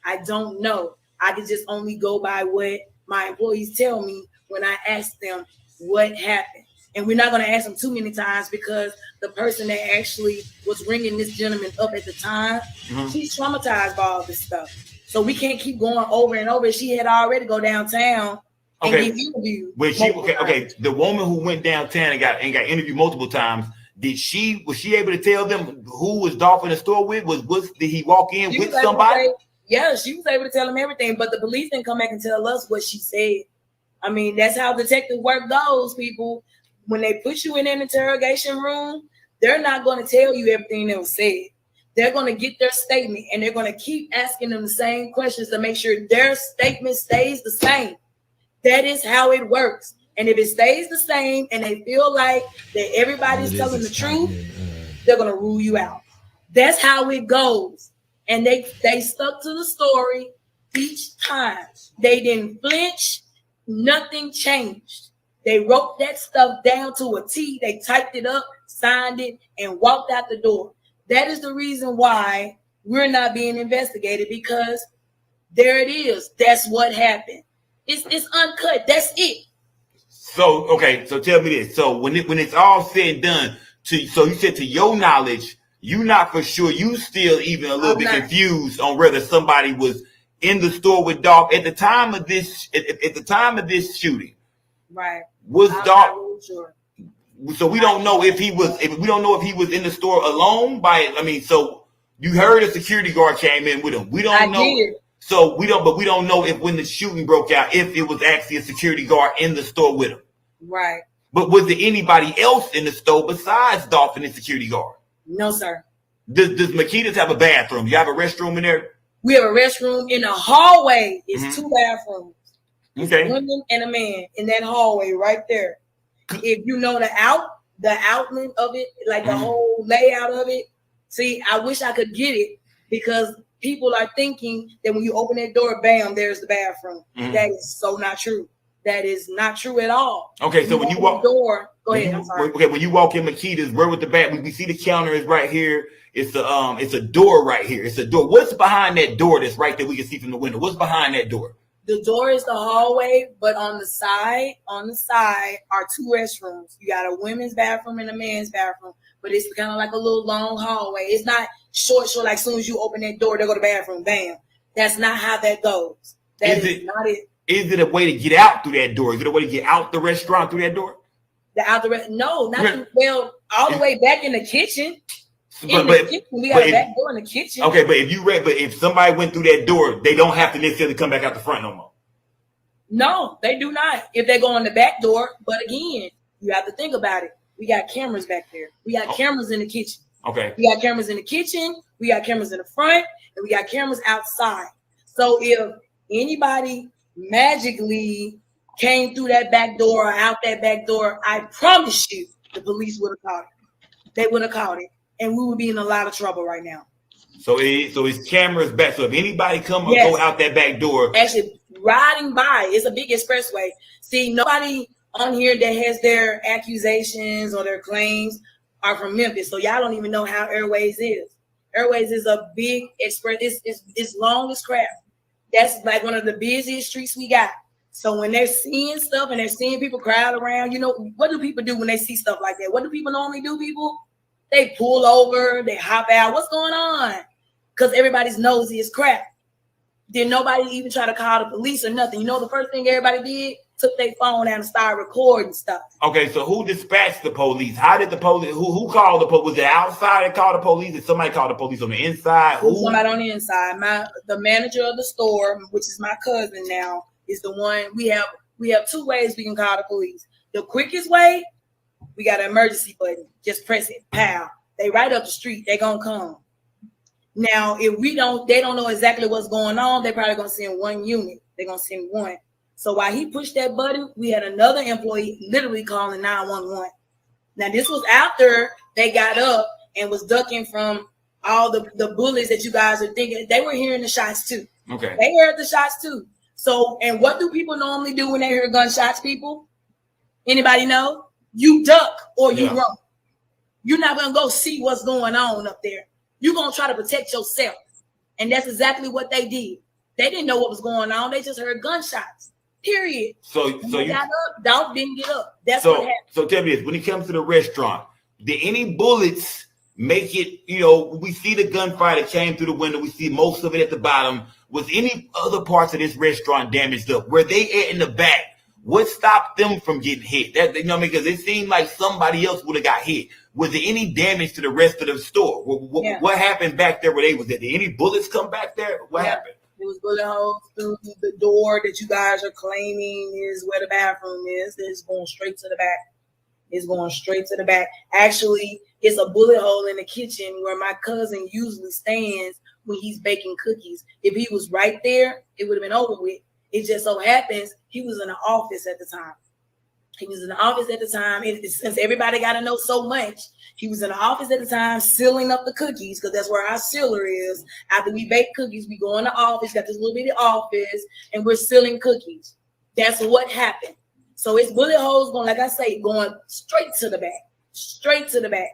Speaker 17: I don't know. I can just only go by what my employees tell me when I ask them what happened. And we're not going to ask them too many times because the person that actually was ringing this gentleman up at the time, she's traumatized by all this stuff. So we can't keep going over and over. She had already go downtown and get interviewed.
Speaker 15: The woman who went downtown and got interviewed multiple times, was she able to tell them who was Dolph in the store with? Did he walk in with somebody?
Speaker 17: Yeah, she was able to tell him everything, but the police didn't come back and tell us what she said. I mean, that's how detective work goes, people. When they put you in an interrogation room, they're not going to tell you everything that was said. They're going to get their statement, and they're going to keep asking them the same questions to make sure their statement stays the same. That is how it works. And if it stays the same and they feel like that everybody's telling the truth, they're going to rule you out. That's how it goes. And they stuck to the story each time. They didn't flinch. Nothing changed. They wrote that stuff down to a T. They typed it up, signed it, and walked out the door. That is the reason why we're not being investigated, because there it is. That's what happened. It's uncut. That's it.
Speaker 15: So tell me this. So when it's all said and done, so you said to your knowledge, you not for sure. You still even a little bit confused on whether somebody was in the store with Dolph at the time of this shooting.
Speaker 17: Right.
Speaker 15: Was Dolph?
Speaker 17: Really sure.
Speaker 15: So we don't know if he was. We don't know if he was in the store alone. So you heard a security guard came in with him. We don't know.
Speaker 17: Did.
Speaker 15: So we don't. But we don't know if when the shooting broke out, if it was actually a security guard in the store with him.
Speaker 17: Right.
Speaker 15: But was there anybody else in the store besides Dolph and the security guard?
Speaker 17: No, sir.
Speaker 15: Does Makitas have a bathroom? You have a restroom in there?
Speaker 17: We have a restroom in the hallway. It's 2 bathrooms.
Speaker 15: Okay.
Speaker 17: A woman and a man in that hallway right there. If you know the outline of it, like the whole layout of it. See, I wish I could get it because people are thinking that when you open that door, bam, there's the bathroom. That is so not true. That is not true at all.
Speaker 15: Okay, so when you walk
Speaker 17: the door, go ahead. I'm sorry.
Speaker 15: Okay, when you walk in Makitas, where with the back, we see the counter is right here. It's a door right here. It's a door. What's behind that door that's right there we can see from the window? What's behind that door?
Speaker 17: The door is the hallway, but on the side are 2 restrooms. You got a women's bathroom and a men's bathroom, but it's kind of like a little long hallway. It's not short, like as soon as you open that door, they go to the bathroom. Bam. That's not how that goes. That is not it.
Speaker 15: Is it a way to get out through that door? Is it a way to get out the restaurant through that door?
Speaker 17: No, not well, all the way back in the kitchen. Kitchen. We got a back door in the kitchen.
Speaker 15: Okay, but if somebody went through that door, they don't have to necessarily come back out the front no more.
Speaker 17: No, they do not. If they go in the back door, but again, you have to think about it. We got cameras back there. We got cameras in the kitchen.
Speaker 15: Okay.
Speaker 17: We got cameras in the kitchen. We got cameras in the front, and we got cameras outside. So if anybody magically came through that back door or out that back door, I promise you, the police would have caught it. They would have caught it. And we would be in a lot of trouble right now.
Speaker 15: So it's cameras back. So if anybody come or go out that back door,
Speaker 17: actually riding by, it's a big expressway. See, nobody on here that has their accusations or their claims are from Memphis. So y'all don't even know how Airways is. Airways is a big express. It's long as crap. That's like one of the busiest streets we got. So when they're seeing stuff and they're seeing people crowd around, you know, what do people do when they see stuff like that? What do people normally do, people? They pull over, they hop out. What's going on? Because everybody's nosy as crap. Then nobody even try to call the police or nothing. You know, the first thing everybody did, took their phone out and started recording stuff.
Speaker 8: Okay, so who dispatched the police? How did the police? Who called the police? Was it outside that called the police? Did somebody call the police on the inside? Who?
Speaker 17: Somebody on the inside. The manager of the store, which is my cousin now, is the one. We have two ways we can call the police. The quickest way, we got an emergency button. Just press it. Pow. They right up the street. They gonna come. Now, if they don't know exactly what's going on. They probably gonna send one unit. They're gonna send one. So while he pushed that button, we had another employee literally calling 911. Now, this was after they got up and was ducking from all the bullets that you guys are thinking. They were hearing the shots too.
Speaker 8: Okay.
Speaker 17: They heard the shots too. So, and what do people normally do when they hear gunshots, people? Anybody know? You duck or you run. You're not going to go see what's going on up there. You're going to try to protect yourself. And that's exactly what they did. They didn't know what was going on. They just heard gunshots. Period.
Speaker 8: So
Speaker 17: you got up, dog didn't get up. That's
Speaker 8: so,
Speaker 17: what happened.
Speaker 8: So tell me this: when it comes to the restaurant, did any bullets make it? You know, we see the gunfire that came through the window. We see most of it at the bottom. Was any other parts of this restaurant damaged up? Were they in the back? What stopped them from getting hit? That, you know, because it seemed like somebody else would have got hit. Was there any damage to the rest of the store? What happened back there where they was at? Did any bullets come back there? What happened?
Speaker 17: It was bullet holes through the door that you guys are claiming is where the bathroom is. It's going straight to the back. It's going straight to the back. Actually, it's a bullet hole in the kitchen where my cousin usually stands when he's baking cookies. If he was right there, it would have been over with. It just so happens he was in the office at the time. He was in the office at the time. Since everybody got to know so much, he was in the office at the time sealing up the cookies because that's where our sealer is. After we bake cookies, we go in the office, got this little bitty office, and we're sealing cookies. That's what happened. So it's bullet holes going, like I say, going straight to the back. Straight to the back.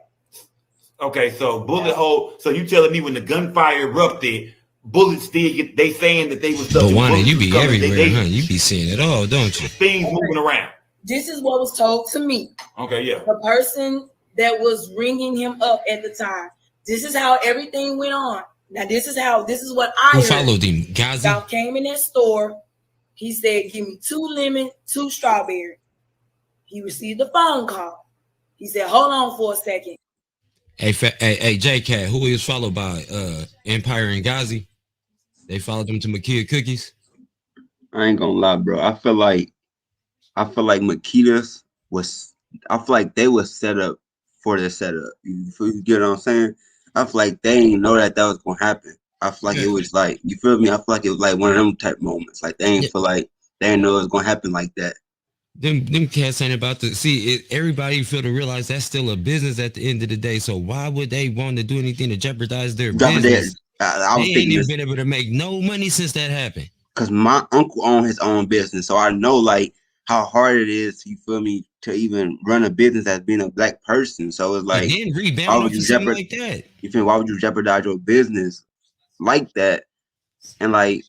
Speaker 8: Okay, so bullet hole. So you telling me when the gunfire erupted, bullets still get, they saying that they was
Speaker 3: But Wanda, you be
Speaker 8: coming,
Speaker 3: everywhere, huh? You be seeing it all, don't you?
Speaker 8: Things moving around.
Speaker 17: This is what was told to me.
Speaker 8: Okay, yeah.
Speaker 17: The person that was ringing him up at the time. This is how everything went on. Now, this is what I
Speaker 3: Who
Speaker 17: heard.
Speaker 3: followed him? Gazi?
Speaker 17: Y'all came in that store. He said, give me 2 lemon, 2 strawberry. He received a phone call. He said, hold on for a second.
Speaker 3: Hey, JK, who he was followed by? Empire and Gazi? They followed him to Makita Cookies?
Speaker 22: I ain't gonna lie, bro. I feel like Makita's was, I feel like they was set up for the setup. You get what I'm saying? I feel like they didn't know that was gonna happen. I feel like it was like, you feel me? I feel like it was like one of them type moments. Like they ain't feel like they didn't know it was gonna happen like that.
Speaker 3: Them cats ain't about to see it. Everybody feel to realize that's still a business at the end of the day. So why would they want to do anything to jeopardize their business?
Speaker 22: I was
Speaker 3: they ain't even been able to make no money since that happened.
Speaker 22: Because my uncle owned his own business, so I know like how hard it is. You feel me, to even run a business as being a black person. So it's like,
Speaker 3: and then rebound off of something like that.
Speaker 22: You feel me? Why would you jeopardize your business like that? And like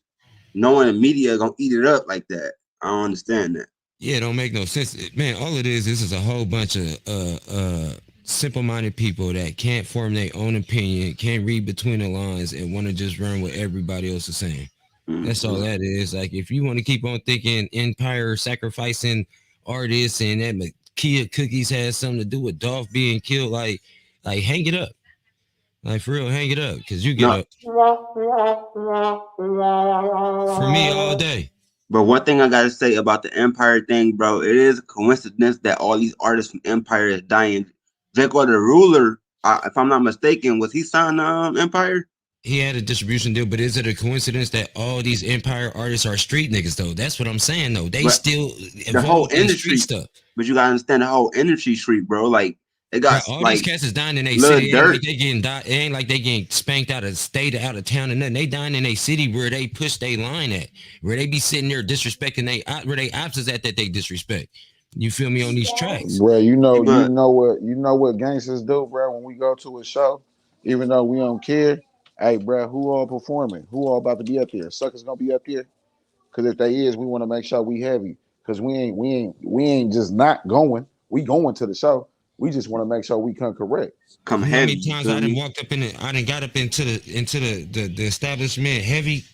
Speaker 22: knowing the media gonna eat it up like that, I don't understand that.
Speaker 3: Yeah, it don't make no sense, man. All it is, this is a whole bunch of simple-minded people that can't form their own opinion, can't read between the lines, and want to just run what everybody else is saying. That's all that is. Like, if you want to keep on thinking Empire sacrificing artists and that Makita Cookies has something to do with Dolph being killed, like hang it up. Like, for real, hang it up, because you get up for me all day.
Speaker 22: But one thing I gotta say about the Empire thing, bro, it is a coincidence that all these artists from Empire is dying. Draco the Ruler, if I'm not mistaken, was he signed Empire?
Speaker 3: He had a distribution deal, but is it a coincidence that all these Empire artists are street niggas though? That's what I'm saying though. They still
Speaker 22: the whole industry
Speaker 3: stuff.
Speaker 22: But you gotta understand the whole industry street, bro. Like they got
Speaker 3: all
Speaker 22: like
Speaker 3: these cats is dying in their city. It ain't like they getting spanked out of state or out of town and nothing. They dying in a city where they push their line at, where they be sitting there disrespecting where they ops is at that they disrespect. You feel me on these tracks,
Speaker 7: bro. You know
Speaker 22: But
Speaker 7: what gangsters do, bro. When we go to a show, even though we don't care, hey, bro, who all performing? Who all about to be up there? Suckers gonna be up there? Because if they is, we want to make sure we heavy. Because we ain't just not going. We going to the show. We just want to make sure we come correct.
Speaker 22: come
Speaker 3: you know how
Speaker 22: heavy.
Speaker 3: many
Speaker 22: You
Speaker 3: times
Speaker 22: feel
Speaker 3: I done
Speaker 22: me?
Speaker 3: walked up I done got up into the establishment heavy,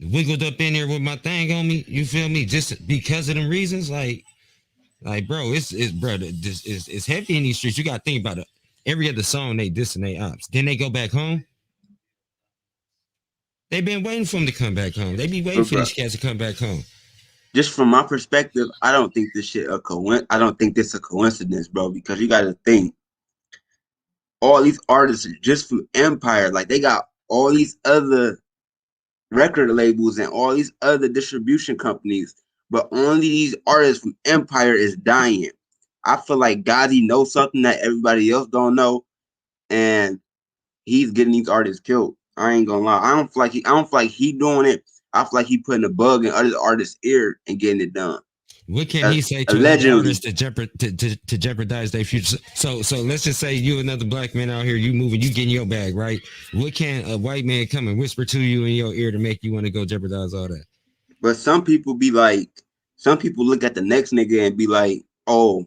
Speaker 3: wiggled up in there with my thing on me. You feel me? Just because of them reasons, like bro, it's bro, this it's heavy in these streets. You gotta think about it. Every other song they dissing they ops. Then they go back home. They been waiting for them to come back home. They be waiting
Speaker 22: But
Speaker 3: for
Speaker 22: bro,
Speaker 3: these cats to come back home.
Speaker 22: just from my perspective, I don't think this shit I don't think this a coincidence, bro. Because you got to think, all these artists just from Empire, like they got all these other record labels and all these other distribution companies, but only these artists from Empire is dying. I feel like Gazi knows something that everybody else don't know, and he's getting these artists killed. I ain't gonna lie. I don't feel like he doing it. I feel like he putting a bug in other artists' ear and getting it done.
Speaker 3: What can he say to another artist to jeopardize their future? So let's just say you another black man out here, you moving, you getting your bag, right? What can a white man come and whisper to you in your ear to make you want to go jeopardize all that?
Speaker 22: But some people look at the next nigga and be like, oh,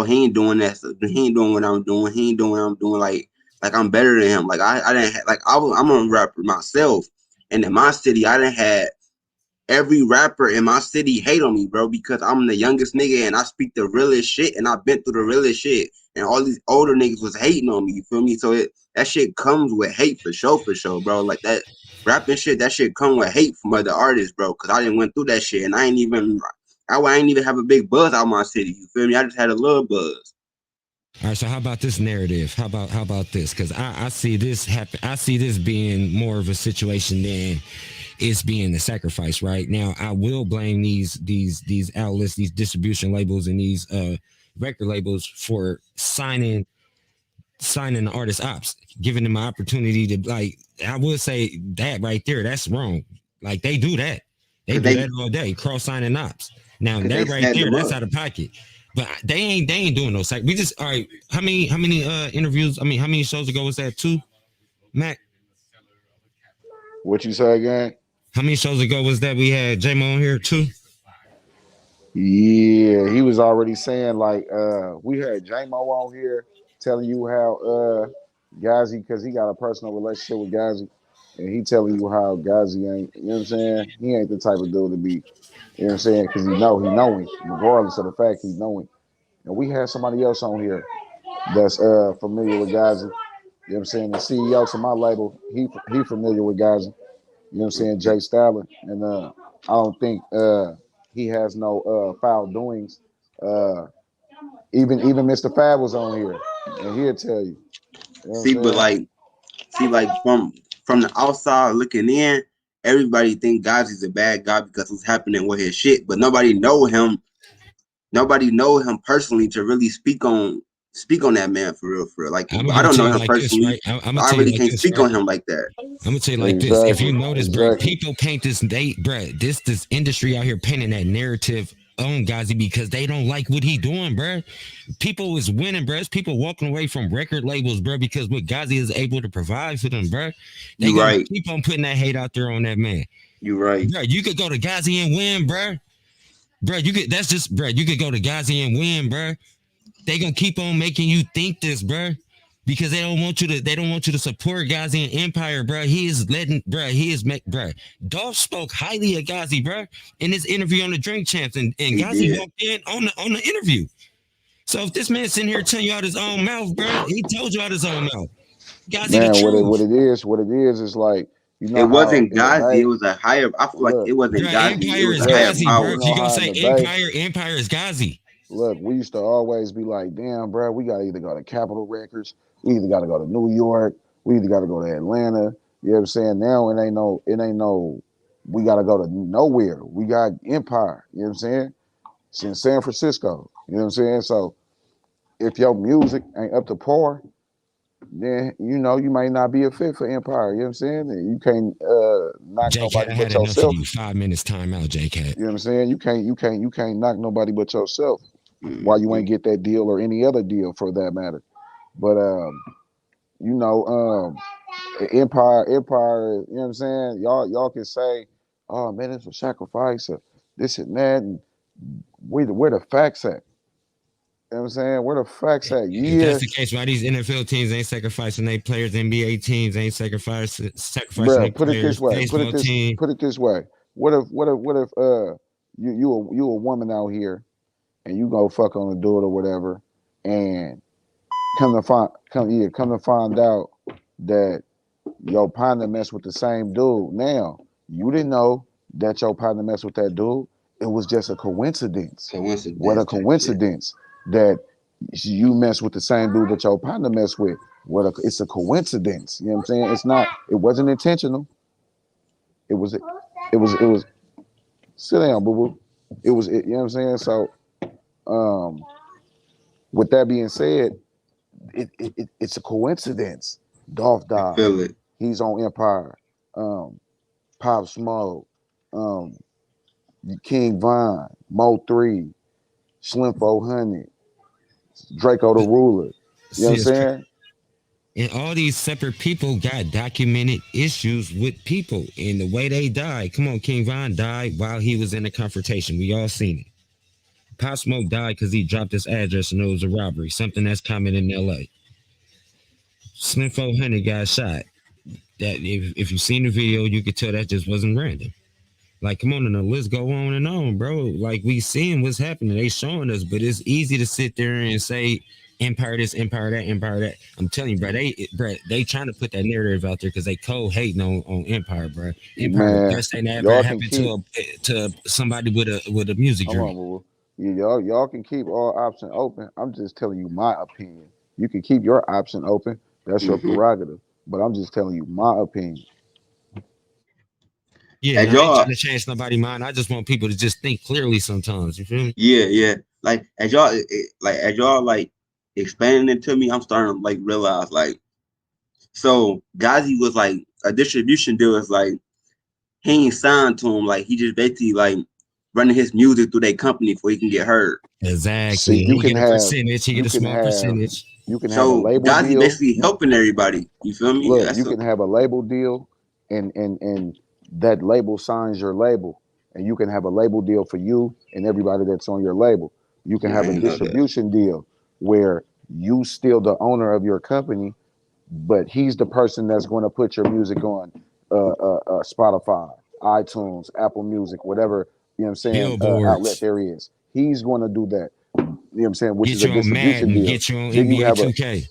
Speaker 22: he ain't doing that. He ain't doing what I'm doing. He ain't doing what I'm doing. Like I'm better than him. Like I didn't I'm a rapper myself, and in my city, I didn't had every rapper in my city hate on me, bro, because I'm the youngest nigga and I speak the realest shit and I've been through the realest shit. And all these older niggas was hating on me, you feel me? So that shit comes with hate for sure, bro. Like that rapping shit, that shit come with hate from other artists, bro. Cause I didn't went through that shit and I ain't even have a big buzz out my city. You feel me? I just had a little buzz.
Speaker 3: All right, so how about this narrative? How about this? Because I see this happen. I see this being more of a situation than it's being the sacrifice. Right now, I will blame these outlets, these distribution labels, and these record labels for signing the artist ops, giving them an opportunity to, like, I would say that right there, that's wrong. Like they do that. They do that all day, cross signing ops. Now that right there, that's out of pocket. But they ain't doing no sac. We just, all right. How many interviews? I mean, how many shows ago was that? 2, Mac?
Speaker 7: What you say again?
Speaker 3: How many shows ago was that we had J-Mo on here? 2?
Speaker 7: Yeah, he was already saying, like, we had J-Mo on here telling you how Gazi, because he got a personal relationship with Gazi, and he telling you how Gazi ain't, you know what I'm saying? He ain't the type of dude to be, you know what I'm saying? Because he know him, regardless of the fact he know him. And we had somebody else on here that's familiar with Gazi. You know what I'm saying? The CEO to my label, he familiar with Gazi. You know what I'm saying? Jay Stalin. And I don't think he has no foul doings. Even Mr. Fab was on here, and he'll tell you. You know
Speaker 22: Like from the outside looking in, everybody think Gazi's a bad guy because what's happening with his shit, but nobody know him personally to really speak on that man for real. Like I don't know him personally. I really can't speak on him like that.
Speaker 3: I'm gonna tell you like this. If you notice, bro, people paint this this industry out here painting that narrative on Gazi because they don't like what he doing, bro. People is winning, bro. It's people walking away from record labels, bro, because what Gazi is able to provide for them, bro. They gonna keep on putting that hate out there on that man.
Speaker 22: You right,
Speaker 3: bro. You could go to Gazi and win, bro. Bro, you could. That's just, bro. You could go to Gazi and win, bro. They gonna keep on making you think this, bro, because they don't want you to support Gazi and Empire, bro. Bro. Dolph spoke highly of Gazi, bro, in his interview on the Drink Champs, and Gazi walked in on the interview. So if this man sitting here telling you out his own mouth, bro, he told you out his own mouth. Gazi,
Speaker 7: man,
Speaker 3: the truth.
Speaker 7: what it is like, you know,
Speaker 22: it wasn't Gazi. It was a higher. I feel like it wasn't Gazi.
Speaker 3: Empire
Speaker 22: It was
Speaker 3: is
Speaker 22: a higher
Speaker 3: Gazi,
Speaker 22: power.
Speaker 3: bro. You gonna say Empire is Gazi.
Speaker 7: Look, we used to always be like, damn, bro, we got to either go to Capitol Records, we either got to go to New York, we either got to go to Atlanta. You know what I'm saying? Now it ain't no, we got to go to nowhere. We got Empire, you know what I'm saying? It's in San Francisco, you know what I'm saying? So if your music ain't up to par, then, you know, you might not be a fit for Empire, you know what I'm saying? You can't knock nobody but yourself.
Speaker 3: 5 minutes time out, JCat.
Speaker 7: You know what I'm saying? You can't knock nobody but yourself. why you ain't get that deal or any other deal for that matter. But you know, Empire, you know what I'm saying? Y'all can say, oh man, it's a sacrifice or this and that, and where the facts at? You know what I'm saying? Where the facts at?
Speaker 3: If that's the
Speaker 7: Yes,
Speaker 3: case, why these NFL teams ain't sacrificing their players, NBA teams ain't sacrificing
Speaker 7: bro.
Speaker 3: their players, baseball team.
Speaker 7: Put it this way. What if you a woman out here and you go fuck on a dude or whatever, and come to find out that your partner messed with the same dude. Now, you didn't know that your partner messed with that dude. It was just a coincidence. What a coincidence that you mess with the same dude that your partner messed with. It's a coincidence. You know what I'm saying? It wasn't intentional. It was sit down, boo boo. You know what I'm saying? So with that being said, it's a coincidence. Dolph died.
Speaker 22: Feel it.
Speaker 7: He's on Empire. Pop Smoke, King Von, Mo 3, Slim400, Draco the Ruler. You know what I'm saying?
Speaker 3: And all these separate people got documented issues with people and the way they died. Come on, King Von died while he was in a confrontation. We all seen it. Pop Smoke died because he dropped his address and it was a robbery, something that's common in LA. Slim400 got shot. That if you seen the video, you could tell that just wasn't random. Like, come on, and the list go on and on, bro. Like, we seeing what's happening. They showing us, but it's easy to sit there and say Empire this, Empire that, Empire that. I'm telling you, bro, they trying to put that narrative out there because they cold hating on Empire, bro. Empire, the best thing that ever happened to somebody with a music dream.
Speaker 7: Y'all can keep all options open. I'm just telling you my opinion. You can keep your option open. That's your prerogative. But I'm just telling you my opinion.
Speaker 3: Yeah, I ain't trying to change nobody's mind. I just want people to just think clearly sometimes. You feel me?
Speaker 22: Yeah. Like as y'all explaining it to me, I'm starting to like realize like, so Gazi was like a distribution deal is like he ain't signed to him, like he just basically like running his music through their company before he can get heard.
Speaker 3: Exactly.
Speaker 7: See, you can
Speaker 3: get
Speaker 7: have
Speaker 3: a percentage. He get a small percentage.
Speaker 7: You can have a label
Speaker 22: Gazi
Speaker 7: deal.
Speaker 22: basically helping everybody. You feel me?
Speaker 7: Look, you can have a label deal, and that label signs your label, and you can have a label deal for you and everybody that's on your label. You can have a distribution deal where you still the owner of your company, but he's the person that's going to put your music on Spotify, iTunes, Apple Music, whatever, you know what I'm saying, outlet there is. He's going to do that. You know what I'm saying? Which is a distribution deal.
Speaker 3: Get you on NBA 2K.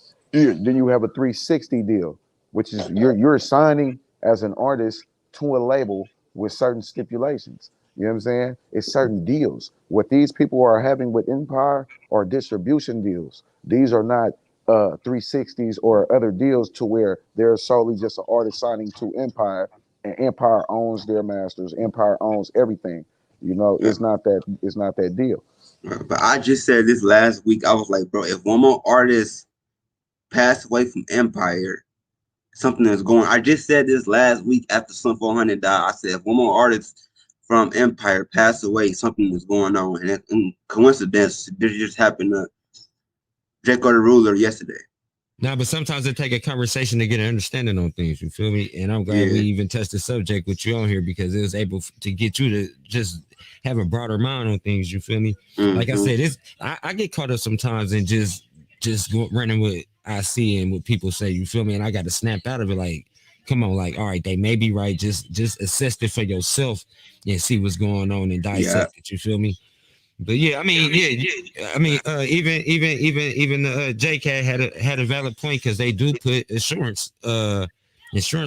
Speaker 7: Then you have a 360 deal, which is you're signing as an artist to a label with certain stipulations. You know what I'm saying? It's certain deals. What these people are having with Empire are distribution deals. These are not 360s or other deals to where they're solely just an artist signing to Empire, and Empire owns their masters. Empire owns everything. You know, it's not that deal.
Speaker 22: But I just said this last week. I was like, bro, if one more artist passed away from Empire, something is going. I just said this last week after Slim400 died. I said if one more artist from Empire passed away, something is going on. And coincidence, this just happened to Draco the Ruler yesterday.
Speaker 3: Nah, but sometimes it take a conversation to get an understanding on things. You feel me? And I'm glad we even touched the subject with you on here because it was able to get you to just have a broader mind on things. You feel me? Like I said, I get caught up sometimes and just running with I see and what people say. You feel me? And I got to snap out of it. Like, come on, like, all right, they may be right. Just assess it for yourself and see what's going on and dissect it. You feel me? But yeah, I mean, I mean, even JK had a valid point because they do put insurance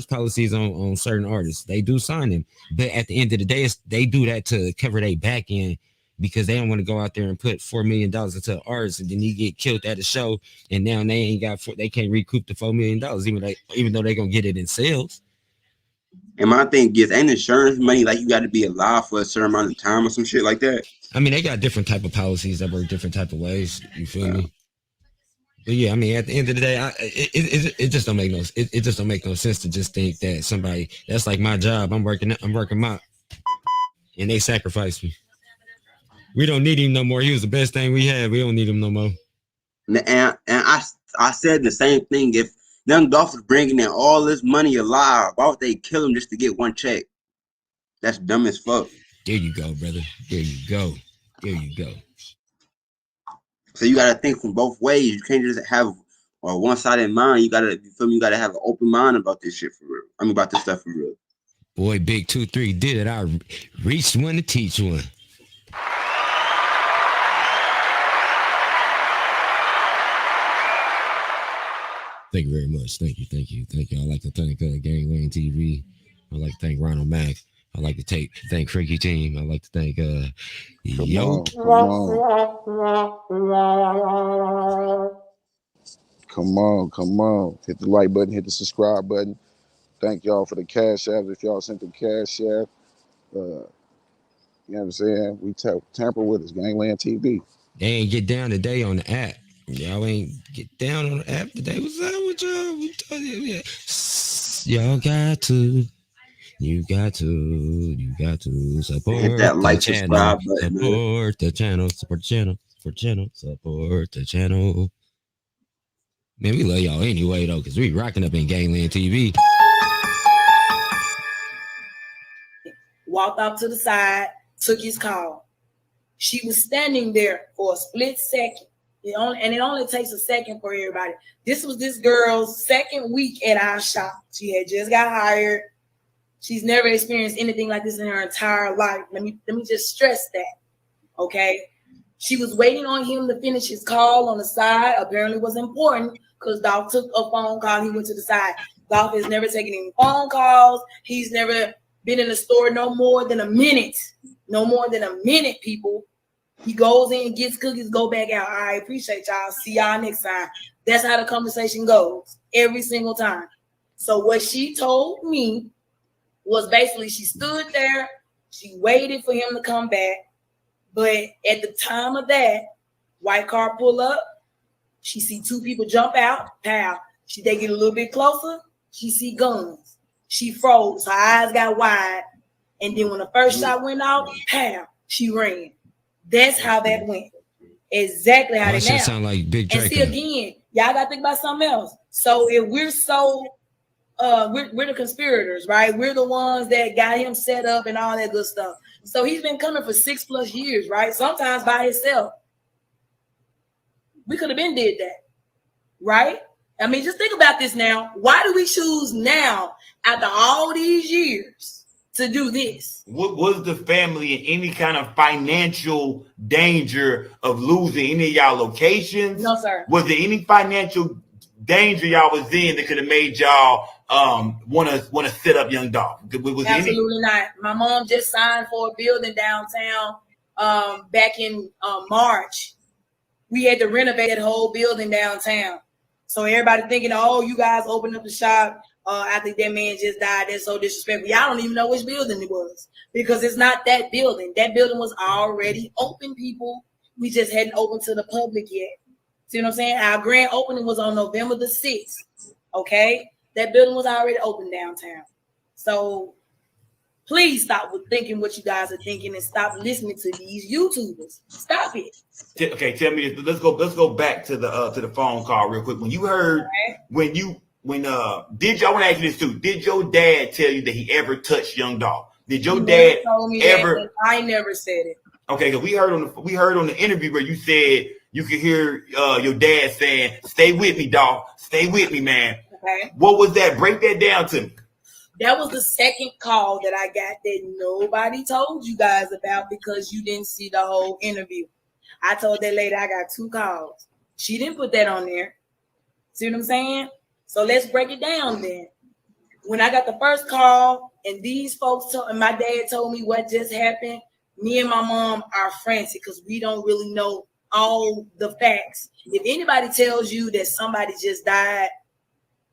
Speaker 3: policies on certain artists. They do sign them, but at the end of the day, they do that to cover their back end because they don't want to go out there and put $4 million into an artist and then he get killed at a show and now they can't recoup the $4 million even though they're gonna get it in sales.
Speaker 22: And my thing is, ain't insurance money like you got to be alive for a certain amount of time or some shit like that?
Speaker 3: I mean, they got different type of policies that work different type of ways. You feel me? But yeah, I mean, at the end of the day, it just don't make no it just don't make no sense to just think that somebody that's like my job. I'm working my and they sacrifice me. We don't need him no more. He was the best thing we had. We don't need him no more.
Speaker 22: And I said the same thing. If Young Dolph was bringing in all this money alive, why would they kill him just to get one check? That's dumb as fuck.
Speaker 3: There you go, brother. There you go. There you go.
Speaker 22: So you gotta think from both ways. You can't just have a one-sided mind. You gotta, you feel me? You gotta have an open mind about this shit for real. I mean, about this stuff for real.
Speaker 3: Boy, Big 2-3 did it. I reached one to teach one. Thank you very much. Thank you. I'd like to thank GangLand TV. I'd like to thank Ronald Mack. I'd like to thank Freaky Team. I'd like to thank Yo.
Speaker 7: Come on. Hit the like button, hit the subscribe button. Thank y'all for the cash apps. If y'all sent the cash app, you know what I'm saying? We tamper with us, GangLand TV.
Speaker 3: They ain't get down today on the app. Y'all ain't get down on the app today. What's up with y'all? Y'all got to. You got to support
Speaker 22: hit that like,
Speaker 3: the channel.
Speaker 22: subscribe button,
Speaker 3: Support the channel. Support the channel. Man, we love y'all anyway though, because we rocking up in GangLand TV.
Speaker 17: Walked off to the side, took his call. She was standing there for a split second. It only takes a second for everybody. This was this girl's second week at our shop. She had just got hired. She's never experienced anything like this in her entire life. Let me just stress that, okay? She was waiting on him to finish his call on the side. Apparently, it was important because Dolph took a phone call. He went to the side. Dolph has never taken any phone calls. He's never been in the store no more than a minute. No more than a minute, people. He goes in, gets cookies, go back out. I appreciate y'all. See y'all next time. That's how the conversation goes every single time. So what she told me was basically she stood there, she waited for him to come back, but at the time of that, white car pull up, she see two people jump out, pow. They get a little bit closer, she see guns. She froze, her eyes got wide, and then when the first shot went off, pow, she ran. That's how that went. Exactly how that
Speaker 3: now. Sound like Big Draco.
Speaker 17: And see again, y'all gotta think about something else. So if we're so we're the conspirators, right? We're the ones that got him set up and all that good stuff. So he's been coming for 6+ years, right? Sometimes by himself. We could have been did that, right? I mean, just think about this now. Why do we choose now, after all these years, to do this?
Speaker 8: Was the family in any kind of financial danger of losing any of y'all locations?
Speaker 17: No, sir.
Speaker 8: Was there any financial danger y'all was in that could have made y'all want to set up Young Dolph?
Speaker 17: Absolutely not. My mom just signed for a building downtown back in March. We had to renovate that whole building downtown. So everybody thinking, oh, you guys opened up the shop after that man just died. That's so disrespectful. Y'all don't even know which building it was because it's not that building. That building was already open, people. We just hadn't opened to the public yet. See what I'm saying? Our grand opening was on November the 6th. Okay? That building was already open downtown. So please stop with thinking what you guys are thinking and stop listening to these YouTubers. Stop it.
Speaker 8: Okay, tell me this. Let's go back to the phone call real quick. When you heard did y'all want to ask you this too? Did your dad tell you that he ever touched Young Dolph? Did your dad
Speaker 17: told me
Speaker 8: ever?
Speaker 17: That, I never said it.
Speaker 8: Okay, because we heard on the interview where you said you could hear your dad saying, "Stay with me, dog. Stay with me, man."
Speaker 17: Okay.
Speaker 8: What was that? Break that down to me.
Speaker 17: That was the second call that I got that nobody told you guys about because you didn't see the whole interview. I told that lady I got 2 calls. She didn't put that on there. See what I'm saying? So let's break it down then. When I got the first call and these folks and my dad told me what just happened, me and my mom are frantic because we don't really know all the facts. If anybody tells you that somebody just died,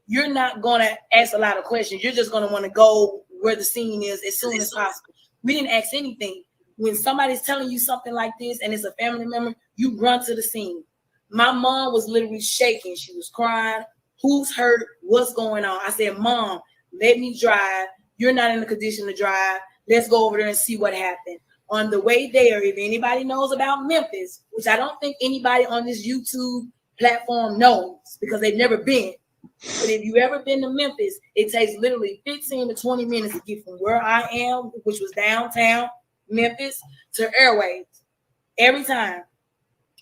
Speaker 17: you're not going to ask a lot of questions. You're just going to want to go where the scene is as soon as possible. We didn't ask anything. When somebody's telling you something like this and it's a family member, you run to the scene. My mom was literally shaking. She was crying. Who's hurt? What's going on? I said, Mom, let me drive. You're not in a condition to drive. Let's go over there and see what happened. On the way there, if anybody knows about Memphis, which I don't think anybody on this YouTube platform knows because they've never been. But if you ever been to Memphis, it takes literally 15 to 20 minutes to get from where I am, which was downtown Memphis, to Airways. Every time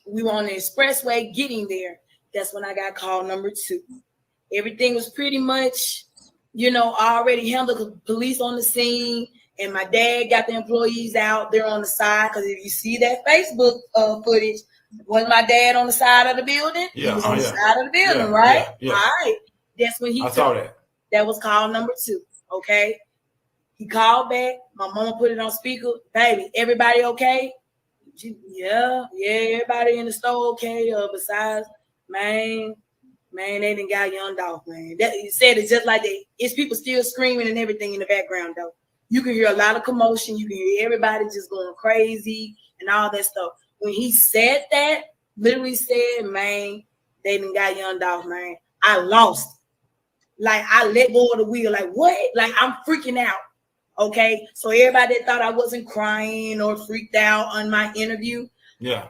Speaker 17: we were on the expressway getting there, that's when I got call number 2. Everything was pretty much, already handled. Police on the scene, and my dad got the employees out there on the side. Because if you see that Facebook footage, wasn't my dad on the side of the building?
Speaker 8: Yeah,
Speaker 17: he was on the side of the building, right?
Speaker 8: Yeah.
Speaker 17: All right. That's when he
Speaker 8: saw that.
Speaker 17: That was call number 2. Okay. He called back. My mama put it on speaker. Baby, everybody okay? Yeah, everybody in the store okay. Besides, man, they done got Young Dolph, man. That he said it just like that. It's people still screaming and everything in the background, though. You can hear a lot of commotion. You can hear everybody just going crazy and all that stuff. When he said that, literally said, man, they done got Young Dolph, man. I lost. Like, I let go of the wheel. Like, what? Like, I'm freaking out. Okay? So everybody that thought I wasn't crying or freaked out on my interview,
Speaker 8: yeah,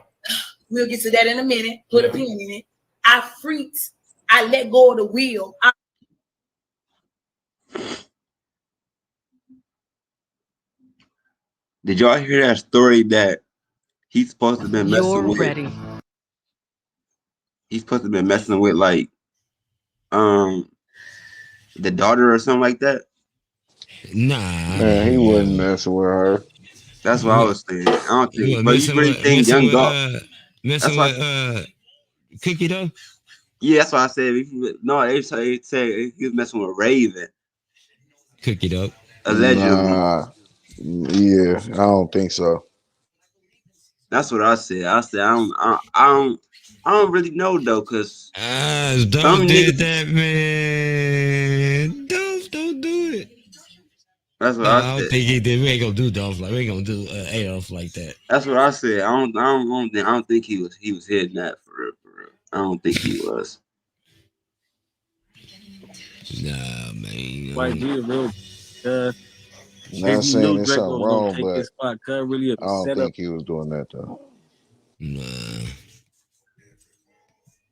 Speaker 17: we'll get to that in a minute. Put a pin in it. I freaked. I let go of the wheel.
Speaker 22: Did y'all hear that story that he's supposed to have been messing with? He's supposed to have been messing with like the daughter or something like that.
Speaker 3: Nah,
Speaker 7: man, he wasn't messing with her.
Speaker 22: That's what I was saying. I don't think, but you really think
Speaker 3: messing
Speaker 22: Young Dolph?
Speaker 3: messing with Cookie though?
Speaker 22: Yeah, that's what I said. No, they said he was messing with Raven.
Speaker 3: Cookie though.
Speaker 22: Allegedly.
Speaker 7: Nah, yeah, I don't think so.
Speaker 22: That's what I said. I said I don't really know though, cause
Speaker 3: Dolph did that, man. Dolph, don't do it.
Speaker 22: That's what
Speaker 3: I
Speaker 22: I
Speaker 3: don't
Speaker 22: said.
Speaker 3: think he did. We ain't gonna do Dolph like we ain't gonna do AF like that.
Speaker 22: That's what I said. I don't think he was hitting that for real. I don't think he was.
Speaker 3: Nah, man.
Speaker 5: White G a real
Speaker 7: Not saying there's something
Speaker 5: Draco was
Speaker 7: wrong,
Speaker 5: gonna take
Speaker 7: but
Speaker 5: his spot. Really
Speaker 7: I don't
Speaker 5: set
Speaker 7: think
Speaker 5: up.
Speaker 7: he was doing that though.
Speaker 3: Nah.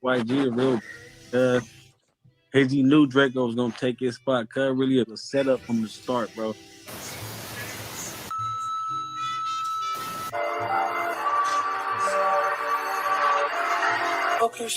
Speaker 5: White G a real he knew Draco was gonna take his spot. Really a setup from the start, bro.
Speaker 10: Okay,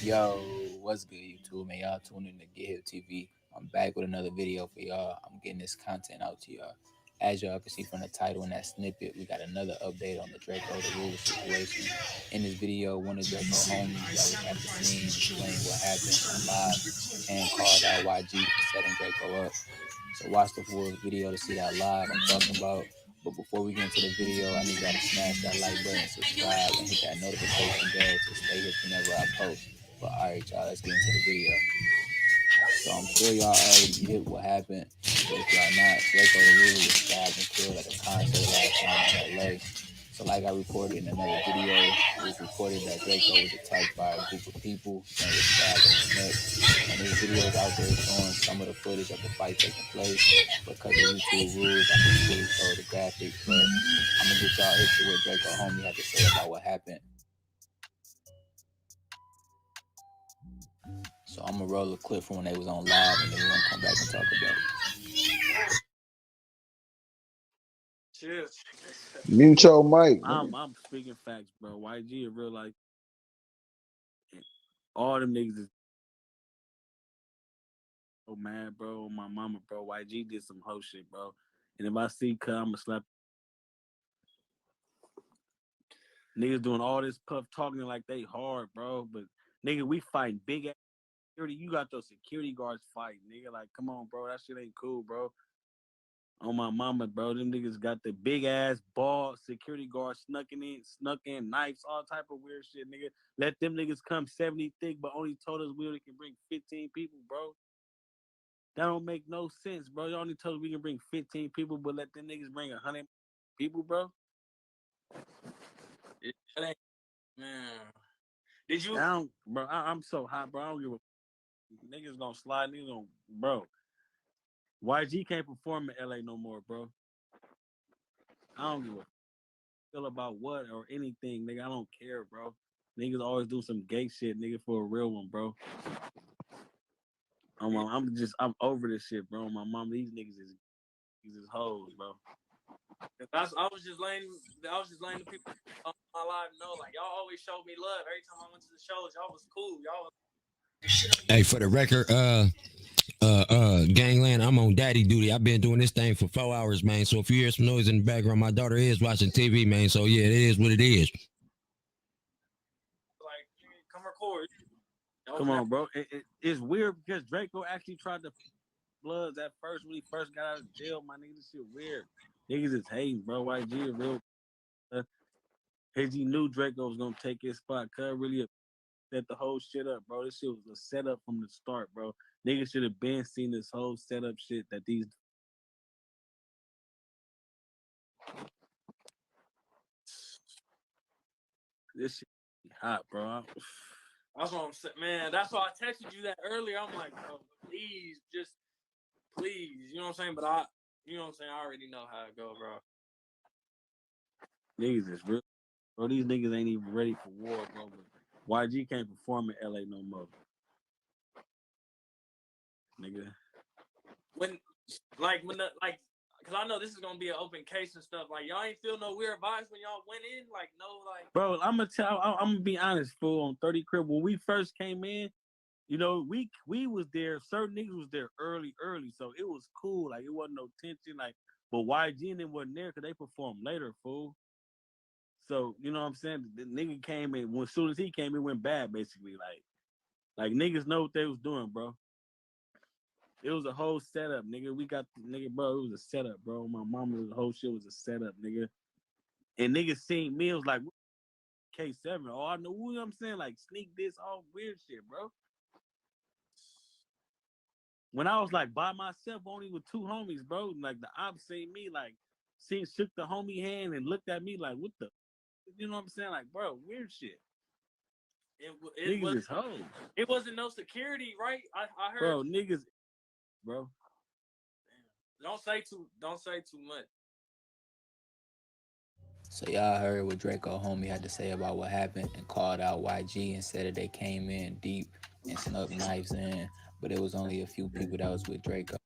Speaker 2: Yo, what's good, YouTube? Man, y'all tune in to Get Hip TV. I'm back with another video for y'all. I'm getting this content out to y'all. As y'all can see from the title and that snippet, we got another update on the Draco the Ruler situation. In this video, one of Draco homies that was at the scene explained what happened on live and called out YG for setting Draco up. So watch the full video to see that live I'm talking about. But before we get into the video, I need y'all to smash that like button, subscribe, and hit that notification bell to stay hip whenever I post. But alright, y'all, let's get into the video. So I'm sure y'all already hit what happened. But if y'all not, Draco the Ruler was stabbed and killed at a concert last night in LA. So like I reported in another video, it was reported that Draco was attacked by a group of people and was stabbed in the neck. And there's videos out there showing some of the footage of the fight taking place. Because of YouTube rules, I can't really show the graphics, but I'm gonna get y'all into what Draco homie had to say about what happened. So I'm gonna roll a clip from when they was on live, and then we're gonna come back and talk about it.
Speaker 5: Cheers.
Speaker 7: Mute your mic.
Speaker 5: I'm speaking facts, bro. YG in real life. All them niggas is so mad, bro. My mama, bro. YG did some hoe shit, bro. And if I see I'ma slap niggas doing all this puff talking like they hard, bro. But nigga, we fighting big ass security. You got those security guards fighting, nigga. Like, come on, bro. That shit ain't cool, bro. On my mama, bro. Them niggas got the big ass ball security guards snuck in knives, all type of weird shit, nigga. Let them niggas come 70 thick, but only told us we only can bring 15 people, bro. That don't make no sense, bro. You only told us we can bring 15 people, but let them niggas bring 100 people, bro. Man.
Speaker 14: Did you?
Speaker 5: I don't, bro. I'm so hot, bro. I don't give a niggas gonna slide. Niggas gonna, bro. YG can't perform in LA no more, bro. I don't give a feel about what or anything, nigga. I don't care, bro. Niggas always do some gay shit, nigga, for a real one, bro. I'm over this shit, bro. My mom, these niggas is hoes, bro.
Speaker 14: I was just letting the people on my live know, like, y'all always showed me love. Every time I went to the shows, y'all was cool. Y'all was...
Speaker 6: Hey, for the record, Gangland, I'm on daddy duty. I've been doing this thing for 4 hours, man. So if you hear some noise in the background, my daughter is watching TV, man. So yeah, it is what it is.
Speaker 14: Like, come record.
Speaker 5: Come on, bro. It's weird because Draco actually tried to Bloods at first when he first got out of jail. My nigga, this shit weird. Niggas is hating, bro. YG is real. He knew Draco was gonna take his spot. Cuz really set the whole shit up, bro. This shit was a setup from the start, bro. Niggas should have been seen this whole setup shit that these. This shit hot, bro.
Speaker 14: That's what I'm saying, man. That's why I texted you that earlier. I'm like, bro, please, just please. You know what I'm saying? But you know what I'm saying? I already know how it go, bro.
Speaker 5: Niggas is real. Bro, these niggas ain't even ready for war, bro. But YG can't perform in LA no more. Nigga.
Speaker 14: Cause I know this is gonna be an open case and stuff. Like, y'all ain't feel no weird vibes when y'all went in. Like, no, like.
Speaker 5: Bro, I'm gonna be honest, fool. On 30 Crip, when we first came in, you know, we was there. Certain niggas was there early, so it was cool. Like, it wasn't no tension. Like, but YG and them wasn't there because they performed later, fool. So you know what I'm saying? The nigga came in as soon as he came, it went bad, basically. Like niggas know what they was doing, bro. It was a whole setup, nigga. We got nigga, bro. It was a setup, bro. My mama, the whole shit was a setup, nigga. And niggas seen me, it was like K7. Oh, I know what I'm saying. Like sneak this, all weird shit, bro. When I was like by myself, only with two homies, bro. Like the ops seen me, like shook the homie hand and looked at me like, what the, you know what I'm saying? Like, bro, weird shit.
Speaker 14: It wasn't no security, right? I heard.
Speaker 5: Bro, niggas, bro.
Speaker 14: Don't say too much.
Speaker 2: So y'all heard what Draco homie had to say about what happened and called out YG and said that they came in deep and snuck knives in, but it was only a few people that was with Draco.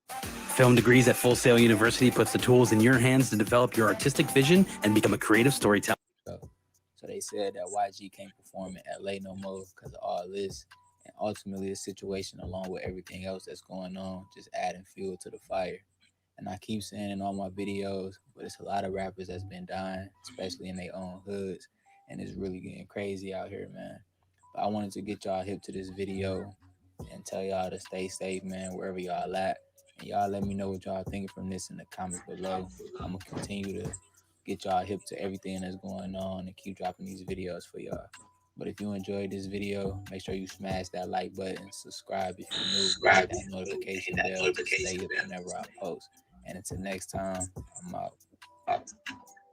Speaker 9: Film Degrees at Full Sail University puts the tools in your hands to develop your artistic vision and become a creative storyteller.
Speaker 2: So they said that YG can't perform in LA no more because of all this, and ultimately the situation, along with everything else that's going on, just adding fuel to the fire. And I keep saying in all my videos, but it's a lot of rappers that's been dying, especially in their own hoods, and it's really getting crazy out here, man. But I wanted to get y'all hip to this video and tell y'all to stay safe, man, wherever y'all at. And y'all let me know what y'all thinking from this in the comments below. I'm gonna continue to get y'all hip to everything that's going on and keep dropping these videos for y'all. But if you enjoyed this video, make sure you smash that like button, subscribe if you're new, hit that notification bell to stay up whenever I post. And until next time, I'm out.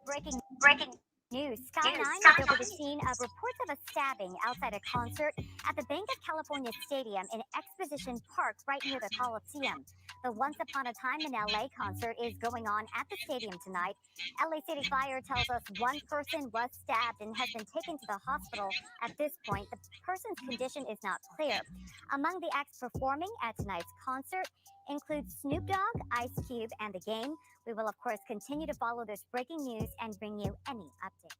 Speaker 23: Breaking news. Sky 9 is over the scene of reports of a stabbing outside a concert at the Bank of California Stadium in Exposition Park, right near the Coliseum. The Once Upon a Time in LA concert is going on at the stadium tonight. LA City Fire tells us one person was stabbed and has been taken to the hospital. At this point, the person's condition is not clear. Among the acts performing at tonight's concert includes Snoop Dogg, Ice Cube, and The Game. We will, of course, continue to follow this breaking news and bring you any updates.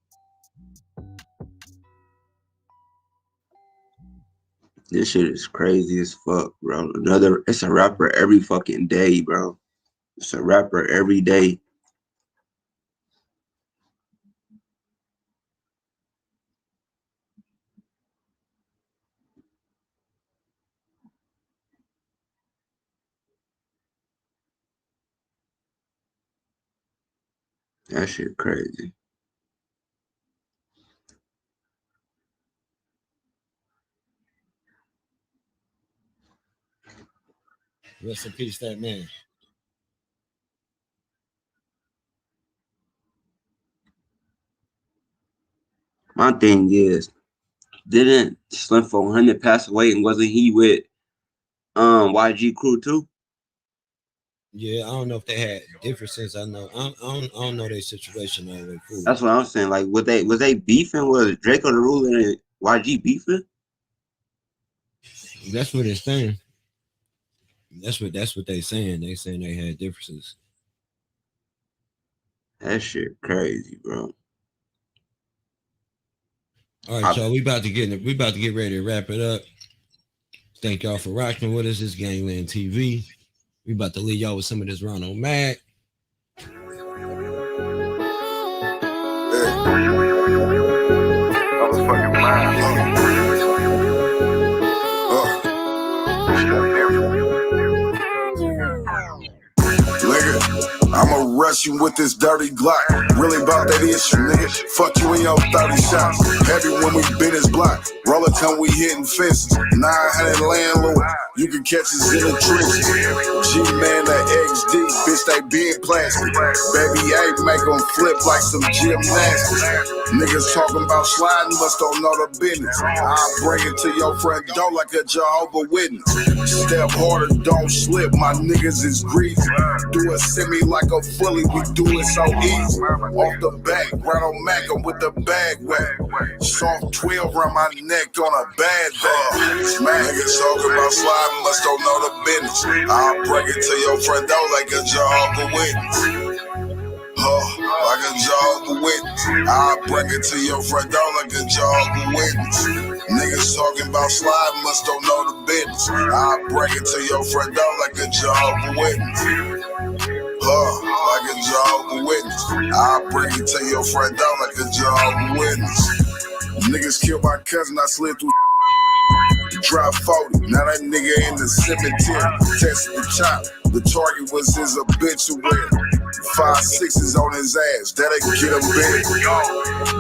Speaker 22: This shit is crazy as fuck, bro. It's a rapper every fucking day, bro. It's a rapper every day. That shit crazy.
Speaker 6: Rest in peace, that man.
Speaker 22: My thing is, Didn't Slim400 pass away, and wasn't he with YG Crew too?
Speaker 6: Yeah, I don't know if they had differences. I don't know their situation all the way through.
Speaker 22: That's what I'm saying. Like, was they beefing? Was Draco the Ruler and YG beefing?
Speaker 6: That's what it's saying. That's what they saying. They saying they had differences.
Speaker 22: That shit crazy, bro.
Speaker 6: All right, y'all. We about to get ready to wrap it up. Thank y'all for rocking with us. This GangLand TV. We about to leave y'all with some of this Ronald Mac.
Speaker 10: I'ma rush you with this dirty Glock. Really about that issue, nigga. Fuck you in your 30 shots. Heavy when we bit his block. Roller time we hitting fences. 900 landlord. You can catch us in the trenches. G-Man, that XD. Bitch, they being plastic. Baby A make them flip like some gymnastics. Niggas talking about sliding, must don't know the business. I'll bring it to your front door like a Jehovah Witness. Step harder, don't slip. My niggas is greasy. Do a semi like a fully, we do it so easy. Off the back, Ronald Mac, I'm with the bag wet. Soft 12 around my neck on a bad bag. Niggas talking about sliding, must don't know the business. I'll bring it to your front door like a Jehovah Witness. Like a Jehovah Witness. I'll bring it to your front door like a Jehovah Witness. Niggas talking about sliding, must don't know the business. I'll bring it to your front door like a Jehovah Witness. Like a Jehovah Witness. I'll bring it to your front door like a Jehovah Witness. Niggas killed my cousin, I slid through. Drop 40, now that nigga in the cemetery. Tested the chop, the target was his obituary. 5.6s on his ass, that'll get him big.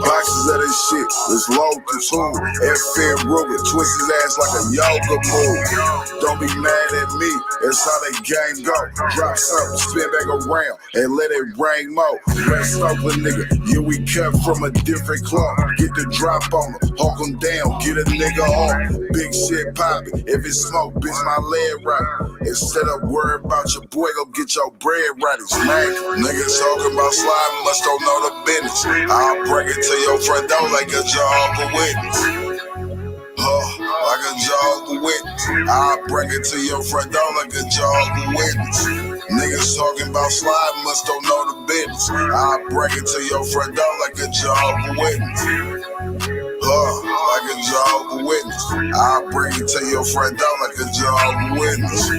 Speaker 10: Boxes of this shit, it's low to tune. FN Ruger, twist his ass like a yoga move. Don't be mad at me, that's how that game go. Drop something, spin back around, and let it rain more. West Oakland nigga, yeah we cut from a different club. Get the drop on him, hawk him down, get a nigga off. Big shit poppin', if it's smoke, bitch my leg right. Instead of worry about your boy, go get your bread right. It's smack. Niggas talking about sliding, must don't know the business. I'll bring it to your front door like a Jehovah Witness. Like a Jehovah Witness. I'll bring it to your front door like a Jehovah Witness. Niggas talking about sliding, must don't know the business. I'll bring it to your front door like a Jehovah Witness. Like a Jehovah Witness. I'll bring it to your front door like a Jehovah Witness.